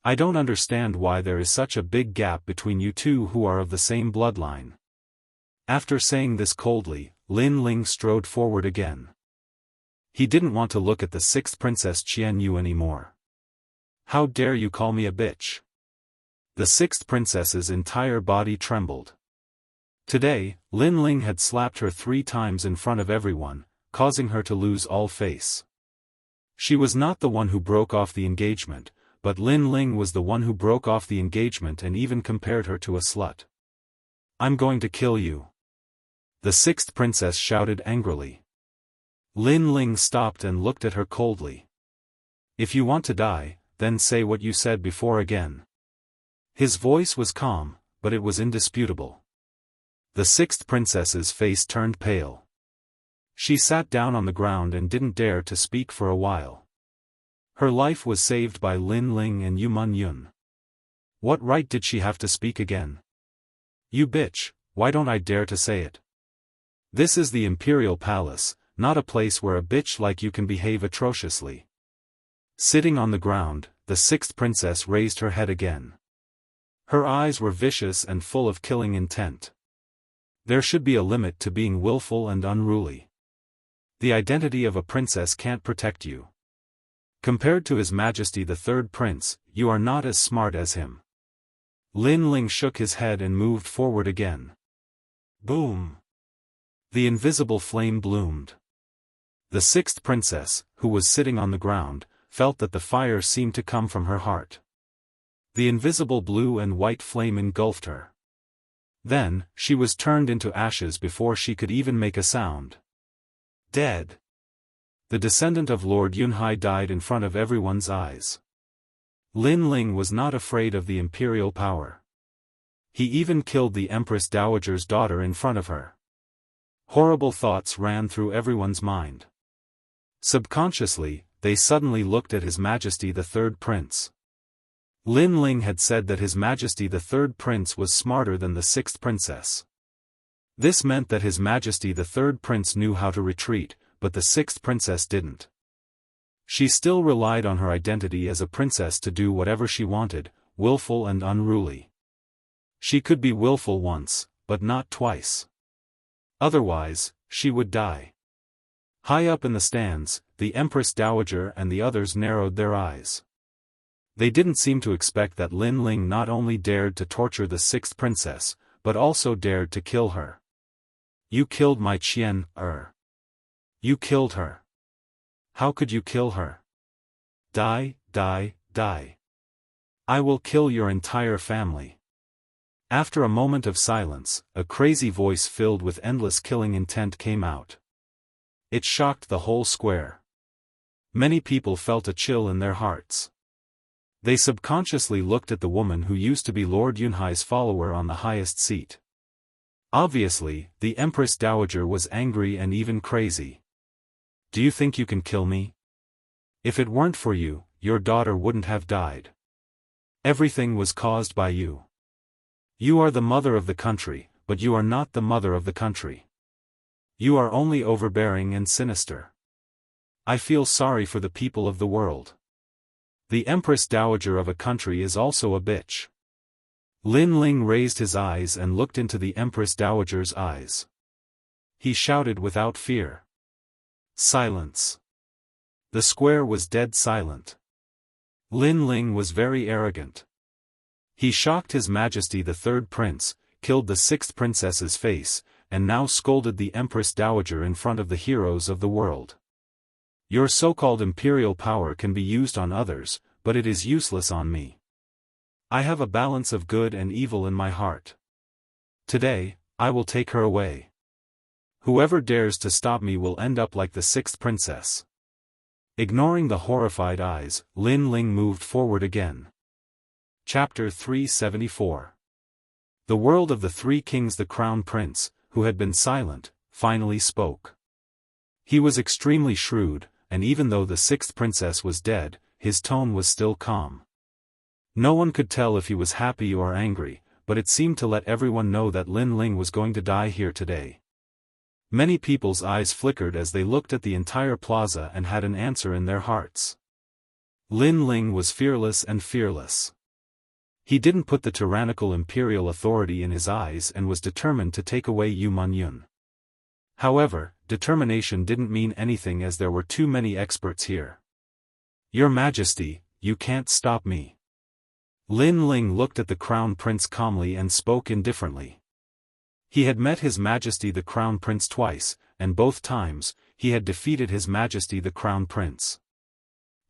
I don't understand why there is such a big gap between you two who are of the same bloodline. After saying this coldly, Lin Ling strode forward again. He didn't want to look at the 6th princess Qianyu anymore. How dare you call me a bitch? The 6th princess's entire body trembled. Today, Lin Ling had slapped her 3 times in front of everyone, causing her to lose all face. She was not the one who broke off the engagement, but Lin Ling was the one who broke off the engagement and even compared her to a slut. I'm going to kill you. The 6th princess shouted angrily. Lin Ling stopped and looked at her coldly. If you want to die, then say what you said before again. His voice was calm, but it was indisputable. The 6th princess's face turned pale. She sat down on the ground and didn't dare to speak for a while. Her life was saved by Lin Ling and Yu Man Yun. What right did she have to speak again? You bitch, why don't I dare to say it? This is the Imperial Palace, not a place where a bitch like you can behave atrociously. Sitting on the ground, the 6th princess raised her head again. Her eyes were vicious and full of killing intent. There should be a limit to being willful and unruly. The identity of a princess can't protect you. Compared to His Majesty the 3rd Prince, you are not as smart as him. Lin Ling shook his head and moved forward again. Boom! The invisible flame bloomed. The 6th princess, who was sitting on the ground, felt that the fire seemed to come from her heart. The invisible blue and white flame engulfed her. Then, she was turned into ashes before she could even make a sound. Dead. The descendant of Lord Yunhai died in front of everyone's eyes. Lin Ling was not afraid of the imperial power. He even killed the Empress Dowager's daughter in front of her. Horrible thoughts ran through everyone's mind. Subconsciously, they suddenly looked at His Majesty the 3rd Prince. Lin Ling had said that His Majesty the 3rd Prince was smarter than the 6th princess. This meant that His Majesty the 3rd Prince knew how to retreat, but the 6th princess didn't. She still relied on her identity as a princess to do whatever she wanted, willful and unruly. She could be willful once, but not twice. Otherwise, she would die. High up in the stands, the Empress Dowager and the others narrowed their eyes. They didn't seem to expect that Lin Ling not only dared to torture the sixth princess, but also dared to kill her. You killed my Qian. You killed her. How could you kill her? Die, die, die. I will kill your entire family. After a moment of silence, a crazy voice filled with endless killing intent came out. It shocked the whole square. Many people felt a chill in their hearts. They subconsciously looked at the woman who used to be Lord Yunhai's follower on the highest seat. Obviously, the Empress Dowager was angry and even crazy. Do you think you can kill me? If it weren't for you, your daughter wouldn't have died. Everything was caused by you. You are the mother of the country, but you are not the mother of the country. You are only overbearing and sinister. I feel sorry for the people of the world. The Empress Dowager of a country is also a bitch. Lin Ling raised his eyes and looked into the Empress Dowager's eyes. He shouted without fear. Silence. The square was dead silent. Lin Ling was very arrogant. He shocked His Majesty the Third Prince, killed the sixth princess's face, and now scolded the Empress Dowager in front of the heroes of the world. Your so-called imperial power can be used on others, but it is useless on me. I have a balance of good and evil in my heart. Today, I will take her away. Whoever dares to stop me will end up like the sixth princess. Ignoring the horrified eyes, Lin Ling moved forward again. Chapter 374. The world of the three kings. The Crown Prince, who had been silent, finally spoke. He was extremely shrewd, and even though the sixth princess was dead, his tone was still calm. No one could tell if he was happy or angry, but it seemed to let everyone know that Lin Ling was going to die here today. Many people's eyes flickered as they looked at the entire plaza and had an answer in their hearts. Lin Ling was fearless and fearless. He didn't put the tyrannical imperial authority in his eyes and was determined to take away Yu Manyun. However, determination didn't mean anything as there were too many experts here. Your Majesty, you can't stop me. Lin Ling looked at the Crown Prince calmly and spoke indifferently. He had met His Majesty the Crown Prince twice, and both times, he had defeated His Majesty the Crown Prince.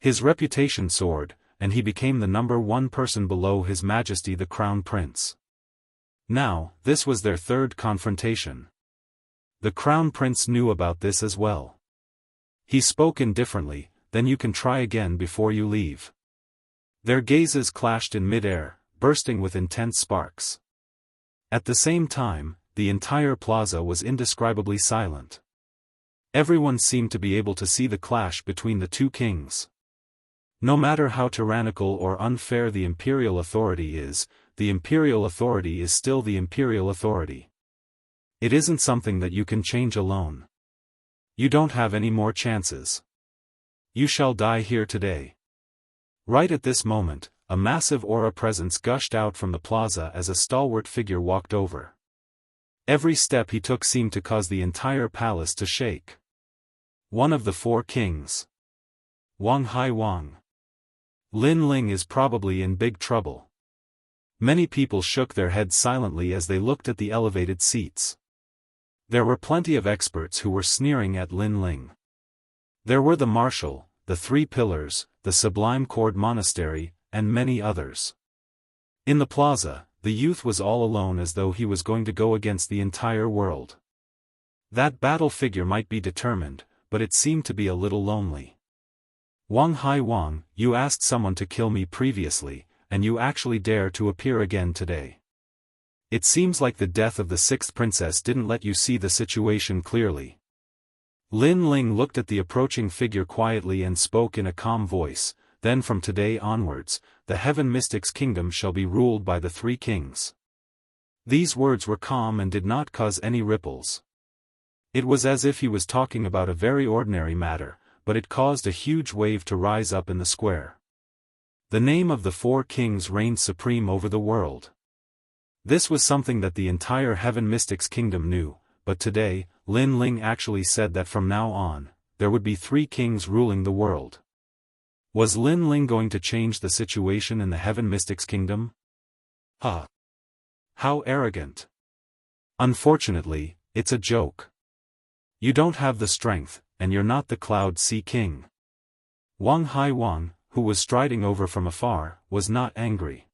His reputation soared, and he became the number one person below His Majesty the Crown Prince. Now, this was their third confrontation. The Crown Prince knew about this as well. He spoke indifferently, then you can try again before you leave. Their gazes clashed in mid-air, bursting with intense sparks. At the same time, the entire plaza was indescribably silent. Everyone seemed to be able to see the clash between the two kings. No matter how tyrannical or unfair the imperial authority is, the imperial authority is still the imperial authority. It isn't something that you can change alone. You don't have any more chances. You shall die here today. Right at this moment, a massive aura presence gushed out from the plaza as a stalwart figure walked over. Every step he took seemed to cause the entire palace to shake. One of the four kings. Wang Hai Wang. Lin Ling is probably in big trouble. Many people shook their heads silently as they looked at the elevated seats. There were plenty of experts who were sneering at Lin Ling. There were the Marshal, the Three Pillars, the Sublime Cord Monastery, and many others. In the plaza, the youth was all alone as though he was going to go against the entire world. That battle figure might be determined, but it seemed to be a little lonely. Wang Hai Wang, you asked someone to kill me previously, and you actually dare to appear again today. It seems like the death of the sixth princess didn't let you see the situation clearly. Lin Ling looked at the approaching figure quietly and spoke in a calm voice, then from today onwards, the Heaven Mystic's kingdom shall be ruled by the three kings. These words were calm and did not cause any ripples. It was as if he was talking about a very ordinary matter, but it caused a huge wave to rise up in the square. The name of the 4 kings reigned supreme over the world. This was something that the entire Heaven Mystics Kingdom knew, but today, Lin Ling actually said that from now on, there would be 3 kings ruling the world. Was Lin Ling going to change the situation in the Heaven Mystics Kingdom? Huh. How arrogant. Unfortunately, it's a joke. You don't have the strength, and you're not the Cloud Sea King. Wang Hai Wang, who was striding over from afar, was not angry.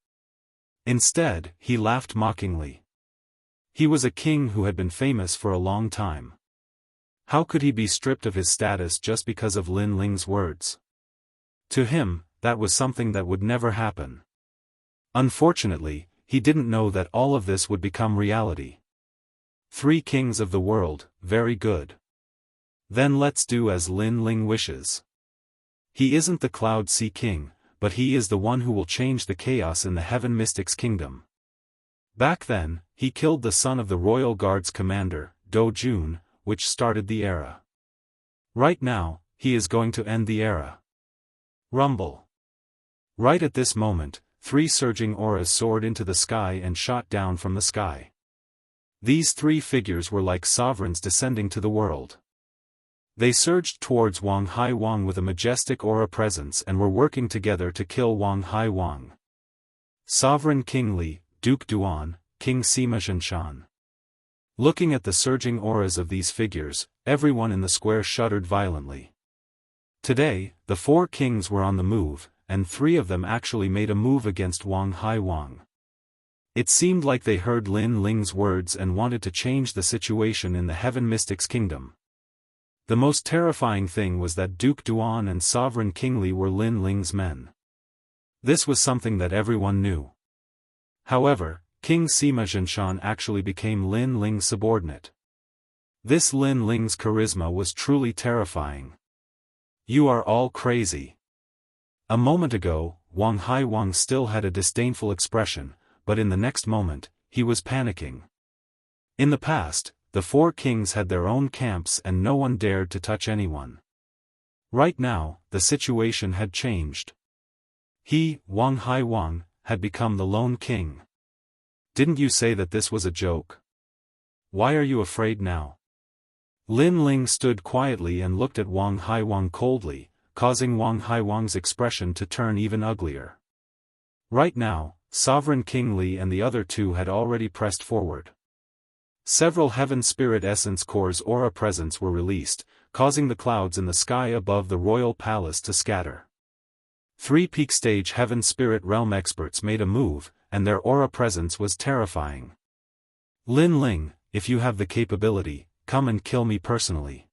Instead, he laughed mockingly. He was a king who had been famous for a long time. How could he be stripped of his status just because of Lin Ling's words? To him, that was something that would never happen. Unfortunately, he didn't know that all of this would become reality. 3 kings of the world, very good. Then let's do as Lin Ling wishes. He isn't the Cloud Sea King, but he is the one who will change the chaos in the Heaven Mystics Kingdom. Back then, he killed the son of the Royal Guard's commander, Do Jun, which started the era. Right now, he is going to end the era. Rumble. Right at this moment, 3 surging auras soared into the sky and shot down from the sky. These 3 figures were like sovereigns descending to the world. They surged towards Wang Hai Wang with a majestic aura presence and were working together to kill Wang Hai Wang. Sovereign King Li, Duke Duan, King Sima Zhenshan. Looking at the surging auras of these figures, everyone in the square shuddered violently. Today, the 4 kings were on the move, and 3 of them actually made a move against Wang Hai Wang. It seemed like they heard Lin Ling's words and wanted to change the situation in the Heaven Mystics Kingdom. The most terrifying thing was that Duke Duan and Sovereign King Li were Lin Ling's men. This was something that everyone knew. However, King Sima Zhenshan actually became Lin Ling's subordinate. This Lin Ling's charisma was truly terrifying. You are all crazy. A moment ago, Wang Hai Wang still had a disdainful expression, but in the next moment, he was panicking. In the past, the 4 kings had their own camps and no one dared to touch anyone. Right now, the situation had changed. He, Wang Hai Wang, had become the lone king. Didn't you say that this was a joke? Why are you afraid now? Lin Ling stood quietly and looked at Wang Hai Wang coldly, causing Wang Hai Wang's expression to turn even uglier. Right now, Sovereign King Li and the other 2 had already pressed forward. Several Heaven Spirit Essence Core's aura presence were released, causing the clouds in the sky above the royal palace to scatter. 3 peak stage Heaven Spirit Realm experts made a move, and their aura presence was terrifying. Lin Ling, if you have the capability, come and kill me personally.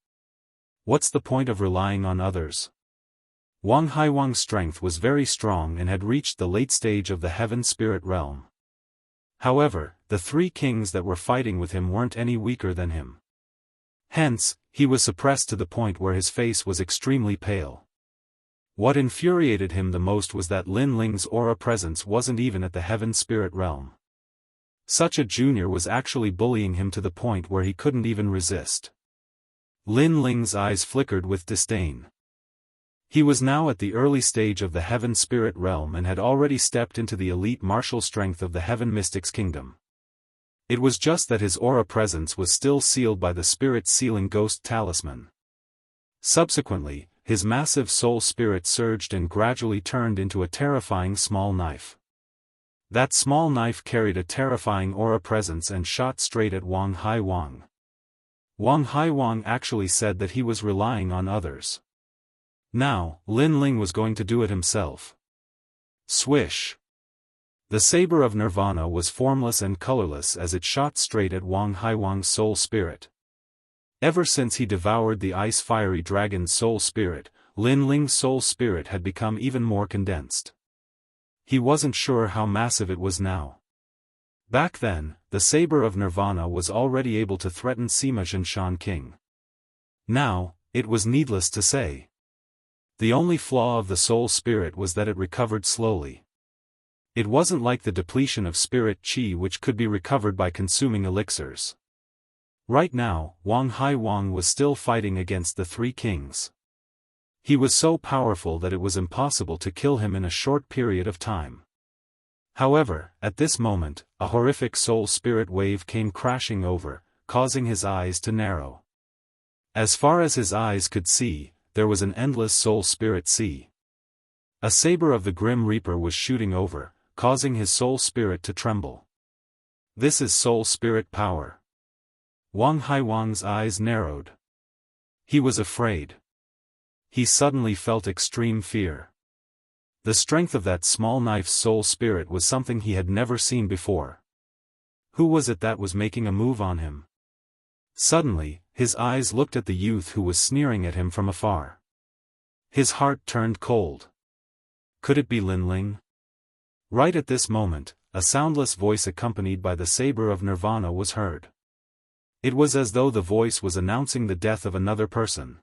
What's the point of relying on others? Wang Hai Wang's strength was very strong and had reached the late stage of the Heaven Spirit Realm. However, the 3 kings that were fighting with him weren't any weaker than him. Hence, he was suppressed to the point where his face was extremely pale. What infuriated him the most was that Lin Ling's aura presence wasn't even at the Heaven Spirit Realm. Such a junior was actually bullying him to the point where he couldn't even resist. Lin Ling's eyes flickered with disdain. He was now at the early stage of the Heaven Spirit Realm and had already stepped into the elite martial strength of the Heaven Mystics Kingdom. It was just that his aura presence was still sealed by the Spirit Sealing Ghost Talisman. Subsequently, his massive soul spirit surged and gradually turned into a terrifying small knife. That small knife carried a terrifying aura presence and shot straight at Wang Hai Wang. Wang Hai Wang actually said that he was relying on others. Now, Lin Ling was going to do it himself. Swish! The saber of Nirvana was formless and colorless as it shot straight at Wang Hai Wang's soul spirit. Ever since he devoured the ice-fiery dragon's soul spirit, Lin Ling's soul spirit had become even more condensed. He wasn't sure how massive it was now. Back then, the saber of Nirvana was already able to threaten Sima Zhenshan King. Now, it was needless to say. The only flaw of the soul spirit was that it recovered slowly. It wasn't like the depletion of spirit qi which could be recovered by consuming elixirs. Right now, Wang Hai Wang was still fighting against the 3 kings. He was so powerful that it was impossible to kill him in a short period of time. However, at this moment, a horrific soul-spirit wave came crashing over, causing his eyes to narrow. As far as his eyes could see, there was an endless soul-spirit sea. A saber of the Grim Reaper was shooting over, causing his soul-spirit to tremble. This is soul-spirit power. Wang Haiwang's eyes narrowed. He was afraid. He suddenly felt extreme fear. The strength of that small knife's soul-spirit was something he had never seen before. Who was it that was making a move on him? Suddenly, his eyes looked at the youth who was sneering at him from afar. His heart turned cold. Could it be Lin Ling? Right at this moment, a soundless voice accompanied by the saber of Nirvana was heard. It was as though the voice was announcing the death of another person.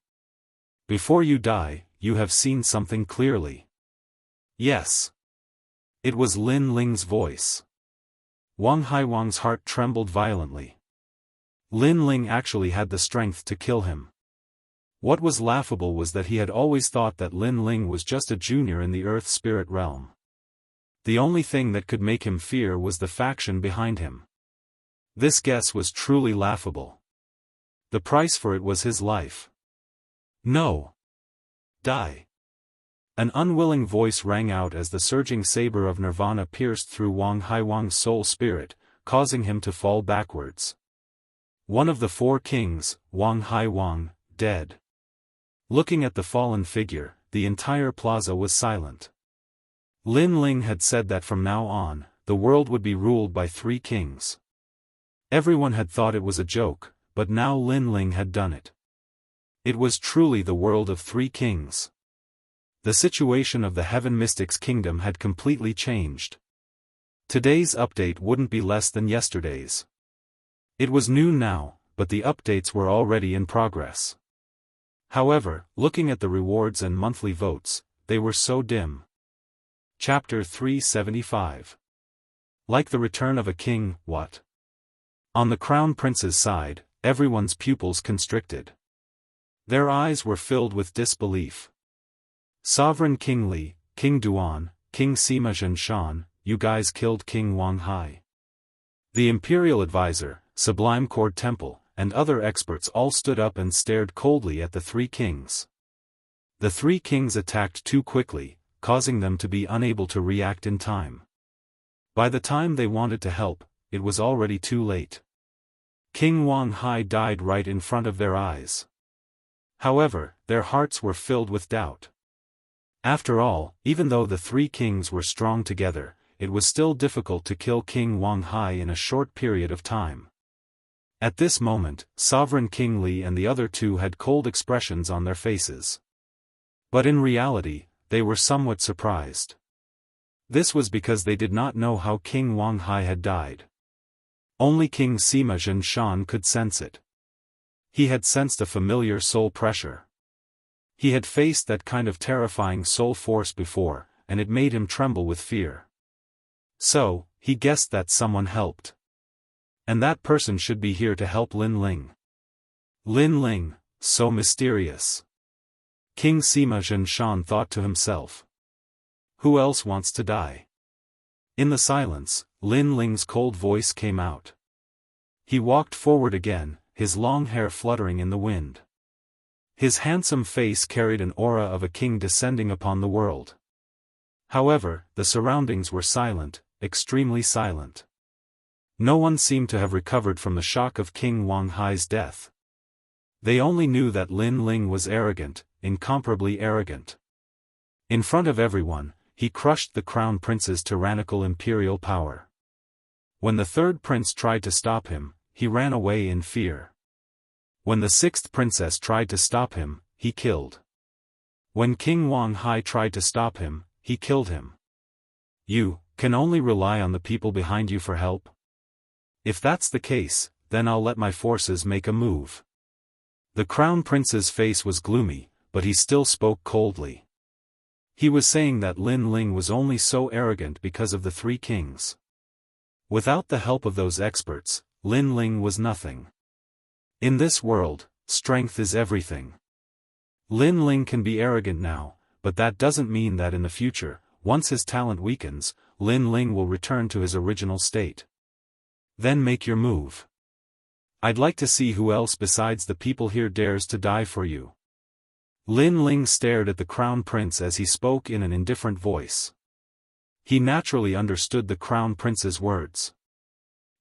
Before you die, you have seen something clearly. Yes. It was Lin Ling's voice. Wang Haiwang's heart trembled violently. Lin Ling actually had the strength to kill him. What was laughable was that he had always thought that Lin Ling was just a junior in the earth spirit realm. The only thing that could make him fear was the faction behind him. This guess was truly laughable. The price for it was his life. No. Die. An unwilling voice rang out as the surging saber of Nirvana pierced through Wang Haiwang's soul spirit, causing him to fall backwards. One of the four kings, Wang Haiwang, dead. Looking at the fallen figure, the entire plaza was silent. Lin Ling had said that from now on, the world would be ruled by 3 kings. Everyone had thought it was a joke, but now Lin Ling had done it. It was truly the world of 3 kings. The situation of the Heaven Mystics Kingdom had completely changed. Today's update wouldn't be less than yesterday's. It was noon now, but the updates were already in progress. However, looking at the rewards and monthly votes, they were so dim. Chapter 375. Like the return of a king, what? On the Crown Prince's side, everyone's pupils constricted. Their eyes were filled with disbelief. Sovereign King Li, King Duan, King Sima Zhenshan, you guys killed King Wang Hai. The Imperial Advisor, Sublime Cord Temple, and other experts all stood up and stared coldly at the 3 kings. The 3 kings attacked too quickly, causing them to be unable to react in time. By the time they wanted to help, it was already too late. King Wang Hai died right in front of their eyes. However, their hearts were filled with doubt. After all, even though the 3 kings were strong together, it was still difficult to kill King Wang Hai in a short period of time. At this moment, Sovereign King Li and the other 2 had cold expressions on their faces. But in reality, they were somewhat surprised. This was because they did not know how King Wang Hai had died. Only King Sima Zhenshan could sense it. He had sensed a familiar soul pressure. He had faced that kind of terrifying soul force before, and it made him tremble with fear. So, he guessed that someone helped. And that person should be here to help Lin Ling. Lin Ling, so mysterious. King Sima Zhenshan thought to himself. Who else wants to die? In the silence, Lin Ling's cold voice came out. He walked forward again, his long hair fluttering in the wind. His handsome face carried an aura of a king descending upon the world. However, the surroundings were silent, extremely silent. No one seemed to have recovered from the shock of King Wang Hai's death. They only knew that Lin Ling was arrogant, incomparably arrogant. In front of everyone, he crushed the Crown Prince's tyrannical imperial power. When the 3rd prince tried to stop him, he ran away in fear. When the 6th princess tried to stop him, he killed. When King Wang Hai tried to stop him, he killed him. You can only rely on the people behind you for help? If that's the case, then I'll let my forces make a move. The Crown Prince's face was gloomy, but he still spoke coldly. He was saying that Lin Ling was only so arrogant because of the 3 kings. Without the help of those experts, Lin Ling was nothing. In this world, strength is everything. Lin Ling can be arrogant now, but that doesn't mean that in the future, once his talent weakens, Lin Ling will return to his original state. Then make your move. I'd like to see who else besides the people here dares to die for you. Lin Ling stared at the Crown Prince as he spoke in an indifferent voice. He naturally understood the Crown Prince's words.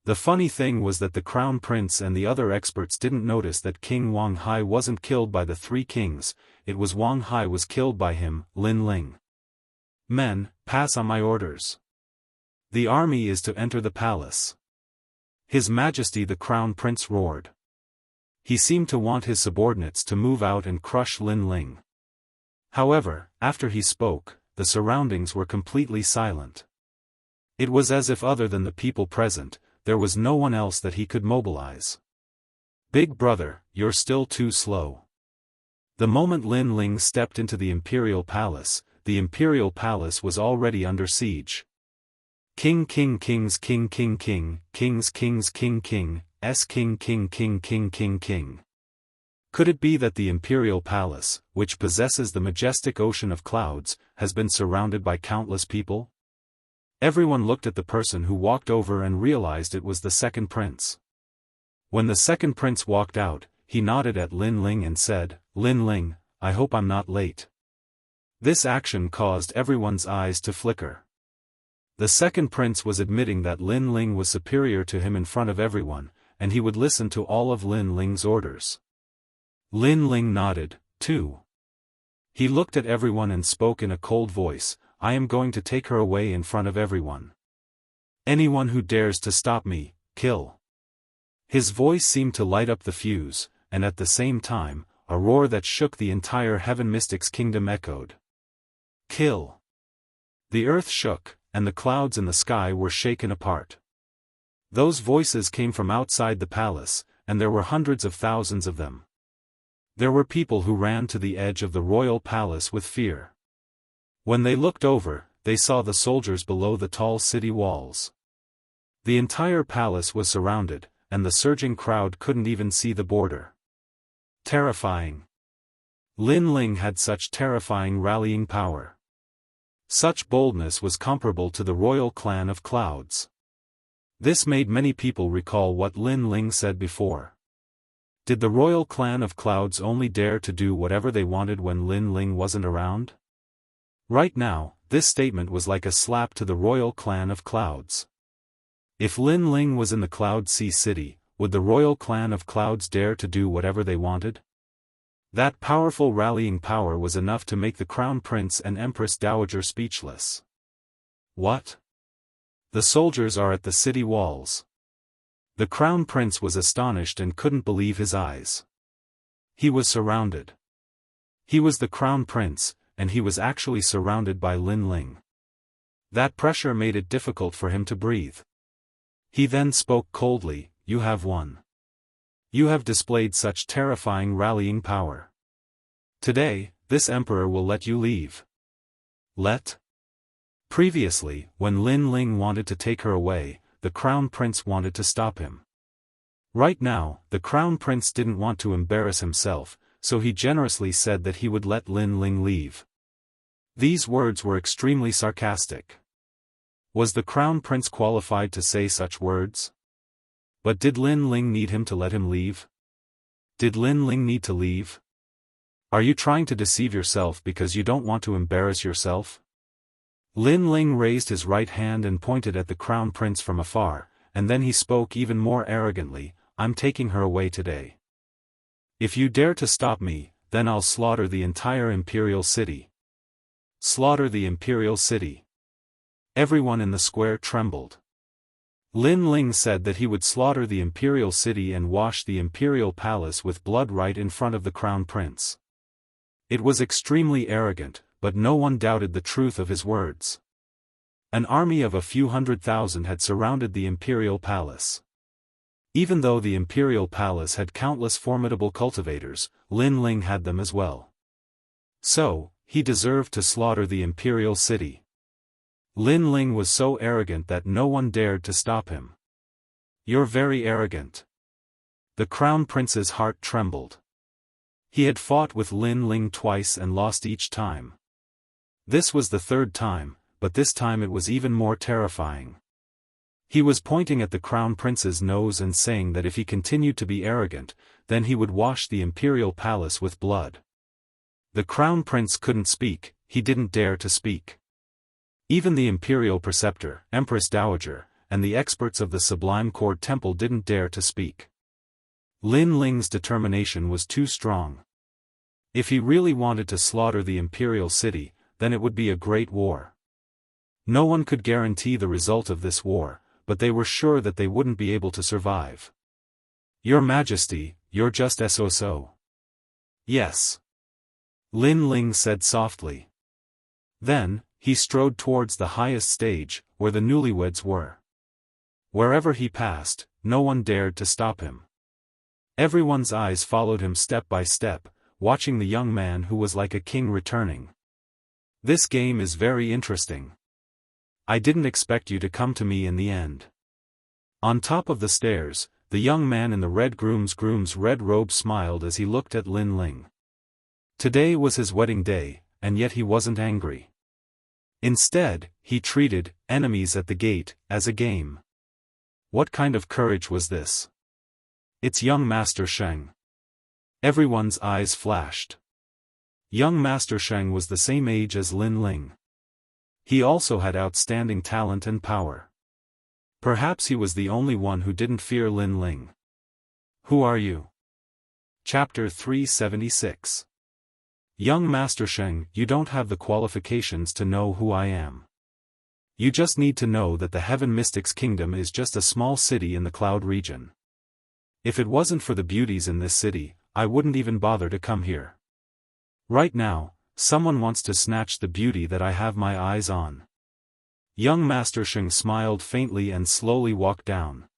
The funny thing was that the Crown Prince and the other experts didn't notice that King Wang Hai wasn't killed by the three kings, it was Wang Hai was killed by him, Lin Ling. Men, pass on my orders. The army is to enter the palace. His Majesty the Crown Prince roared. He seemed to want his subordinates to move out and crush Lin Ling. However, after he spoke, the surroundings were completely silent. It was as if other than the people present, there was no one else that he could mobilize. Big brother, you're still too slow. The moment Lin Ling stepped into the Imperial Palace was already under siege. King king kings king king king, kings kings king king, s king king king king king king. Could it be that the Imperial Palace, which possesses the majestic ocean of clouds, has been surrounded by countless people? Everyone looked at the person who walked over and realized it was the second prince. When the second prince walked out, he nodded at Lin Ling and said, "Lin Ling, I hope I'm not late." This action caused everyone's eyes to flicker. The second prince was admitting that Lin Ling was superior to him in front of everyone, and he would listen to all of Lin Ling's orders. Lin Ling nodded, too. He looked at everyone and spoke in a cold voice, "I am going to take her away in front of everyone. Anyone who dares to stop me, kill." His voice seemed to light up the fuse, and at the same time, a roar that shook the entire Heaven Mystics Kingdom echoed. Kill. The earth shook, and the clouds in the sky were shaken apart. Those voices came from outside the palace, and there were hundreds of thousands of them. There were people who ran to the edge of the royal palace with fear. When they looked over, they saw the soldiers below the tall city walls. The entire palace was surrounded, and the surging crowd couldn't even see the border. Terrifying. Lin Ling had such terrifying rallying power. Such boldness was comparable to the royal clan of clouds. This made many people recall what Lin Ling said before. Did the royal clan of clouds only dare to do whatever they wanted when Lin Ling wasn't around? Right now, this statement was like a slap to the royal clan of clouds. If Lin Ling was in the Cloud Sea City, would the royal clan of clouds dare to do whatever they wanted? That powerful rallying power was enough to make the Crown Prince and Empress Dowager speechless. What? The soldiers are at the city walls. The Crown Prince was astonished and couldn't believe his eyes. He was surrounded. He was the Crown Prince, and he was actually surrounded by Lin Ling. That pressure made it difficult for him to breathe. He then spoke coldly, "You have won. You have displayed such terrifying rallying power. Today, this emperor will let you leave." Let? Previously, when Lin Ling wanted to take her away, the Crown Prince wanted to stop him. Right now, the Crown Prince didn't want to embarrass himself, so he generously said that he would let Lin Ling leave. These words were extremely sarcastic. Was the Crown Prince qualified to say such words? But did Lin Ling need him to let him leave? Did Lin Ling need to leave? Are you trying to deceive yourself because you don't want to embarrass yourself? Lin Ling raised his right hand and pointed at the Crown Prince from afar, and then he spoke even more arrogantly, "I'm taking her away today. If you dare to stop me, then I'll slaughter the entire Imperial City." Slaughter the Imperial City. Everyone in the square trembled. Lin Ling said that he would slaughter the Imperial City and wash the Imperial Palace with blood right in front of the Crown Prince. It was extremely arrogant, but no one doubted the truth of his words. An army of a few 100,000 had surrounded the Imperial Palace. Even though the Imperial Palace had countless formidable cultivators, Lin Ling had them as well. So, he deserved to slaughter the Imperial City. Lin Ling was so arrogant that no one dared to stop him. "You're very arrogant." The Crown Prince's heart trembled. He had fought with Lin Ling twice and lost each time. This was the third time, but this time it was even more terrifying. He was pointing at the crown prince's nose and saying that if he continued to be arrogant, then he would wash the imperial palace with blood. The crown prince couldn't speak, he didn't dare to speak. Even the imperial preceptor, Empress Dowager, and the experts of the Sublime Cord Temple didn't dare to speak. Lin Ling's determination was too strong. If he really wanted to slaughter the imperial city, then it would be a great war. No one could guarantee the result of this war, but they were sure that they wouldn't be able to survive. Your Majesty, you're just so. Yes. Lin Ling said softly. Then, he strode towards the highest stage, where the newlyweds were. Wherever he passed, no one dared to stop him. Everyone's eyes followed him step by step, watching the young man who was like a king returning. This game is very interesting. I didn't expect you to come to me in the end. On top of the stairs, the young man in the red groom's red robe smiled as he looked at Lin Ling. Today was his wedding day, and yet he wasn't angry. Instead, he treated enemies at the gate as a game. What kind of courage was this? It's young Master Sheng. Everyone's eyes flashed. Young Master Sheng was the same age as Lin Ling. He also had outstanding talent and power. Perhaps he was the only one who didn't fear Lin Ling. Who are you? Chapter 376. Young Master Sheng, you don't have the qualifications to know who I am. You just need to know that the Heaven Mystics Kingdom is just a small city in the Cloud region. If it wasn't for the beauties in this city, I wouldn't even bother to come here. Right now, someone wants to snatch the beauty that I have my eyes on. Young Master Sheng smiled faintly and slowly walked down.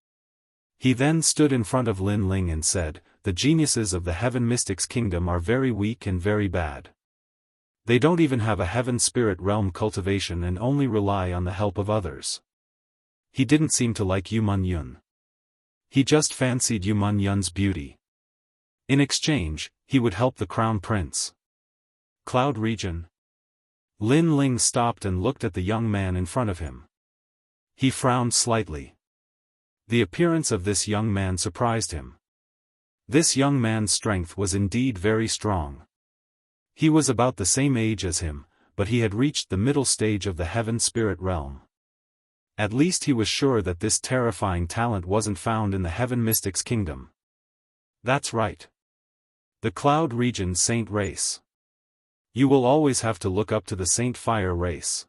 He then stood in front of Lin Ling and said, the geniuses of the Heaven Mystics Kingdom are very weak and very bad. They don't even have a Heaven Spirit Realm cultivation and only rely on the help of others. He didn't seem to like Yu Man Yun. He just fancied Yu Man Yun's beauty. In exchange, he would help the Crown Prince. Cloud region. Lin Ling stopped and looked at the young man in front of him. He frowned slightly. The appearance of this young man surprised him. This young man's strength was indeed very strong. He was about the same age as him, but he had reached the middle stage of the Heaven Spirit Realm. At least he was sure that this terrifying talent wasn't found in the Heaven Mystics Kingdom. That's right. The Cloud region Saint race. You will always have to look up to the Saint Fire race.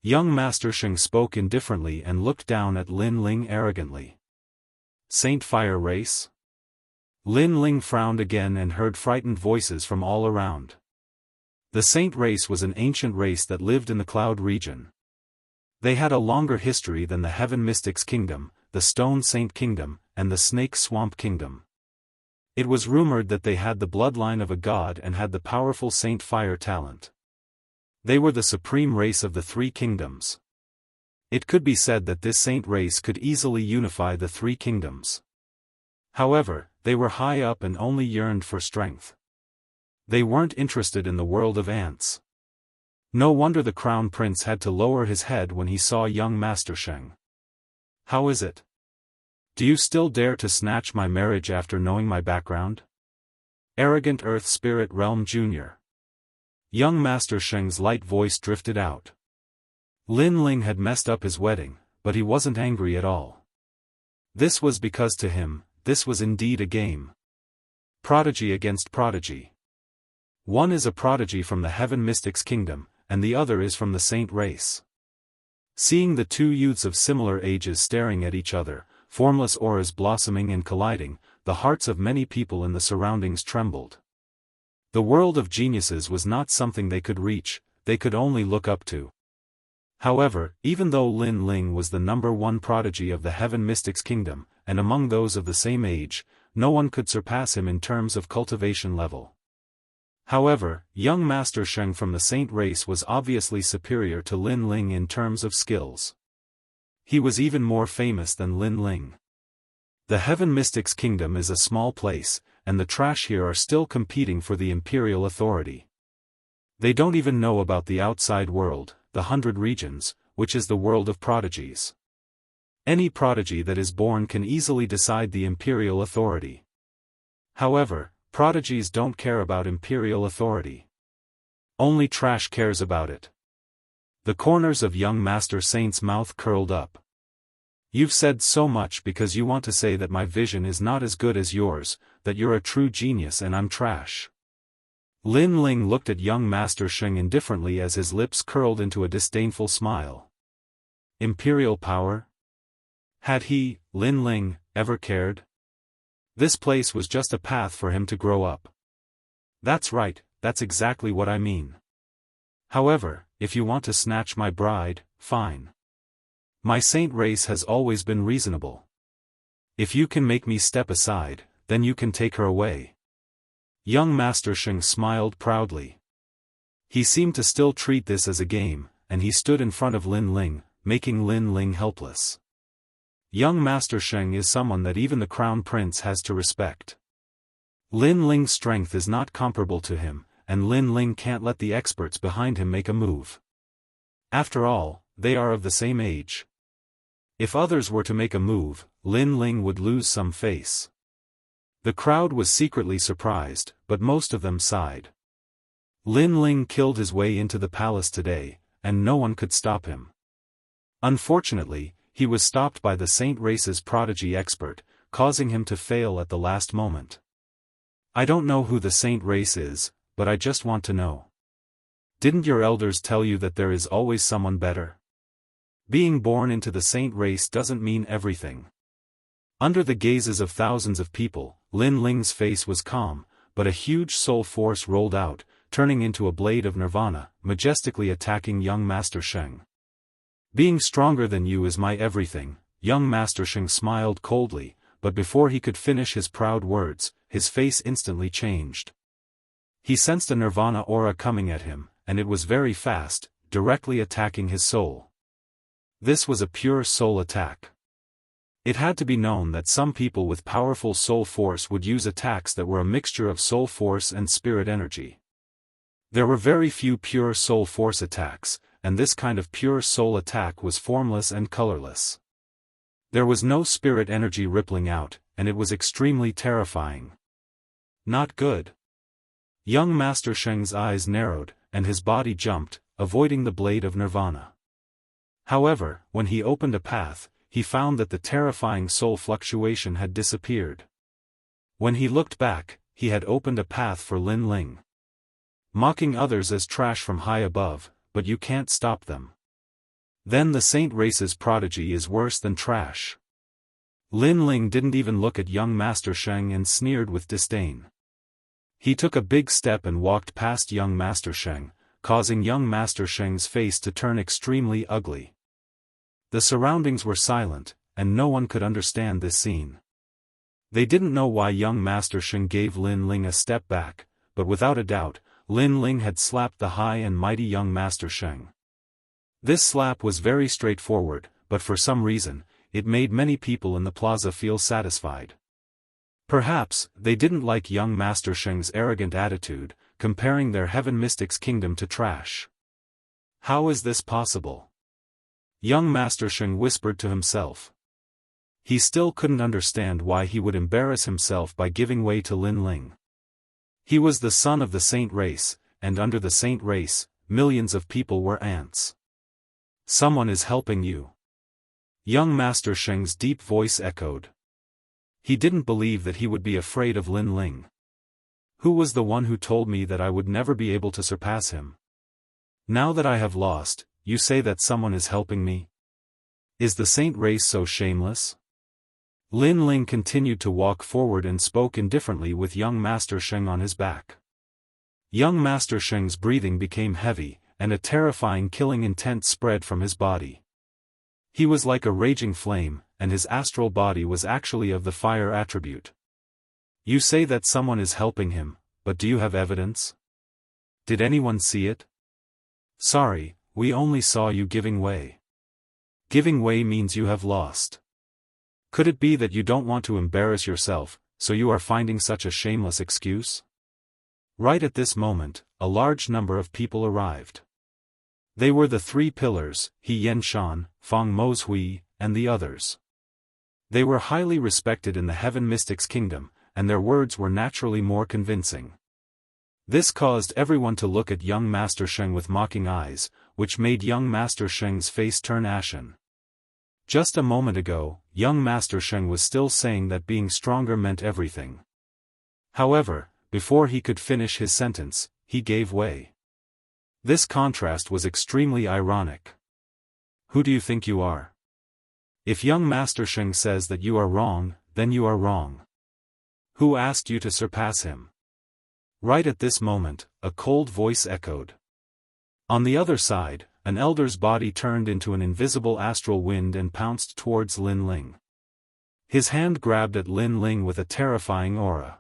Young Master Sheng spoke indifferently and looked down at Lin Ling arrogantly. Saint Fire race? Lin Ling frowned again and heard frightened voices from all around. The Saint race was an ancient race that lived in the Cloud region. They had a longer history than the Heaven Mystics Kingdom, the Stone Saint Kingdom, and the Snake Swamp Kingdom. It was rumored that they had the bloodline of a god and had the powerful Saint Fire talent. They were the supreme race of the three kingdoms. It could be said that this saint race could easily unify the three kingdoms. However, they were high up and only yearned for strength. They weren't interested in the world of ants. No wonder the Crown Prince had to lower his head when he saw young Master Sheng. How is it? Do you still dare to snatch my marriage after knowing my background? Arrogant Earth Spirit Realm Jr. Young Master Sheng's light voice drifted out. Lin Ling had messed up his wedding, but he wasn't angry at all. This was because to him, this was indeed a game. Prodigy against prodigy. One is a prodigy from the Heaven Mystics Kingdom, and the other is from the Saint race. Seeing the two youths of similar ages staring at each other, formless auras blossoming and colliding, the hearts of many people in the surroundings trembled. The world of geniuses was not something they could reach, they could only look up to. However, even though Lin Ling was the #1 prodigy of the Heaven Mystics Kingdom, and among those of the same age, no one could surpass him in terms of cultivation level. However, young Master Sheng from the Saint race was obviously superior to Lin Ling in terms of skills. He was even more famous than Lin Ling. The Heaven Mystics Kingdom is a small place, and the trash here are still competing for the imperial authority. They don't even know about the outside world, the 100 regions, which is the world of prodigies. Any prodigy that is born can easily decide the imperial authority. However, prodigies don't care about imperial authority. Only trash cares about it. The corners of young Master Saint's mouth curled up. You've said so much because you want to say that my vision is not as good as yours, that you're a true genius and I'm trash. Lin Ling looked at young Master Sheng indifferently as his lips curled into a disdainful smile. Imperial power? Had he, Lin Ling, ever cared? This place was just a path for him to grow up. That's right, that's exactly what I mean. However, if you want to snatch my bride, fine. My saint race has always been reasonable. If you can make me step aside, then you can take her away. Young Master Sheng smiled proudly. He seemed to still treat this as a game, and he stood in front of Lin Ling, making Lin Ling helpless. Young Master Sheng is someone that even the Crown Prince has to respect. Lin Ling's strength is not comparable to him, and Lin Ling can't let the experts behind him make a move. After all, they are of the same age. If others were to make a move, Lin Ling would lose some face. The crowd was secretly surprised, but most of them sighed. Lin Ling killed his way into the palace today, and no one could stop him. Unfortunately, he was stopped by the Saint Race's prodigy expert, causing him to fail at the last moment. I don't know who the Saint Race is, but I just want to know. Didn't your elders tell you that there is always someone better? Being born into the Saint Race doesn't mean everything. Under the gazes of thousands of people, Lin Ling's face was calm, but a huge soul force rolled out, turning into a blade of nirvana, majestically attacking young Master Sheng. Being stronger than you is my everything, young Master Sheng smiled coldly, but before he could finish his proud words, his face instantly changed. He sensed a nirvana aura coming at him, and it was very fast, directly attacking his soul. This was a pure soul attack. It had to be known that some people with powerful soul force would use attacks that were a mixture of soul force and spirit energy. There were very few pure soul force attacks, and this kind of pure soul attack was formless and colorless. There was no spirit energy rippling out, and it was extremely terrifying. Not good. Young Master Sheng's eyes narrowed, and his body jumped, avoiding the blade of nirvana. However, when he opened a path, he found that the terrifying soul fluctuation had disappeared. When he looked back, he had opened a path for Lin Ling. Mocking others as trash from high above, but you can't stop them. Then the Saint Race's prodigy is worse than trash. Lin Ling didn't even look at young Master Sheng and sneered with disdain. He took a big step and walked past young Master Sheng, causing young Master Sheng's face to turn extremely ugly. The surroundings were silent, and no one could understand this scene. They didn't know why young Master Sheng gave Lin Ling a step back, but without a doubt, Lin Ling had slapped the high and mighty young Master Sheng. This slap was very straightforward, but for some reason, it made many people in the plaza feel satisfied. Perhaps, they didn't like young Master Sheng's arrogant attitude, comparing their Heaven Mystics kingdom to trash. How is this possible? Young Master Sheng whispered to himself. He still couldn't understand why he would embarrass himself by giving way to Lin Ling. He was the son of the Saint Race, and under the Saint Race, millions of people were ants. Someone is helping you. Young Master Sheng's deep voice echoed. He didn't believe that he would be afraid of Lin Ling. Who was the one who told me that I would never be able to surpass him? Now that I have lost, you say that someone is helping me? Is the Saint Race so shameless? Lin Ling continued to walk forward and spoke indifferently with young Master Sheng on his back. Young Master Sheng's breathing became heavy, and a terrifying killing intent spread from his body. He was like a raging flame, and his astral body was actually of the fire attribute. You say that someone is helping him, but do you have evidence? Did anyone see it? Sorry, we only saw you giving way. Giving way means you have lost. Could it be that you don't want to embarrass yourself, so you are finding such a shameless excuse? Right at this moment, a large number of people arrived. They were the three pillars, He Yen Shan, Feng Mozhui, and the others. They were highly respected in the Heaven Mystics Kingdom, and their words were naturally more convincing. This caused everyone to look at young Master Sheng with mocking eyes, which made young Master Sheng's face turn ashen. Just a moment ago, young Master Sheng was still saying that being stronger meant everything. However, before he could finish his sentence, he gave way. This contrast was extremely ironic. Who do you think you are? If young Master Sheng says that you are wrong, then you are wrong. Who asked you to surpass him? Right at this moment, a cold voice echoed. On the other side, an elder's body turned into an invisible astral wind and pounced towards Lin Ling. His hand grabbed at Lin Ling with a terrifying aura.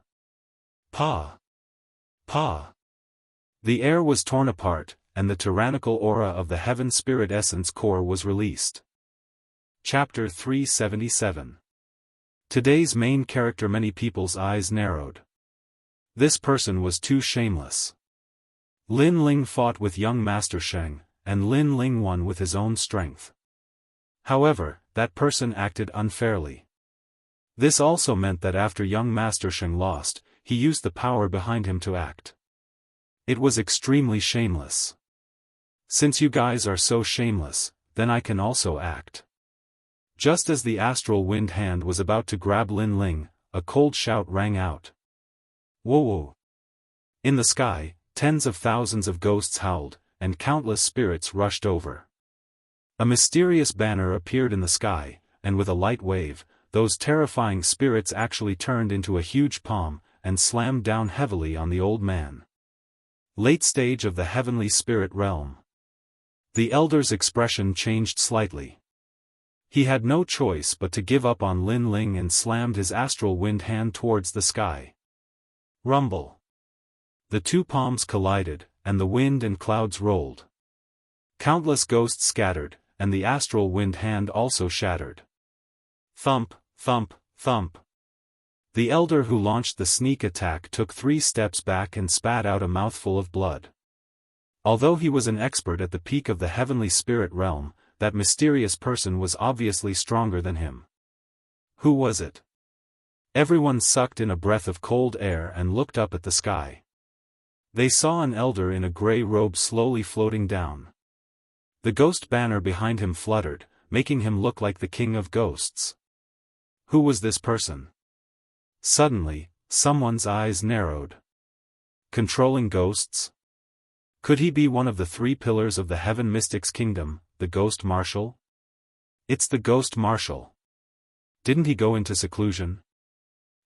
Pa! Pa! The air was torn apart, and the tyrannical aura of the Heaven Spirit Essence Core was released. Chapter 377. Today's main character. Many people's eyes narrowed. This person was too shameless. Lin Ling fought with young Master Sheng, and Lin Ling won with his own strength. However, that person acted unfairly. This also meant that after young Master Sheng lost, he used the power behind him to act. It was extremely shameless. Since you guys are so shameless, then I can also act. Just as the astral wind hand was about to grab Lin Ling, a cold shout rang out. Whoa whoa! In the sky, tens of thousands of ghosts howled, and countless spirits rushed over. A mysterious banner appeared in the sky, and with a light wave, those terrifying spirits actually turned into a huge palm, and slammed down heavily on the old man. Late stage of the heavenly spirit realm. The elder's expression changed slightly. He had no choice but to give up on Lin Ling and slammed his astral wind hand towards the sky. Rumble. The two palms collided, and the wind and clouds rolled. Countless ghosts scattered, and the astral wind hand also shattered. Thump, thump, thump. The elder who launched the sneak attack took 3 steps back and spat out a mouthful of blood. Although he was an expert at the peak of the heavenly spirit realm, that mysterious person was obviously stronger than him. Who was it? Everyone sucked in a breath of cold air and looked up at the sky. They saw an elder in a gray robe slowly floating down. The ghost banner behind him fluttered, making him look like the king of ghosts. Who was this person? Suddenly, someone's eyes narrowed. Controlling ghosts? Could he be one of the 3 pillars of the Heaven Mystics Kingdom, the Ghost Marshal? It's the Ghost Marshal. Didn't he go into seclusion?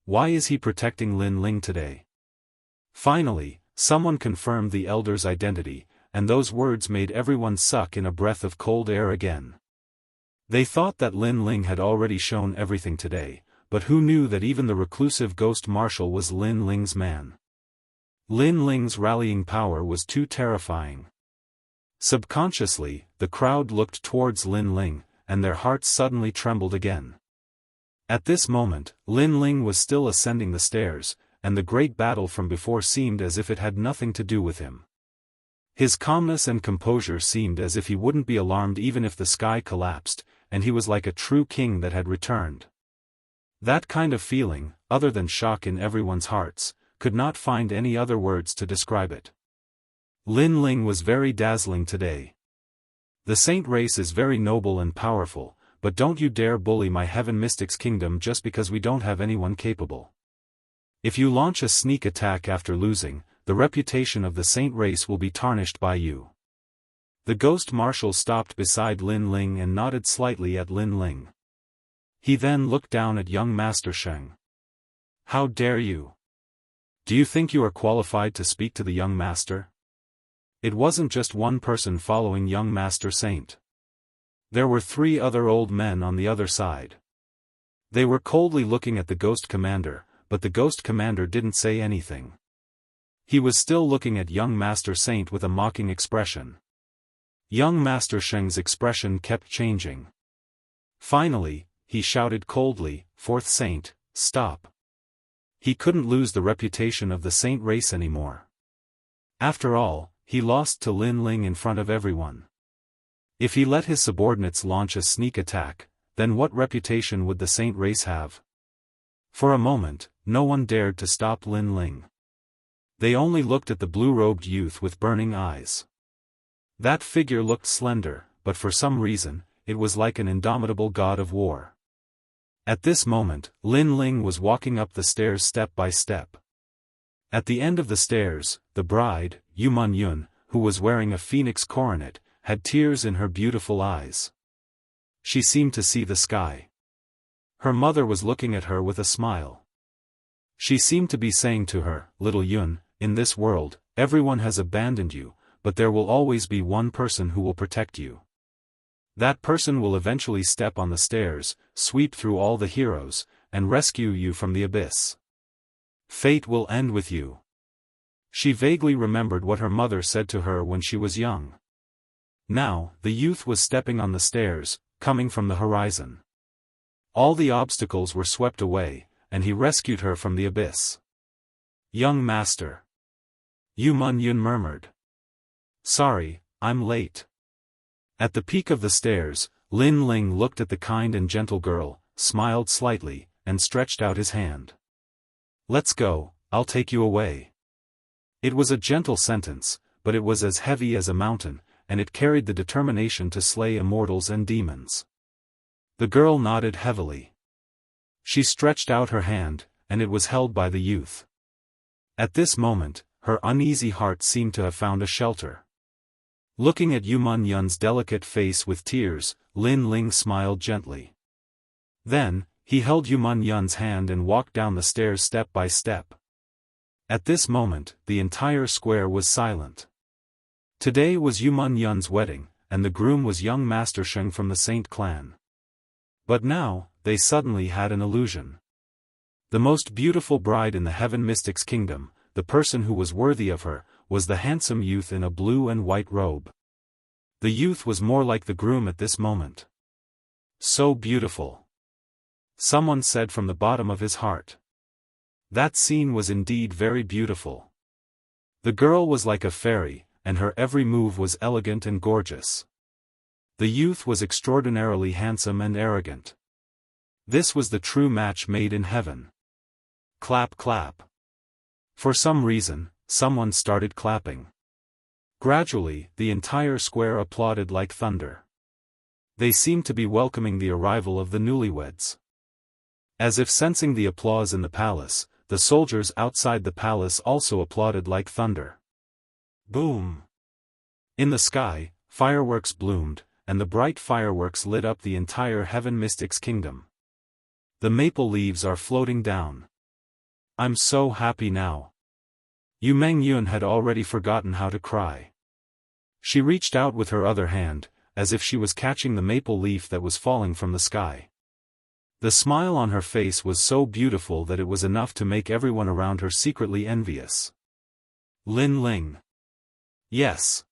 Why is he protecting Lin Ling today? Finally, someone confirmed the elder's identity, and those words made everyone suck in a breath of cold air again. They thought that Lin Ling had already shown everything today, but who knew that even the reclusive Ghost Marshal was Lin Ling's man? Lin Ling's rallying power was too terrifying. Subconsciously, the crowd looked towards Lin Ling, and their hearts suddenly trembled again. At this moment, Lin Ling was still ascending the stairs, and the great battle from before seemed as if it had nothing to do with him. His calmness and composure seemed as if he wouldn't be alarmed even if the sky collapsed, and he was like a true king that had returned. That kind of feeling, other than shock in everyone's hearts, could not find any other words to describe it. Lin Ling was very dazzling today. The saint race is very noble and powerful, but don't you dare bully my Heaven Mystics Kingdom just because we don't have anyone capable. If you launch a sneak attack after losing, the reputation of the saint race will be tarnished by you. The Ghost Marshal stopped beside Lin Ling and nodded slightly at Lin Ling. He then looked down at young Master Sheng. How dare you? Do you think you are qualified to speak to the young master? It wasn't just one person following young Master Saint. There were 3 other old men on the other side. They were coldly looking at the Ghost Commander, but the Ghost Commander didn't say anything. He was still looking at young Master Saint with a mocking expression. Young Master Sheng's expression kept changing. Finally, he shouted coldly, "Fourth Saint, stop." he couldn't lose the reputation of the saint race anymore. After all, he lost to Lin Ling in front of everyone. If he let his subordinates launch a sneak attack, then what reputation would the saint race have? For a moment, no one dared to stop Lin Ling. They only looked at the blue-robed youth with burning eyes. That figure looked slender, but for some reason, it was like an indomitable god of war. At this moment, Lin Ling was walking up the stairs step by step. At the end of the stairs, the bride, Yun, who was wearing a phoenix coronet, had tears in her beautiful eyes. She seemed to see the sky. Her mother was looking at her with a smile. She seemed to be saying to her, "Little Yun, in this world, everyone has abandoned you, but there will always be one person who will protect you. That person will eventually step on the stairs, sweep through all the heroes, and rescue you from the abyss. Fate will end with you." She vaguely remembered what her mother said to her when she was young. Now, the youth was stepping on the stairs, coming from the horizon. All the obstacles were swept away, and he rescued her from the abyss. "Young master," Yun murmured. "Sorry, I'm late." At the peak of the stairs, Lin Ling looked at the kind and gentle girl, smiled slightly, and stretched out his hand. "Let's go, I'll take you away." It was a gentle sentence, but it was as heavy as a mountain, and it carried the determination to slay immortals and demons. The girl nodded heavily. She stretched out her hand, and it was held by the youth. At this moment, her uneasy heart seemed to have found a shelter. Looking at Yun's delicate face with tears, Lin Ling smiled gently. Then, he held Yun's hand and walked down the stairs step by step. At this moment, the entire square was silent. Today was Yun's wedding, and the groom was young Master Sheng from the Saint clan. But now, they suddenly had an illusion. The most beautiful bride in the Heaven Mystics Kingdom, the person who was worthy of her, was the handsome youth in a blue and white robe. The youth was more like the groom at this moment. "So beautiful," someone said from the bottom of his heart. That scene was indeed very beautiful. The girl was like a fairy, and her every move was elegant and gorgeous. The youth was extraordinarily handsome and arrogant. This was the true match made in heaven. Clap clap. For some reason, someone started clapping. Gradually, the entire square applauded like thunder. They seemed to be welcoming the arrival of the newlyweds. As if sensing the applause in the palace, the soldiers outside the palace also applauded like thunder. Boom! In the sky, fireworks bloomed, and the bright fireworks lit up the entire Heaven Mystics Kingdom. The maple leaves are floating down. I'm so happy now. Yun had already forgotten how to cry. She reached out with her other hand, as if she was catching the maple leaf that was falling from the sky. The smile on her face was so beautiful that it was enough to make everyone around her secretly envious. Lin Ling. Yes.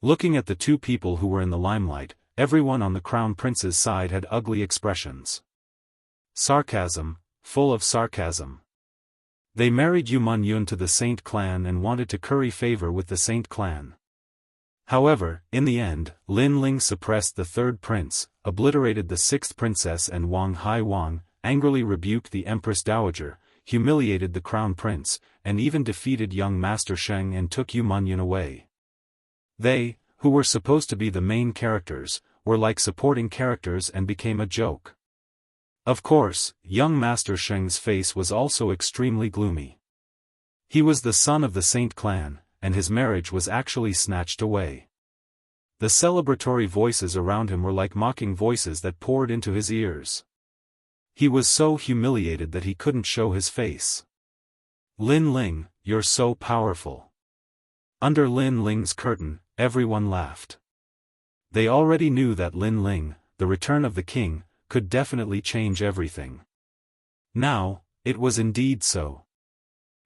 Looking at the two people who were in the limelight, everyone on the Crown Prince's side had ugly expressions. Sarcasm, full of sarcasm. They married Yun to the Saint clan and wanted to curry favor with the Saint clan. However, in the end, Lin Ling suppressed the third prince, obliterated the sixth princess, and Wang Hai Wang angrily rebuked the Empress Dowager, humiliated the Crown Prince, and even defeated young Master Sheng and took Yun away. They, who were supposed to be the main characters, were like supporting characters and became a joke. Of course, young Master Sheng's face was also extremely gloomy. He was the son of the Saint clan, and his marriage was actually snatched away. The celebratory voices around him were like mocking voices that poured into his ears. He was so humiliated that he couldn't show his face. Lin Ling, you're so powerful. Under Lin Ling's curtain, everyone laughed. They already knew that Lin Ling, the return of the king, could definitely change everything. Now, it was indeed so.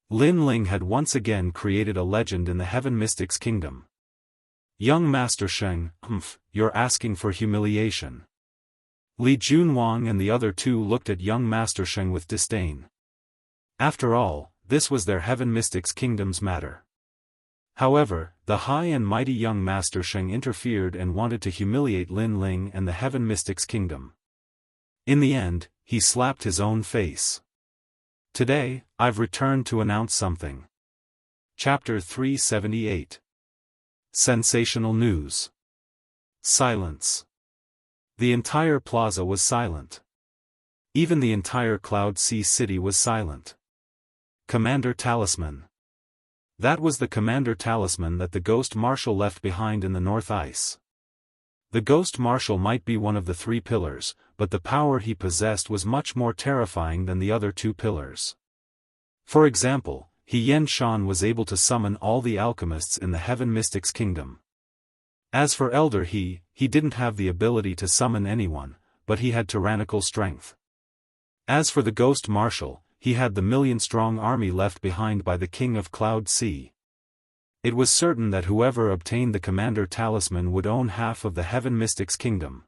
Lin Ling had once again created a legend in the Heaven Mystics Kingdom. Young Master Sheng, you're asking for humiliation. Li Junwang and the other two looked at young Master Sheng with disdain. After all, this was their Heaven Mystics Kingdom's matter. However, the high and mighty young Master Sheng interfered and wanted to humiliate Lin Ling and the Heaven Mystics Kingdom. In the end, he slapped his own face. Today, I've returned to announce something. Chapter 378. Sensational News. Silence. The entire plaza was silent. Even the entire Cloud Sea city was silent. Commander Talisman. That was the Commander Talisman that the Ghost Marshal left behind in the North Ice. The Ghost Marshal might be one of the 3 pillars, but the power he possessed was much more terrifying than the other 2 pillars. For example, He Yen Shan was able to summon all the alchemists in the Heaven Mystics Kingdom. As for Elder He didn't have the ability to summon anyone, but he had tyrannical strength. As for the Ghost Marshal, he had the million-strong army left behind by the King of Cloud Sea. It was certain that whoever obtained the Commander Talisman would own half of the Heaven Mystics Kingdom.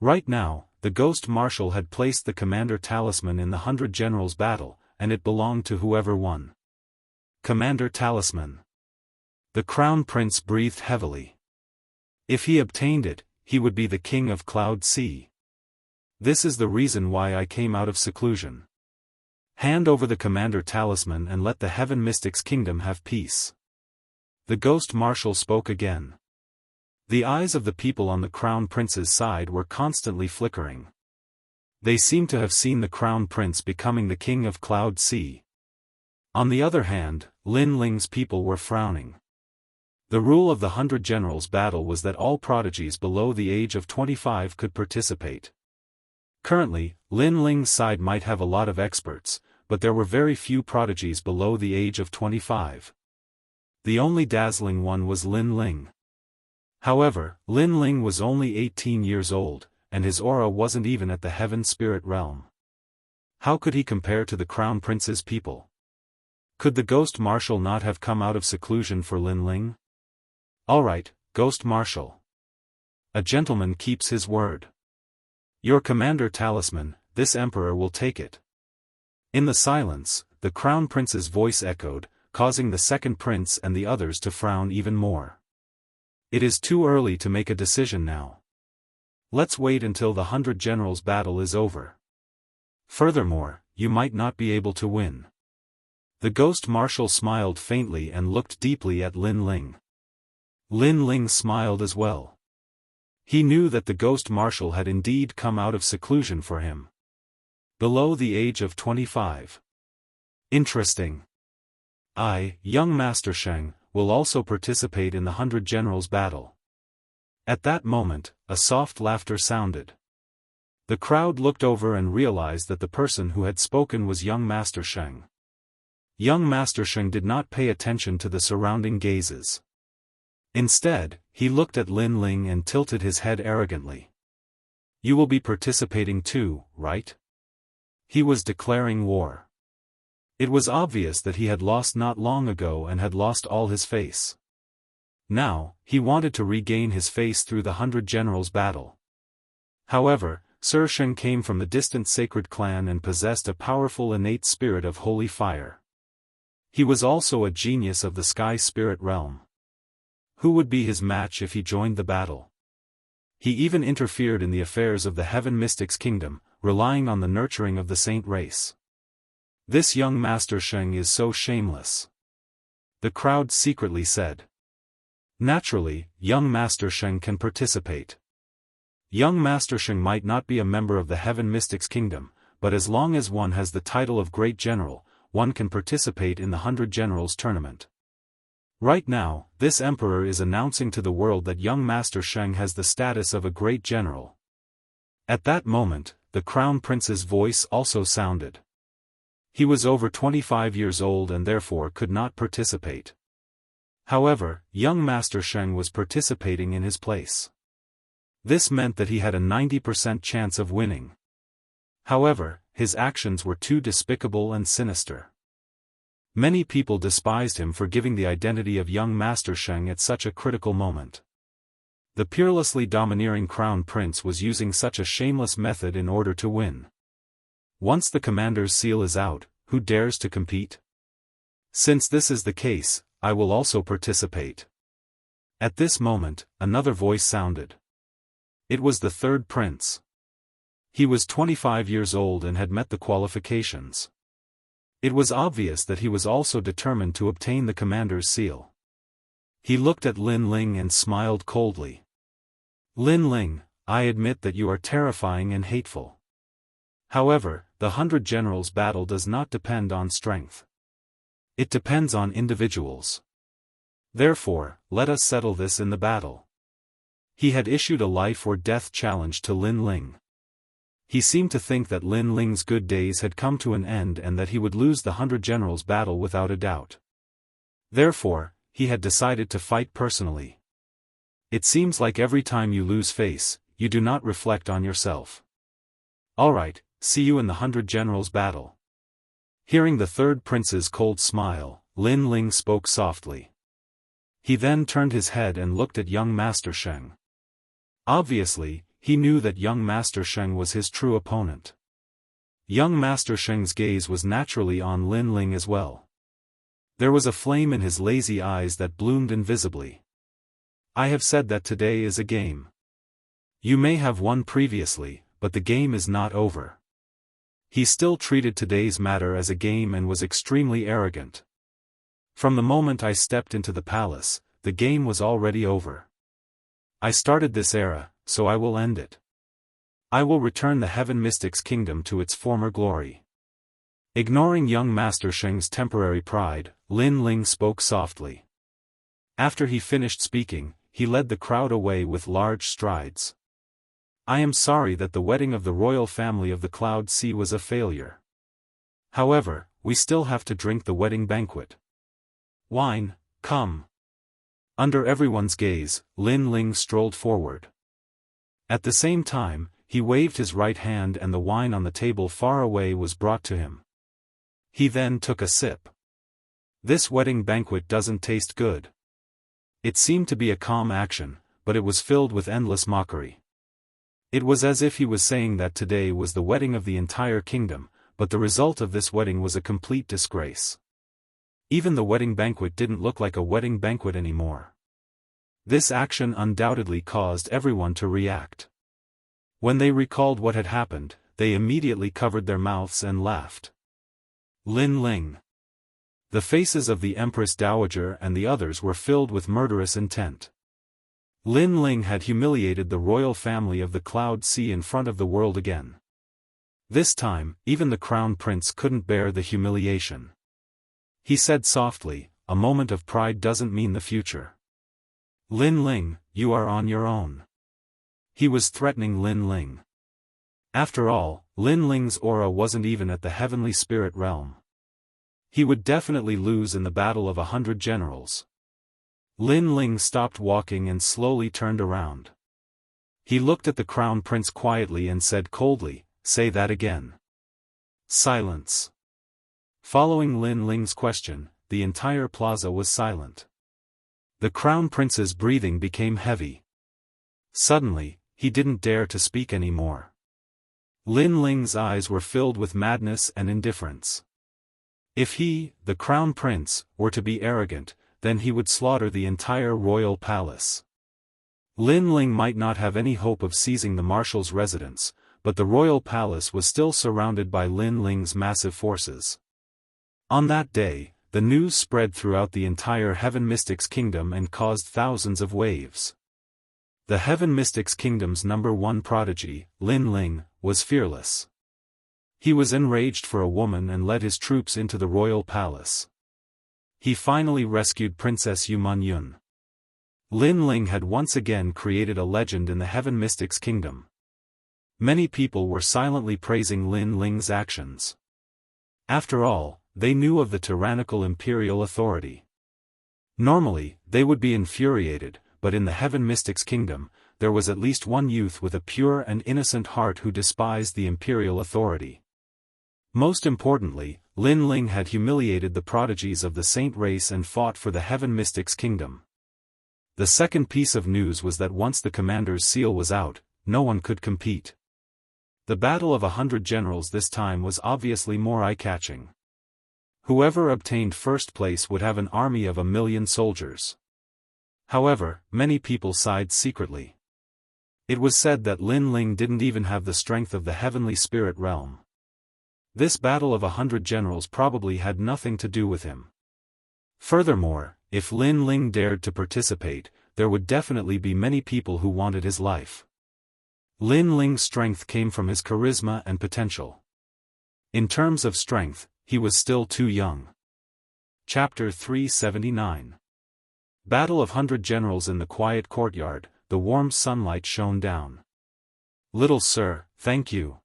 Right now, the Ghost Marshal had placed the Commander Talisman in the 100 Generals battle, and it belonged to whoever won. Commander Talisman. The Crown Prince breathed heavily. If he obtained it, he would be the King of Cloud Sea. This is the reason why I came out of seclusion. Hand over the Commander Talisman and let the Heaven Mystics Kingdom have peace. The Ghost Marshal spoke again. The eyes of the people on the Crown Prince's side were constantly flickering. They seemed to have seen the Crown Prince becoming the King of Cloud Sea. On the other hand, Lin Ling's people were frowning. The rule of the 100 Generals battle was that all prodigies below the age of 25 could participate. Currently, Lin Ling's side might have a lot of experts, but there were very few prodigies below the age of 25. The only dazzling one was Lin Ling. However, Lin Ling was only 18 years old, and his aura wasn't even at the Heaven Spirit realm. How could he compare to the Crown Prince's people? Could the Ghost Marshal not have come out of seclusion for Lin Ling? Alright, Ghost Marshal. A gentleman keeps his word. Your Commander Talisman, this Emperor will take it. In the silence, the Crown Prince's voice echoed, causing the second prince and the others to frown even more. It is too early to make a decision now. Let's wait until the 100 Generals battle is over. Furthermore, you might not be able to win. The Ghost Marshal smiled faintly and looked deeply at Lin Ling. Lin Ling smiled as well. He knew that the Ghost Marshal had indeed come out of seclusion for him. Below the age of 25. Interesting. I, young Master Sheng, will also participate in the 100 Generals battle. At that moment, a soft laughter sounded. The crowd looked over and realized that the person who had spoken was young Master Sheng. Young Master Sheng did not pay attention to the surrounding gazes. Instead, he looked at Lin Ling and tilted his head arrogantly. You will be participating too, right? He was declaring war. It was obvious that he had lost not long ago and had lost all his face. Now, he wanted to regain his face through the 100 Generals battle. However, Sir Sheng came from the distant sacred clan and possessed a powerful innate spirit of holy fire. He was also a genius of the Sky Spirit realm. Who would be his match if he joined the battle? He even interfered in the affairs of the Heaven Mystics Kingdom, relying on the nurturing of the saint race. This young Master Sheng is so shameless. The crowd secretly said. Naturally, young Master Sheng can participate. Young Master Sheng might not be a member of the Heaven Mystics Kingdom, but as long as one has the title of Great General, one can participate in the 100 Generals tournament. Right now, this Emperor is announcing to the world that young Master Sheng has the status of a Great General. At that moment, the Crown Prince's voice also sounded. He was over 25 years old and therefore could not participate. However, young Master Sheng was participating in his place. This meant that he had a 90% chance of winning. However, his actions were too despicable and sinister. Many people despised him for giving the identity of young Master Sheng at such a critical moment. The peerlessly domineering Crown Prince was using such a shameless method in order to win. Once the commander's seal is out, who dares to compete? Since this is the case, I will also participate. At this moment, another voice sounded. It was the third prince. He was 25 years old and had met the qualifications. It was obvious that he was also determined to obtain the commander's seal. He looked at Lin Ling and smiled coldly. Lin Ling, I admit that you are terrifying and hateful. However, the 100 Generals battle does not depend on strength. It depends on individuals. Therefore, let us settle this in the battle. He had issued a life or death challenge to Lin Ling. He seemed to think that Lin Ling's good days had come to an end and that he would lose the 100 Generals battle without a doubt. Therefore, he had decided to fight personally. It seems like every time you lose face, you do not reflect on yourself. Alright, see you in the 100 Generals battle. Hearing the third prince's cold smile, Lin Ling spoke softly. He then turned his head and looked at young Master Sheng. Obviously, he knew that young Master Sheng was his true opponent. Young Master Sheng's gaze was naturally on Lin Ling as well. There was a flame in his lazy eyes that bloomed invisibly. I have said that today is a game. You may have won previously, but the game is not over. He still treated today's matter as a game and was extremely arrogant. From the moment I stepped into the palace, the game was already over. I started this era, so I will end it. I will return the Heaven Mystics Kingdom to its former glory. Ignoring young Master Sheng's temporary pride, Lin Ling spoke softly. After he finished speaking, he led the crowd away with large strides. I am sorry that the wedding of the royal family of the Cloud Sea was a failure. However, we still have to drink the wedding banquet. Wine, come. Under everyone's gaze, Lin Ling strolled forward. At the same time, he waved his right hand and the wine on the table far away was brought to him. He then took a sip. This wedding banquet doesn't taste good. It seemed to be a calm action, but it was filled with endless mockery. It was as if he was saying that today was the wedding of the entire kingdom, but the result of this wedding was a complete disgrace. Even the wedding banquet didn't look like a wedding banquet anymore. This action undoubtedly caused everyone to react. When they recalled what had happened, they immediately covered their mouths and laughed. Lin Ling. The faces of the Empress Dowager and the others were filled with murderous intent. Lin Ling had humiliated the royal family of the Cloud Sea in front of the world again. This time, even the Crown Prince couldn't bear the humiliation. He said softly, a moment of pride doesn't mean the future. Lin Ling, you are on your own. He was threatening Lin Ling. After all, Lin Ling's aura wasn't even at the heavenly spirit realm. He would definitely lose in the battle of 100 generals. Lin Ling stopped walking and slowly turned around. He looked at the Crown Prince quietly and said coldly, "Say that again." Silence. Following Lin Ling's question, the entire plaza was silent. The Crown Prince's breathing became heavy. Suddenly, he didn't dare to speak anymore. Lin Ling's eyes were filled with madness and indifference. If he, the Crown Prince, were to be arrogant, then he would slaughter the entire royal palace. Lin Ling might not have any hope of seizing the marshal's residence, but the royal palace was still surrounded by Lin Ling's massive forces. On that day, the news spread throughout the entire Heaven Mystics Kingdom and caused thousands of waves. The Heaven Mystics Kingdom's #1 prodigy, Lin Ling, was fearless. He was enraged for a woman and led his troops into the royal palace. He finally rescued Princess Yun. Lin Ling had once again created a legend in the Heaven Mystics Kingdom. Many people were silently praising Lin Ling's actions. After all, they knew of the tyrannical imperial authority. Normally, they would be infuriated, but in the Heaven Mystics Kingdom, there was at least one youth with a pure and innocent heart who despised the imperial authority. Most importantly, Lin Ling had humiliated the prodigies of the saint race and fought for the Heaven Mystics Kingdom. The second piece of news was that once the commander's seal was out, no one could compete. The battle of 100 generals this time was obviously more eye-catching. Whoever obtained first place would have an army of 1,000,000 soldiers. However, many people sighed secretly. It was said that Lin Ling didn't even have the strength of the heavenly spirit realm. This battle of 100 generals probably had nothing to do with him. Furthermore, if Lin Ling dared to participate, there would definitely be many people who wanted his life. Lin Ling's strength came from his charisma and potential. In terms of strength, he was still too young. Chapter 379. Battle of 100 Generals. In the quiet courtyard, the warm sunlight shone down. "Little sir, thank you."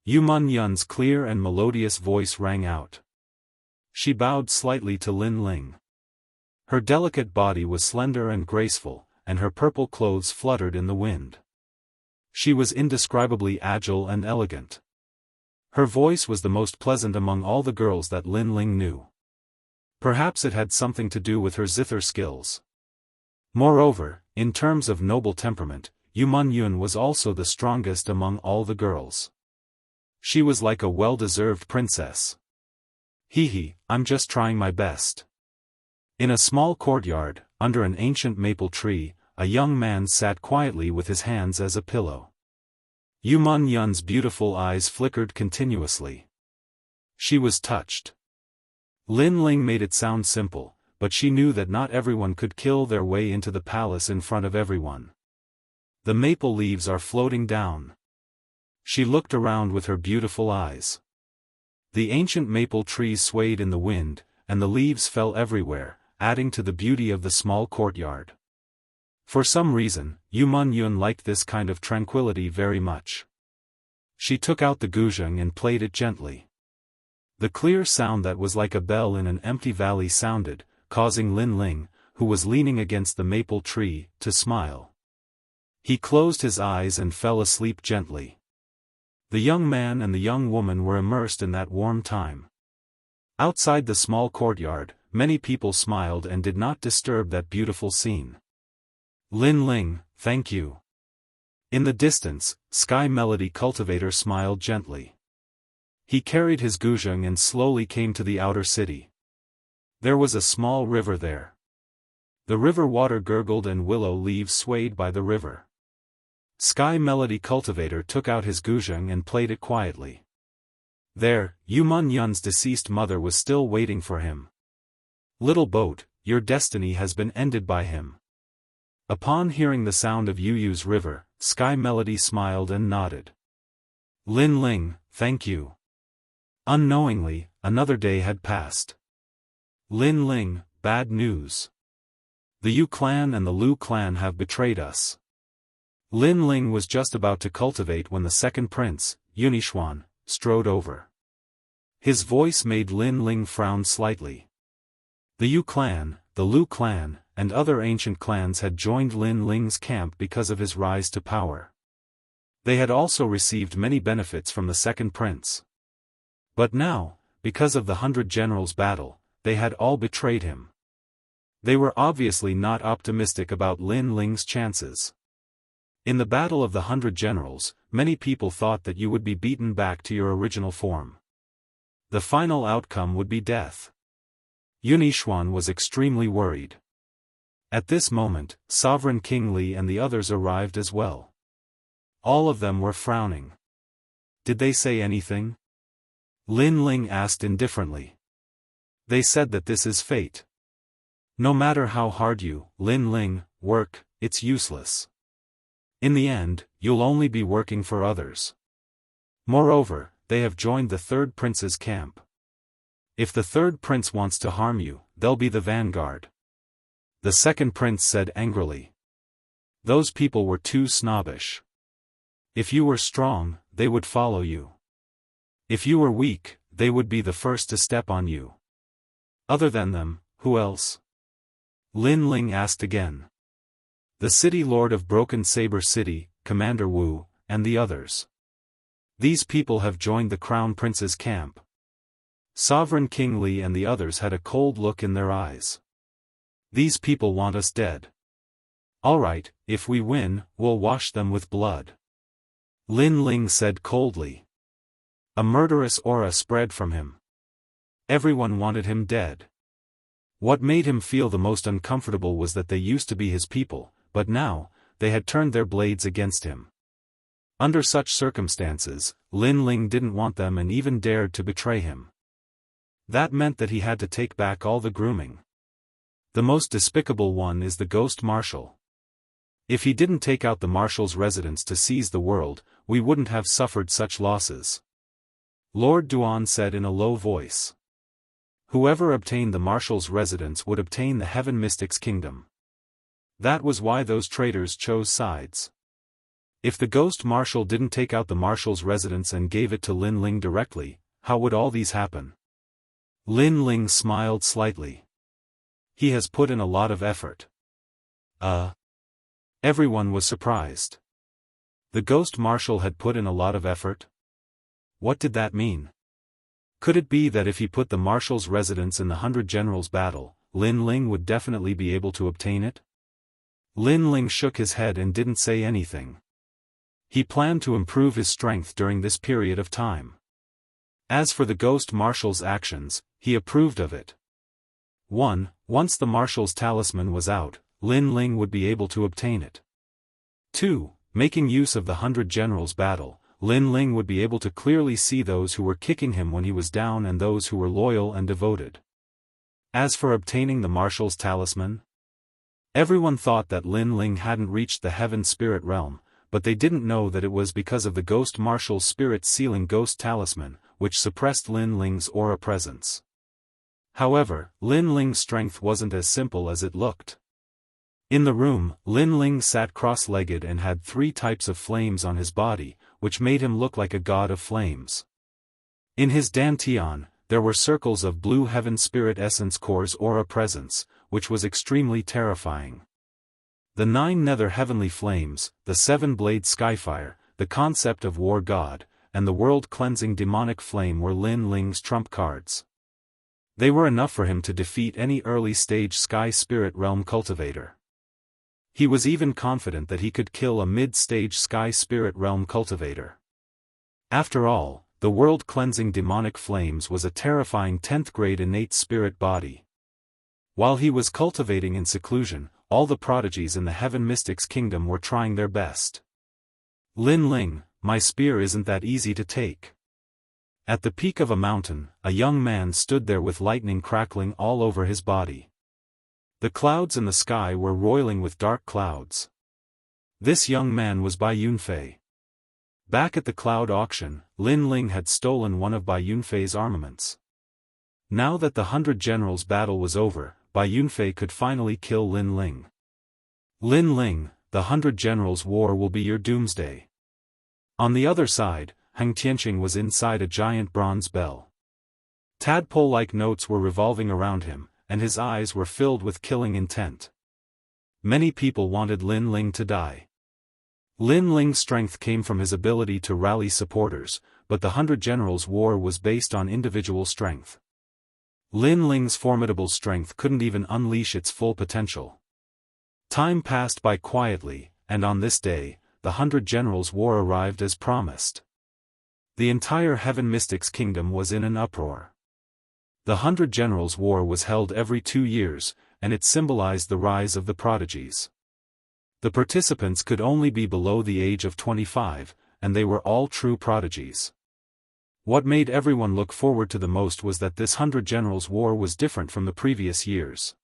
Yu Man Yun's clear and melodious voice rang out. She bowed slightly to Lin Ling. Her delicate body was slender and graceful, and her purple clothes fluttered in the wind. She was indescribably agile and elegant. Her voice was the most pleasant among all the girls that Lin Ling knew. Perhaps it had something to do with her zither skills. Moreover, in terms of noble temperament, Yu Man Yun was also the strongest among all the girls. She was like a well-deserved princess. I'm just trying my best." In a small courtyard, under an ancient maple tree, a young man sat quietly with his hands as a pillow. Yu Man Yun's beautiful eyes flickered continuously. She was touched. Lin Ling made it sound simple, but she knew that not everyone could kill their way into the palace in front of everyone. "The maple leaves are floating down." She looked around with her beautiful eyes. The ancient maple trees swayed in the wind, and the leaves fell everywhere, adding to the beauty of the small courtyard. For some reason, Yu Man Yun liked this kind of tranquility very much. She took out the guzheng and played it gently. The clear sound that was like a bell in an empty valley sounded, causing Lin Ling, who was leaning against the maple tree, to smile. He closed his eyes and fell asleep gently. The young man and the young woman were immersed in that warm time. Outside the small courtyard, many people smiled and did not disturb that beautiful scene. "Lin Ling, thank you." In the distance, Sky Melody Cultivator smiled gently. He carried his guzheng and slowly came to the outer city. There was a small river there. The river water gurgled and willow leaves swayed by the river. Sky Melody Cultivator took out his guzheng and played it quietly. There, Yu Man Yun's deceased mother was still waiting for him. "Little boat, your destiny has been ended by him." Upon hearing the sound of Yu's river, Sky Melody smiled and nodded. "Lin Ling, thank you." Unknowingly, another day had passed. "Lin Ling, bad news. The Yu clan and the Lu clan have betrayed us." Lin Ling was just about to cultivate when the second prince, Yunixuan, strode over. His voice made Lin Ling frown slightly. The Yu clan, the Lu clan, and other ancient clans had joined Lin Ling's camp because of his rise to power. They had also received many benefits from the second prince. But now, because of the 100 Generals battle, they had all betrayed him. They were obviously not optimistic about Lin Ling's chances. In the battle of the 100 Generals, many people thought that you would be beaten back to your original form. The final outcome would be death. Yunixuan was extremely worried. At this moment, Sovereign King Li and the others arrived as well. All of them were frowning. "Did they say anything?" Lin Ling asked indifferently. "They said that this is fate. No matter how hard you, Lin Ling, work, it's useless. In the end, you'll only be working for others. Moreover, they have joined the third prince's camp. If the third prince wants to harm you, they'll be the vanguard." The second prince said angrily. "Those people were too snobbish. If you were strong, they would follow you. If you were weak, they would be the first to step on you. Other than them, who else?" Lin Ling asked again. "The city lord of Broken Saber City, Commander Wu, and the others. These people have joined the Crown Prince's camp." Sovereign King Li and the others had a cold look in their eyes. "These people want us dead. Alright, if we win, we'll wash them with blood." Lin Ling said coldly. A murderous aura spread from him. Everyone wanted him dead. What made him feel the most uncomfortable was that they used to be his people, but now, they had turned their blades against him. Under such circumstances, Lin Ling didn't want them and even dared to betray him. That meant that he had to take back all the grooming. The most despicable one is the Ghost Marshal. If he didn't take out the Marshal's residence to seize the world, we wouldn't have suffered such losses. Lord Duan said in a low voice. Whoever obtained the Marshal's residence would obtain the Heaven Mystic's kingdom. That was why those traitors chose sides. If the Ghost Marshal didn't take out the Marshal's residence and gave it to Lin Ling directly, how would all these happen? Lin Ling smiled slightly. He has put in a lot of effort. Everyone was surprised. The Ghost Marshal had put in a lot of effort? What did that mean? Could it be that if he put the Marshal's residence in the 100 Generals battle, Lin Ling would definitely be able to obtain it? Lin Ling shook his head and didn't say anything. He planned to improve his strength during this period of time. As for the Ghost Marshal's actions, he approved of it. 1. Once the Marshal's talisman was out, Lin Ling would be able to obtain it. 2. Making use of the 100 Generals battle, Lin Ling would be able to clearly see those who were kicking him when he was down and those who were loyal and devoted. As for obtaining the Marshal's talisman, everyone thought that Lin Ling hadn't reached the Heaven Spirit Realm, but they didn't know that it was because of the Ghost Marshal's spirit-sealing ghost talisman, which suppressed Lin Ling's aura presence. However, Lin Ling's strength wasn't as simple as it looked. In the room, Lin Ling sat cross-legged and had 3 types of flames on his body, which made him look like a god of flames. In his dantian, there were circles of blue Heaven Spirit Essence Core's aura presence, which was extremely terrifying. The 9 nether heavenly flames, the 7-blade skyfire, the concept of war god, and the world-cleansing demonic flame were Lin Ling's trump cards. They were enough for him to defeat any early-stage Sky Spirit Realm cultivator. He was even confident that he could kill a mid-stage Sky Spirit Realm cultivator. After all, the world-cleansing demonic flames was a terrifying 10th-grade innate spirit body. While he was cultivating in seclusion, all the prodigies in the Heaven Mystic's kingdom were trying their best. Lin Ling, my spear isn't that easy to take. At the peak of a mountain, a young man stood there with lightning crackling all over his body. The clouds in the sky were roiling with dark clouds. This young man was Bai Yunfei. Back at the cloud auction, Lin Ling had stolen one of Bai Yunfei's armaments. Now that the 100 Generals battle was over, Bai Yunfei could finally kill Lin Ling. Lin Ling, the 100 Generals war will be your doomsday. On the other side, Heng Tianqing was inside a giant bronze bell. Tadpole-like notes were revolving around him, and his eyes were filled with killing intent. Many people wanted Lin Ling to die. Lin Ling's strength came from his ability to rally supporters, but the 100 Generals war was based on individual strength. Lin Ling's formidable strength couldn't even unleash its full potential. Time passed by quietly, and on this day, the 100 Generals war arrived as promised. The entire Heaven Mystic's kingdom was in an uproar. The 100 Generals war was held every 2 years, and it symbolized the rise of the prodigies. The participants could only be below the age of 25, and they were all true prodigies. What made everyone look forward to the most was that this 100 Generals war was different from the previous years.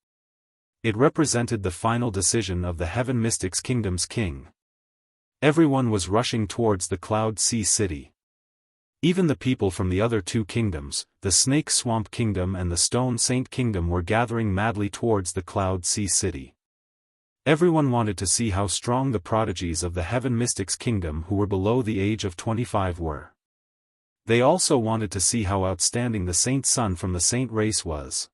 It represented the final decision of the Heaven Mystic's kingdom's king. Everyone was rushing towards the Cloud Sea City. Even the people from the other 2 kingdoms, the Snake Swamp Kingdom and the Stone Saint Kingdom, were gathering madly towards the Cloud Sea City. Everyone wanted to see how strong the prodigies of the Heaven Mystic's kingdom who were below the age of 25 were. They also wanted to see how outstanding the Saint Son from the Saint race was.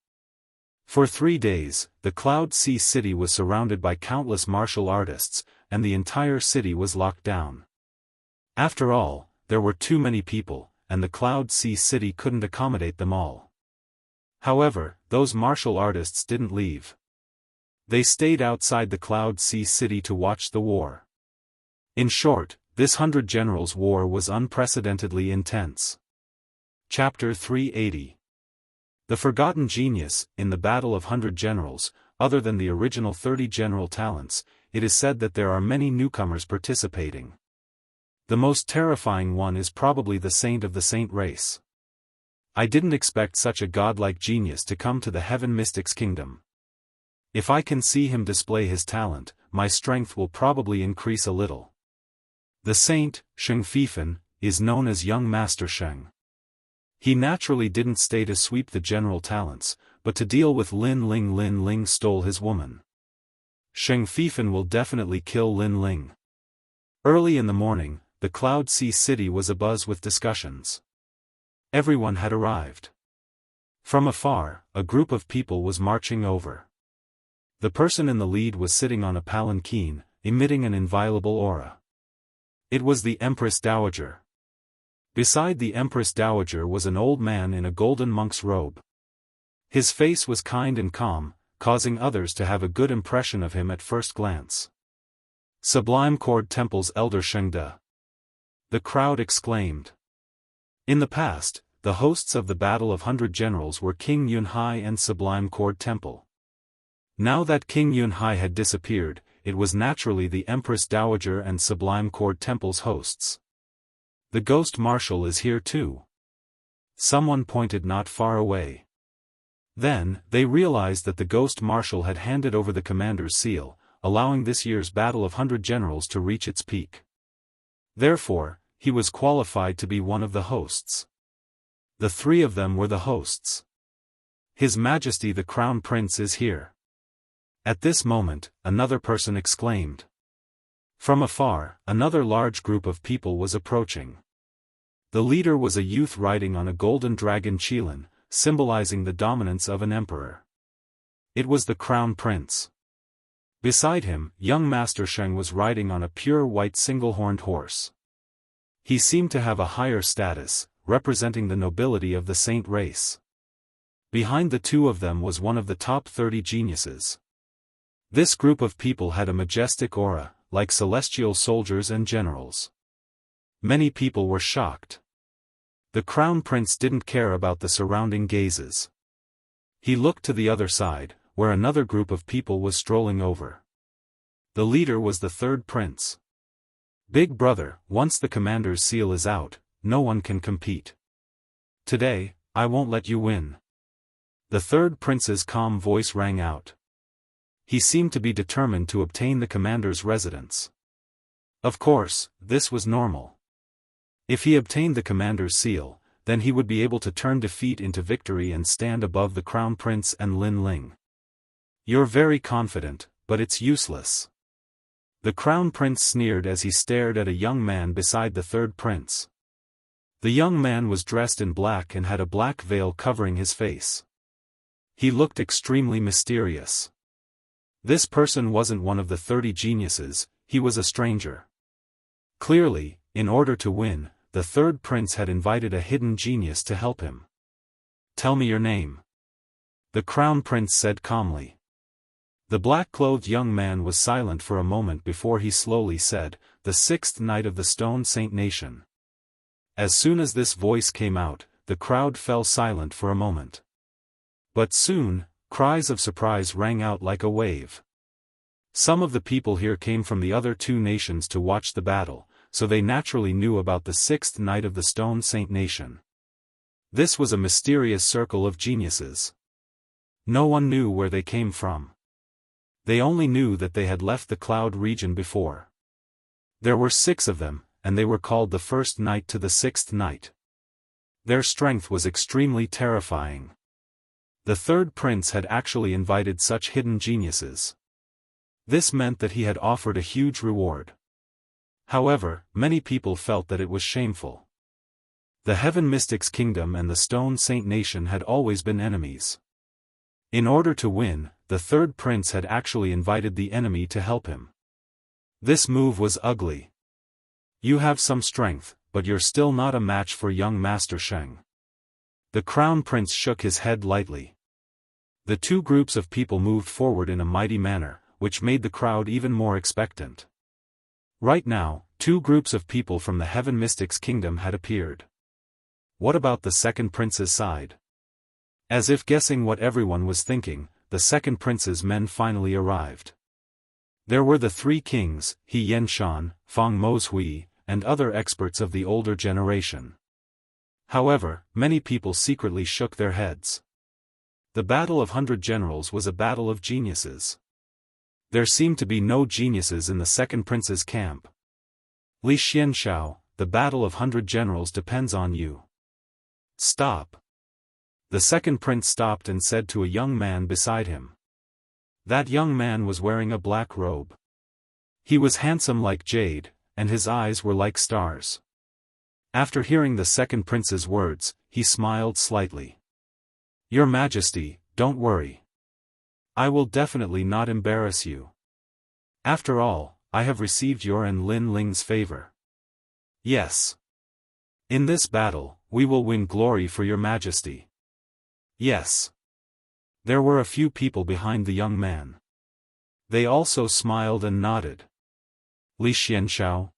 For 3 days, the Cloud Sea City was surrounded by countless martial artists, and the entire city was locked down. After all, there were too many people, and the Cloud Sea City couldn't accommodate them all. However, those martial artists didn't leave. They stayed outside the Cloud Sea City to watch the war. In short, this 100 Generals war was unprecedentedly intense. Chapter 380. The forgotten genius, in the Battle of 100 Generals, other than the original 30 general talents, it is said that there are many newcomers participating. The most terrifying one is probably the saint of the saint race. I didn't expect such a godlike genius to come to the Heaven Mystics Kingdom. If I can see him display his talent, my strength will probably increase a little. The saint, Sheng Fifan, is known as Young Master Sheng. He naturally didn't stay to sweep the general talents, but to deal with Lin Ling. Lin Ling stole his woman. Sheng Fifan will definitely kill Lin Ling. Early in the morning, the Cloud Sea City was abuzz with discussions. Everyone had arrived. From afar, a group of people was marching over. The person in the lead was sitting on a palanquin, emitting an inviolable aura. It was the Empress Dowager. Beside the Empress Dowager was an old man in a golden monk's robe. His face was kind and calm, causing others to have a good impression of him at first glance. Sublime Cord Temple's Elder Shengde. The crowd exclaimed. In the past, the hosts of the Battle of 100 Generals were King Yunhai and Sublime Cord Temple. Now that King Yunhai had disappeared, it was naturally the Empress Dowager and Sublime Cord Temple's hosts. The Ghost Marshal is here too. Someone pointed not far away. Then, they realized that the Ghost Marshal had handed over the commander's seal, allowing this year's Battle of 100 Generals to reach its peak. Therefore, he was qualified to be one of the hosts. The three of them were the hosts. His Majesty the Crown Prince is here. At this moment, another person exclaimed. From afar, another large group of people was approaching. The leader was a youth riding on a golden dragon Qilin, symbolizing the dominance of an emperor. It was the Crown Prince. Beside him, young Master Sheng was riding on a pure white single-horned horse. He seemed to have a higher status, representing the nobility of the saint race. Behind the two of them was one of the top 30 geniuses. This group of people had a majestic aura, like celestial soldiers and generals. Many people were shocked. The Crown Prince didn't care about the surrounding gazes. He looked to the other side, where another group of people was strolling over. The leader was the third prince. Big brother, once the commander's seal is out, no one can compete. Today, I won't let you win. The third prince's calm voice rang out. He seemed to be determined to obtain the commander's residence. Of course, this was normal. If he obtained the commander's seal, then he would be able to turn defeat into victory and stand above the Crown Prince and Lin Ling. You're very confident, but it's useless. The Crown Prince sneered as he stared at a young man beside the third prince. The young man was dressed in black and had a black veil covering his face. He looked extremely mysterious. This person wasn't one of the 30 geniuses, he was a stranger. Clearly, in order to win, the third prince had invited a hidden genius to help him. Tell me your name. The Crown Prince said calmly. The black-clothed young man was silent for a moment before he slowly said, the 6th Knight of the Stone Saint Nation. As soon as this voice came out, the crowd fell silent for a moment. But soon, cries of surprise rang out like a wave. Some of the people here came from the other two nations to watch the battle, so they naturally knew about the 6th Knight of the Stone Saint Nation. This was a mysterious circle of geniuses. No one knew where they came from. They only knew that they had left the Cloud region before. There were 6 of them, and they were called the 1st Knight to the 6th Knight. Their strength was extremely terrifying. The third prince had actually invited such hidden geniuses. This meant that he had offered a huge reward. However, many people felt that it was shameful. The Heaven Mystics Kingdom and the Stone Saint Nation had always been enemies. In order to win, the third prince had actually invited the enemy to help him. This move was ugly. You have some strength, but you're still not a match for young Master Sheng. The Crown Prince shook his head lightly. The two groups of people moved forward in a mighty manner, which made the crowd even more expectant. Right now, 2 groups of people from the Heaven Mystics Kingdom had appeared. What about the second prince's side? As if guessing what everyone was thinking, the second prince's men finally arrived. There were the three kings, He Yenshan, Feng Mozhui, and other experts of the older generation. However, many people secretly shook their heads. The Battle of 100 Generals was a battle of geniuses. There seemed to be no geniuses in the second prince's camp. Li Xianxiao, the Battle of 100 Generals depends on you. Stop. The second prince stopped and said to a young man beside him. That young man was wearing a black robe. He was handsome like jade, and his eyes were like stars. After hearing the second prince's words, he smiled slightly. Your Majesty, don't worry. I will definitely not embarrass you. After all, I have received your and Lin Ling's favor. Yes. In this battle, we will win glory for your Majesty. Yes. There were a few people behind the young man. They also smiled and nodded. Li Xianxiao.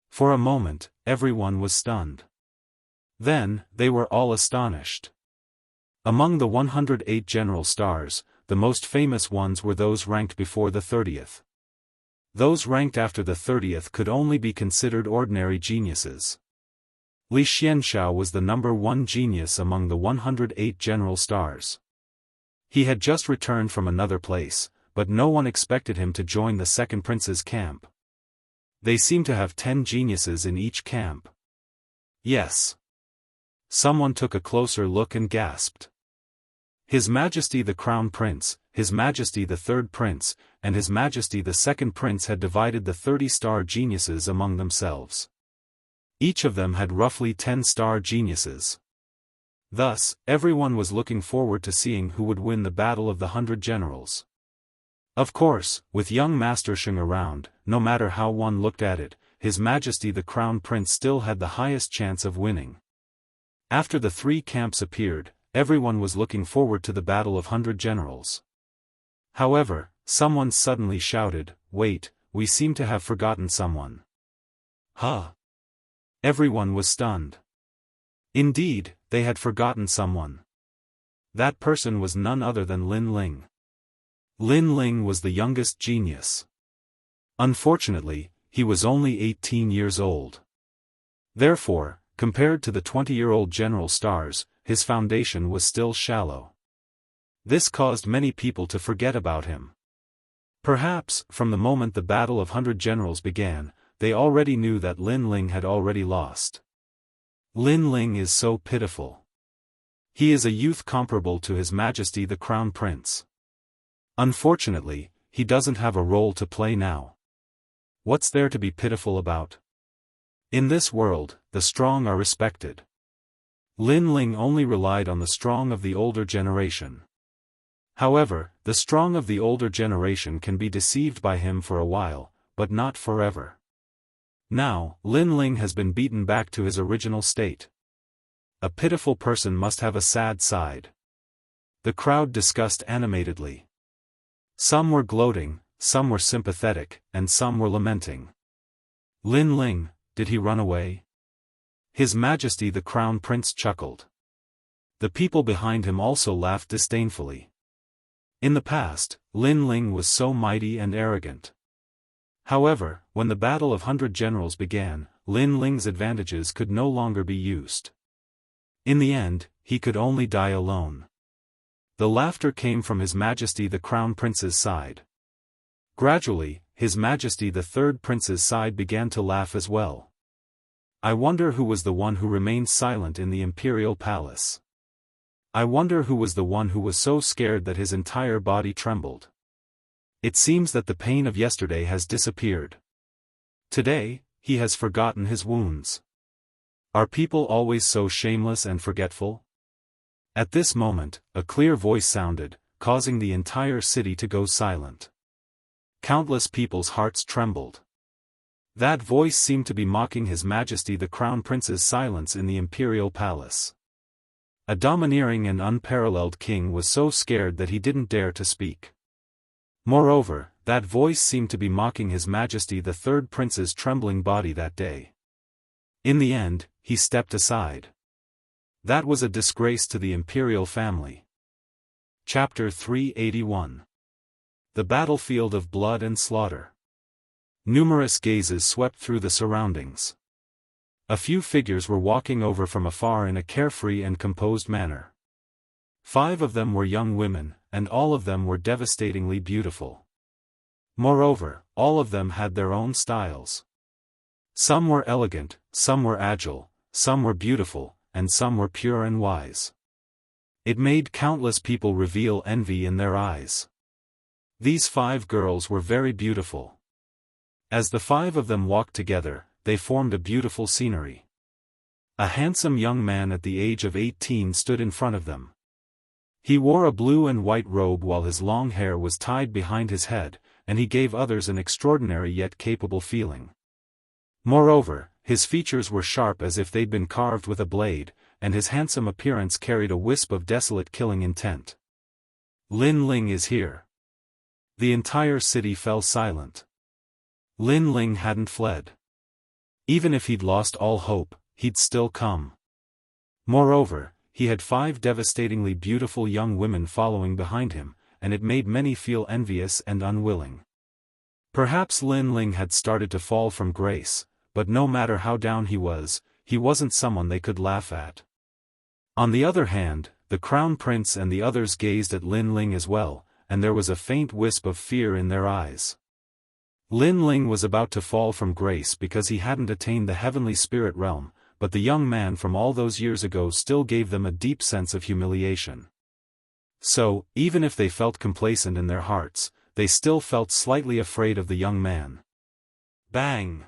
For a moment, everyone was stunned. Then, they were all astonished. Among the 108 general stars, the most famous ones were those ranked before the 30th. Those ranked after the 30th could only be considered ordinary geniuses. Li Xianxiao was the number one genius among the 108 general stars. He had just returned from another place, but no one expected him to join the second prince's camp. They seemed to have 10 geniuses in each camp. Yes. Someone took a closer look and gasped. His Majesty the Crown Prince, His Majesty the Third Prince, and His Majesty the Second Prince had divided the 30-star geniuses among themselves. Each of them had roughly 10-star geniuses. Thus, everyone was looking forward to seeing who would win the Battle of the 100 Generals. Of course, with young Master Sheng around, no matter how one looked at it, His Majesty the Crown Prince still had the highest chance of winning. After the three camps appeared, everyone was looking forward to the Battle of 100 Generals. However, someone suddenly shouted, "Wait, we seem to have forgotten someone." Huh? Everyone was stunned. Indeed, they had forgotten someone. That person was none other than Lin Ling. Lin Ling was the youngest genius. Unfortunately, he was only 18 years old. Therefore, compared to the 20-year-old general stars, his foundation was still shallow. This caused many people to forget about him. Perhaps, from the moment the Battle of 100 Generals began, they already knew that Lin Ling had already lost. Lin Ling is so pitiful. He is a youth comparable to His Majesty the Crown Prince. Unfortunately, he doesn't have a role to play now. What's there to be pitiful about? In this world, the strong are respected. Lin Ling only relied on the strong of the older generation. However, the strong of the older generation can be deceived by him for a while, but not forever. Now, Lin Ling has been beaten back to his original state. A pitiful person must have a sad side. The crowd discussed animatedly. Some were gloating, some were sympathetic, and some were lamenting. Lin Ling, did he run away? His Majesty the Crown Prince chuckled. The people behind him also laughed disdainfully. In the past, Lin Ling was so mighty and arrogant. However, when the Battle of 100 Generals began, Lin Ling's advantages could no longer be used. In the end, he could only die alone. The laughter came from His Majesty the Crown Prince's side. Gradually, His Majesty the Third Prince's side began to laugh as well. I wonder who was the one who remained silent in the imperial palace. I wonder who was the one who was so scared that his entire body trembled. It seems that the pain of yesterday has disappeared. Today, he has forgotten his wounds. Are people always so shameless and forgetful? At this moment, a clear voice sounded, causing the entire city to go silent. Countless people's hearts trembled. That voice seemed to be mocking His Majesty the Crown Prince's silence in the imperial palace. A domineering and unparalleled king was so scared that he didn't dare to speak. Moreover, that voice seemed to be mocking His Majesty the Third Prince's trembling body that day. In the end, he stepped aside. That was a disgrace to the imperial family. Chapter 381. The Battlefield of Blood and Slaughter. Numerous gazes swept through the surroundings. A few figures were walking over from afar in a carefree and composed manner. 5 of them were young women, and all of them were devastatingly beautiful. Moreover, all of them had their own styles. Some were elegant, some were agile, some were beautiful, and some were pure and wise. It made countless people reveal envy in their eyes. These 5 girls were very beautiful. As the 5 of them walked together, they formed a beautiful scenery. A handsome young man at the age of 18 stood in front of them. He wore a blue and white robe while his long hair was tied behind his head, and he gave others an extraordinary yet capable feeling. Moreover, his features were sharp as if they'd been carved with a blade, and his handsome appearance carried a wisp of desolate killing intent. Lin Ling is here. The entire city fell silent. Lin Ling hadn't fled. Even if he'd lost all hope, he'd still come. Moreover, he had 5 devastatingly beautiful young women following behind him, and it made many feel envious and unwilling. Perhaps Lin Ling had started to fall from grace, but no matter how down he wasn't someone they could laugh at. On the other hand, the Crown Prince and the others gazed at Lin Ling as well, and there was a faint wisp of fear in their eyes. Lin Ling was about to fall from grace because he hadn't attained the heavenly spirit realm, but the young man from all those years ago still gave them a deep sense of humiliation. So, even if they felt complacent in their hearts, they still felt slightly afraid of the young man. Bang!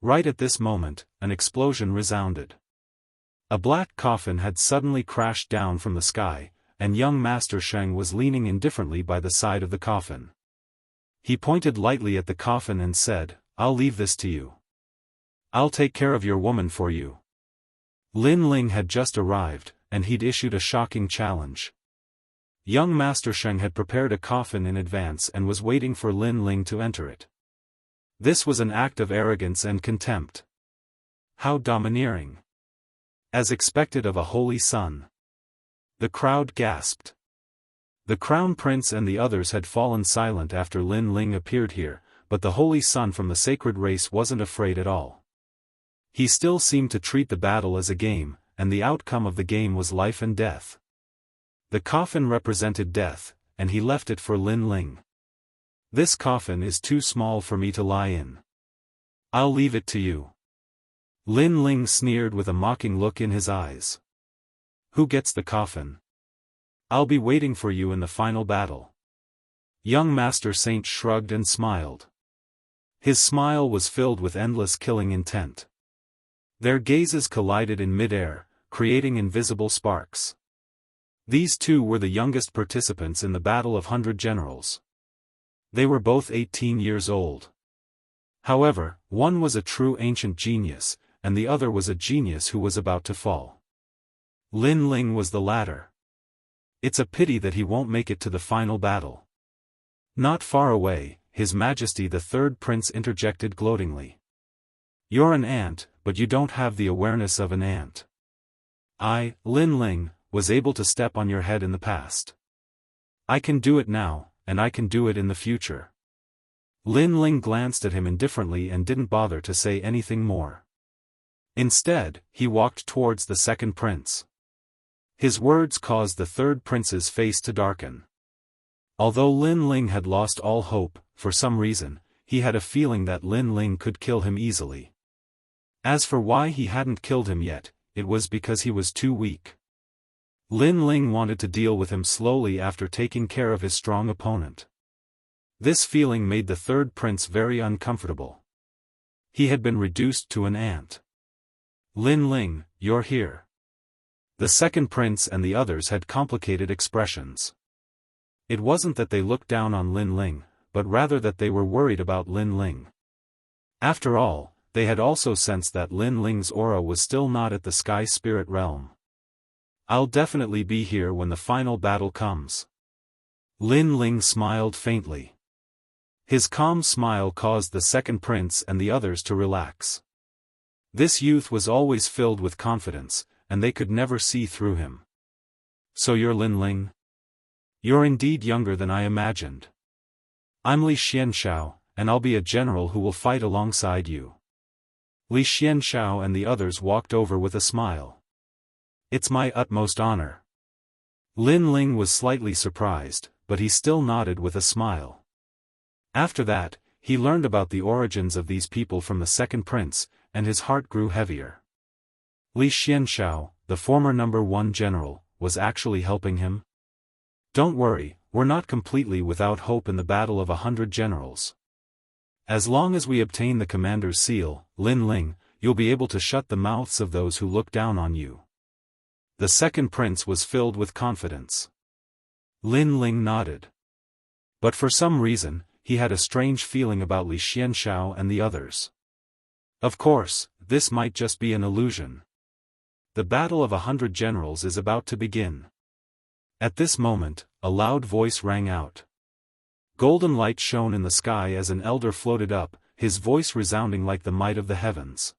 Right at this moment, an explosion resounded. A black coffin had suddenly crashed down from the sky, and young Master Sheng was leaning indifferently by the side of the coffin. He pointed lightly at the coffin and said, "I'll leave this to you. I'll take care of your woman for you." Lin Ling had just arrived, and he'd issued a shocking challenge. Young Master Sheng had prepared a coffin in advance and was waiting for Lin Ling to enter it. This was an act of arrogance and contempt. How domineering! As expected of a holy son. The crowd gasped. The Crown Prince and the others had fallen silent after Lin Ling appeared here, but the holy son from the sacred race wasn't afraid at all. He still seemed to treat the battle as a game, and the outcome of the game was life and death. The coffin represented death, and he left it for Lin Ling. "This coffin is too small for me to lie in. I'll leave it to you." Lin Ling sneered with a mocking look in his eyes. "Who gets the coffin? I'll be waiting for you in the final battle." Young Master Saint shrugged and smiled. His smile was filled with endless killing intent. Their gazes collided in mid-air, creating invisible sparks. These 2 were the youngest participants in the Battle of 100 Generals. They were both 18 years old. However, one was a true ancient genius, and the other was a genius who was about to fall. Lin Ling was the latter. "It's a pity that he won't make it to the final battle." Not far away, His Majesty the Third Prince interjected gloatingly. "You're an ant, but you don't have the awareness of an ant. I, Lin Ling, was able to step on your head in the past. I can do it now, and I can do it in the future." Lin Ling glanced at him indifferently and didn't bother to say anything more. Instead, he walked towards the second prince. His words caused the third prince's face to darken. Although Lin Ling had lost all hope, for some reason, he had a feeling that Lin Ling could kill him easily. As for why he hadn't killed him yet, it was because he was too weak. Lin Ling wanted to deal with him slowly after taking care of his strong opponent. This feeling made the third prince very uncomfortable. He had been reduced to an ant. "Lin Ling, you're here." The second prince and the others had complicated expressions. It wasn't that they looked down on Lin Ling, but rather that they were worried about Lin Ling. After all, they had also sensed that Lin Ling's aura was still not at the sky spirit realm. "I'll definitely be here when the final battle comes." Lin Ling smiled faintly. His calm smile caused the second prince and the others to relax. This youth was always filled with confidence, and they could never see through him. So you're Lin Ling? You're indeed younger than I imagined. I'm Li Xianxiao, and I'll be a general who will fight alongside you. Li Xianxiao and the others walked over with a smile. It's my utmost honor. Lin Ling was slightly surprised, but he still nodded with a smile. After that, he learned about the origins of these people from the second prince, and his heart grew heavier. Li Xianxiao, the former #1 general, was actually helping him? Don't worry, we're not completely without hope in the battle of 100 generals. As long as we obtain the commander's seal, Lin Ling, you'll be able to shut the mouths of those who look down on you. The second prince was filled with confidence. Lin Ling nodded. But for some reason, he had a strange feeling about Li Xianxiao and the others. Of course, this might just be an illusion. The battle of 100 generals is about to begin. At this moment, a loud voice rang out. Golden light shone in the sky as an elder floated up, his voice resounding like the might of the heavens.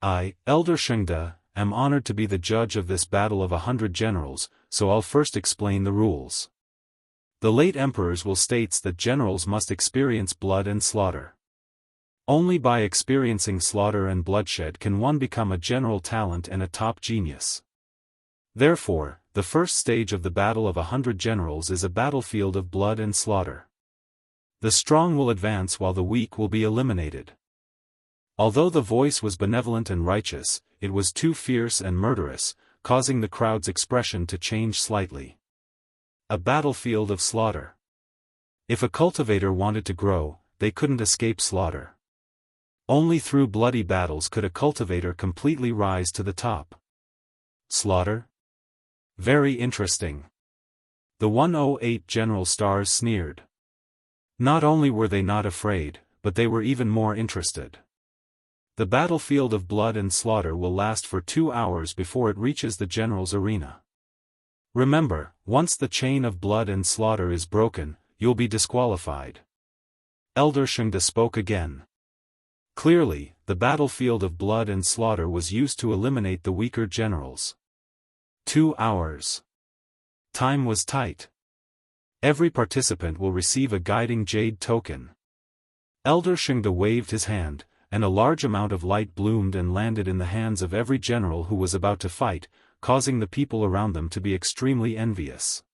I, Elder Shengde, am honored to be the judge of this battle of 100 generals, so I'll first explain the rules. The late emperor's will states that generals must experience blood and slaughter. Only by experiencing slaughter and bloodshed can one become a general talent and a top genius. Therefore, the first stage of the battle of 100 generals is a battlefield of blood and slaughter. The strong will advance while the weak will be eliminated. Although the voice was benevolent and righteous, it was too fierce and murderous, causing the crowd's expression to change slightly. A battlefield of slaughter. If a cultivator wanted to grow, they couldn't escape slaughter. Only through bloody battles could a cultivator completely rise to the top. Slaughter? Very interesting. The 108 general stars sneered. Not only were they not afraid, but they were even more interested. The battlefield of blood and slaughter will last for 2 hours before it reaches the general's arena. Remember, once the chain of blood and slaughter is broken, you'll be disqualified. Elder Shengde spoke again. Clearly, the battlefield of blood and slaughter was used to eliminate the weaker generals. 2 hours. Time was tight. Every participant will receive a guiding jade token. Elder Shengde waved his hand, and a large amount of light bloomed and landed in the hands of every general who was about to fight, causing the people around them to be extremely envious.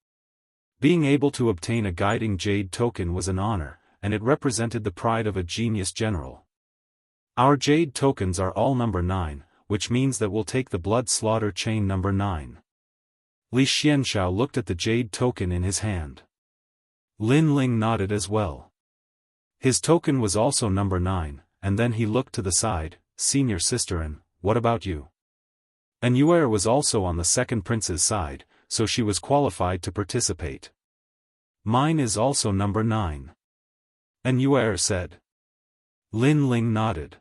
Being able to obtain a guiding jade token was an honor, and it represented the pride of a genius general. Our jade tokens are all number 9, which means that we'll take the blood slaughter chain number 9. Li Xianxiao looked at the jade token in his hand. Lin Ling nodded as well. His token was also number 9, and then he looked to the side. Senior sister, and what about you? And Yuer was also on the second prince's side, so she was qualified to participate. Mine is also number 9. And Yuer said. Lin Ling nodded.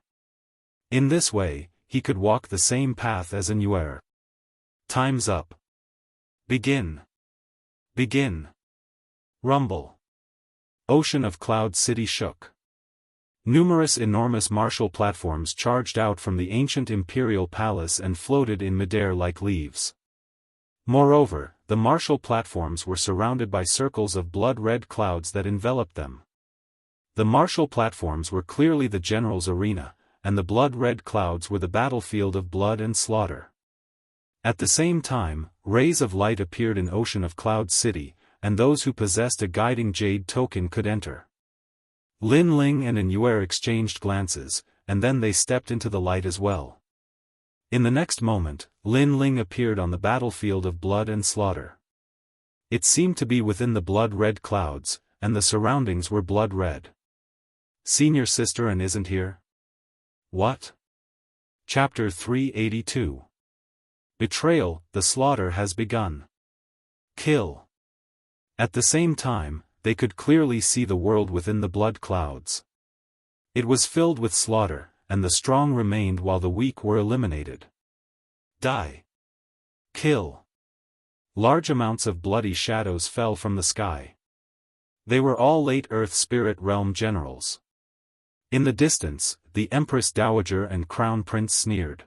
In this way, he could walk the same path as an Yuer. Time's up. Begin. Begin. Rumble. Ocean of Cloud City shook. Numerous enormous martial platforms charged out from the ancient imperial palace and floated in midair like leaves. Moreover, the martial platforms were surrounded by circles of blood-red clouds that enveloped them. The martial platforms were clearly the general's arena, and the blood-red clouds were the battlefield of blood and slaughter. At the same time, rays of light appeared in Ocean of Cloud City, and those who possessed a guiding jade token could enter. Lin Ling and Yuer exchanged glances, and then they stepped into the light as well. In the next moment, Lin Ling appeared on the battlefield of blood and slaughter. It seemed to be within the blood-red clouds, and the surroundings were blood-red. Senior sister and isn't here? What? Chapter 382. Betrayal, the slaughter has begun. Kill. At the same time, they could clearly see the world within the blood clouds. It was filled with slaughter, and the strong remained while the weak were eliminated. Die. Kill. Large amounts of bloody shadows fell from the sky. They were all late Earth Spirit Realm generals. In the distance, the Empress Dowager and Crown Prince sneered.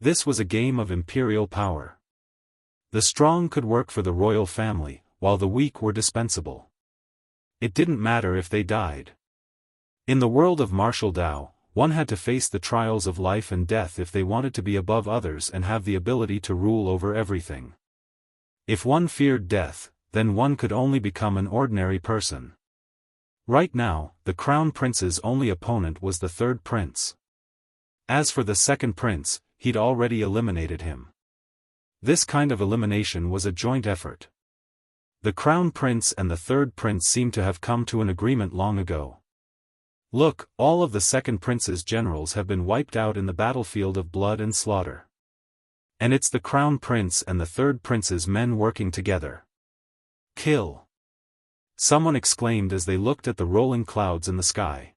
This was a game of imperial power. The strong could work for the royal family, while the weak were dispensable. It didn't matter if they died. In the world of martial Dao, one had to face the trials of life and death if they wanted to be above others and have the ability to rule over everything. If one feared death, then one could only become an ordinary person. Right now, the Crown Prince's only opponent was the third prince. As for the second prince, he'd already eliminated him. This kind of elimination was a joint effort. The Crown Prince and the third prince seemed to have come to an agreement long ago. Look, all of the second prince's generals have been wiped out in the battlefield of blood and slaughter. And it's the Crown Prince and the third prince's men working together. Kill! Someone exclaimed as they looked at the rolling clouds in the sky.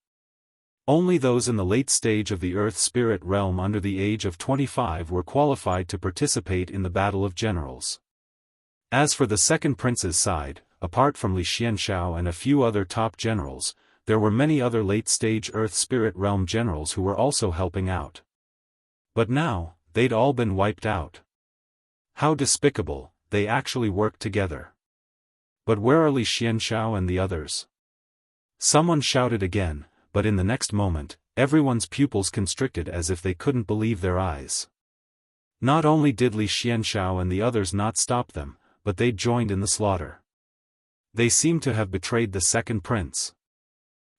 Only those in the late stage of the Earth Spirit realm under the age of 25 were qualified to participate in the Battle of Generals. As for the second prince's side, apart from Wuxia Xianxia and a few other top generals, there were many other late-stage Earth Spirit realm generals who were also helping out. But now, they'd all been wiped out. How despicable, they actually worked together. But where are Wuxia Xianxia and the others? Someone shouted again, but in the next moment, everyone's pupils constricted as if they couldn't believe their eyes. Not only did Wuxia Xianxia and the others not stop them, but they joined in the slaughter. They seemed to have betrayed the second prince.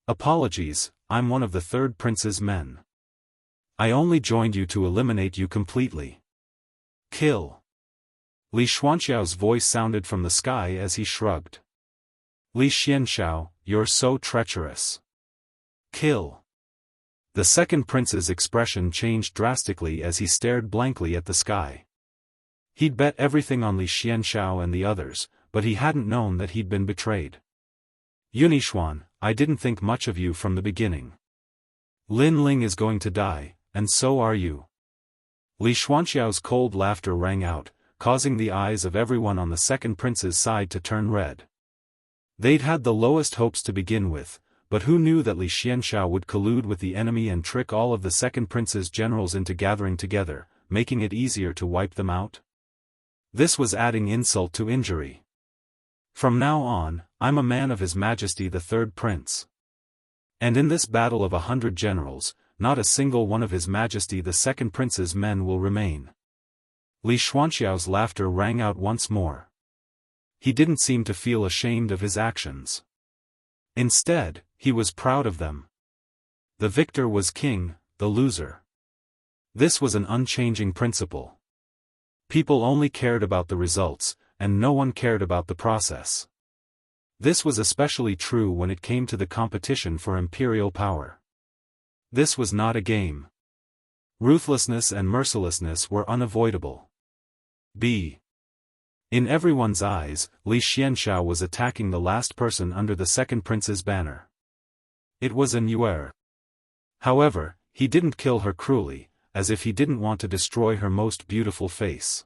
Apologies, I'm one of the third prince's men. I only joined you to eliminate you completely. Kill! Li Xuanxiao's voice sounded from the sky as he shrugged. Li Xianxiao, you're so treacherous. Kill! The second prince's expression changed drastically as he stared blankly at the sky. He'd bet everything on Li Xianxia and the others, but he hadn't known that he'd been betrayed. Yunixuan, I didn't think much of you from the beginning. Lin Ling is going to die, and so are you. Li Xuanxiao's cold laughter rang out, causing the eyes of everyone on the second prince's side to turn red. They'd had the lowest hopes to begin with, but who knew that Li Xianxia would collude with the enemy and trick all of the second prince's generals into gathering together, making it easier to wipe them out? This was adding insult to injury. From now on, I'm a man of His Majesty the Third Prince. And in this battle of 100 generals, not a single one of His Majesty the Second Prince's men will remain. Li Xuanxiao's laughter rang out once more. He didn't seem to feel ashamed of his actions. Instead, he was proud of them. The victor was king, the loser. This was an unchanging principle. People only cared about the results, and no one cared about the process. This was especially true when it came to the competition for imperial power. This was not a game. Ruthlessness and mercilessness were unavoidable. In everyone's eyes, Li Xianxia was attacking the last person under the second prince's banner. It was an Yuer. However, he didn't kill her cruelly, as if he didn't want to destroy her most beautiful face.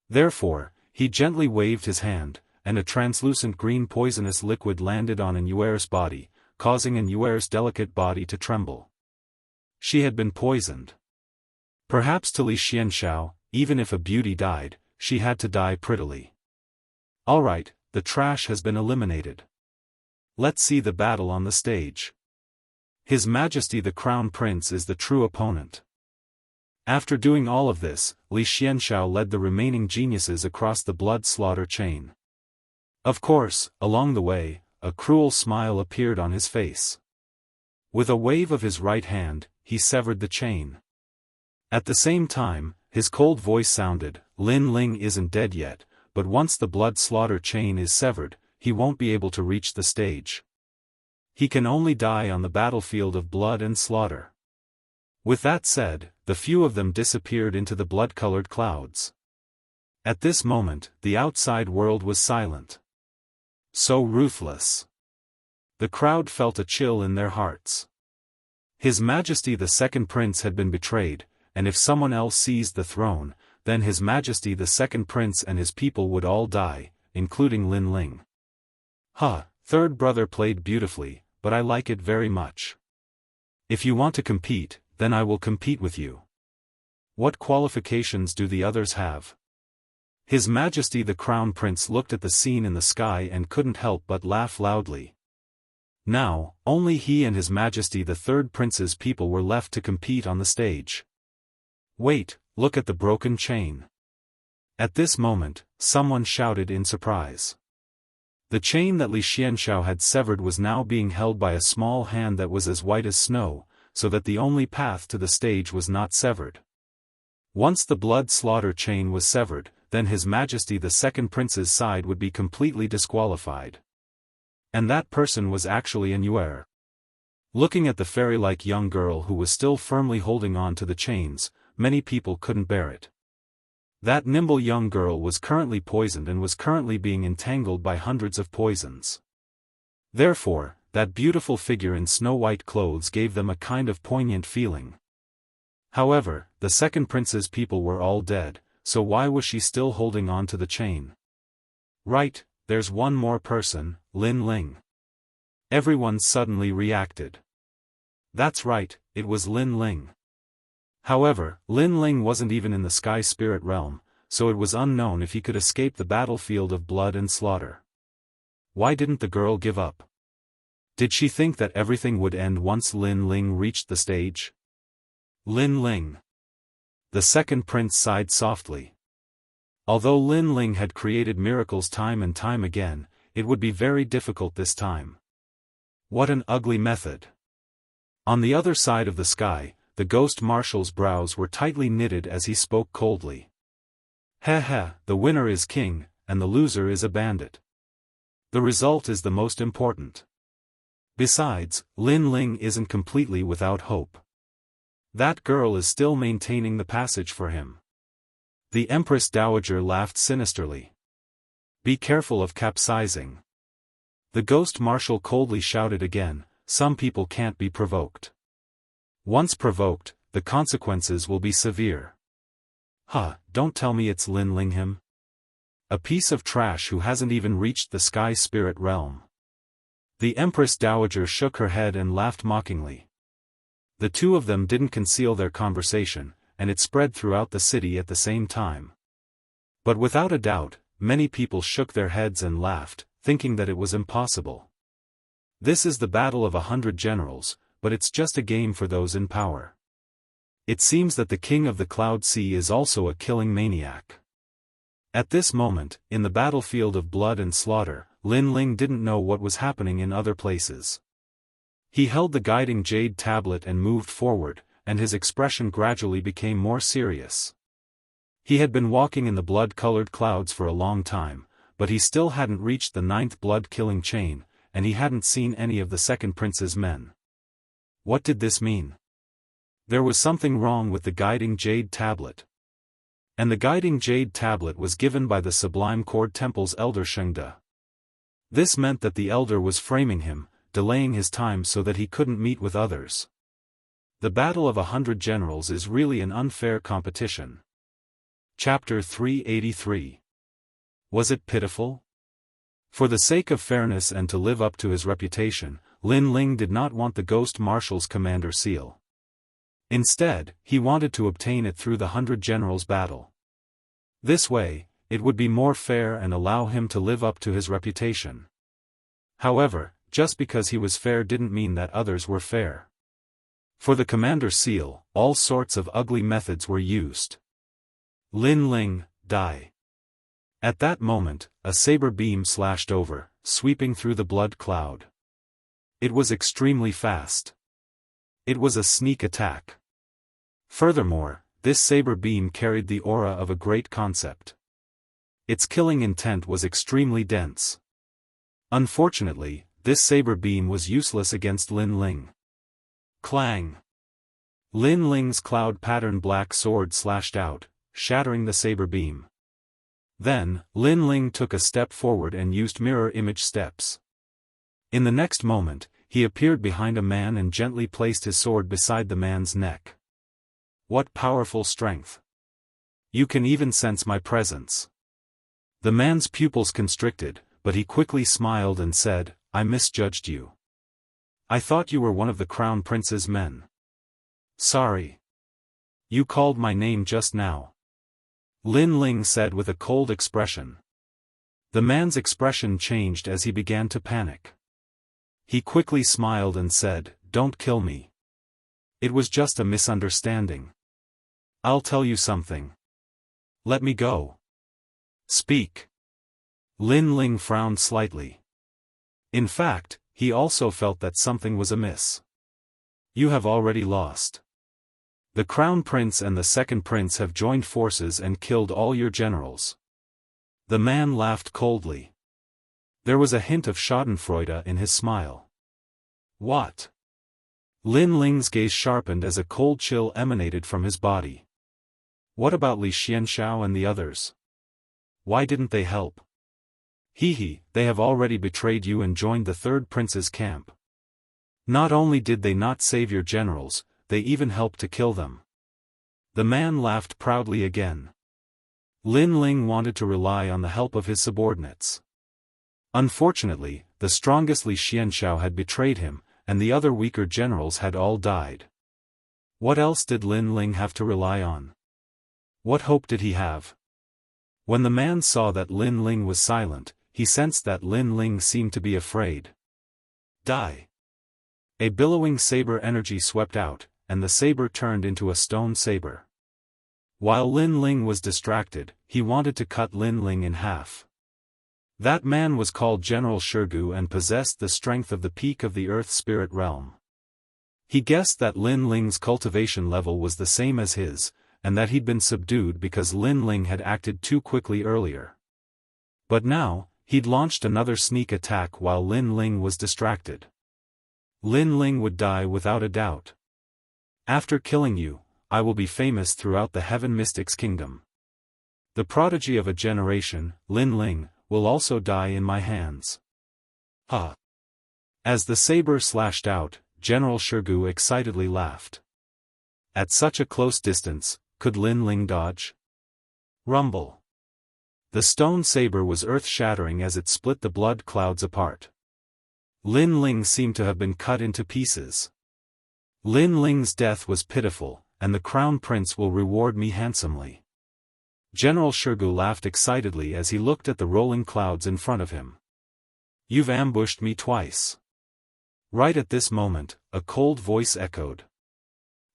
Therefore, he gently waved his hand, and a translucent green poisonous liquid landed on an Yuer's body, causing an Yuer's delicate body to tremble. She had been poisoned. Perhaps to Li Xianxia, even if a beauty died, she had to die prettily. Alright, the trash has been eliminated. Let's see the battle on the stage. His Majesty the Crown Prince is the true opponent. After doing all of this, Li Xianxia led the remaining geniuses across the blood slaughter chain. Of course, along the way, a cruel smile appeared on his face. With a wave of his right hand, he severed the chain. At the same time, his cold voice sounded, Lin Ling isn't dead yet, but once the blood slaughter chain is severed, he won't be able to reach the stage. He can only die on the battlefield of blood and slaughter. With that said, the few of them disappeared into the blood-colored clouds. At this moment, the outside world was silent. So ruthless. The crowd felt a chill in their hearts. His Majesty the Second Prince had been betrayed, and if someone else seized the throne, then His Majesty the Second Prince and his people would all die, including Lin Ling. Third brother played beautifully, but I like it very much. If you want to compete, then I will compete with you. What qualifications do the others have? His Majesty the Crown Prince looked at the scene in the sky and couldn't help but laugh loudly. Now, only he and His Majesty the Third Prince's people were left to compete on the stage. Wait, look at the broken chain. At this moment, someone shouted in surprise. The chain that Li Xianxiao had severed was now being held by a small hand that was as white as snow, so that the only path to the stage was not severed. Once the blood slaughter chain was severed, then His Majesty the Second Prince's side would be completely disqualified. And that person was actually an Yuer. Looking at the fairy-like young girl who was still firmly holding on to the chains, many people couldn't bear it. That nimble young girl was currently poisoned and was currently being entangled by hundreds of poisons. Therefore, that beautiful figure in snow-white clothes gave them a kind of poignant feeling. However, the Second Prince's people were all dead, so why was she still holding on to the chain? Right, there's one more person, Lin Ling. Everyone suddenly reacted. That's right, it was Lin Ling. However, Lin Ling wasn't even in the sky spirit realm, so it was unknown if he could escape the battlefield of blood and slaughter. Why didn't the girl give up? Did she think that everything would end once Lin Ling reached the stage? Lin Ling. The Second Prince sighed softly. Although Lin Ling had created miracles time and time again, it would be very difficult this time. What an ugly method. On the other side of the sky, the Ghost Marshal's brows were tightly knitted as he spoke coldly. Heh, the winner is king, and the loser is a bandit. The result is the most important. Besides, Lin Ling isn't completely without hope. That girl is still maintaining the passage for him. The Empress Dowager laughed sinisterly. Be careful of capsizing. The Ghost Marshal coldly shouted again, some people can't be provoked. Once provoked, the consequences will be severe. Don't tell me it's Lin Ling him. A piece of trash who hasn't even reached the sky spirit realm. The Empress Dowager shook her head and laughed mockingly. The two of them didn't conceal their conversation, and it spread throughout the city at the same time. But without a doubt, many people shook their heads and laughed, thinking that it was impossible. This is the battle of 100 generals, but it's just a game for those in power. It seems that the King of the Cloud Sea is also a killing maniac. At this moment, in the battlefield of blood and slaughter, Lin Ling didn't know what was happening in other places. He held the guiding jade tablet and moved forward, and his expression gradually became more serious. He had been walking in the blood-colored clouds for a long time, but he still hadn't reached the 9th blood-killing chain, and he hadn't seen any of the Second Prince's men. What did this mean? There was something wrong with the guiding jade tablet. And the guiding jade tablet was given by the Sublime Cord Temple's elder Shengde. This meant that the elder was framing him, delaying his time so that he couldn't meet with others. The battle of 100 generals is really an unfair competition. Chapter 383. Was it pitiful? For the sake of fairness and to live up to his reputation, Lin Ling did not want the Ghost Marshal's commander seal. Instead, he wanted to obtain it through the 100 generals battle. This way, it would be more fair and allow him to live up to his reputation. However, just because he was fair didn't mean that others were fair. For the commander seal, all sorts of ugly methods were used. Lin Ling, die. At that moment, a saber beam slashed over, sweeping through the blood cloud. It was extremely fast. It was a sneak attack. Furthermore, this saber beam carried the aura of a great concept. Its killing intent was extremely dense. Unfortunately, this saber beam was useless against Lin Ling. Clang! Lin Ling's cloud-patterned black sword slashed out, shattering the saber beam. Then, Lin Ling took a step forward and used mirror image steps. In the next moment, he appeared behind a man and gently placed his sword beside the man's neck. What powerful strength! You can even sense my presence. The man's pupils constricted, but he quickly smiled and said, I misjudged you. I thought you were one of the Crown Prince's men. Sorry. You called my name just now. Lin Ling said with a cold expression. The man's expression changed as he began to panic. He quickly smiled and said, "Don't kill me. It was just a misunderstanding. I'll tell you something. Let me go." "Speak." Lin Ling frowned slightly. In fact, he also felt that something was amiss. "You have already lost. The Crown Prince and the Second Prince have joined forces and killed all your generals." The man laughed coldly. There was a hint of schadenfreude in his smile. "What?" Lin Ling's gaze sharpened as a cold chill emanated from his body. "What about Li Xianxiao and the others? Why didn't they help?" "He, they have already betrayed you and joined the Third Prince's camp. Not only did they not save your generals, they even helped to kill them." The man laughed proudly again. Lin Ling wanted to rely on the help of his subordinates. Unfortunately, the strongest Li Xianxiao had betrayed him, and the other weaker generals had all died. What else did Lin Ling have to rely on? What hope did he have? When the man saw that Lin Ling was silent, he sensed that Lin Ling seemed to be afraid. "Die!" A billowing saber energy swept out, and the saber turned into a stone saber. While Lin Ling was distracted, he wanted to cut Lin Ling in half. That man was called General Shirgu and possessed the strength of the peak of the Earth Spirit realm. He guessed that Lin Ling's cultivation level was the same as his, and that he'd been subdued because Lin Ling had acted too quickly earlier. But now, he'd launched another sneak attack while Lin Ling was distracted. Lin Ling would die without a doubt. "After killing you, I will be famous throughout the Heaven Mystics Kingdom. The prodigy of a generation, Lin Ling, will also die in my hands." "Ah!" As the saber slashed out, General Shirgu excitedly laughed. At such a close distance, could Lin Ling dodge? Rumble. The stone saber was earth-shattering as it split the blood clouds apart. Lin Ling seemed to have been cut into pieces. "Lin Ling's death was pitiful, and the Crown Prince will reward me handsomely." General Shirgu laughed excitedly as he looked at the rolling clouds in front of him. "You've ambushed me twice." Right at this moment, a cold voice echoed.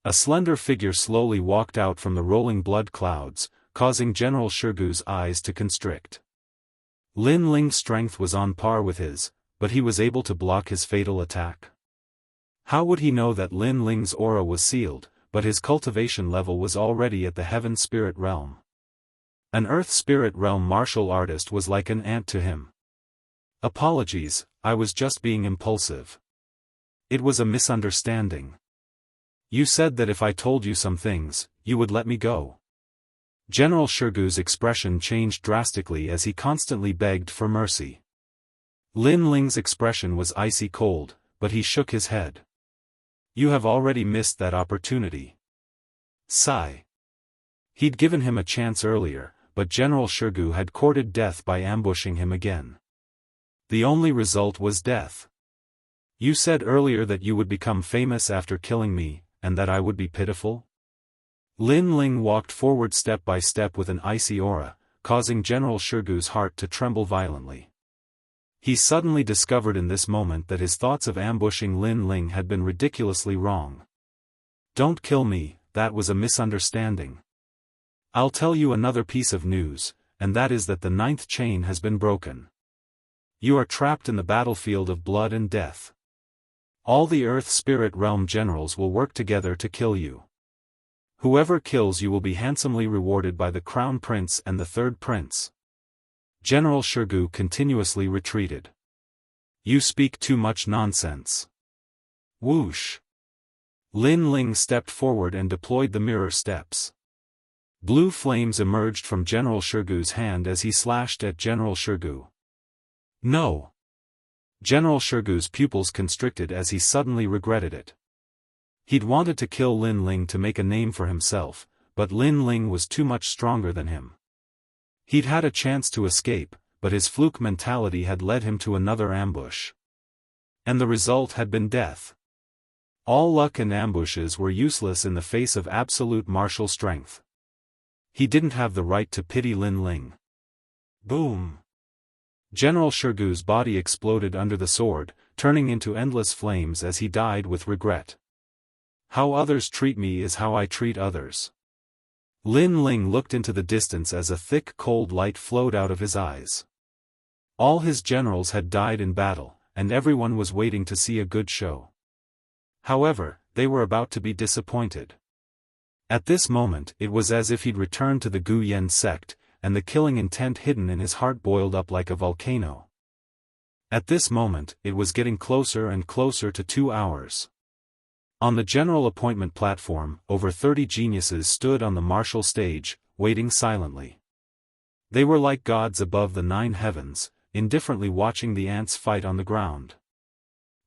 A slender figure slowly walked out from the rolling blood clouds, causing General Shirgu's eyes to constrict. Lin Ling's strength was on par with his, but he was able to block his fatal attack. How would he know that Lin Ling's aura was sealed, but his cultivation level was already at the Heaven Spirit Realm? An Earth Spirit Realm martial artist was like an ant to him. "Apologies, I was just being impulsive. It was a misunderstanding. You said that if I told you some things, you would let me go." General Shirgu's expression changed drastically as he constantly begged for mercy. Lin Ling's expression was icy cold, but he shook his head. "You have already missed that opportunity." Sigh. He'd given him a chance earlier, but General Shirgu had courted death by ambushing him again. The only result was death. "You said earlier that you would become famous after killing me, and that I would be pitiful?" Lin Ling walked forward step by step with an icy aura, causing General Shirgu's heart to tremble violently. He suddenly discovered in this moment that his thoughts of ambushing Lin Ling had been ridiculously wrong. "Don't kill me, that was a misunderstanding. I'll tell you another piece of news, and that is that the 9th chain has been broken. You are trapped in the battlefield of blood and death. All the Earth Spirit Realm generals will work together to kill you. Whoever kills you will be handsomely rewarded by the Crown Prince and the Third Prince." General Shirgu continuously retreated. "You speak too much nonsense." Whoosh! Lin Ling stepped forward and deployed the mirror steps. Blue flames emerged from General Shirgu's hand as he slashed at General Shirgu. "No!" General Shirgu's pupils constricted as he suddenly regretted it. He'd wanted to kill Lin Ling to make a name for himself, but Lin Ling was too much stronger than him. He'd had a chance to escape, but his fluke mentality had led him to another ambush. And the result had been death. All luck and ambushes were useless in the face of absolute martial strength. He didn't have the right to pity Lin Ling. Boom! General Shirgu's body exploded under the sword, turning into endless flames as he died with regret. How others treat me is how I treat others. Lin Ling looked into the distance as a thick cold light flowed out of his eyes. All his generals had died in battle, and everyone was waiting to see a good show. However, they were about to be disappointed. At this moment it was as if he'd returned to the Gu Yen sect, and the killing intent hidden in his heart boiled up like a volcano. At this moment it was getting closer and closer to 2 hours. On the general appointment platform, over 30 geniuses stood on the martial stage, waiting silently. They were like gods above the 9 heavens, indifferently watching the ants fight on the ground.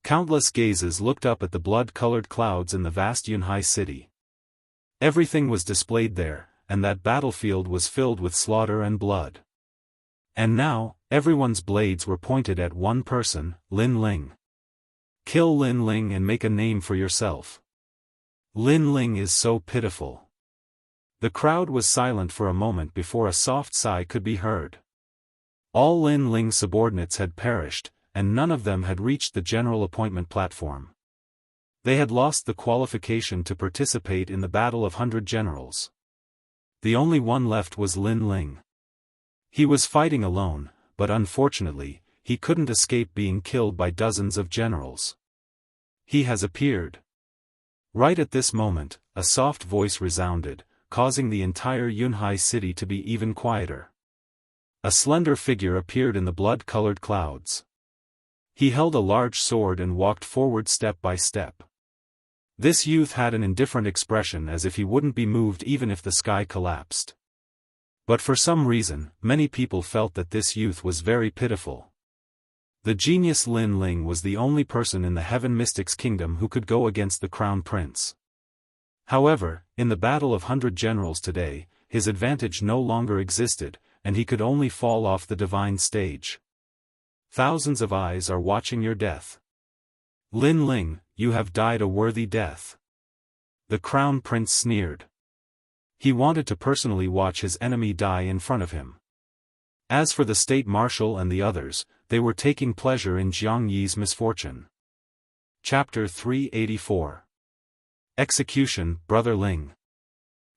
Countless gazes looked up at the blood-colored clouds in the vast Yunhai city. Everything was displayed there, and that battlefield was filled with slaughter and blood. And now, everyone's blades were pointed at one person, Lin Ling. Kill Lin Ling and make a name for yourself. Lin Ling is so pitiful. The crowd was silent for a moment before a soft sigh could be heard. All Lin Ling's subordinates had perished, and none of them had reached the general appointment platform. They had lost the qualification to participate in the Battle of 100 Generals. The only one left was Lin Ling. He was fighting alone, but unfortunately, he couldn't escape being killed by dozens of generals. He has appeared. Right at this moment, a soft voice resounded, causing the entire Yunhai city to be even quieter. A slender figure appeared in the blood-colored clouds. He held a large sword and walked forward step by step. This youth had an indifferent expression as if he wouldn't be moved even if the sky collapsed. But for some reason, many people felt that this youth was very pitiful. The genius Lin Ling was the only person in the Heaven Mystics Kingdom who could go against the Crown Prince. However, in the Battle of 100 Generals today, his advantage no longer existed, and he could only fall off the divine stage. Thousands of eyes are watching your death. Lin Ling, you have died a worthy death. The Crown Prince sneered. He wanted to personally watch his enemy die in front of him. As for the State Marshal and the others, they were taking pleasure in Jiang Yi's misfortune. Chapter 384. Execution, Brother Ling.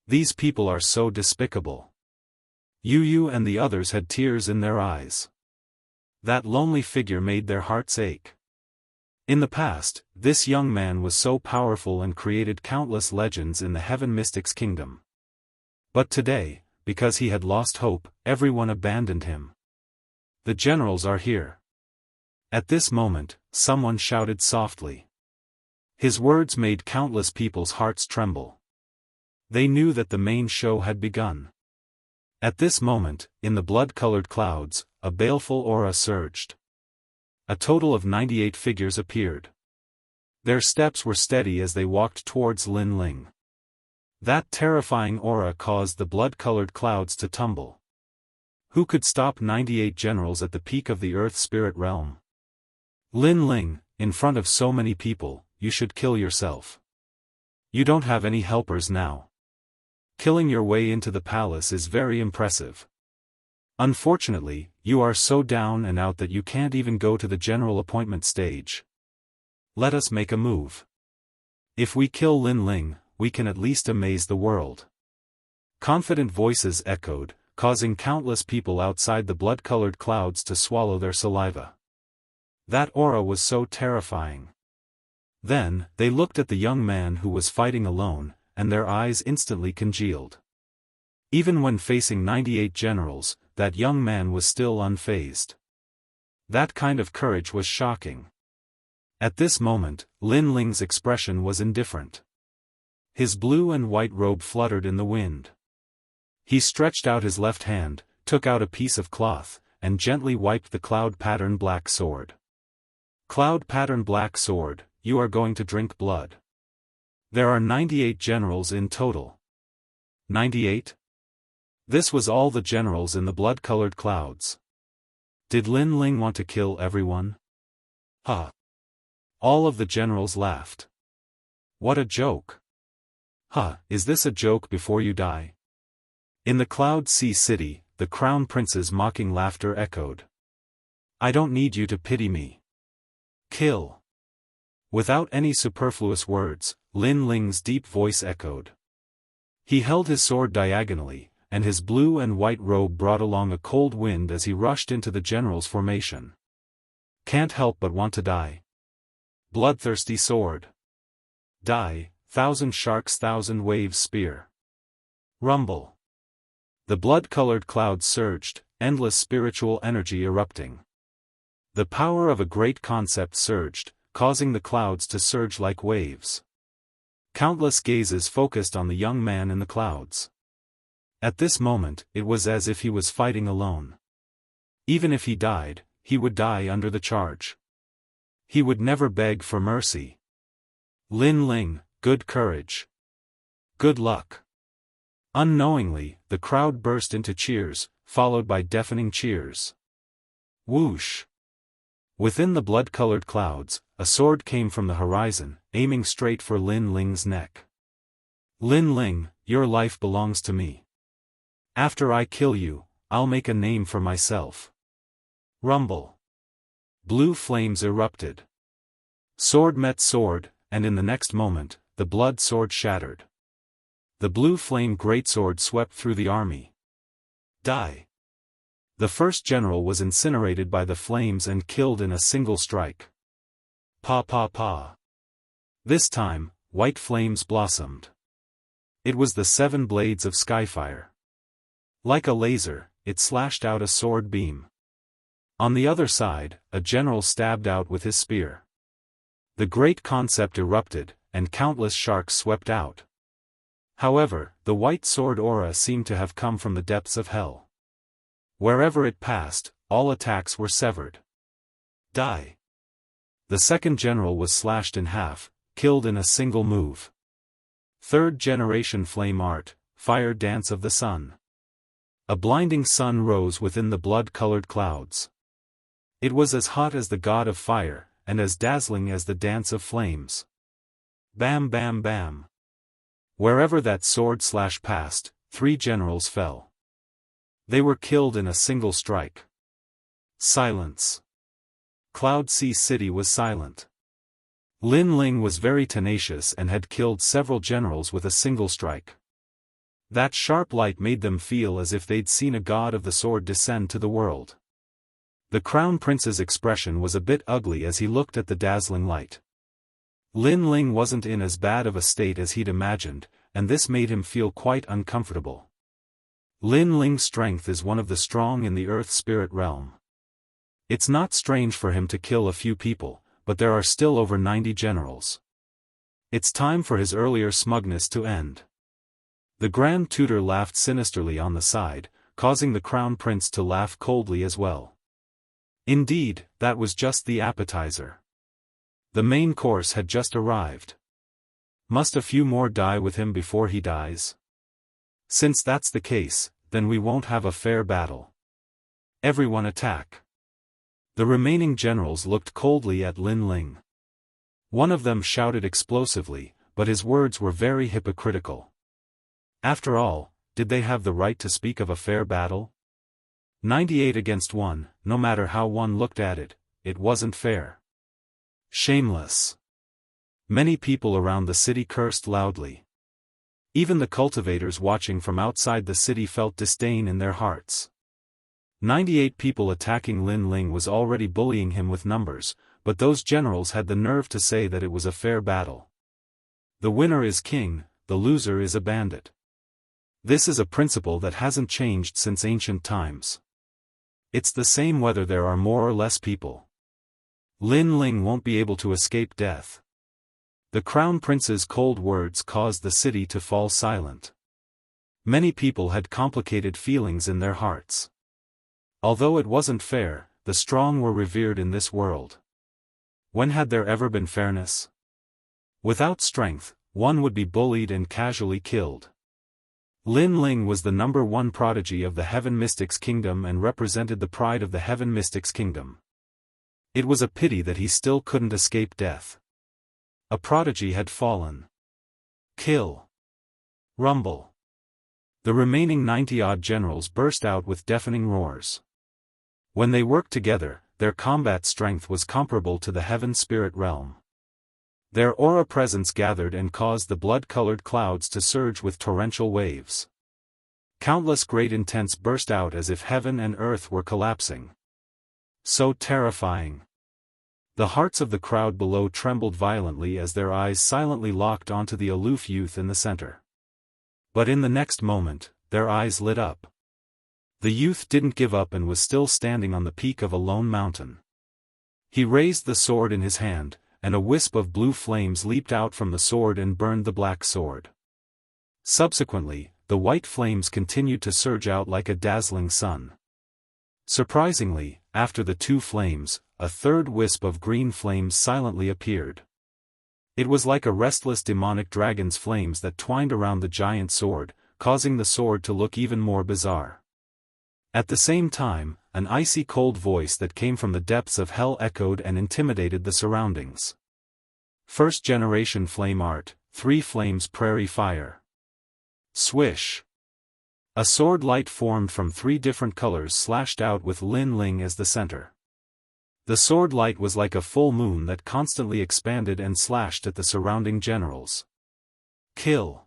These people are so despicable. Yu and the others had tears in their eyes. That lonely figure made their hearts ache. In the past, this young man was so powerful and created countless legends in the Heaven Mystics Kingdom. But today, because he had lost hope, everyone abandoned him. The generals are here. At this moment, someone shouted softly. His words made countless people's hearts tremble. They knew that the main show had begun. At this moment, in the blood-colored clouds, a baleful aura surged. A total of 98 figures appeared. Their steps were steady as they walked towards Lin Ling. That terrifying aura caused the blood-colored clouds to tumble. Who could stop 98 generals at the peak of the Earth Spirit realm? Lin Ling, in front of so many people, you should kill yourself. You don't have any helpers now. Killing your way into the palace is very impressive. Unfortunately, you are so down and out that you can't even go to the general appointment stage. Let us make a move. If we kill Lin Ling, we can at least amaze the world. Confident voices echoed, causing countless people outside the blood-colored clouds to swallow their saliva. That aura was so terrifying. Then, they looked at the young man who was fighting alone, and their eyes instantly congealed. Even when facing 98 generals, that young man was still unfazed. That kind of courage was shocking. At this moment, Lin Ling's expression was indifferent. His blue and white robe fluttered in the wind. He stretched out his left hand, took out a piece of cloth, and gently wiped the cloud-pattern black sword. Cloud-pattern black sword, you are going to drink blood. There are 98 generals in total. 98? This was all the generals in the blood-colored clouds. Did Lin Ling want to kill everyone? Ha! All of the generals laughed. What a joke! Huh, is this a joke before you die? In the Cloud Sea City, the Crown Prince's mocking laughter echoed. I don't need you to pity me. Kill. Without any superfluous words, Lin Ling's deep voice echoed. He held his sword diagonally, and his blue and white robe brought along a cold wind as he rushed into the general's formation. Can't help but want to die. Bloodthirsty sword. Die, thousand sharks, thousand waves spear. Rumble. The blood-colored clouds surged, endless spiritual energy erupting. The power of a great concept surged, causing the clouds to surge like waves. Countless gazes focused on the young man in the clouds. At this moment, it was as if he was fighting alone. Even if he died, he would die under the charge. He would never beg for mercy. Lin Ling, good courage. Good luck. Unknowingly, the crowd burst into cheers, followed by deafening cheers. Whoosh! Within the blood-colored clouds, a sword came from the horizon, aiming straight for Lin Ling's neck. Lin Ling, your life belongs to me. After I kill you, I'll make a name for myself. Rumble. Blue flames erupted. Sword met sword, and in the next moment, the blood sword shattered. The blue flame greatsword swept through the army. Die. The first general was incinerated by the flames and killed in a single strike. Pa pa pa. This time, white flames blossomed. It was the 7 blades of skyfire. Like a laser, it slashed out a sword beam. On the other side, a general stabbed out with his spear. The great concept erupted, and countless sharks swept out. However, the white sword aura seemed to have come from the depths of hell. Wherever it passed, all attacks were severed. Die. The second general was slashed in half, killed in a single move. Third generation flame art, fire dance of the sun. A blinding sun rose within the blood-colored clouds. It was as hot as the god of fire, and as dazzling as the dance of flames. Bam bam bam. Wherever that sword slash passed, 3 generals fell. They were killed in a single strike. Silence. Cloud Sea City was silent. Lin Ling was very tenacious and had killed several generals with a single strike. That sharp light made them feel as if they'd seen a god of the sword descend to the world. The Crown Prince's expression was a bit ugly as he looked at the dazzling light. Lin Ling wasn't in as bad of a state as he'd imagined, and this made him feel quite uncomfortable. Lin Ling's strength is one of the strong in the earth spirit realm. It's not strange for him to kill a few people, but there are still over 90 generals. It's time for his earlier smugness to end. The Grand Tutor laughed sinisterly on the side, causing the Crown Prince to laugh coldly as well. Indeed, that was just the appetizer. The main course had just arrived. Must a few more die with him before he dies? Since that's the case, then we won't have a fair battle. Everyone attack. The remaining generals looked coldly at Lin Ling. One of them shouted explosively, but his words were very hypocritical. After all, did they have the right to speak of a fair battle? 98 against 1, no matter how one looked at it, it wasn't fair. Shameless. Many people around the city cursed loudly. Even the cultivators watching from outside the city felt disdain in their hearts. 98 people attacking Lin Ling was already bullying him with numbers, but those generals had the nerve to say that it was a fair battle. The winner is king, the loser is a bandit. This is a principle that hasn't changed since ancient times. It's the same whether there are more or less people. Lin Ling won't be able to escape death. The Crown Prince's cold words caused the city to fall silent. Many people had complicated feelings in their hearts. Although it wasn't fair, the strong were revered in this world. When had there ever been fairness? Without strength, one would be bullied and casually killed. Lin Ling was the #1 prodigy of the Heaven Mystics Kingdom and represented the pride of the Heaven Mystics Kingdom. It was a pity that he still couldn't escape death. A prodigy had fallen. Kill! Rumble! The remaining 90-odd generals burst out with deafening roars. When they worked together, their combat strength was comparable to the heaven spirit realm. Their aura presence gathered and caused the blood-colored clouds to surge with torrential waves. Countless great intents burst out as if heaven and earth were collapsing. So terrifying. The hearts of the crowd below trembled violently as their eyes silently locked onto the aloof youth in the center. But in the next moment, their eyes lit up. The youth didn't give up and was still standing on the peak of a lone mountain. He raised the sword in his hand, and a wisp of blue flames leaped out from the sword and burned the black sword. Subsequently, the white flames continued to surge out like a dazzling sun. Surprisingly, after the two flames, a third wisp of green flames silently appeared. It was like a restless demonic dragon's flames that twined around the giant sword, causing the sword to look even more bizarre. At the same time, an icy cold voice that came from the depths of hell echoed and intimidated the surroundings. First generation flame art, 3 flames prairie fire. Swish! A sword light formed from 3 different colors slashed out with Lin Ling as the center. The sword light was like a full moon that constantly expanded and slashed at the surrounding generals. Kill!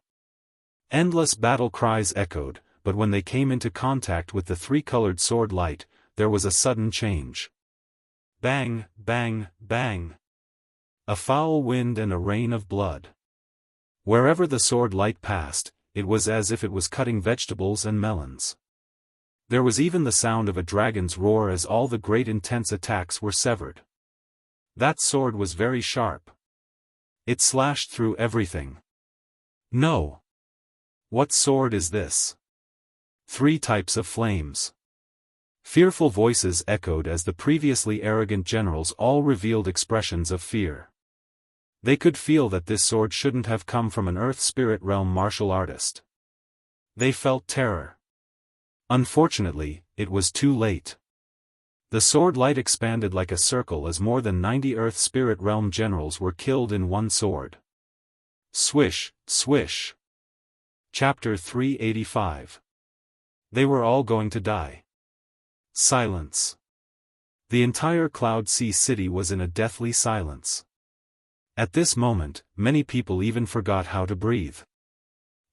Endless battle cries echoed, but when they came into contact with the 3-colored sword light, there was a sudden change. Bang, bang, bang! A foul wind and a rain of blood. Wherever the sword light passed, it was as if it was cutting vegetables and melons. There was even the sound of a dragon's roar as all the great intense attacks were severed. That sword was very sharp. It slashed through everything. No! What sword is this? 3 types of flames. Fearful voices echoed as the previously arrogant generals all revealed expressions of fear. They could feel that this sword shouldn't have come from an earth spirit realm martial artist. They felt terror. Unfortunately, it was too late. The sword light expanded like a circle as more than 90 earth spirit realm generals were killed in one sword. Swish, swish. Chapter 385. They were all going to die. Silence. The entire Cloud Sea city was in a deathly silence. At this moment, many people even forgot how to breathe.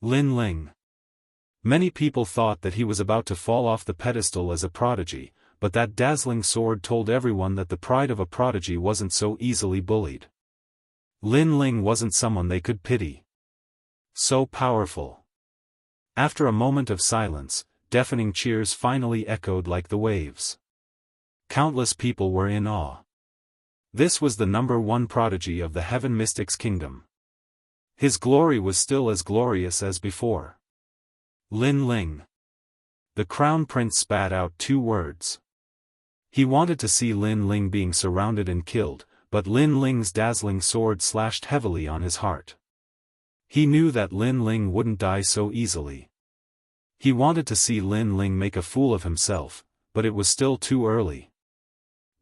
Lin Ling. Many people thought that he was about to fall off the pedestal as a prodigy, but that dazzling sword told everyone that the pride of a prodigy wasn't so easily bullied. Lin Ling wasn't someone they could pity. So powerful. After a moment of silence, deafening cheers finally echoed like the waves. Countless people were in awe. This was the #1 prodigy of the Heaven Mystics Kingdom. His glory was still as glorious as before. Lin Ling. The Crown Prince spat out 2 words. He wanted to see Lin Ling being surrounded and killed, but Lin Ling's dazzling sword slashed heavily on his heart. He knew that Lin Ling wouldn't die so easily. He wanted to see Lin Ling make a fool of himself, but it was still too early.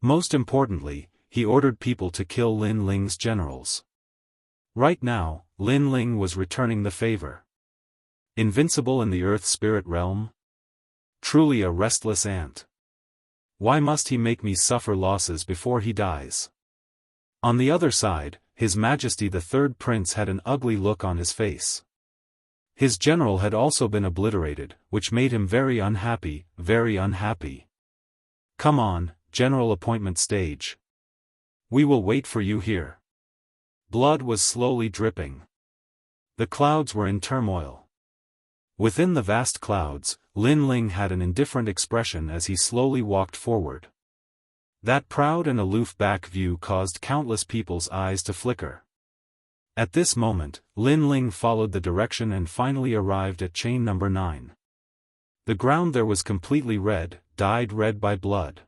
Most importantly, he ordered people to kill Lin Ling's generals. Right now, Lin Ling was returning the favor. Invincible in the earth spirit realm? Truly a restless ant. Why must he make me suffer losses before he dies? On the other side, His Majesty the Third Prince had an ugly look on his face. His general had also been obliterated, which made him very unhappy, very unhappy. Come on, general appointment stage. We will wait for you here. Blood was slowly dripping. The clouds were in turmoil. Within the vast clouds, Lin Ling had an indifferent expression as he slowly walked forward. That proud and aloof back view caused countless people's eyes to flicker. At this moment, Lin Ling followed the direction and finally arrived at chain number 9. The ground there was completely red, dyed red by blood.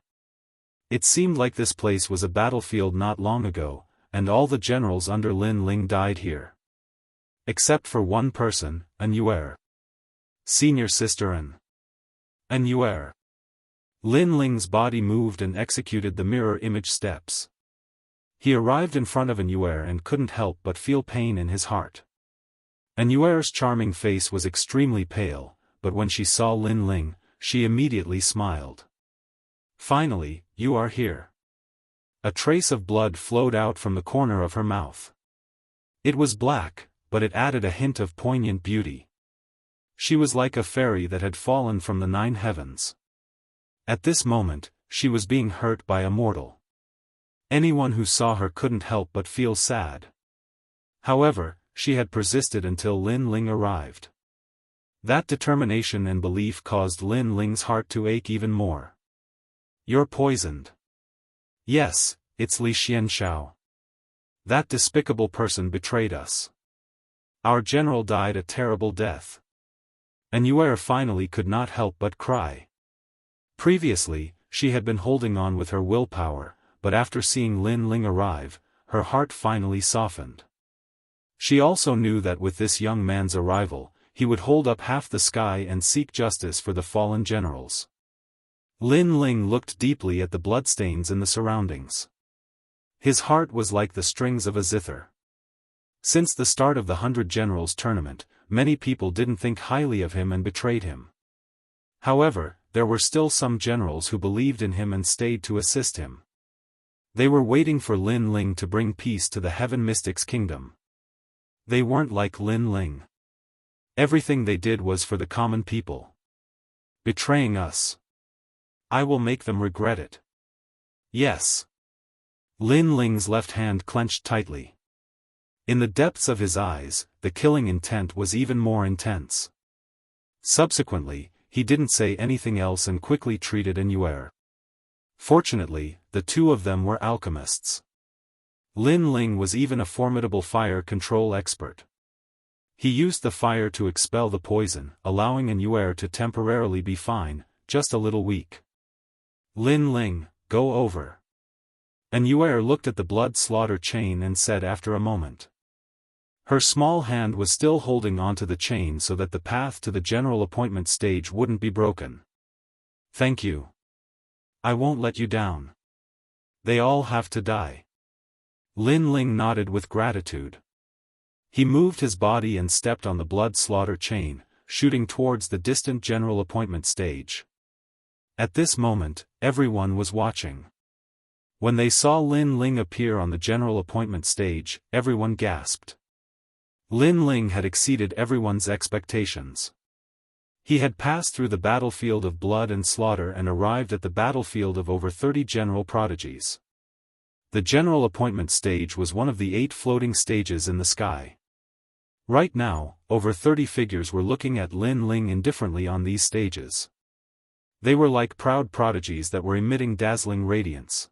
It seemed like this place was a battlefield not long ago, and all the generals under Lin Ling died here. Except for one person, An Yuer. Senior Sister An Yuer. Lin Ling's body moved and executed the mirror image steps. He arrived in front of An Yuer and couldn't help but feel pain in his heart. And Yuer's charming face was extremely pale, but when she saw Lin Ling, she immediately smiled. Finally, you are here. A trace of blood flowed out from the corner of her mouth. It was black, but it added a hint of poignant beauty. She was like a fairy that had fallen from the 9 heavens. At this moment, she was being hurt by a mortal. Anyone who saw her couldn't help but feel sad. However, she had persisted until Lin Ling arrived. That determination and belief caused Lin Ling's heart to ache even more. You're poisoned. Yes, it's Li Xianxiao. That despicable person betrayed us. Our general died a terrible death. And Yuer finally could not help but cry. Previously, she had been holding on with her willpower, but after seeing Lin Ling arrive, her heart finally softened. She also knew that with this young man's arrival, he would hold up half the sky and seek justice for the fallen generals. Lin Ling looked deeply at the bloodstains in the surroundings. His heart was like the strings of a zither. Since the start of the 100 Generals tournament, many people didn't think highly of him and betrayed him. However, there were still some generals who believed in him and stayed to assist him. They were waiting for Lin Ling to bring peace to the Heaven Mystics' kingdom. They weren't like Lin Ling. Everything they did was for the common people. Betraying us. I will make them regret it. Yes. Lin Ling's left hand clenched tightly. In the depths of his eyes, the killing intent was even more intense. Subsequently, he didn't say anything else and quickly treated Yuer. Fortunately, the two of them were alchemists. Lin Ling was even a formidable fire control expert. He used the fire to expel the poison, allowing Yuer to temporarily be fine, just a little weak. Lin Ling, go over. Yuer looked at the blood slaughter chain and said after a moment. Her small hand was still holding onto the chain so that the path to the general appointment stage wouldn't be broken. Thank you. I won't let you down. They all have to die. Lin Ling nodded with gratitude. He moved his body and stepped on the blood slaughter chain, shooting towards the distant general appointment stage. At this moment, everyone was watching. When they saw Lin Ling appear on the general appointment stage, everyone gasped. Lin Ling had exceeded everyone's expectations. He had passed through the battlefield of blood and slaughter and arrived at the battlefield of over 30 general prodigies. The general appointment stage was one of the 8 floating stages in the sky. Right now, over 30 figures were looking at Lin Ling indifferently on these stages. They were like proud prodigies that were emitting dazzling radiance.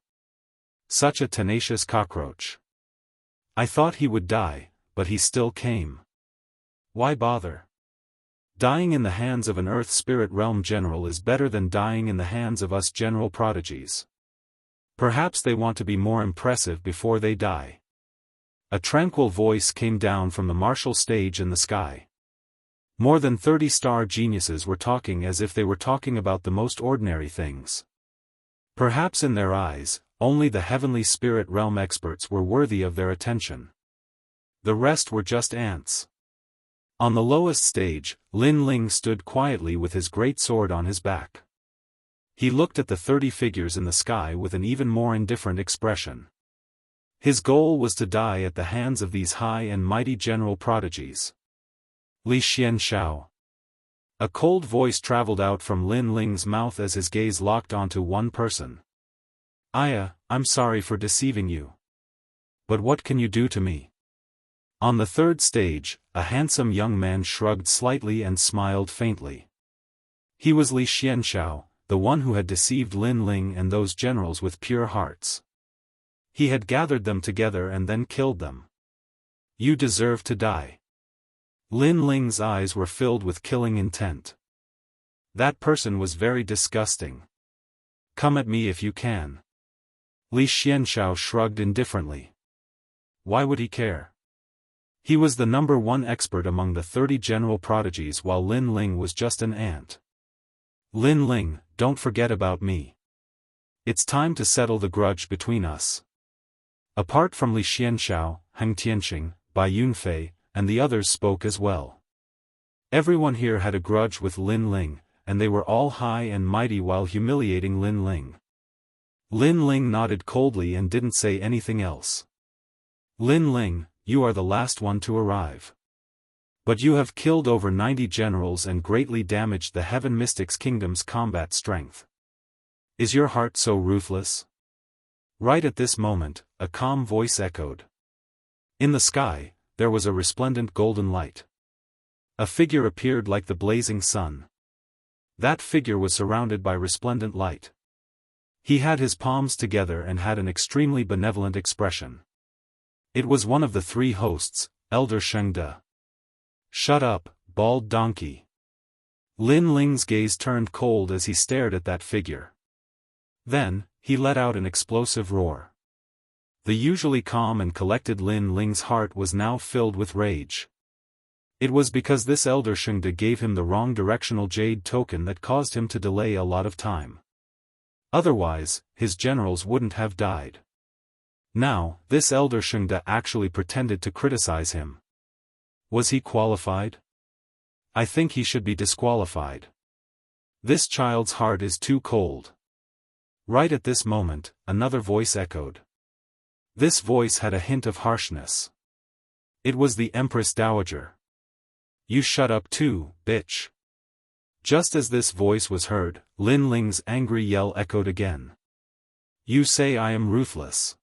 Such a tenacious cockroach. I thought he would die, but he still came. Why bother? Dying in the hands of an Earth Spirit Realm general is better than dying in the hands of us general prodigies. Perhaps they want to be more impressive before they die. A tranquil voice came down from the martial stage in the sky. More than 30 star geniuses were talking as if they were talking about the most ordinary things. Perhaps in their eyes, only the heavenly spirit realm experts were worthy of their attention. The rest were just ants. On the lowest stage, Lin Ling stood quietly with his great sword on his back. He looked at the 30 figures in the sky with an even more indifferent expression. His goal was to die at the hands of these high and mighty general prodigies. Li Xianxiao. A cold voice traveled out from Lin Ling's mouth as his gaze locked onto one person. Aya, I'm sorry for deceiving you. But what can you do to me? On the third stage, a handsome young man shrugged slightly and smiled faintly. He was Li Xianxiao, the one who had deceived Lin Ling and those generals with pure hearts. He had gathered them together and then killed them. You deserve to die. Lin Ling's eyes were filled with killing intent. That person was very disgusting. Come at me if you can. Li Xianxiao shrugged indifferently. Why would he care? He was the #1 expert among the 30 general prodigies while Lin Ling was just an ant. Lin Ling, don't forget about me. It's time to settle the grudge between us. Apart from Li Xianxiao, Heng Tianqing, Bai Yunfei, and the others spoke as well. Everyone here had a grudge with Lin Ling, and they were all high and mighty while humiliating Lin Ling. Lin Ling nodded coldly and didn't say anything else. Lin Ling, you are the last one to arrive. But you have killed over 90 generals and greatly damaged the Heaven Mystics Kingdom's combat strength. Is your heart so ruthless? Right at this moment, a calm voice echoed. In the sky, there was a resplendent golden light. A figure appeared like the blazing sun. That figure was surrounded by resplendent light. He had his palms together and had an extremely benevolent expression. It was one of the three hosts, Elder Shengde. Shut up, bald donkey. Lin Ling's gaze turned cold as he stared at that figure. Then, he let out an explosive roar. The usually calm and collected Lin Ling's heart was now filled with rage. It was because this Elder Shengde gave him the wrong directional jade token that caused him to delay a lot of time. Otherwise, his generals wouldn't have died. Now, this Elder Shengde actually pretended to criticize him. Was he qualified? I think he should be disqualified. This child's heart is too cold. Right at this moment, another voice echoed. This voice had a hint of harshness. It was the Empress Dowager. You shut up too, bitch. Just as this voice was heard, Lin Ling's angry yell echoed again. You say I am ruthless.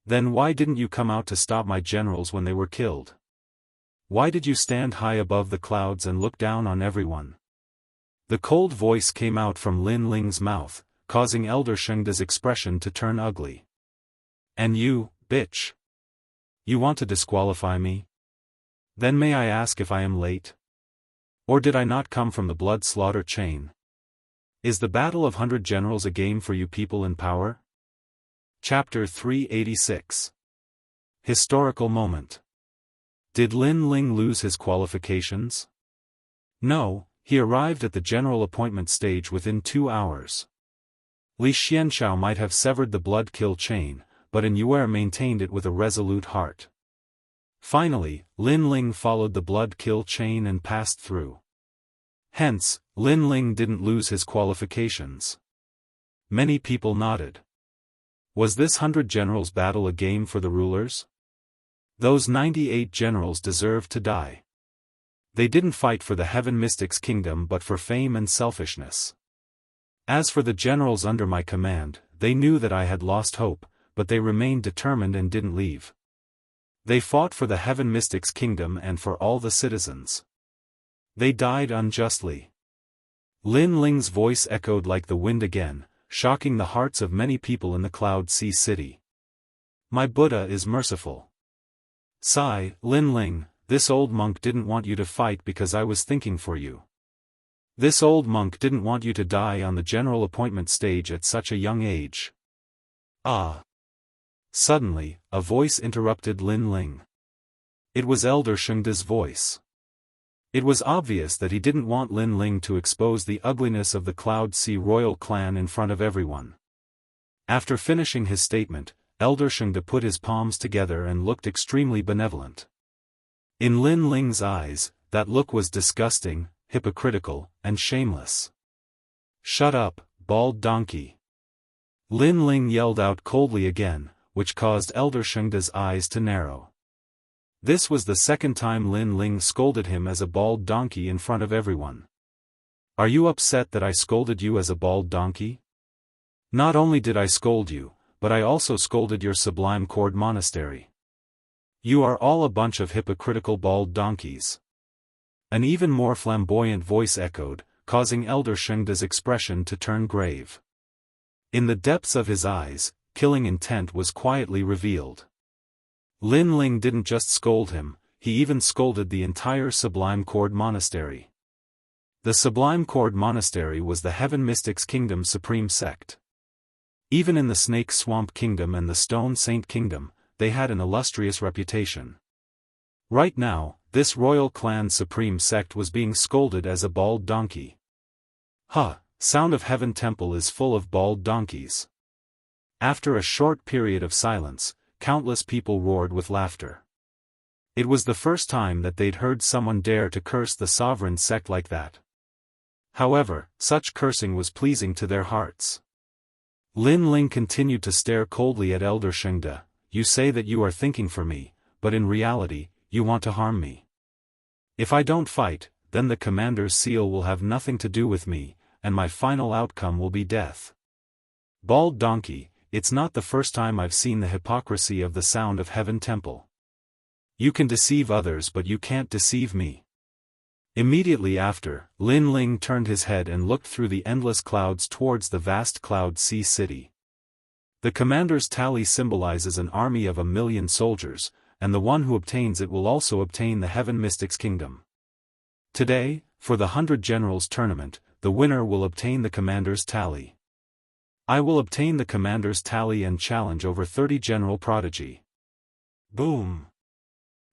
Then why didn't you come out to stop my generals when they were killed? Why did you stand high above the clouds and look down on everyone? The cold voice came out from Lin Ling's mouth, causing Elder Shengde's expression to turn ugly. And you, bitch. You want to disqualify me? Then may I ask if I am late? Or did I not come from the blood slaughter chain? Is the Battle of 100 Generals a game for you people in power? Chapter 386. Historical moment. Did Lin Ling lose his qualifications? No, he arrived at the general appointment stage within 2 hours. Li Xianxiao might have severed the blood kill chain, but An Yuer maintained it with a resolute heart. Finally, Lin Ling followed the blood kill chain and passed through. Hence, Lin Ling didn't lose his qualifications. Many people nodded. Was this 100 generals battle a game for the rulers? Those 98 generals deserved to die. They didn't fight for the Heaven Mystics Kingdom but for fame and selfishness. As for the generals under my command, they knew that I had lost hope, but they remained determined and didn't leave. They fought for the Heaven Mystics Kingdom and for all the citizens. They died unjustly. Lin Ling's voice echoed like the wind again, shocking the hearts of many people in the Cloud Sea City. My Buddha is merciful. Sigh, Lin Ling, this old monk didn't want you to fight because I was thinking for you. This old monk didn't want you to die on the general appointment stage at such a young age. Ah. Suddenly, a voice interrupted Lin Ling. It was Elder Shengde's voice. It was obvious that he didn't want Lin Ling to expose the ugliness of the Cloud Sea royal clan in front of everyone. After finishing his statement, Elder Shengde put his palms together and looked extremely benevolent. In Lin Ling's eyes, that look was disgusting, hypocritical, and shameless. Shut up, bald donkey. Lin Ling yelled out coldly again, which caused Elder Shengde's eyes to narrow. This was the second time Lin Ling scolded him as a bald donkey in front of everyone. Are you upset that I scolded you as a bald donkey? Not only did I scold you, but I also scolded your Sublime Cord Monastery. You are all a bunch of hypocritical bald donkeys. An even more flamboyant voice echoed, causing Elder Shengde's expression to turn grave. In the depths of his eyes, killing intent was quietly revealed. Lin Ling didn't just scold him, he even scolded the entire Sublime Cord Monastery. The Sublime Cord Monastery was the Heaven Mystics Kingdom's supreme sect. Even in the Snake Swamp Kingdom and the Stone Saint Kingdom, they had an illustrious reputation. Right now, this royal clan's supreme sect was being scolded as a bald donkey. Huh, Sound of Heaven Temple is full of bald donkeys. After a short period of silence, countless people roared with laughter. It was the first time that they'd heard someone dare to curse the sovereign sect like that. However, such cursing was pleasing to their hearts. Lin Ling continued to stare coldly at Elder Shengde. You say that you are thinking for me, but in reality, you want to harm me. If I don't fight, then the commander's seal will have nothing to do with me, and my final outcome will be death. Bald donkey, it's not the first time I've seen the hypocrisy of the Sound of Heaven Temple. You can deceive others but you can't deceive me. Immediately after, Lin Ling turned his head and looked through the endless clouds towards the vast Cloud Sea City. The commander's tally symbolizes an army of 1,000,000 soldiers, and the one who obtains it will also obtain the Heaven Mystics Kingdom. Today, for the 100 Generals tournament, the winner will obtain the commander's tally. I will obtain the commander's tally and challenge over 30 General Prodigy. Boom!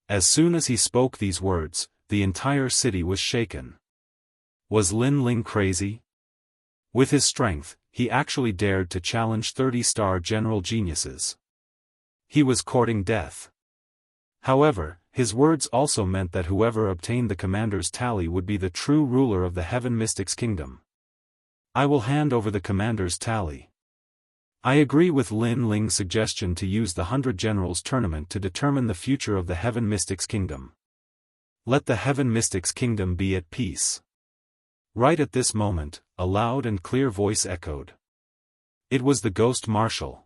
As soon as he spoke these words, the entire city was shaken. Was Lin Ling crazy? With his strength, he actually dared to challenge 30-star general geniuses. He was courting death. However, his words also meant that whoever obtained the commander's tally would be the true ruler of the Heaven Mystics Kingdom. I will hand over the commander's tally. I agree with Lin Ling's suggestion to use the 100 Generals tournament to determine the future of the Heaven Mystics Kingdom. Let the Heaven Mystics Kingdom be at peace. Right at this moment, a loud and clear voice echoed. It was the Ghost Marshal.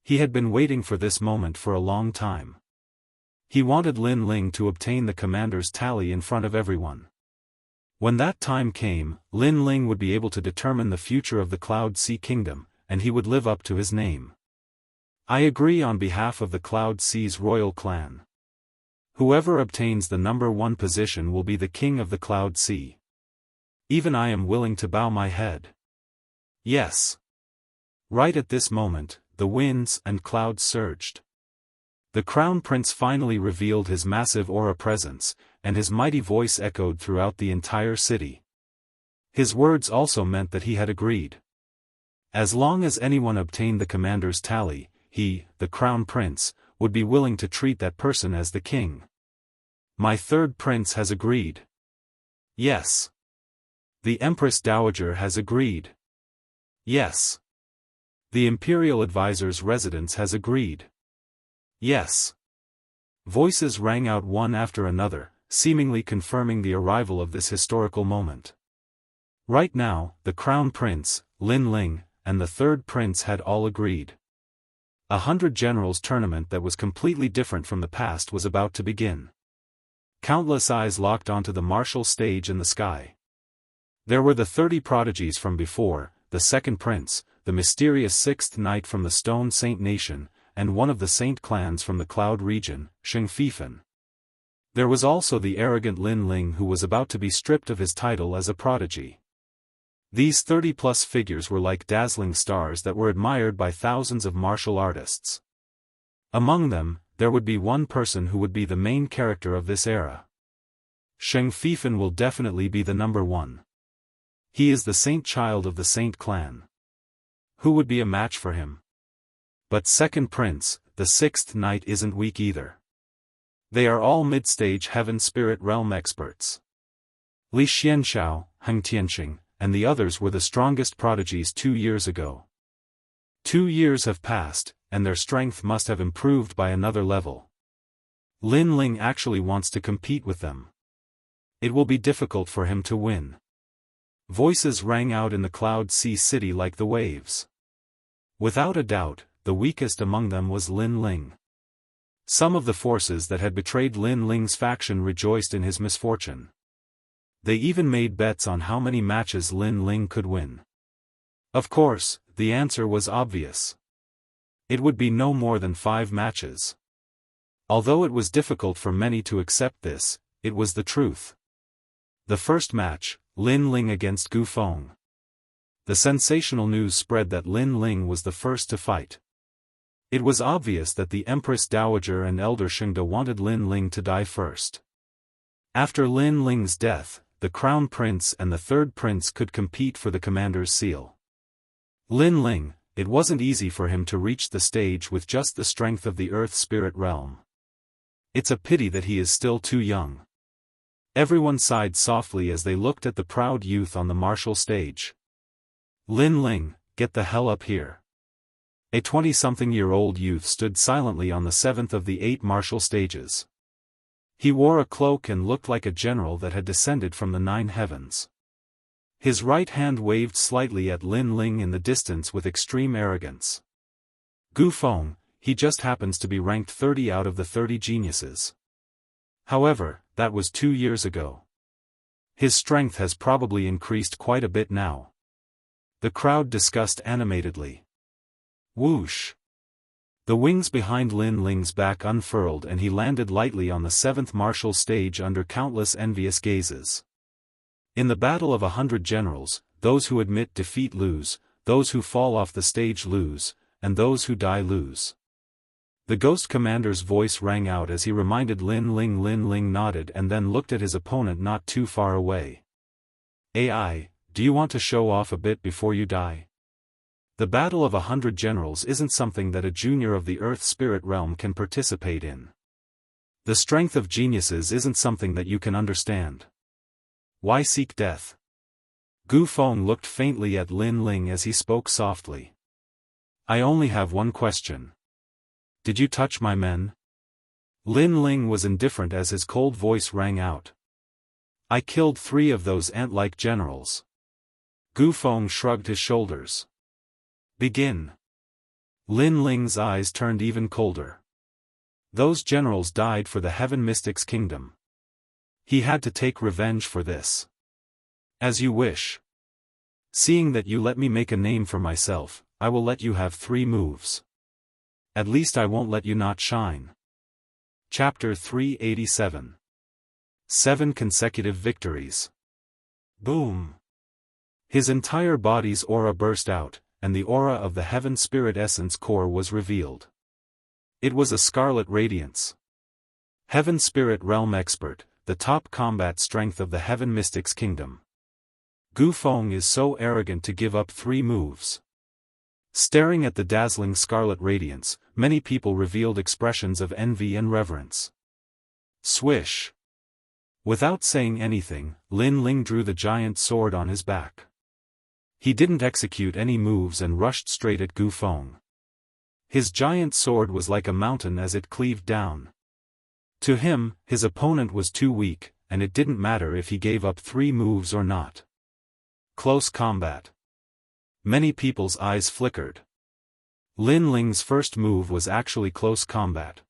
He had been waiting for this moment for a long time. He wanted Lin Ling to obtain the commander's tally in front of everyone. When that time came, Lin Ling would be able to determine the future of the Cloud Sea Kingdom, and he would live up to his name. I agree on behalf of the Cloud Sea's royal clan. Whoever obtains the #1 position will be the king of the Cloud Sea. Even I am willing to bow my head. Yes. Right at this moment, the winds and clouds surged. The Crown Prince finally revealed his massive aura presence, and his mighty voice echoed throughout the entire city. His words also meant that he had agreed. As long as anyone obtained the commander's tally, he, the Crown Prince, would be willing to treat that person as the king. My third prince has agreed. Yes. The Empress Dowager has agreed. Yes. The Imperial Advisor's residence has agreed. Yes. Voices rang out one after another, seemingly confirming the arrival of this historical moment. Right now, the Crown Prince, Lin Ling, and the third prince had all agreed. A 100 Generals tournament that was completely different from the past was about to begin. Countless eyes locked onto the martial stage in the sky. There were the 30 prodigies from before, the second prince, the mysterious sixth knight from the Stone Saint Nation, and one of the saint clans from the Cloud region, Shengfifan. There was also the arrogant Lin Ling who was about to be stripped of his title as a prodigy. These 30-plus figures were like dazzling stars that were admired by thousands of martial artists. Among them, there would be one person who would be the main character of this era. Shengfifan will definitely be the #1. He is the saint child of the saint clan. Who would be a match for him? But second prince, the sixth knight isn't weak either. They are all mid-stage heaven spirit realm experts. Li Xianxiao, Heng Tianxing, and the others were the strongest prodigies 2 years ago. 2 years have passed, and their strength must have improved by another level. Lin Ling actually wants to compete with them. It will be difficult for him to win. Voices rang out in the Cloud Sea City like the waves. Without a doubt, the weakest among them was Lin Ling. Some of the forces that had betrayed Lin Ling's faction rejoiced in his misfortune. They even made bets on how many matches Lin Ling could win. Of course, the answer was obvious. It would be no more than 5 matches. Although it was difficult for many to accept this, it was the truth. The first match, Lin Ling against Gu Feng. The sensational news spread that Lin Ling was the first to fight. It was obvious that the Empress Dowager and Elder Shengde wanted Lin Ling to die first. After Lin Ling's death, the Crown Prince and the third prince could compete for the commander's seal. Lin Ling, it wasn't easy for him to reach the stage with just the strength of the Earth Spirit realm. It's a pity that he is still too young. Everyone sighed softly as they looked at the proud youth on the martial stage. Lin Ling, get the hell up here. A 20-something-year-old youth stood silently on the seventh of the 8 martial stages. He wore a cloak and looked like a general that had descended from the 9 heavens. His right hand waved slightly at Lin Ling in the distance with extreme arrogance. Gu Feng, he just happens to be ranked 30 out of the 30 geniuses. However, that was 2 years ago. His strength has probably increased quite a bit now. The crowd discussed animatedly. Whoosh! The wings behind Lin Ling's back unfurled and he landed lightly on the 7th martial stage under countless envious gazes. In the battle of 100 generals, those who admit defeat lose, those who fall off the stage lose, and those who die lose. The Ghost Commander's voice rang out as he reminded Lin Ling. Lin Ling nodded and then looked at his opponent not too far away. AI, do you want to show off a bit before you die? The battle of 100 generals isn't something that a junior of the Earth Spirit realm can participate in. The strength of geniuses isn't something that you can understand. Why seek death? Gu Feng looked faintly at Lin Ling as he spoke softly. I only have one question. Did you touch my men? Lin Ling was indifferent as his cold voice rang out. I killed 3 of those ant-like generals. Gu Feng shrugged his shoulders. Begin. Lin Ling's eyes turned even colder. Those generals died for the Heaven Mystics Kingdom. He had to take revenge for this. As you wish. Seeing that you let me make a name for myself, I will let you have 3 moves. At least I won't let you not shine. Chapter 387. 7 consecutive victories. Boom. His entire body's aura burst out, and the aura of the Heaven Spirit Essence Core was revealed. It was a scarlet radiance. Heaven Spirit Realm Expert, the top combat strength of the Heaven Mystics Kingdom. Gu Feng is so arrogant to give up 3 moves. Staring at the dazzling scarlet radiance, many people revealed expressions of envy and reverence. Swish! Without saying anything, Lin Ling drew the giant sword on his back. He didn't execute any moves and rushed straight at Gu Feng. His giant sword was like a mountain as it cleaved down. To him, his opponent was too weak, and it didn't matter if he gave up 3 moves or not. Close combat. Many people's eyes flickered. Lin Ling's first move was actually close combat.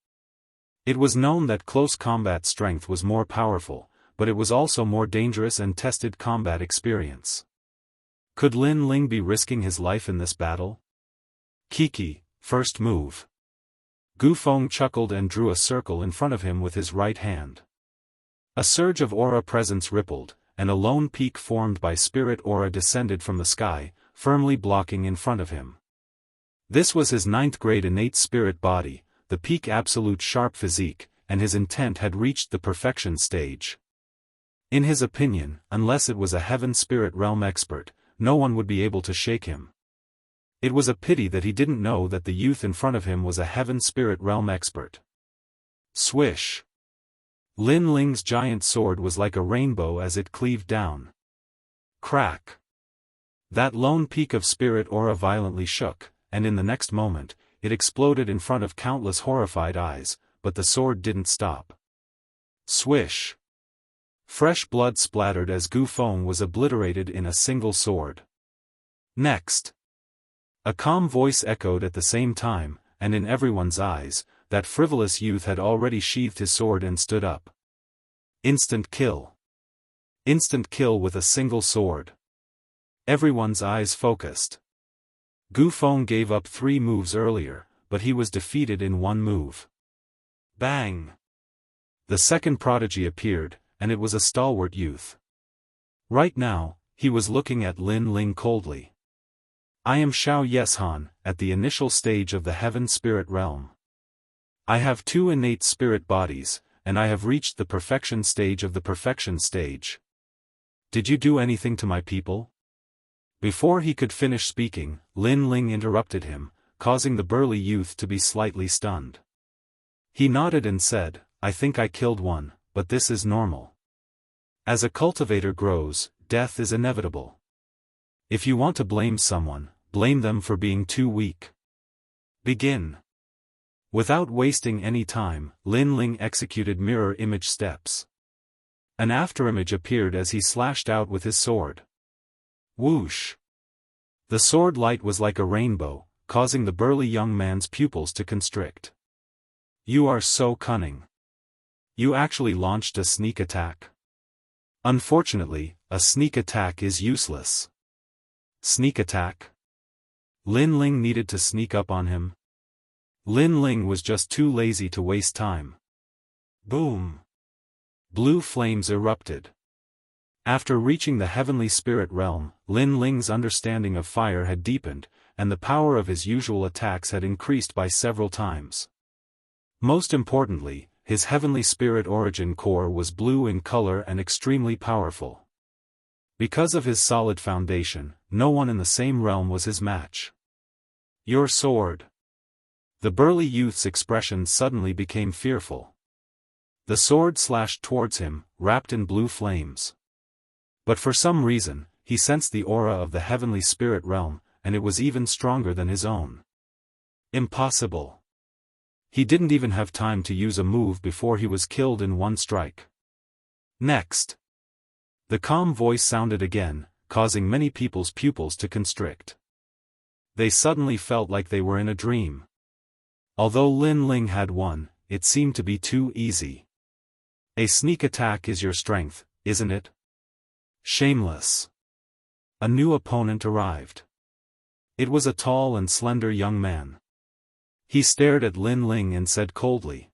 It was known that close combat strength was more powerful, but it was also more dangerous and tested combat experience. Could Lin Ling be risking his life in this battle? Kiki, first move. Gu Feng chuckled and drew a circle in front of him with his right hand. A surge of aura presence rippled, and a lone peak formed by spirit aura descended from the sky, firmly blocking in front of him. This was his 9th grade innate spirit body, the peak absolute sharp physique, and his intent had reached the perfection stage. In his opinion, unless it was a Heaven Spirit Realm expert, no one would be able to shake him. It was a pity that he didn't know that the youth in front of him was a Heaven Spirit Realm expert. Swish! Lin Ling's giant sword was like a rainbow as it cleaved down. Crack! That lone peak of spirit aura violently shook, and in the next moment, it exploded in front of countless horrified eyes, but the sword didn't stop. Swish! Fresh blood splattered as Gu Feng was obliterated in a single sword. Next! A calm voice echoed at the same time, and in everyone's eyes, that frivolous youth had already sheathed his sword and stood up. Instant kill. Instant kill with a single sword. Everyone's eyes focused. Gu Feng gave up 3 moves earlier, but he was defeated in 1 move. Bang! The second prodigy appeared, and it was a stalwart youth. Right now, he was looking at Lin Ling coldly. I am Xiao Yeshan, at the initial stage of the Heaven Spirit Realm. I have 2 innate spirit bodies, and I have reached the perfection stage of the perfection stage. Did you do anything to my people? Before he could finish speaking, Lin Ling interrupted him, causing the burly youth to be slightly stunned. He nodded and said, I think I killed one, but this is normal. As a cultivator grows, death is inevitable. If you want to blame someone, blame them for being too weak. Begin. Without wasting any time, Lin Ling executed mirror image steps. An afterimage appeared as he slashed out with his sword. Whoosh! The sword light was like a rainbow, causing the burly young man's pupils to constrict. You are so cunning. You actually launched a sneak attack. Unfortunately, a sneak attack is useless. Sneak attack? Lin Ling needed to sneak up on him. Lin Ling was just too lazy to waste time. Boom! Blue flames erupted. After reaching the heavenly spirit realm, Lin Ling's understanding of fire had deepened, and the power of his usual attacks had increased by several times. Most importantly, his heavenly spirit origin core was blue in color and extremely powerful. Because of his solid foundation, no one in the same realm was his match. Your sword. The burly youth's expression suddenly became fearful. The sword slashed towards him, wrapped in blue flames. But for some reason, he sensed the aura of the heavenly spirit realm, and it was even stronger than his own. Impossible. He didn't even have time to use a move before he was killed in one strike. Next. The calm voice sounded again, causing many people's pupils to constrict. They suddenly felt like they were in a dream. Although Lin Ling had won, it seemed to be too easy. A sneak attack is your strength, isn't it? Shameless. A new opponent arrived. It was a tall and slender young man. He stared at Lin Ling and said coldly,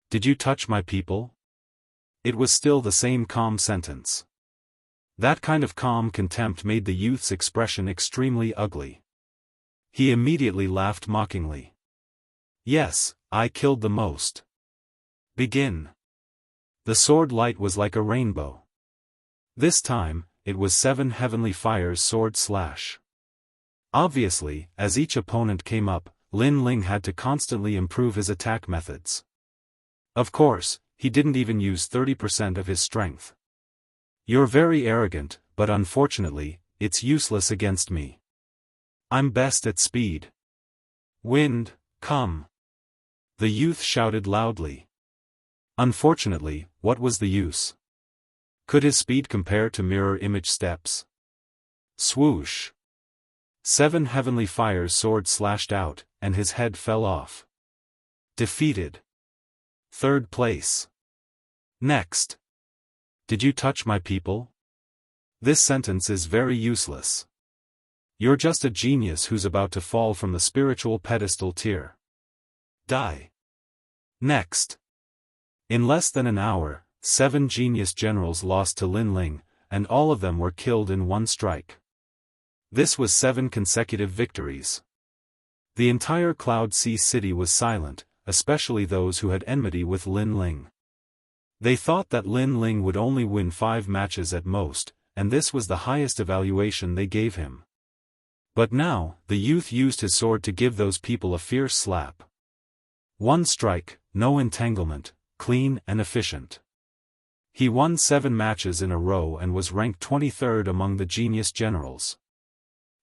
"Did you touch my people?" It was still the same calm sentence. That kind of calm contempt made the youth's expression extremely ugly. He immediately laughed mockingly. "Yes, I killed the most. Begin." The sword light was like a rainbow. This time, it was 7 heavenly fires sword slash. Obviously, as each opponent came up, Lin Ling had to constantly improve his attack methods. Of course, he didn't even use 30% of his strength. You're very arrogant, but unfortunately, it's useless against me. I'm best at speed. Wind, come. The youth shouted loudly. Unfortunately, what was the use? Could his speed compare to mirror image steps? Swoosh. 7 heavenly fires sword slashed out, and his head fell off. Defeated. 3rd place. Next. Did you touch my people? This sentence is very useless. You're just a genius who's about to fall from the spiritual pedestal tier. Die. Next. In less than an hour, 7 genius generals lost to Lin Ling, and all of them were killed in one strike. This was 7 consecutive victories. The entire Cloud Sea city was silent, especially those who had enmity with Lin Ling. They thought that Lin Ling would only win 5 matches at most, and this was the highest evaluation they gave him. But now, the youth used his sword to give those people a fierce slap. One strike, no entanglement, clean and efficient. He won 7 matches in a row and was ranked 23rd among the genius generals.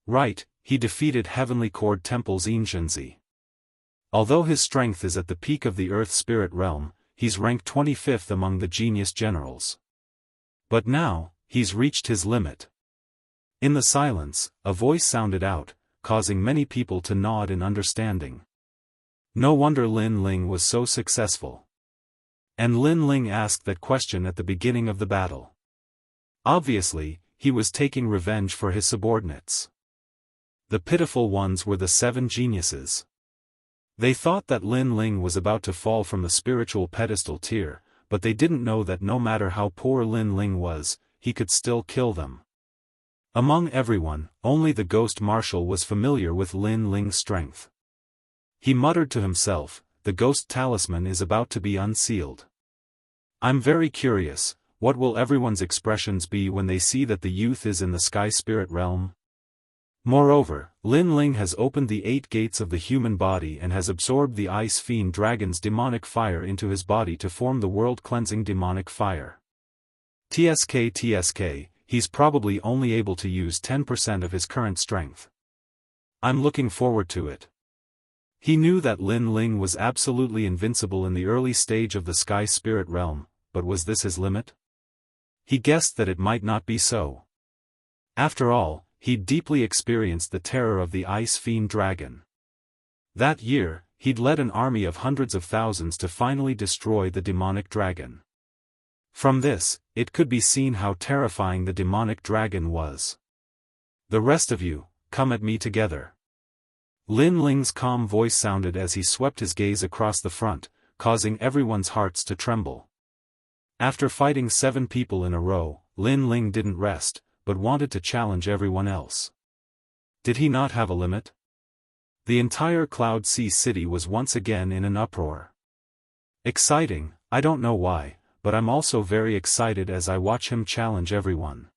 Right, he defeated Heavenly Cord Temple's Xianxia. Although his strength is at the peak of the Earth Spirit realm, he's ranked 25th among the genius generals. But now, he's reached his limit. In the silence, a voice sounded out, causing many people to nod in understanding. No wonder Lin Ling was so successful. And Lin Ling asked that question at the beginning of the battle. Obviously, he was taking revenge for his subordinates. The pitiful ones were the 7 geniuses. They thought that Lin Ling was about to fall from the spiritual pedestal tier, but they didn't know that no matter how poor Lin Ling was, he could still kill them. Among everyone, only the Ghost Marshal was familiar with Lin Ling's strength. He muttered to himself, "The Ghost Talisman is about to be unsealed. I'm very curious, what will everyone's expressions be when they see that the youth is in the Sky Spirit realm?" Moreover, Lin Ling has opened the 8 gates of the human body and has absorbed the Ice Fiend Dragon's demonic fire into his body to form the world-cleansing demonic fire. TSK, he's probably only able to use 10% of his current strength. I'm looking forward to it. He knew that Lin Ling was absolutely invincible in the early stage of the Sky Spirit realm, but was this his limit? He guessed that it might not be so. After all, he'd deeply experienced the terror of the Ice Fiend Dragon. That year, he'd led an army of hundreds of thousands to finally destroy the demonic dragon. From this, it could be seen how terrifying the demonic dragon was. The rest of you, come at me together. Lin Ling's calm voice sounded as he swept his gaze across the front, causing everyone's hearts to tremble. After fighting 7 people in a row, Lin Ling didn't rest, but wanted to challenge everyone else. Did he not have a limit? The entire Cloud Sea city was once again in an uproar. Exciting, I don't know why, but I'm also very excited as I watch him challenge everyone.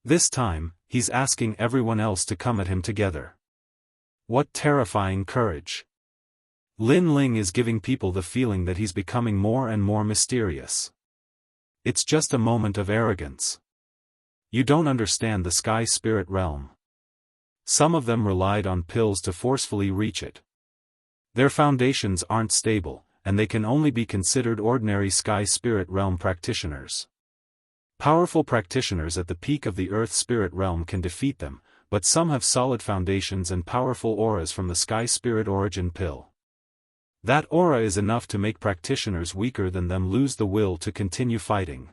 This time, he's asking everyone else to come at him together. What terrifying courage! Lin Ling is giving people the feeling that he's becoming more and more mysterious. It's just a moment of arrogance. You don't understand the Sky Spirit realm. Some of them relied on pills to forcefully reach it. Their foundations aren't stable, and they can only be considered ordinary Sky Spirit realm practitioners. Powerful practitioners at the peak of the Earth Spirit realm can defeat them, but some have solid foundations and powerful auras from the Sky Spirit origin pill. That aura is enough to make practitioners weaker than them lose the will to continue fighting.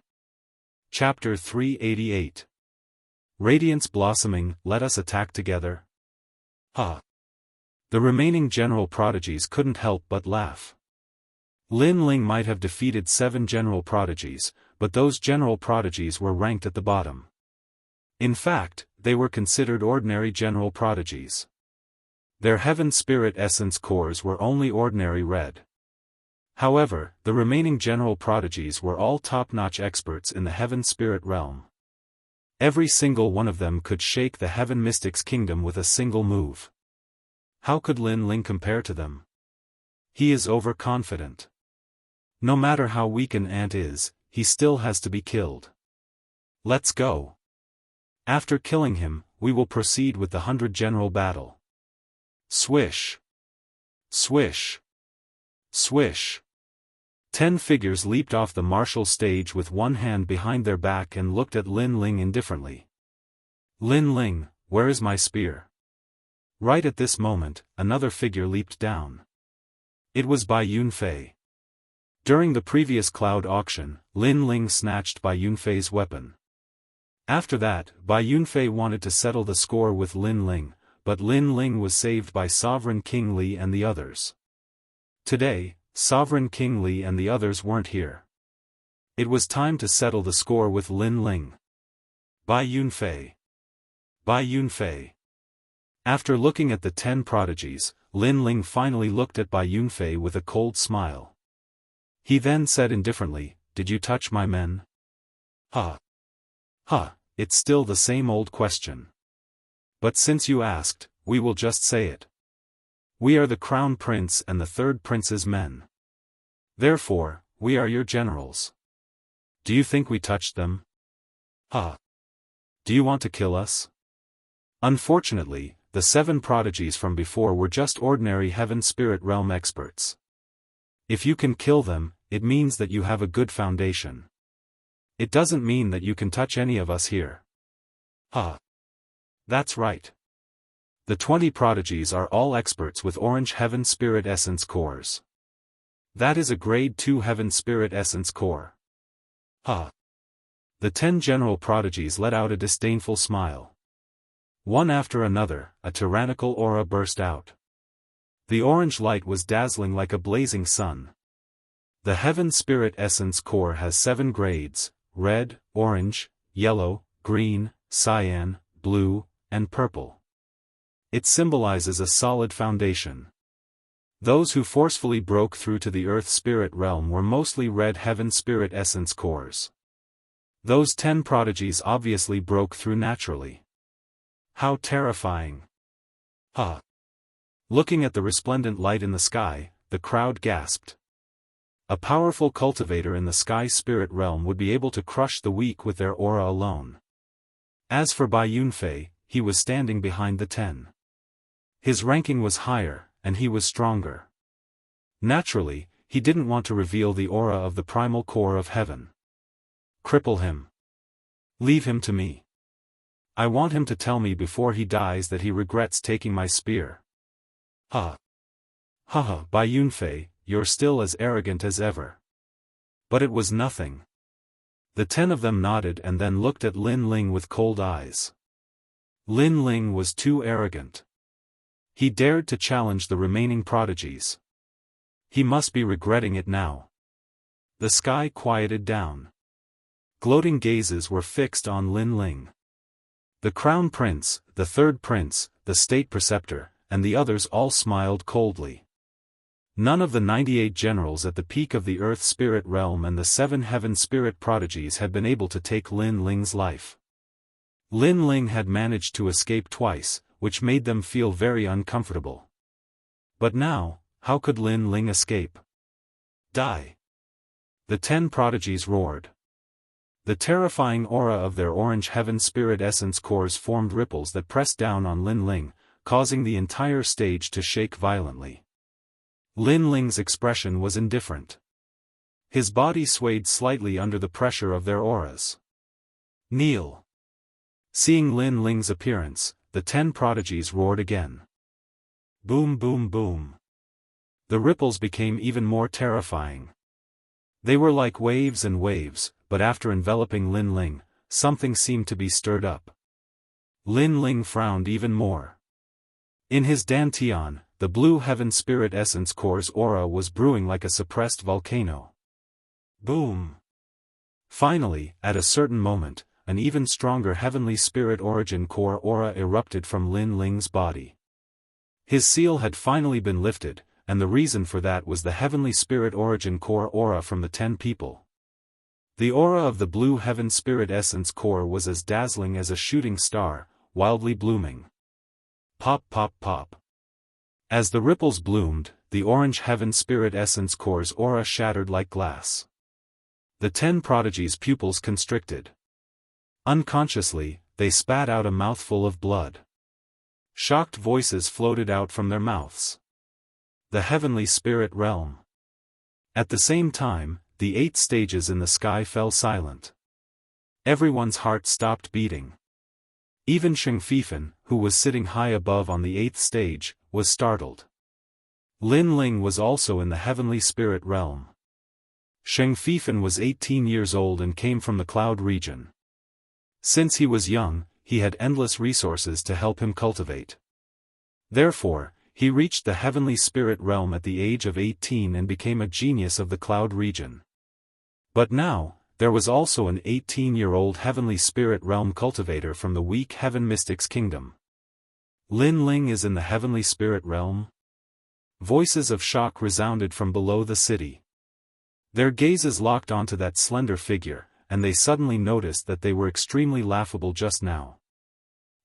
Chapter 388. Radiance blossoming, let us attack together. Ha! The remaining general prodigies couldn't help but laugh. Lin Ling might have defeated 7 general prodigies, but those general prodigies were ranked at the bottom. In fact, they were considered ordinary general prodigies. Their Heaven Spirit Essence cores were only ordinary red. However, the remaining general prodigies were all top-notch experts in the Heaven Spirit realm. Every single one of them could shake the Heaven Mystics Kingdom with a single move. How could Lin Ling compare to them? He is overconfident. No matter how weak an ant is, he still has to be killed. Let's go. After killing him, we will proceed with the 100 general battle. Swish. Swish. Swish. 10 figures leaped off the martial stage with one hand behind their back and looked at Lin Ling indifferently. Lin Ling, where is my spear? Right at this moment, another figure leaped down. It was Bai Yunfei. During the previous cloud auction, Lin Ling snatched Bai Yunfei's weapon. After that, Bai Yunfei wanted to settle the score with Lin Ling, but Lin Ling was saved by Sovereign King Li and the others. Today, Sovereign King Li and the others weren't here. It was time to settle the score with Lin Ling. Bai Yunfei. Bai Yunfei. After looking at the 10 prodigies, Lin Ling finally looked at Bai Yunfei with a cold smile. He then said indifferently, "Did you touch my men?" Ha. Ha, it's still the same old question. But since you asked, we will just say it. We are the Crown Prince and the Third Prince's men. Therefore, we are your generals. Do you think we touched them? Ha. Do you want to kill us? Unfortunately, the 7 prodigies from before were just ordinary Heaven Spirit Realm experts. If you can kill them, it means that you have a good foundation. It doesn't mean that you can touch any of us here. Ha. That's right. The 20 prodigies are all experts with orange Heaven Spirit Essence cores. That is a grade 2 Heaven Spirit Essence core. Ha. The 10 general prodigies let out a disdainful smile. One after another, a tyrannical aura burst out. The orange light was dazzling like a blazing sun. The Heaven Spirit Essence core has 7 grades: red, orange, yellow, green, cyan, blue, and purple. It symbolizes a solid foundation. Those who forcefully broke through to the Earth Spirit realm were mostly red Heaven Spirit Essence cores. Those 10 prodigies obviously broke through naturally. How terrifying! Huh! Looking at the resplendent light in the sky, the crowd gasped. A powerful cultivator in the sky spirit realm would be able to crush the weak with their aura alone. As for Bai Yunfei, he was standing behind the 10. His ranking was higher, and he was stronger. Naturally, he didn't want to reveal the aura of the primal core of heaven. Cripple him. Leave him to me. I want him to tell me before he dies that he regrets taking my spear. Haha, Bai Yunfei, you're still as arrogant as ever. But it was nothing. The 10 of them nodded and then looked at Lin Ling with cold eyes. Lin Ling was too arrogant. He dared to challenge the remaining prodigies. He must be regretting it now. The sky quieted down. Gloating gazes were fixed on Lin Ling. The Crown Prince, the Third Prince, the State Preceptor, and the others all smiled coldly. None of the 98 generals at the peak of the Earth Spirit Realm and the 7 Heaven Spirit Prodigies had been able to take Lin Ling's life. Lin Ling had managed to escape twice, which made them feel very uncomfortable. But now, how could Lin Ling escape? Die! The 10 prodigies roared. The terrifying aura of their orange Heaven Spirit Essence cores formed ripples that pressed down on Lin Ling, causing the entire stage to shake violently. Lin Ling's expression was indifferent. His body swayed slightly under the pressure of their auras. Kneel! Seeing Lin Ling's appearance, the 10 prodigies roared again. Boom boom boom. The ripples became even more terrifying. They were like waves and waves, but after enveloping Lin Ling, something seemed to be stirred up. Lin Ling frowned even more. In his dantian, the blue Heaven Spirit Essence core's aura was brewing like a suppressed volcano. Boom! Finally, at a certain moment, an even stronger Heavenly Spirit Origin core aura erupted from Lin Ling's body. His seal had finally been lifted, and the reason for that was the Heavenly Spirit Origin core aura from the 10 people. The aura of the blue Heaven Spirit Essence core was as dazzling as a shooting star, wildly blooming. Pop pop pop. As the ripples bloomed, the orange Heaven Spirit Essence core's aura shattered like glass. The 10 prodigies' pupils constricted. Unconsciously, they spat out a mouthful of blood. Shocked voices floated out from their mouths. The Heavenly Spirit Realm. At the same time, the 8 stages in the sky fell silent. Everyone's heart stopped beating. Even Sheng Fifan, who was sitting high above on the 8th stage, was startled. Lin Ling was also in the Heavenly Spirit Realm. Sheng Fifan was 18 years old and came from the Cloud region. Since he was young, he had endless resources to help him cultivate. Therefore, he reached the Heavenly Spirit Realm at the age of 18 and became a genius of the Cloud region. But now, there was also an 18-year-old Heavenly Spirit Realm cultivator from the weak Heaven Mystics Kingdom. Lin Ling is in the Heavenly Spirit Realm? Voices of shock resounded from below the city. Their gazes locked onto that slender figure, and they suddenly noticed that they were extremely laughable just now.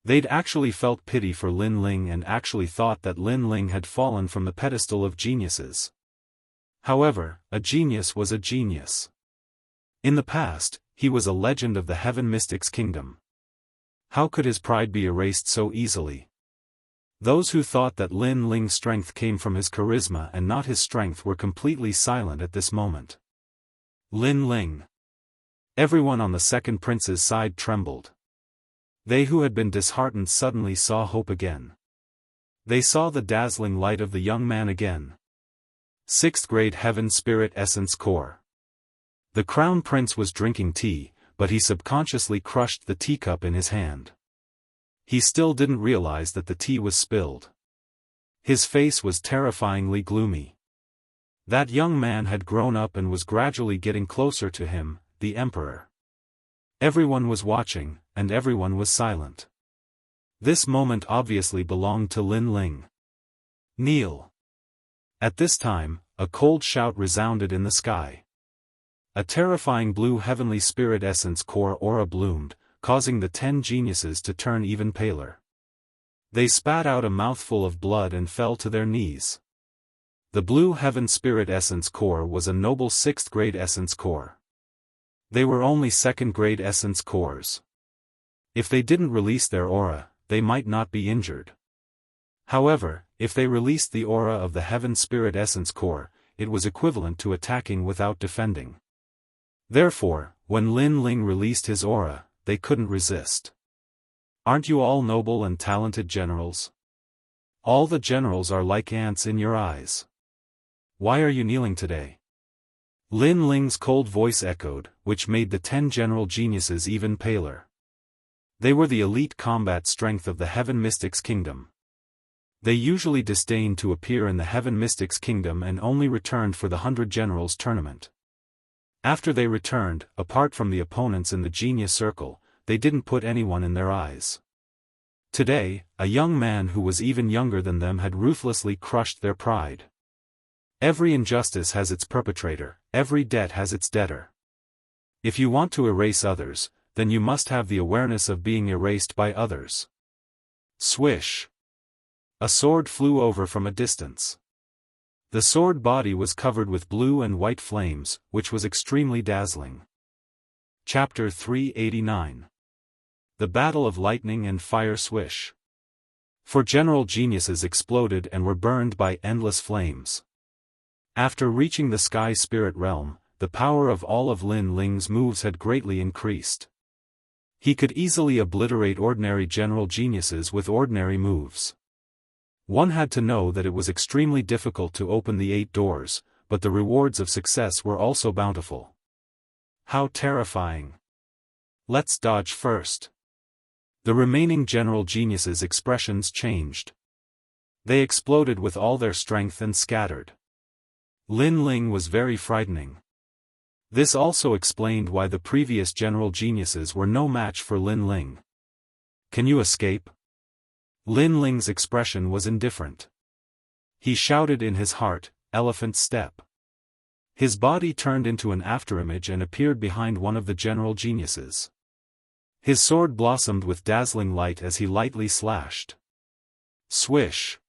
They'd actually felt pity for Lin Ling and actually thought that Lin Ling had fallen from the pedestal of geniuses. However, a genius was a genius. In the past, he was a legend of the Heaven Mystics Kingdom. How could his pride be erased so easily? Those who thought that Lin Ling's strength came from his charisma and not his strength were completely silent at this moment. Lin Ling. Everyone on the second prince's side trembled. They who had been disheartened suddenly saw hope again. They saw the dazzling light of the young man again. 6th grade Heaven Spirit Essence Core. The Crown Prince was drinking tea, but he subconsciously crushed the teacup in his hand. He still didn't realize that the tea was spilled. His face was terrifyingly gloomy. That young man had grown up and was gradually getting closer to him, the Emperor. Everyone was watching, and everyone was silent. This moment obviously belonged to Lin Ling. Kneel. At this time, a cold shout resounded in the sky. A terrifying blue Heavenly Spirit Essence core aura bloomed, causing the 10 geniuses to turn even paler. They spat out a mouthful of blood and fell to their knees. The Blue Heaven Spirit Essence Core was a noble 6th grade Essence Core. They were only 2nd grade Essence Cores. If they didn't release their aura, they might not be injured. However, if they released the aura of the Heaven Spirit Essence Core, it was equivalent to attacking without defending. Therefore, when Lin Ling released his aura, they couldn't resist. Aren't you all noble and talented generals? All the generals are like ants in your eyes. Why are you kneeling today? Lin Ling's cold voice echoed, which made the 10 general geniuses even paler. They were the elite combat strength of the Heaven Mystics Kingdom. They usually disdained to appear in the Heaven Mystics Kingdom and only returned for the 100 Generals tournament. After they returned, apart from the opponents in the Genius Circle, they didn't put anyone in their eyes. Today, a young man who was even younger than them had ruthlessly crushed their pride. Every injustice has its perpetrator, every debt has its debtor. If you want to erase others, then you must have the awareness of being erased by others. Swish! A sword flew over from a distance. The sword body was covered with blue and white flames, which was extremely dazzling. Chapter 389. The Battle of Lightning and Fire Swish. 4 general geniuses exploded and were burned by endless flames. After reaching the Sky Spirit Realm, the power of all of Lin Ling's moves had greatly increased. He could easily obliterate ordinary general geniuses with ordinary moves. One had to know that it was extremely difficult to open the 8 doors, but the rewards of success were also bountiful. How terrifying! Let's dodge first. The remaining general geniuses' expressions changed. They exploded with all their strength and scattered. Lin Ling was very frightening. This also explained why the previous general geniuses were no match for Lin Ling. Can you escape? Lin Ling's expression was indifferent. He shouted in his heart, "Elephant step." His body turned into an afterimage and appeared behind one of the general geniuses. His sword blossomed with dazzling light as he lightly slashed. Swish!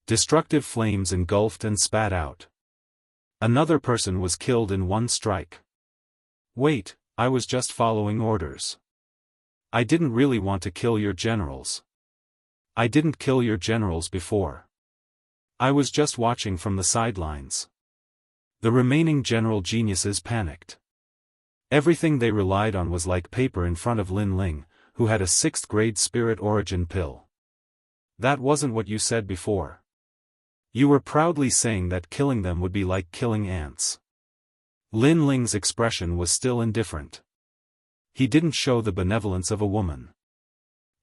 Destructive flames engulfed and spat out. Another person was killed in one strike. Wait, I was just following orders. I didn't really want to kill your generals. I didn't kill your generals before. I was just watching from the sidelines. The remaining general geniuses panicked. Everything they relied on was like paper in front of Lin Ling, who had a 6th grade spirit origin pill. That wasn't what you said before. You were proudly saying that killing them would be like killing ants. Lin Ling's expression was still indifferent. He didn't show the benevolence of a woman.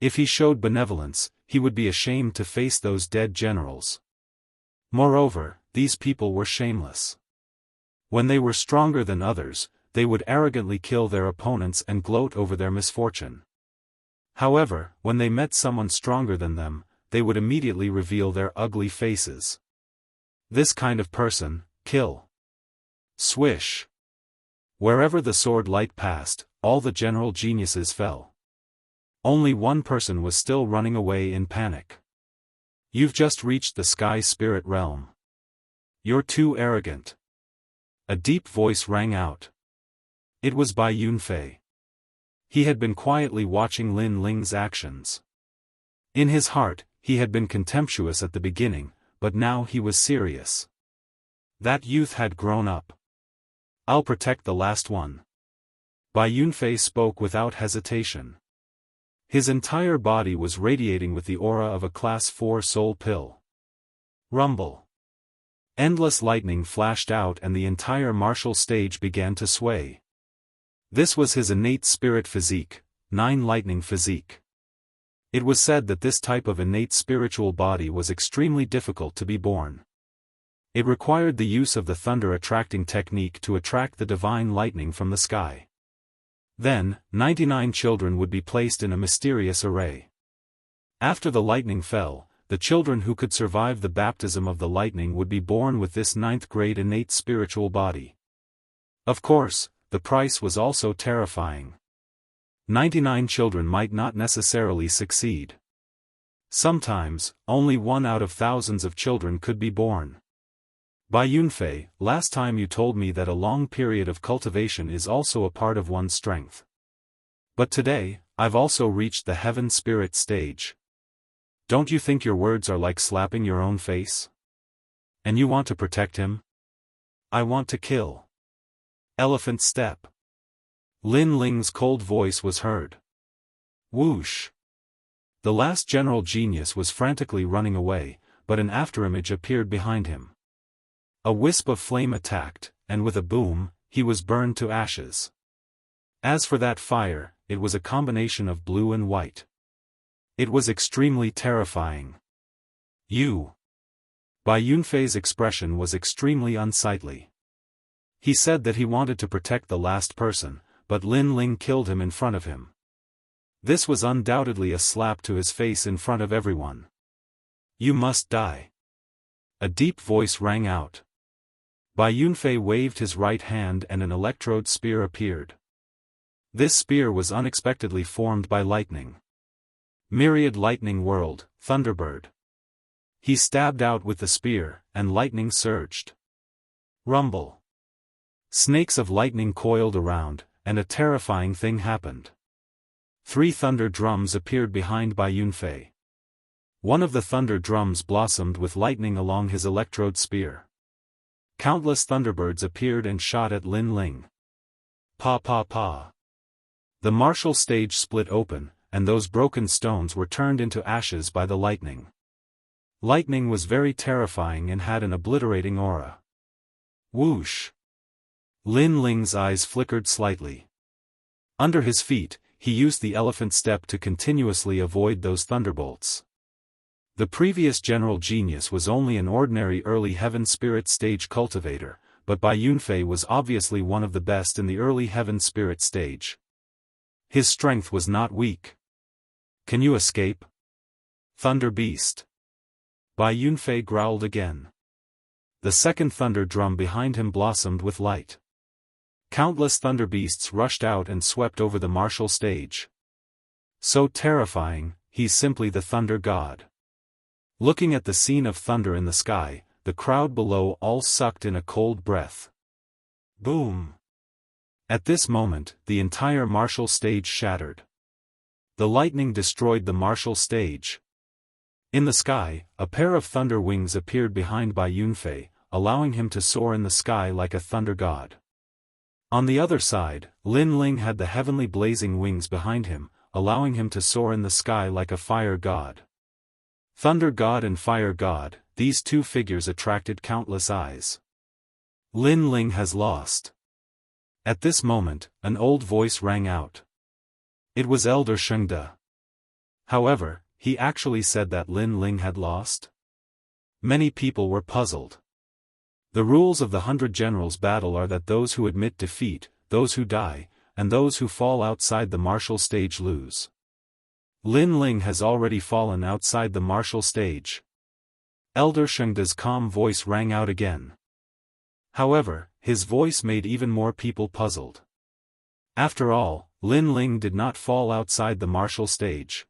If he showed benevolence, he would be ashamed to face those dead generals. Moreover, these people were shameless. When they were stronger than others, they would arrogantly kill their opponents and gloat over their misfortune. However, when they met someone stronger than them, they would immediately reveal their ugly faces. This kind of person, kill. Swish! Wherever the sword light passed, all the general geniuses fell. Only one person was still running away in panic. You've just reached the Sky Spirit Realm. You're too arrogant. A deep voice rang out. It was by Yunfei. He had been quietly watching Lin Ling's actions. In his heart, he had been contemptuous at the beginning, but now he was serious. That youth had grown up. I'll protect the last one. Bai Yunfei spoke without hesitation. His entire body was radiating with the aura of a Class 4 soul pill. Rumble. Endless lightning flashed out and the entire martial stage began to sway. This was his innate spirit physique, 9 lightning physique. It was said that this type of innate spiritual body was extremely difficult to be born. It required the use of the thunder attracting technique to attract the divine lightning from the sky. Then, 99 children would be placed in a mysterious array. After the lightning fell, the children who could survive the baptism of the lightning would be born with this 9th grade innate spiritual body. Of course, the price was also terrifying. 99 children might not necessarily succeed. Sometimes, only one out of thousands of children could be born. Bai Yunfei, last time you told me that a long period of cultivation is also a part of one's strength. But today, I've also reached the heaven spirit stage. Don't you think your words are like slapping your own face? And you want to protect him? I want to kill. Elephant step. Lin Ling's cold voice was heard. Whoosh. The last general genius was frantically running away, but an afterimage appeared behind him. A wisp of flame attacked, and with a boom, he was burned to ashes. As for that fire, it was a combination of blue and white. It was extremely terrifying. You. Bai Yunfei's expression was extremely unsightly. He said that he wanted to protect the last person, but Lin Ling killed him in front of him. This was undoubtedly a slap to his face in front of everyone. You must die. A deep voice rang out. Bai Yunfei waved his right hand and an electrode spear appeared. This spear was unexpectedly formed by lightning. Myriad lightning whirled, Thunderbird. He stabbed out with the spear, and lightning surged. Rumble. Snakes of lightning coiled around, and a terrifying thing happened. 3 thunder drums appeared behind Bai Yunfei. One of the thunder drums blossomed with lightning along his electrode spear. Countless thunderbirds appeared and shot at Lin Ling. Pa pa pa. The martial stage split open, and those broken stones were turned into ashes by the lightning. Lightning was very terrifying and had an obliterating aura. Whoosh. Lin Ling's eyes flickered slightly. Under his feet, he used the elephant step to continuously avoid those thunderbolts. The previous general genius was only an ordinary early heaven spirit stage cultivator, but Bai Yunfei was obviously one of the best in the early heaven spirit stage. His strength was not weak. Can you escape? Thunder Beast. Bai Yunfei growled again. The second thunder drum behind him blossomed with light. Countless thunder beasts rushed out and swept over the martial stage. So terrifying, he's simply the thunder god. Looking at the scene of thunder in the sky, the crowd below all sucked in a cold breath. Boom! At this moment, the entire martial stage shattered. The lightning destroyed the martial stage. In the sky, a pair of thunder wings appeared behind Bai Yunfei, allowing him to soar in the sky like a thunder god. On the other side, Lin Ling had the heavenly blazing wings behind him, allowing him to soar in the sky like a fire god. Thunder god and fire god, these two figures attracted countless eyes. Lin Ling has lost. At this moment, an old voice rang out. It was Elder Shengde. However, he actually said that Lin Ling had lost? Many people were puzzled. The rules of the 100 Generals battle are that those who admit defeat, those who die, and those who fall outside the martial stage lose. Lin Ling has already fallen outside the martial stage. Elder Shengde's calm voice rang out again. However, his voice made even more people puzzled. After all, Lin Ling did not fall outside the martial stage.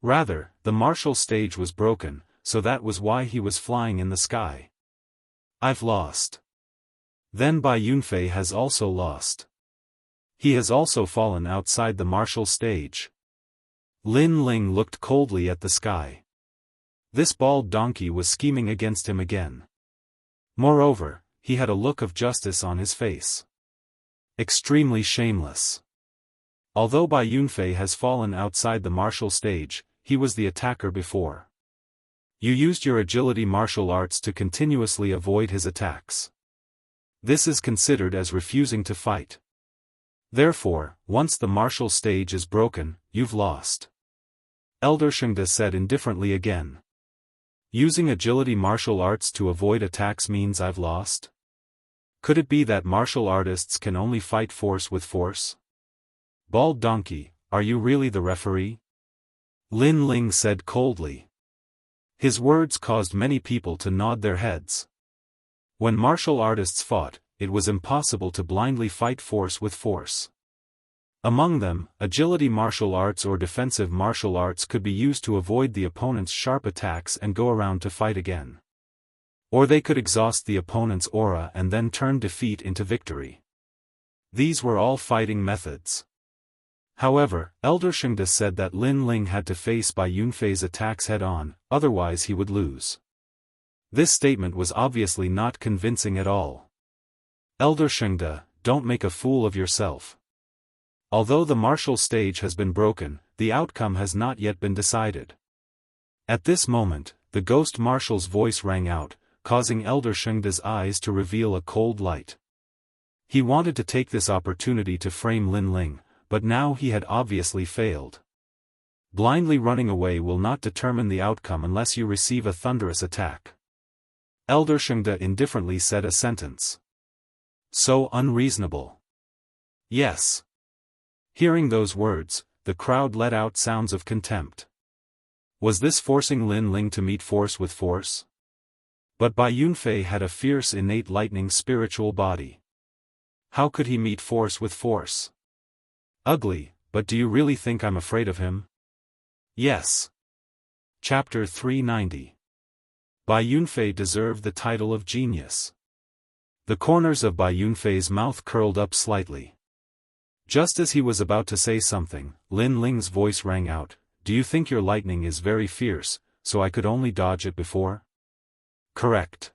Rather, the martial stage was broken, so that was why he was flying in the sky. I've lost. Then Bai Yunfei has also lost. He has also fallen outside the martial stage. Lin Ling looked coldly at the sky. This bald donkey was scheming against him again. Moreover, he had a look of justice on his face. Extremely shameless. Although Bai Yunfei has fallen outside the martial stage, he was the attacker before. You used your agility martial arts to continuously avoid his attacks. This is considered as refusing to fight. Therefore, once the martial stage is broken, you've lost. Elder Shengde said indifferently again. Using agility martial arts to avoid attacks means I've lost? Could it be that martial artists can only fight force with force? Bald donkey, are you really the referee? Lin Ling said coldly. His words caused many people to nod their heads. When martial artists fought, it was impossible to blindly fight force with force. Among them, agility martial arts or defensive martial arts could be used to avoid the opponent's sharp attacks and go around to fight again. Or they could exhaust the opponent's aura and then turn defeat into victory. These were all fighting methods. However, Elder Xianxia said that Lin Ling had to face Bai Yunfei's attacks head-on, otherwise he would lose. This statement was obviously not convincing at all. Elder Xianxia, don't make a fool of yourself. Although the martial stage has been broken, the outcome has not yet been decided. At this moment, the ghost marshal's voice rang out, causing Elder Xianxia's eyes to reveal a cold light. He wanted to take this opportunity to frame Lin Ling, but now he had obviously failed. Blindly running away will not determine the outcome unless you receive a thunderous attack. Elder Xianxia indifferently said a sentence. So unreasonable. Yes. Hearing those words, the crowd let out sounds of contempt. Was this forcing Lin Ling to meet force with force? But Bai Yunfei had a fierce innate lightning spiritual body. How could he meet force with force? Ugly, but do you really think I'm afraid of him? Yes. Chapter 390. Bai Yunfei deserved the title of genius. The corners of Bai Yunfei's mouth curled up slightly. Just as he was about to say something, Lin Ling's voice rang out, "Do you think your lightning is very fierce, so I could only dodge it before?" Correct.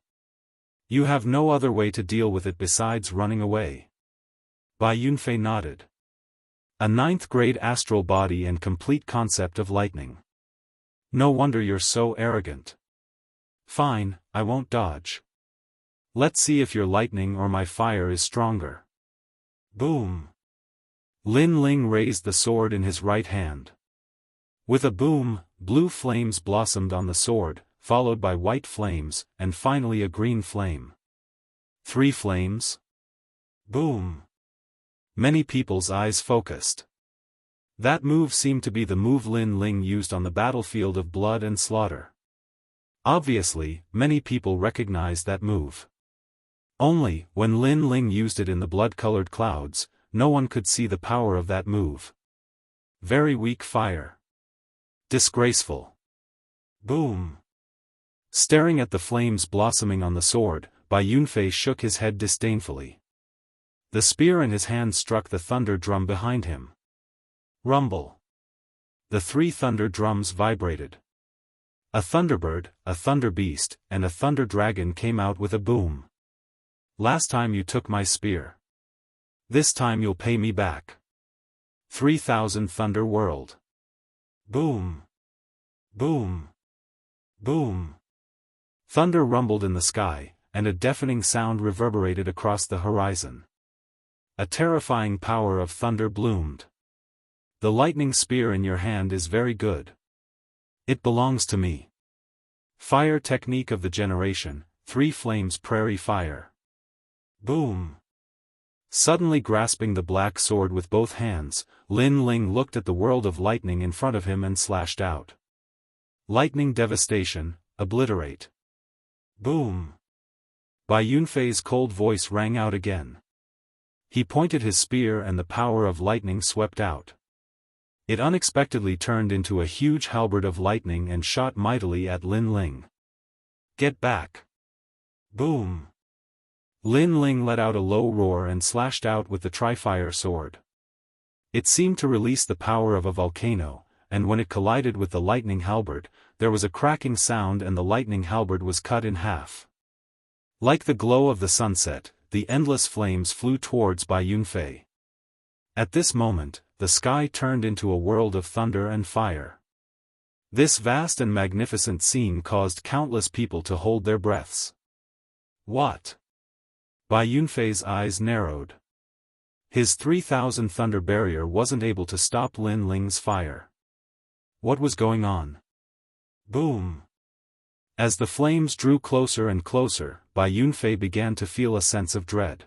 You have no other way to deal with it besides running away. Bai Yunfei nodded. A 9th grade astral body and complete concept of lightning. No wonder you're so arrogant. Fine, I won't dodge. Let's see if your lightning or my fire is stronger. Boom. Lin Ling raised the sword in his right hand. With a boom, blue flames blossomed on the sword, followed by white flames, and finally a green flame. 3 flames? Boom. Many people's eyes focused. That move seemed to be the move Lin Ling used on the battlefield of blood and slaughter. Obviously, many people recognized that move. Only, when Lin Ling used it in the blood-colored clouds, no one could see the power of that move. Very weak fire. Disgraceful. Boom. Staring at the flames blossoming on the sword, Bai Yunfei shook his head disdainfully. The spear in his hand struck the thunder drum behind him. Rumble. The 3 thunder drums vibrated. A thunderbird, a thunder beast, and a thunder dragon came out with a boom. Last time you took my spear. This time you'll pay me back. 3,000 thunder world. Boom. Boom. Boom. Thunder rumbled in the sky, and a deafening sound reverberated across the horizon. A terrifying power of thunder bloomed. The lightning spear in your hand is very good. It belongs to me. Fire technique of the generation, 3 flames prairie fire. Boom. Suddenly grasping the black sword with both hands, Lin Ling looked at the world of lightning in front of him and slashed out. Lightning devastation, obliterate. Boom. Bai Yunfei's cold voice rang out again. He pointed his spear and the power of lightning swept out. It unexpectedly turned into a huge halberd of lightning and shot mightily at Lin Ling. Get back. Boom. Lin Ling let out a low roar and slashed out with the tri-fire sword. It seemed to release the power of a volcano, and when it collided with the lightning halberd, there was a cracking sound and the lightning halberd was cut in half. Like the glow of the sunset, the endless flames flew towards Bai Yunfei. At this moment, the sky turned into a world of thunder and fire. This vast and magnificent scene caused countless people to hold their breaths. What? Bai Yunfei's eyes narrowed. His 3,000 thunder barrier wasn't able to stop Lin Ling's fire. What was going on? Boom. As the flames drew closer and closer, Bai Yunfei began to feel a sense of dread.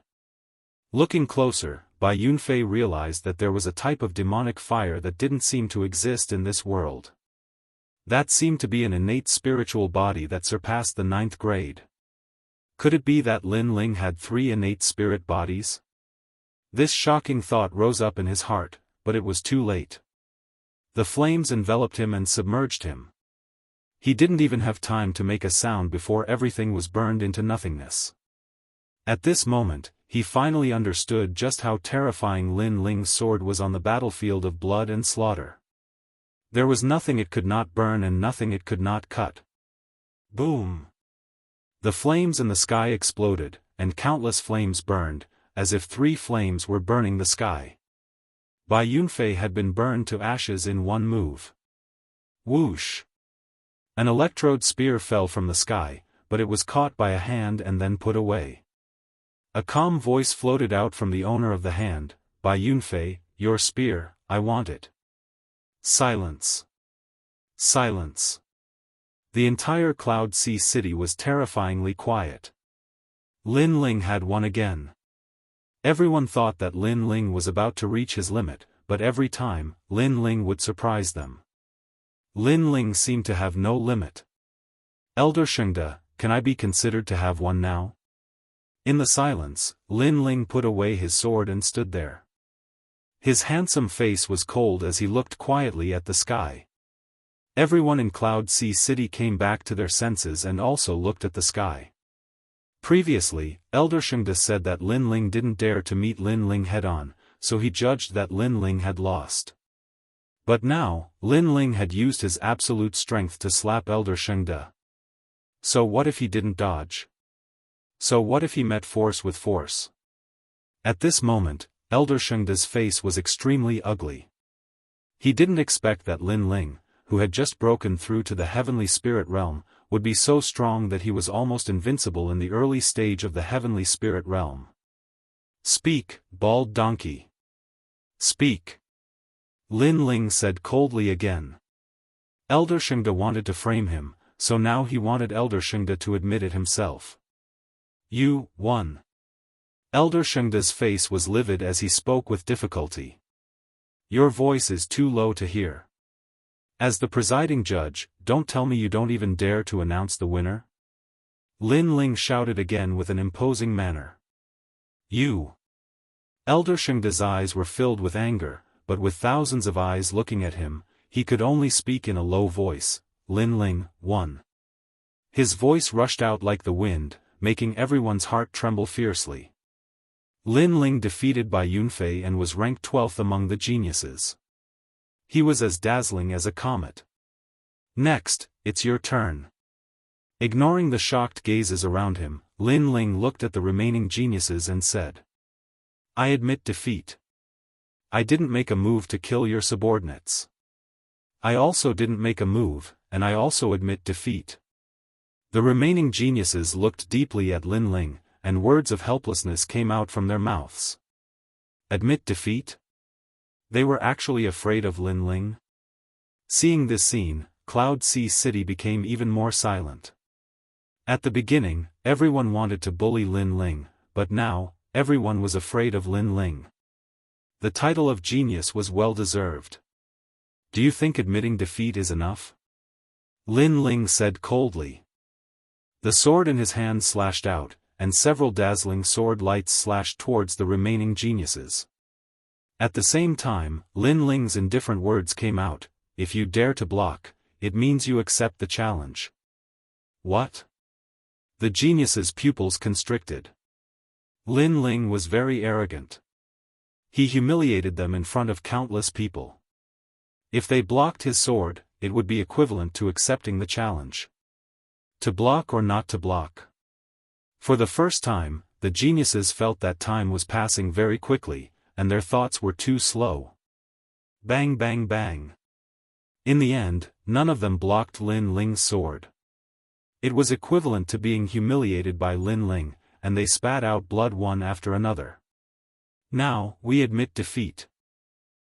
Looking closer, Bai Yunfei realized that there was a type of demonic fire that didn't seem to exist in this world. That seemed to be an innate spiritual body that surpassed the 9th grade. Could it be that Lin Ling had 3 innate spirit bodies? This shocking thought rose up in his heart, but it was too late. The flames enveloped him and submerged him. He didn't even have time to make a sound before everything was burned into nothingness. At this moment, he finally understood just how terrifying Lin Ling's sword was on the battlefield of blood and slaughter. There was nothing it could not burn and nothing it could not cut. Boom! The flames in the sky exploded, and countless flames burned, as if 3 flames were burning the sky. Bai Yunfei had been burned to ashes in one move. Whoosh! An electrode spear fell from the sky, but it was caught by a hand and then put away. A calm voice floated out from the owner of the hand, "Bai Yunfei, your spear, I want it." Silence. Silence. The entire Cloud Sea city was terrifyingly quiet. Lin Ling had won again. Everyone thought that Lin Ling was about to reach his limit, but every time, Lin Ling would surprise them. Lin Ling seemed to have no limit. "Elder Shengde, can I be considered to have won now?" In the silence, Lin Ling put away his sword and stood there. His handsome face was cold as he looked quietly at the sky. Everyone in Cloud Sea City came back to their senses and also looked at the sky. Previously, Elder Shengde said that Lin Ling didn't dare to meet Lin Ling head-on, so he judged that Lin Ling had lost. But now, Lin Ling had used his absolute strength to slap Elder Shengde. So what if he didn't dodge? So what if he met force with force? At this moment, Elder Shengde's face was extremely ugly. He didn't expect that Lin Ling, who had just broken through to the heavenly spirit realm, would be so strong that he was almost invincible in the early stage of the heavenly spirit realm. "Speak, bald donkey. Speak," Lin Ling said coldly again. Elder Shengde wanted to frame him, so now he wanted Elder Shengde to admit it himself. "You won." Elder Shengde's face was livid as he spoke with difficulty. "Your voice is too low to hear. As the presiding judge, don't tell me you don't even dare to announce the winner?" Lin Ling shouted again with an imposing manner. "You." Elder Shengde's eyes were filled with anger, but with thousands of eyes looking at him, he could only speak in a low voice, "Lin Ling won." His voice rushed out like the wind, making everyone's heart tremble fiercely. Lin Ling defeated Bai Yunfei and was ranked 12th among the geniuses. He was as dazzling as a comet. "Next, it's your turn." Ignoring the shocked gazes around him, Lin Ling looked at the remaining geniuses and said, "I admit defeat. I didn't make a move to kill your subordinates. I also didn't make a move, and I also admit defeat." The remaining geniuses looked deeply at Lin Ling, and words of helplessness came out from their mouths. Admit defeat? They were actually afraid of Lin Ling? Seeing this scene, Cloud Sea City became even more silent. At the beginning, everyone wanted to bully Lin Ling, but now, everyone was afraid of Lin Ling. The title of genius was well deserved. "Do you think admitting defeat is enough?" Lin Ling said coldly. The sword in his hand slashed out, and several dazzling sword lights slashed towards the remaining geniuses. At the same time, Lin Ling's indifferent words came out, "If you dare to block, it means you accept the challenge." What? The geniuses' pupils constricted. Lin Ling was very arrogant. He humiliated them in front of countless people. If they blocked his sword, it would be equivalent to accepting the challenge. To block or not to block? For the first time, the geniuses felt that time was passing very quickly, and their thoughts were too slow. Bang bang bang. In the end, none of them blocked Lin Ling's sword. It was equivalent to being humiliated by Lin Ling, and they spat out blood one after another. "Now, we admit defeat.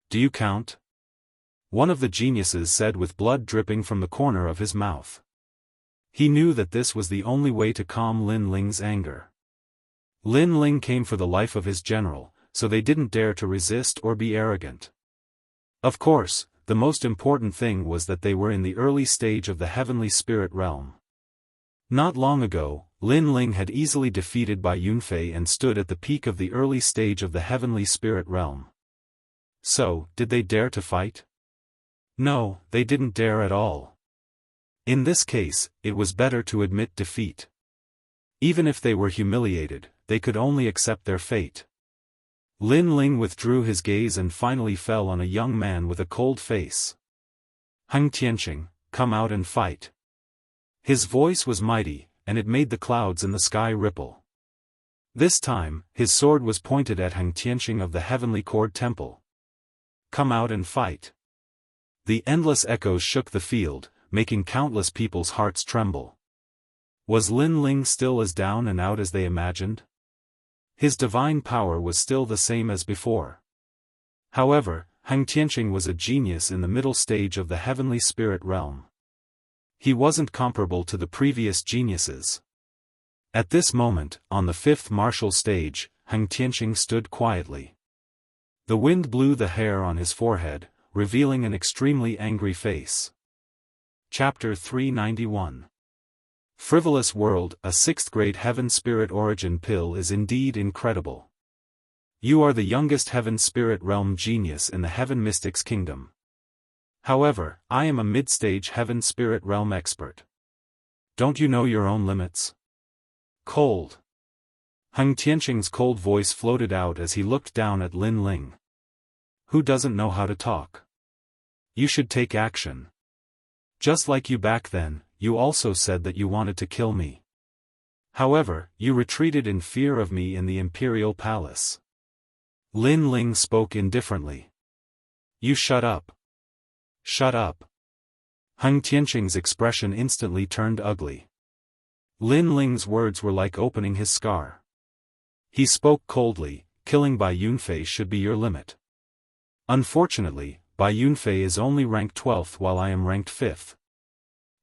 Do you count?" One of the geniuses said with blood dripping from the corner of his mouth. He knew that this was the only way to calm Lin Ling's anger. Lin Ling came for the life of his general, so they didn't dare to resist or be arrogant. Of course, the most important thing was that they were in the early stage of the heavenly spirit realm. Not long ago, Lin Ling had easily defeated Bai Yunfei and stood at the peak of the early stage of the heavenly spirit realm. So, did they dare to fight? No, they didn't dare at all. In this case, it was better to admit defeat. Even if they were humiliated, they could only accept their fate. Lin Ling withdrew his gaze and finally fell on a young man with a cold face. Heng Tianqing, come out and fight. His voice was mighty, and it made the clouds in the sky ripple. This time, his sword was pointed at Heng Tianqing of the Heavenly Cord Temple. Come out and fight. The endless echoes shook the field, making countless people's hearts tremble. Was Lin Ling still as down and out as they imagined? His divine power was still the same as before. However, Heng Tianqing was a genius in the middle stage of the heavenly spirit realm. He wasn't comparable to the previous geniuses. At this moment, on the fifth martial stage, Heng Tianqing stood quietly. The wind blew the hair on his forehead, revealing an extremely angry face. Chapter 391. Frivolous World, a 6th grade Heaven Spirit Origin Pill is indeed incredible. You are the youngest Heaven Spirit Realm genius in the Heaven Mystics Kingdom. However, I am a mid-stage Heaven Spirit Realm expert. Don't you know your own limits? Cold. Heng Tianqing's cold voice floated out as he looked down at Lin Ling. Who doesn't know how to talk? You should take action. Just like you back then, you also said that you wanted to kill me. However, you retreated in fear of me in the Imperial Palace. Lin Ling spoke indifferently. You shut up. Shut up. Heng Tianqing's expression instantly turned ugly. Lin Ling's words were like opening his scar. He spoke coldly, killing Bai Yunfei should be your limit. Unfortunately, Bai Yunfei is only ranked 12th while I am ranked 5th.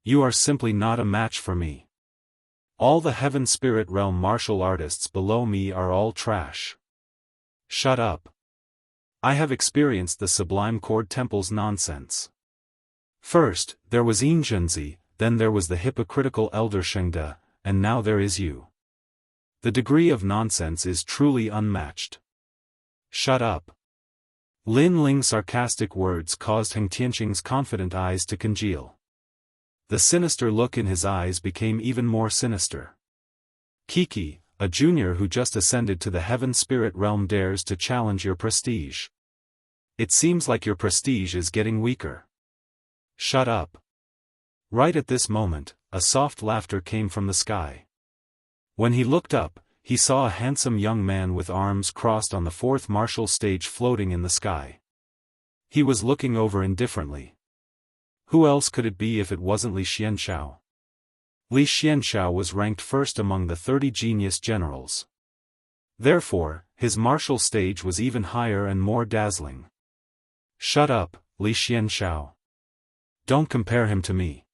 You are simply not a match for me. All the Heaven Spirit Realm martial artists below me are all trash. Shut up. I have experienced the Sublime Cord Temple's nonsense. First, there was Yin Zhenzi, then there was the hypocritical Elder Shengde, and now there is you. The degree of nonsense is truly unmatched. Shut up. Lin Ling's sarcastic words caused Heng Tianqing's confident eyes to congeal. The sinister look in his eyes became even more sinister. Kiki, a junior who just ascended to the Heaven Spirit Realm, dares to challenge your prestige. It seems like your prestige is getting weaker. Shut up. Right at this moment, a soft laughter came from the sky. When he looked up, he saw a handsome young man with arms crossed on the 4th martial stage floating in the sky. He was looking over indifferently. Who else could it be if it wasn't Li Xianxiao? Li Xianxiao was ranked first among the 30 genius generals. Therefore, his martial stage was even higher and more dazzling. Shut up, Li Xianxiao. Don't compare him to me.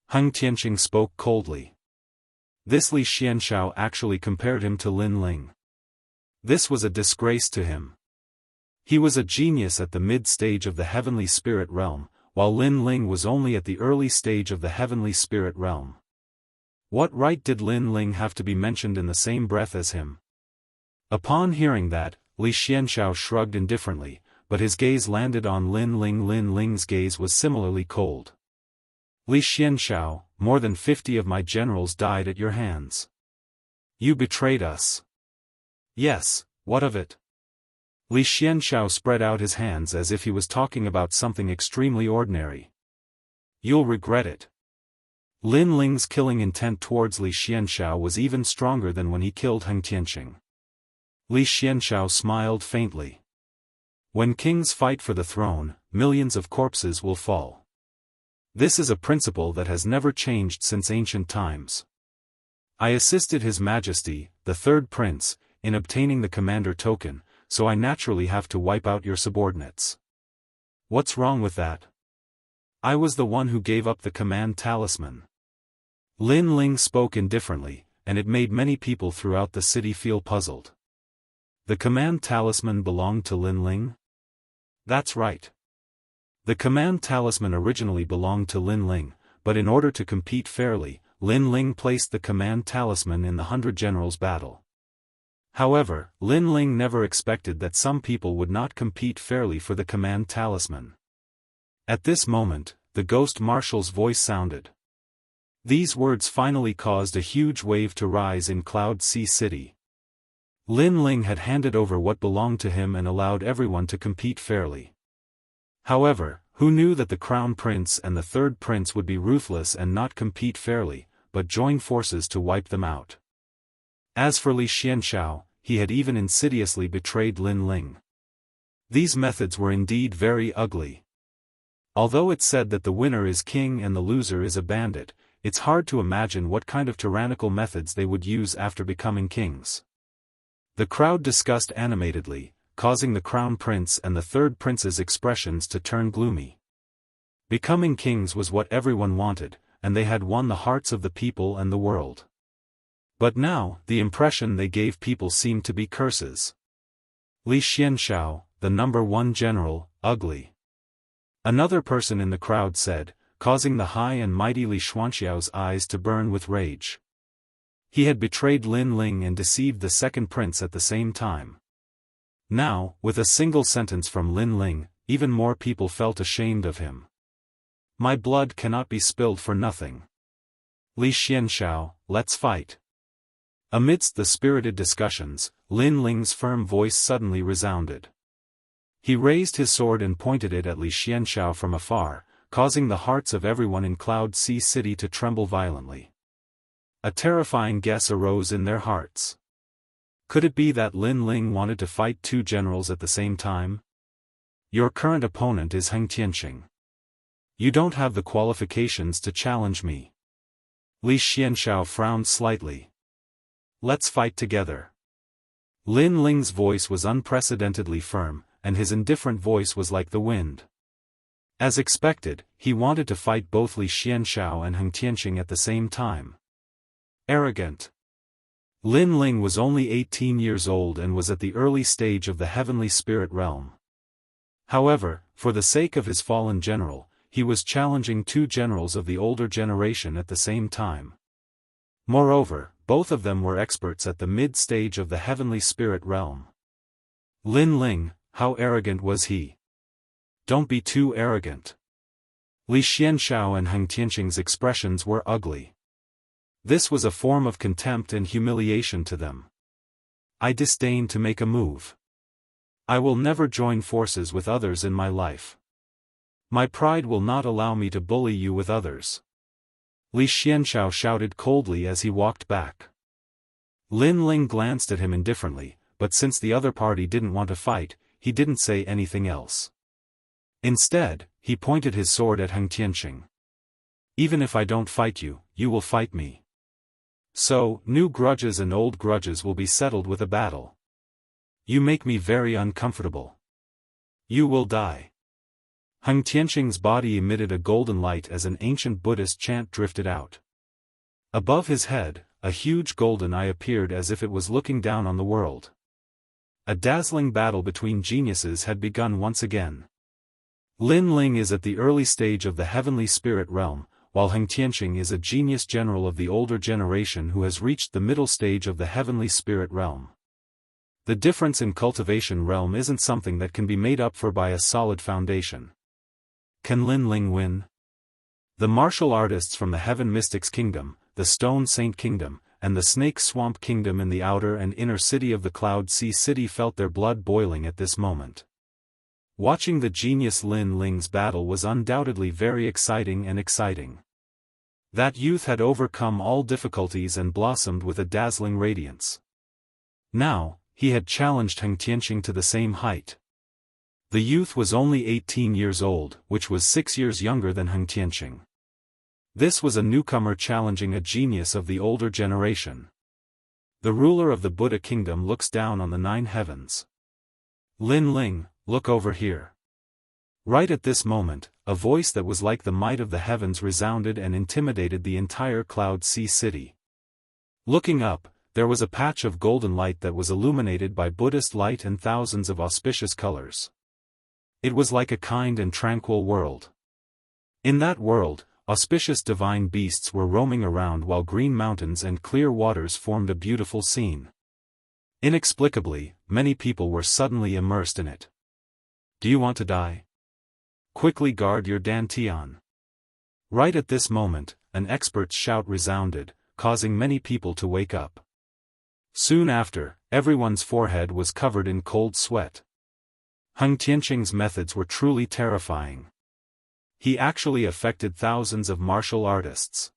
Heng Tianqing spoke coldly. This Li Xianxiao actually compared him to Lin Ling. This was a disgrace to him. He was a genius at the mid-stage of the Heavenly Spirit Realm, while Lin Ling was only at the early stage of the Heavenly Spirit Realm. What right did Lin Ling have to be mentioned in the same breath as him? Upon hearing that, Li Xianxiao shrugged indifferently, but his gaze landed on Lin Ling. Lin Ling's gaze was similarly cold. Li Xianxiao, more than 50 of my generals died at your hands. You betrayed us. Yes, what of it? Li Xianxiao spread out his hands as if he was talking about something extremely ordinary. You'll regret it. Lin Ling's killing intent towards Li Xianxiao was even stronger than when he killed Heng Tianqing. Li Xianxiao smiled faintly. When kings fight for the throne, millions of corpses will fall. This is a principle that has never changed since ancient times. I assisted His Majesty, the Third Prince, in obtaining the commander token, so I naturally have to wipe out your subordinates. What's wrong with that? I was the one who gave up the command talisman. Lin Ling spoke indifferently, and it made many people throughout the city feel puzzled. The command talisman belonged to Lin Ling? That's right. The command talisman originally belonged to Lin Ling, but in order to compete fairly, Lin Ling placed the command talisman in the 100 Generals battle. However, Lin Ling never expected that some people would not compete fairly for the command talisman. At this moment, the Ghost Marshal's voice sounded. These words finally caused a huge wave to rise in Cloud Sea City. Lin Ling had handed over what belonged to him and allowed everyone to compete fairly. However, who knew that the Crown Prince and the Third Prince would be ruthless and not compete fairly, but join forces to wipe them out? As for Li Xianxiao, he had even insidiously betrayed Lin Ling. These methods were indeed very ugly. Although it's said that the winner is king and the loser is a bandit, it's hard to imagine what kind of tyrannical methods they would use after becoming kings. The crowd discussed animatedly, causing the Crown Prince and the Third Prince's expressions to turn gloomy. Becoming kings was what everyone wanted, and they had won the hearts of the people and the world. But now, the impression they gave people seemed to be curses. Li Xianxiao, the #1 general, ugly. Another person in the crowd said, causing the high and mighty Li Xuanxiao's eyes to burn with rage. He had betrayed Lin Ling and deceived the second prince at the same time. Now, with a single sentence from Lin Ling, even more people felt ashamed of him. My blood cannot be spilled for nothing. Li Xianxiao, let's fight. Amidst the spirited discussions, Lin Ling's firm voice suddenly resounded. He raised his sword and pointed it at Li Xianxiao from afar, causing the hearts of everyone in Cloud Sea City to tremble violently. A terrifying guess arose in their hearts. Could it be that Lin Ling wanted to fight two generals at the same time? Your current opponent is Heng Tianqing. You don't have the qualifications to challenge me. Li Xianxiao frowned slightly. Let's fight together. Lin Ling's voice was unprecedentedly firm, and his indifferent voice was like the wind. As expected, he wanted to fight both Li Xianxiao and Heng Tianqing at the same time. Arrogant. Lin Ling was only 18 years old and was at the early stage of the heavenly spirit realm. However, for the sake of his fallen general, he was challenging two generals of the older generation at the same time. Moreover, both of them were experts at the mid-stage of the heavenly spirit realm. Lin Ling, how arrogant was he? Don't be too arrogant. Li Xianxiao and Heng Tianqing's expressions were ugly. This was a form of contempt and humiliation to them. I disdain to make a move. I will never join forces with others in my life. My pride will not allow me to bully you with others. Li Xianxiao shouted coldly as he walked back. Lin Ling glanced at him indifferently, but since the other party didn't want to fight, he didn't say anything else. Instead, he pointed his sword at Heng Tianqing. Even if I don't fight you, you will fight me. So, new grudges and old grudges will be settled with a battle. You make me very uncomfortable. You will die. Heng Tianqing's body emitted a golden light as an ancient Buddhist chant drifted out. Above his head, a huge golden eye appeared as if it was looking down on the world. A dazzling battle between geniuses had begun once again. Lin Ling is at the early stage of the heavenly spirit realm, while Heng Tianqing is a genius general of the older generation who has reached the middle stage of the heavenly spirit realm. The difference in cultivation realm isn't something that can be made up for by a solid foundation. Can Lin Ling win? The martial artists from the Heaven Mystics Kingdom, the Stone Saint Kingdom, and the Snake Swamp Kingdom in the outer and inner city of the Cloud Sea City felt their blood boiling at this moment. Watching the genius Lin Ling's battle was undoubtedly very exciting. That youth had overcome all difficulties and blossomed with a dazzling radiance. Now, he had challenged Heng Tianqing to the same height. The youth was only 18 years old, which was 6 years younger than Heng Tianqing. This was a newcomer challenging a genius of the older generation. The ruler of the Buddha kingdom looks down on the 9 heavens. Lin Ling, look over here. Right at this moment, a voice that was like the might of the heavens resounded and intimidated the entire Cloud Sea City. Looking up, there was a patch of golden light that was illuminated by Buddhist light and thousands of auspicious colors. It was like a kind and tranquil world. In that world, auspicious divine beasts were roaming around while green mountains and clear waters formed a beautiful scene. Inexplicably, many people were suddenly immersed in it. Do you want to die? Quickly guard your dantian. Right at this moment, an expert's shout resounded, causing many people to wake up. Soon after, everyone's forehead was covered in cold sweat. Heng Tianqing's methods were truly terrifying. He actually affected thousands of martial artists.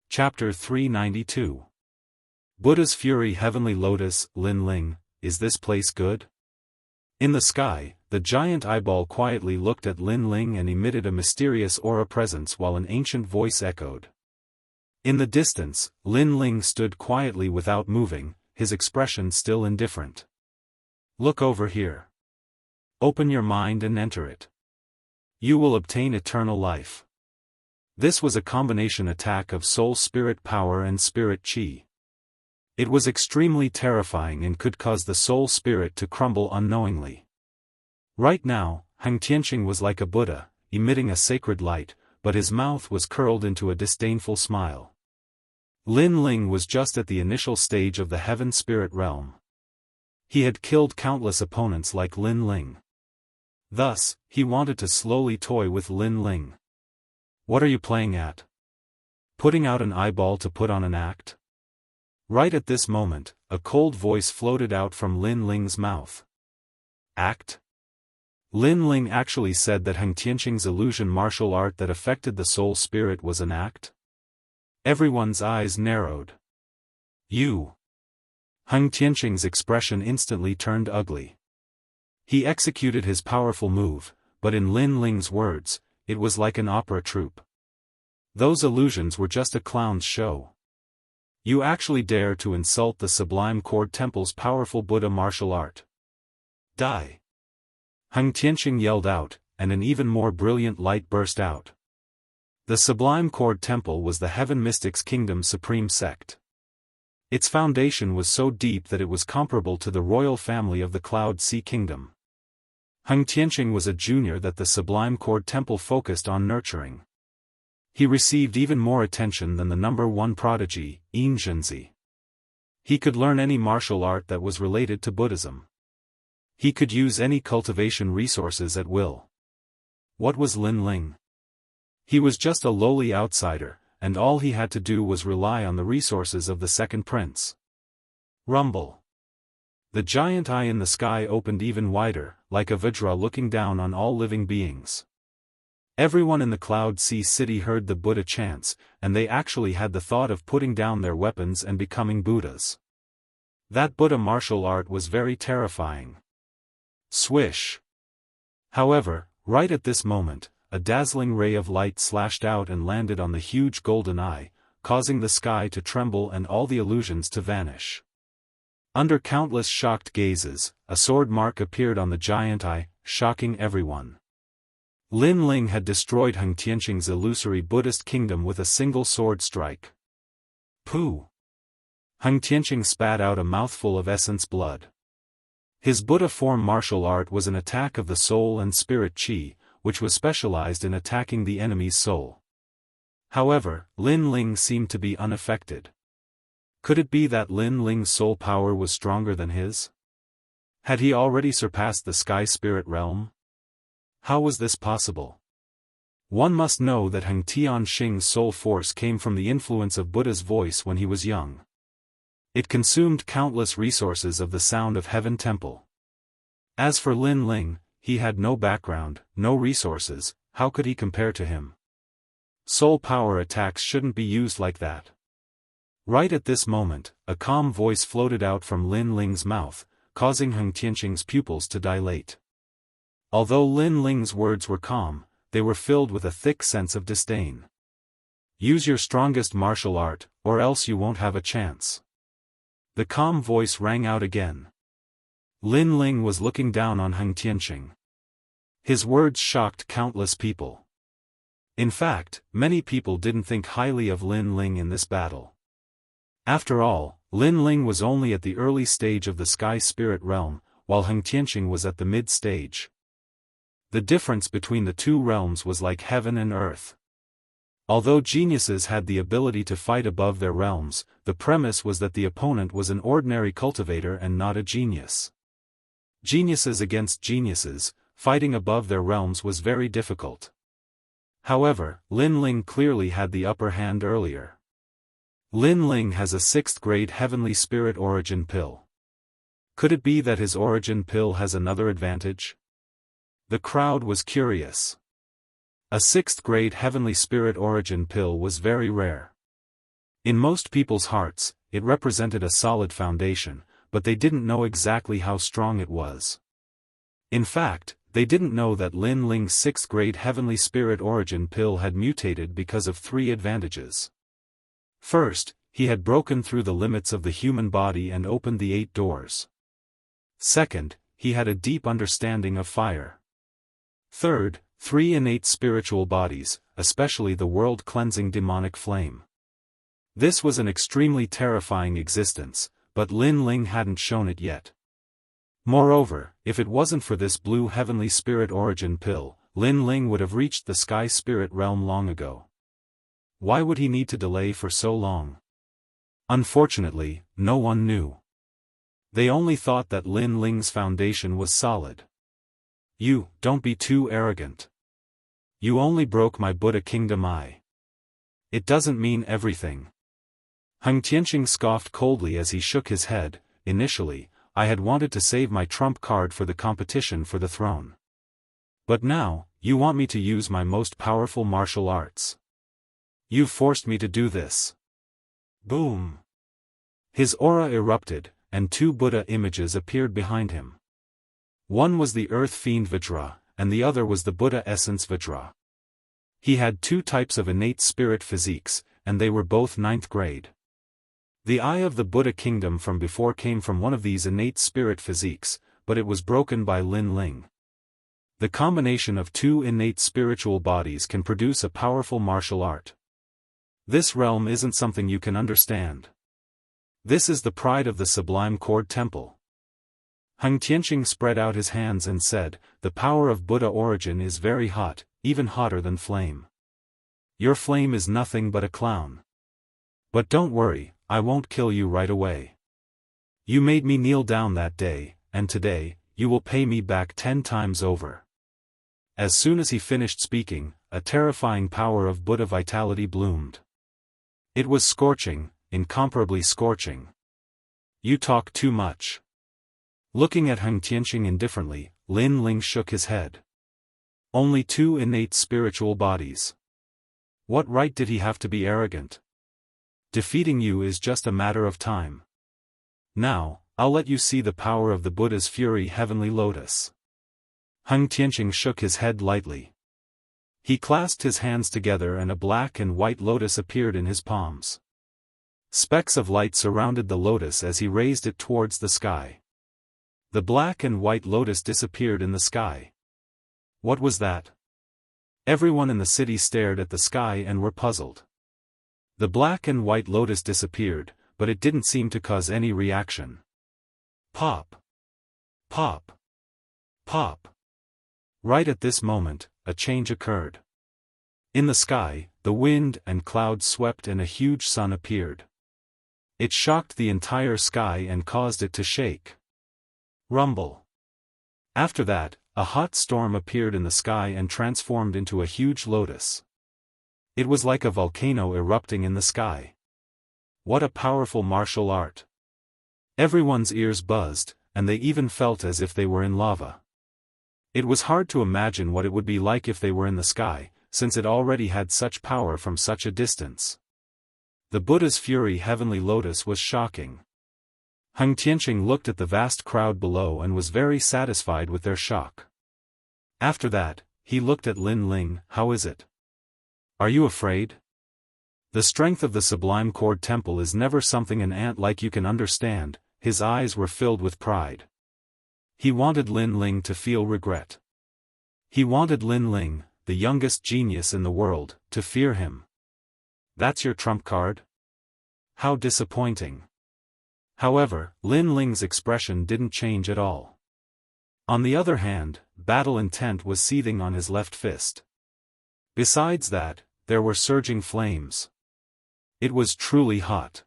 Chapter 392. Buddha's Fury. Heavenly Lotus. Lin Ling, is this place good? In the sky, the giant eyeball quietly looked at Lin Ling and emitted a mysterious aura presence while an ancient voice echoed. In the distance, Lin Ling stood quietly without moving, his expression still indifferent. Look over here. Open your mind and enter it. You will obtain eternal life. This was a combination attack of soul spirit power and spirit chi. It was extremely terrifying and could cause the soul spirit to crumble unknowingly. Right now, Heng Tianqing was like a Buddha, emitting a sacred light, but his mouth was curled into a disdainful smile. Lin Ling was just at the initial stage of the heaven spirit realm. He had killed countless opponents like Lin Ling. Thus, he wanted to slowly toy with Lin Ling. What are you playing at? Putting out an eyeball to put on an act? Right at this moment, a cold voice floated out from Lin Ling's mouth. Act? Lin Ling actually said that Heng Tianqing's illusion martial art that affected the soul spirit was an act? Everyone's eyes narrowed. You. Heng Tianqing's expression instantly turned ugly. He executed his powerful move, but in Lin Ling's words, it was like an opera troupe. Those illusions were just a clown's show. You actually dare to insult the Sublime Cord Temple's powerful Buddha martial art. Die! Heng Tianqing yelled out, and an even more brilliant light burst out. The Sublime Cord Temple was the Heaven Mystics Kingdom's supreme sect. Its foundation was so deep that it was comparable to the royal family of the Cloud Sea Kingdom. Heng Tianqing was a junior that the Sublime Cord Temple focused on nurturing. He received even more attention than the #1 prodigy, Yin Zhenzi. He could learn any martial art that was related to Buddhism. He could use any cultivation resources at will. What was Lin Ling? He was just a lowly outsider, and all he had to do was rely on the resources of the second prince. Rumble. The giant eye in the sky opened even wider, like a Vajra looking down on all living beings. Everyone in the Cloud Sea City heard the Buddha chants, and they actually had the thought of putting down their weapons and becoming Buddhas. That Buddha martial art was very terrifying. Swish! However, right at this moment, a dazzling ray of light slashed out and landed on the huge golden eye, causing the sky to tremble and all the illusions to vanish. Under countless shocked gazes, a sword mark appeared on the giant eye, shocking everyone. Lin Ling had destroyed Heng Tianqing's illusory Buddhist kingdom with a single sword strike. Pooh! Heng Tianqing spat out a mouthful of essence blood. His Buddha form martial art was an attack of the soul and spirit chi, which was specialized in attacking the enemy's soul. However, Lin Ling seemed to be unaffected. Could it be that Lin Ling's soul power was stronger than his? Had he already surpassed the sky spirit realm? How was this possible? One must know that Heng Tianqing's soul force came from the influence of Buddha's voice when he was young. It consumed countless resources of the Sound of Heaven Temple. As for Lin Ling, he had no background, no resources, how could he compare to him? Soul power attacks shouldn't be used like that. Right at this moment, a calm voice floated out from Lin Ling's mouth, causing Heng Tianqing's pupils to dilate. Although Lin Ling's words were calm, they were filled with a thick sense of disdain. Use your strongest martial art, or else you won't have a chance. The calm voice rang out again. Lin Ling was looking down on Heng Tianqing. His words shocked countless people. In fact, many people didn't think highly of Lin Ling in this battle. After all, Lin Ling was only at the early stage of the sky spirit realm, while Heng Tianqing was at the mid-stage. The difference between the two realms was like heaven and earth. Although geniuses had the ability to fight above their realms, the premise was that the opponent was an ordinary cultivator and not a genius. Geniuses against geniuses, fighting above their realms was very difficult. However, Lin Ling clearly had the upper hand earlier. Lin Ling has a 6th grade Heavenly Spirit origin pill. Could it be that his origin pill has another advantage? The crowd was curious. A 6th grade Heavenly Spirit origin pill was very rare. In most people's hearts, it represented a solid foundation, but they didn't know exactly how strong it was. In fact, they didn't know that Lin Ling's 6th grade Heavenly Spirit origin pill had mutated because of 3 advantages. First, he had broken through the limits of the human body and opened the 8 doors. Second, he had a deep understanding of fire. Third, 3 innate spiritual bodies, especially the world-cleansing demonic flame. This was an extremely terrifying existence, but Lin Ling hadn't shown it yet. Moreover, if it wasn't for this blue Heavenly Spirit origin pill, Lin Ling would have reached the Sky Spirit realm long ago. Why would he need to delay for so long? Unfortunately, no one knew. They only thought that Lin Ling's foundation was solid. You, don't be too arrogant. You only broke my Buddha kingdom eye. It doesn't mean everything. Heng Tianqing scoffed coldly as he shook his head. Initially, I had wanted to save my trump card for the competition for the throne. But now, you want me to use my most powerful martial arts. You've forced me to do this. Boom. His aura erupted, and 2 Buddha images appeared behind him. One was the Earth Fiend Vajra, and the other was the Buddha Essence Vajra. He had 2 types of innate spirit physiques, and they were both 9th grade. The eye of the Buddha kingdom from before came from one of these innate spirit physiques, but it was broken by Lin Ling. The combination of 2 innate spiritual bodies can produce a powerful martial art. This realm isn't something you can understand. This is the pride of the Sublime Cord Temple. Heng Tianqing spread out his hands and said, the power of Buddha origin is very hot, even hotter than flame. Your flame is nothing but a clown. But don't worry, I won't kill you right away. You made me kneel down that day, and today, you will pay me back 10 times over. As soon as he finished speaking, a terrifying power of Buddha vitality bloomed. It was scorching, incomparably scorching. You talk too much. Looking at Heng Tianqing indifferently, Lin Ling shook his head. Only 2 innate spiritual bodies. What right did he have to be arrogant? Defeating you is just a matter of time. Now, I'll let you see the power of the Buddha's fury Heavenly Lotus. Heng Tianqing shook his head lightly. He clasped his hands together and a black and white lotus appeared in his palms. Specks of light surrounded the lotus as he raised it towards the sky. The black and white lotus disappeared in the sky. What was that? Everyone in the city stared at the sky and were puzzled. The black and white lotus disappeared, but it didn't seem to cause any reaction. Pop! Pop! Pop! Right at this moment, a change occurred. In the sky, the wind and clouds swept and a huge sun appeared. It shocked the entire sky and caused it to shake. Rumble. After that, a hot storm appeared in the sky and transformed into a huge lotus. It was like a volcano erupting in the sky. What a powerful martial art! Everyone's ears buzzed, and they even felt as if they were in lava. It was hard to imagine what it would be like if they were in the sky, since it already had such power from such a distance. The Buddha's fury Heavenly Lotus was shocking. Heng Tianqing looked at the vast crowd below and was very satisfied with their shock. After that, he looked at Lin Ling. How is it? Are you afraid? The strength of the Sublime Cord Temple is never something an ant like you can understand. His eyes were filled with pride. He wanted Lin Ling to feel regret. He wanted Lin Ling, the youngest genius in the world, to fear him. That's your trump card? How disappointing. However, Lin Ling's expression didn't change at all. On the other hand, battle intent was seething on his left fist. Besides that, there were surging flames. It was truly hot.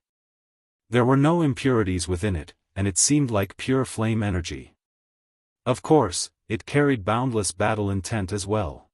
There were no impurities within it, and it seemed like pure flame energy. Of course, it carried boundless battle intent as well.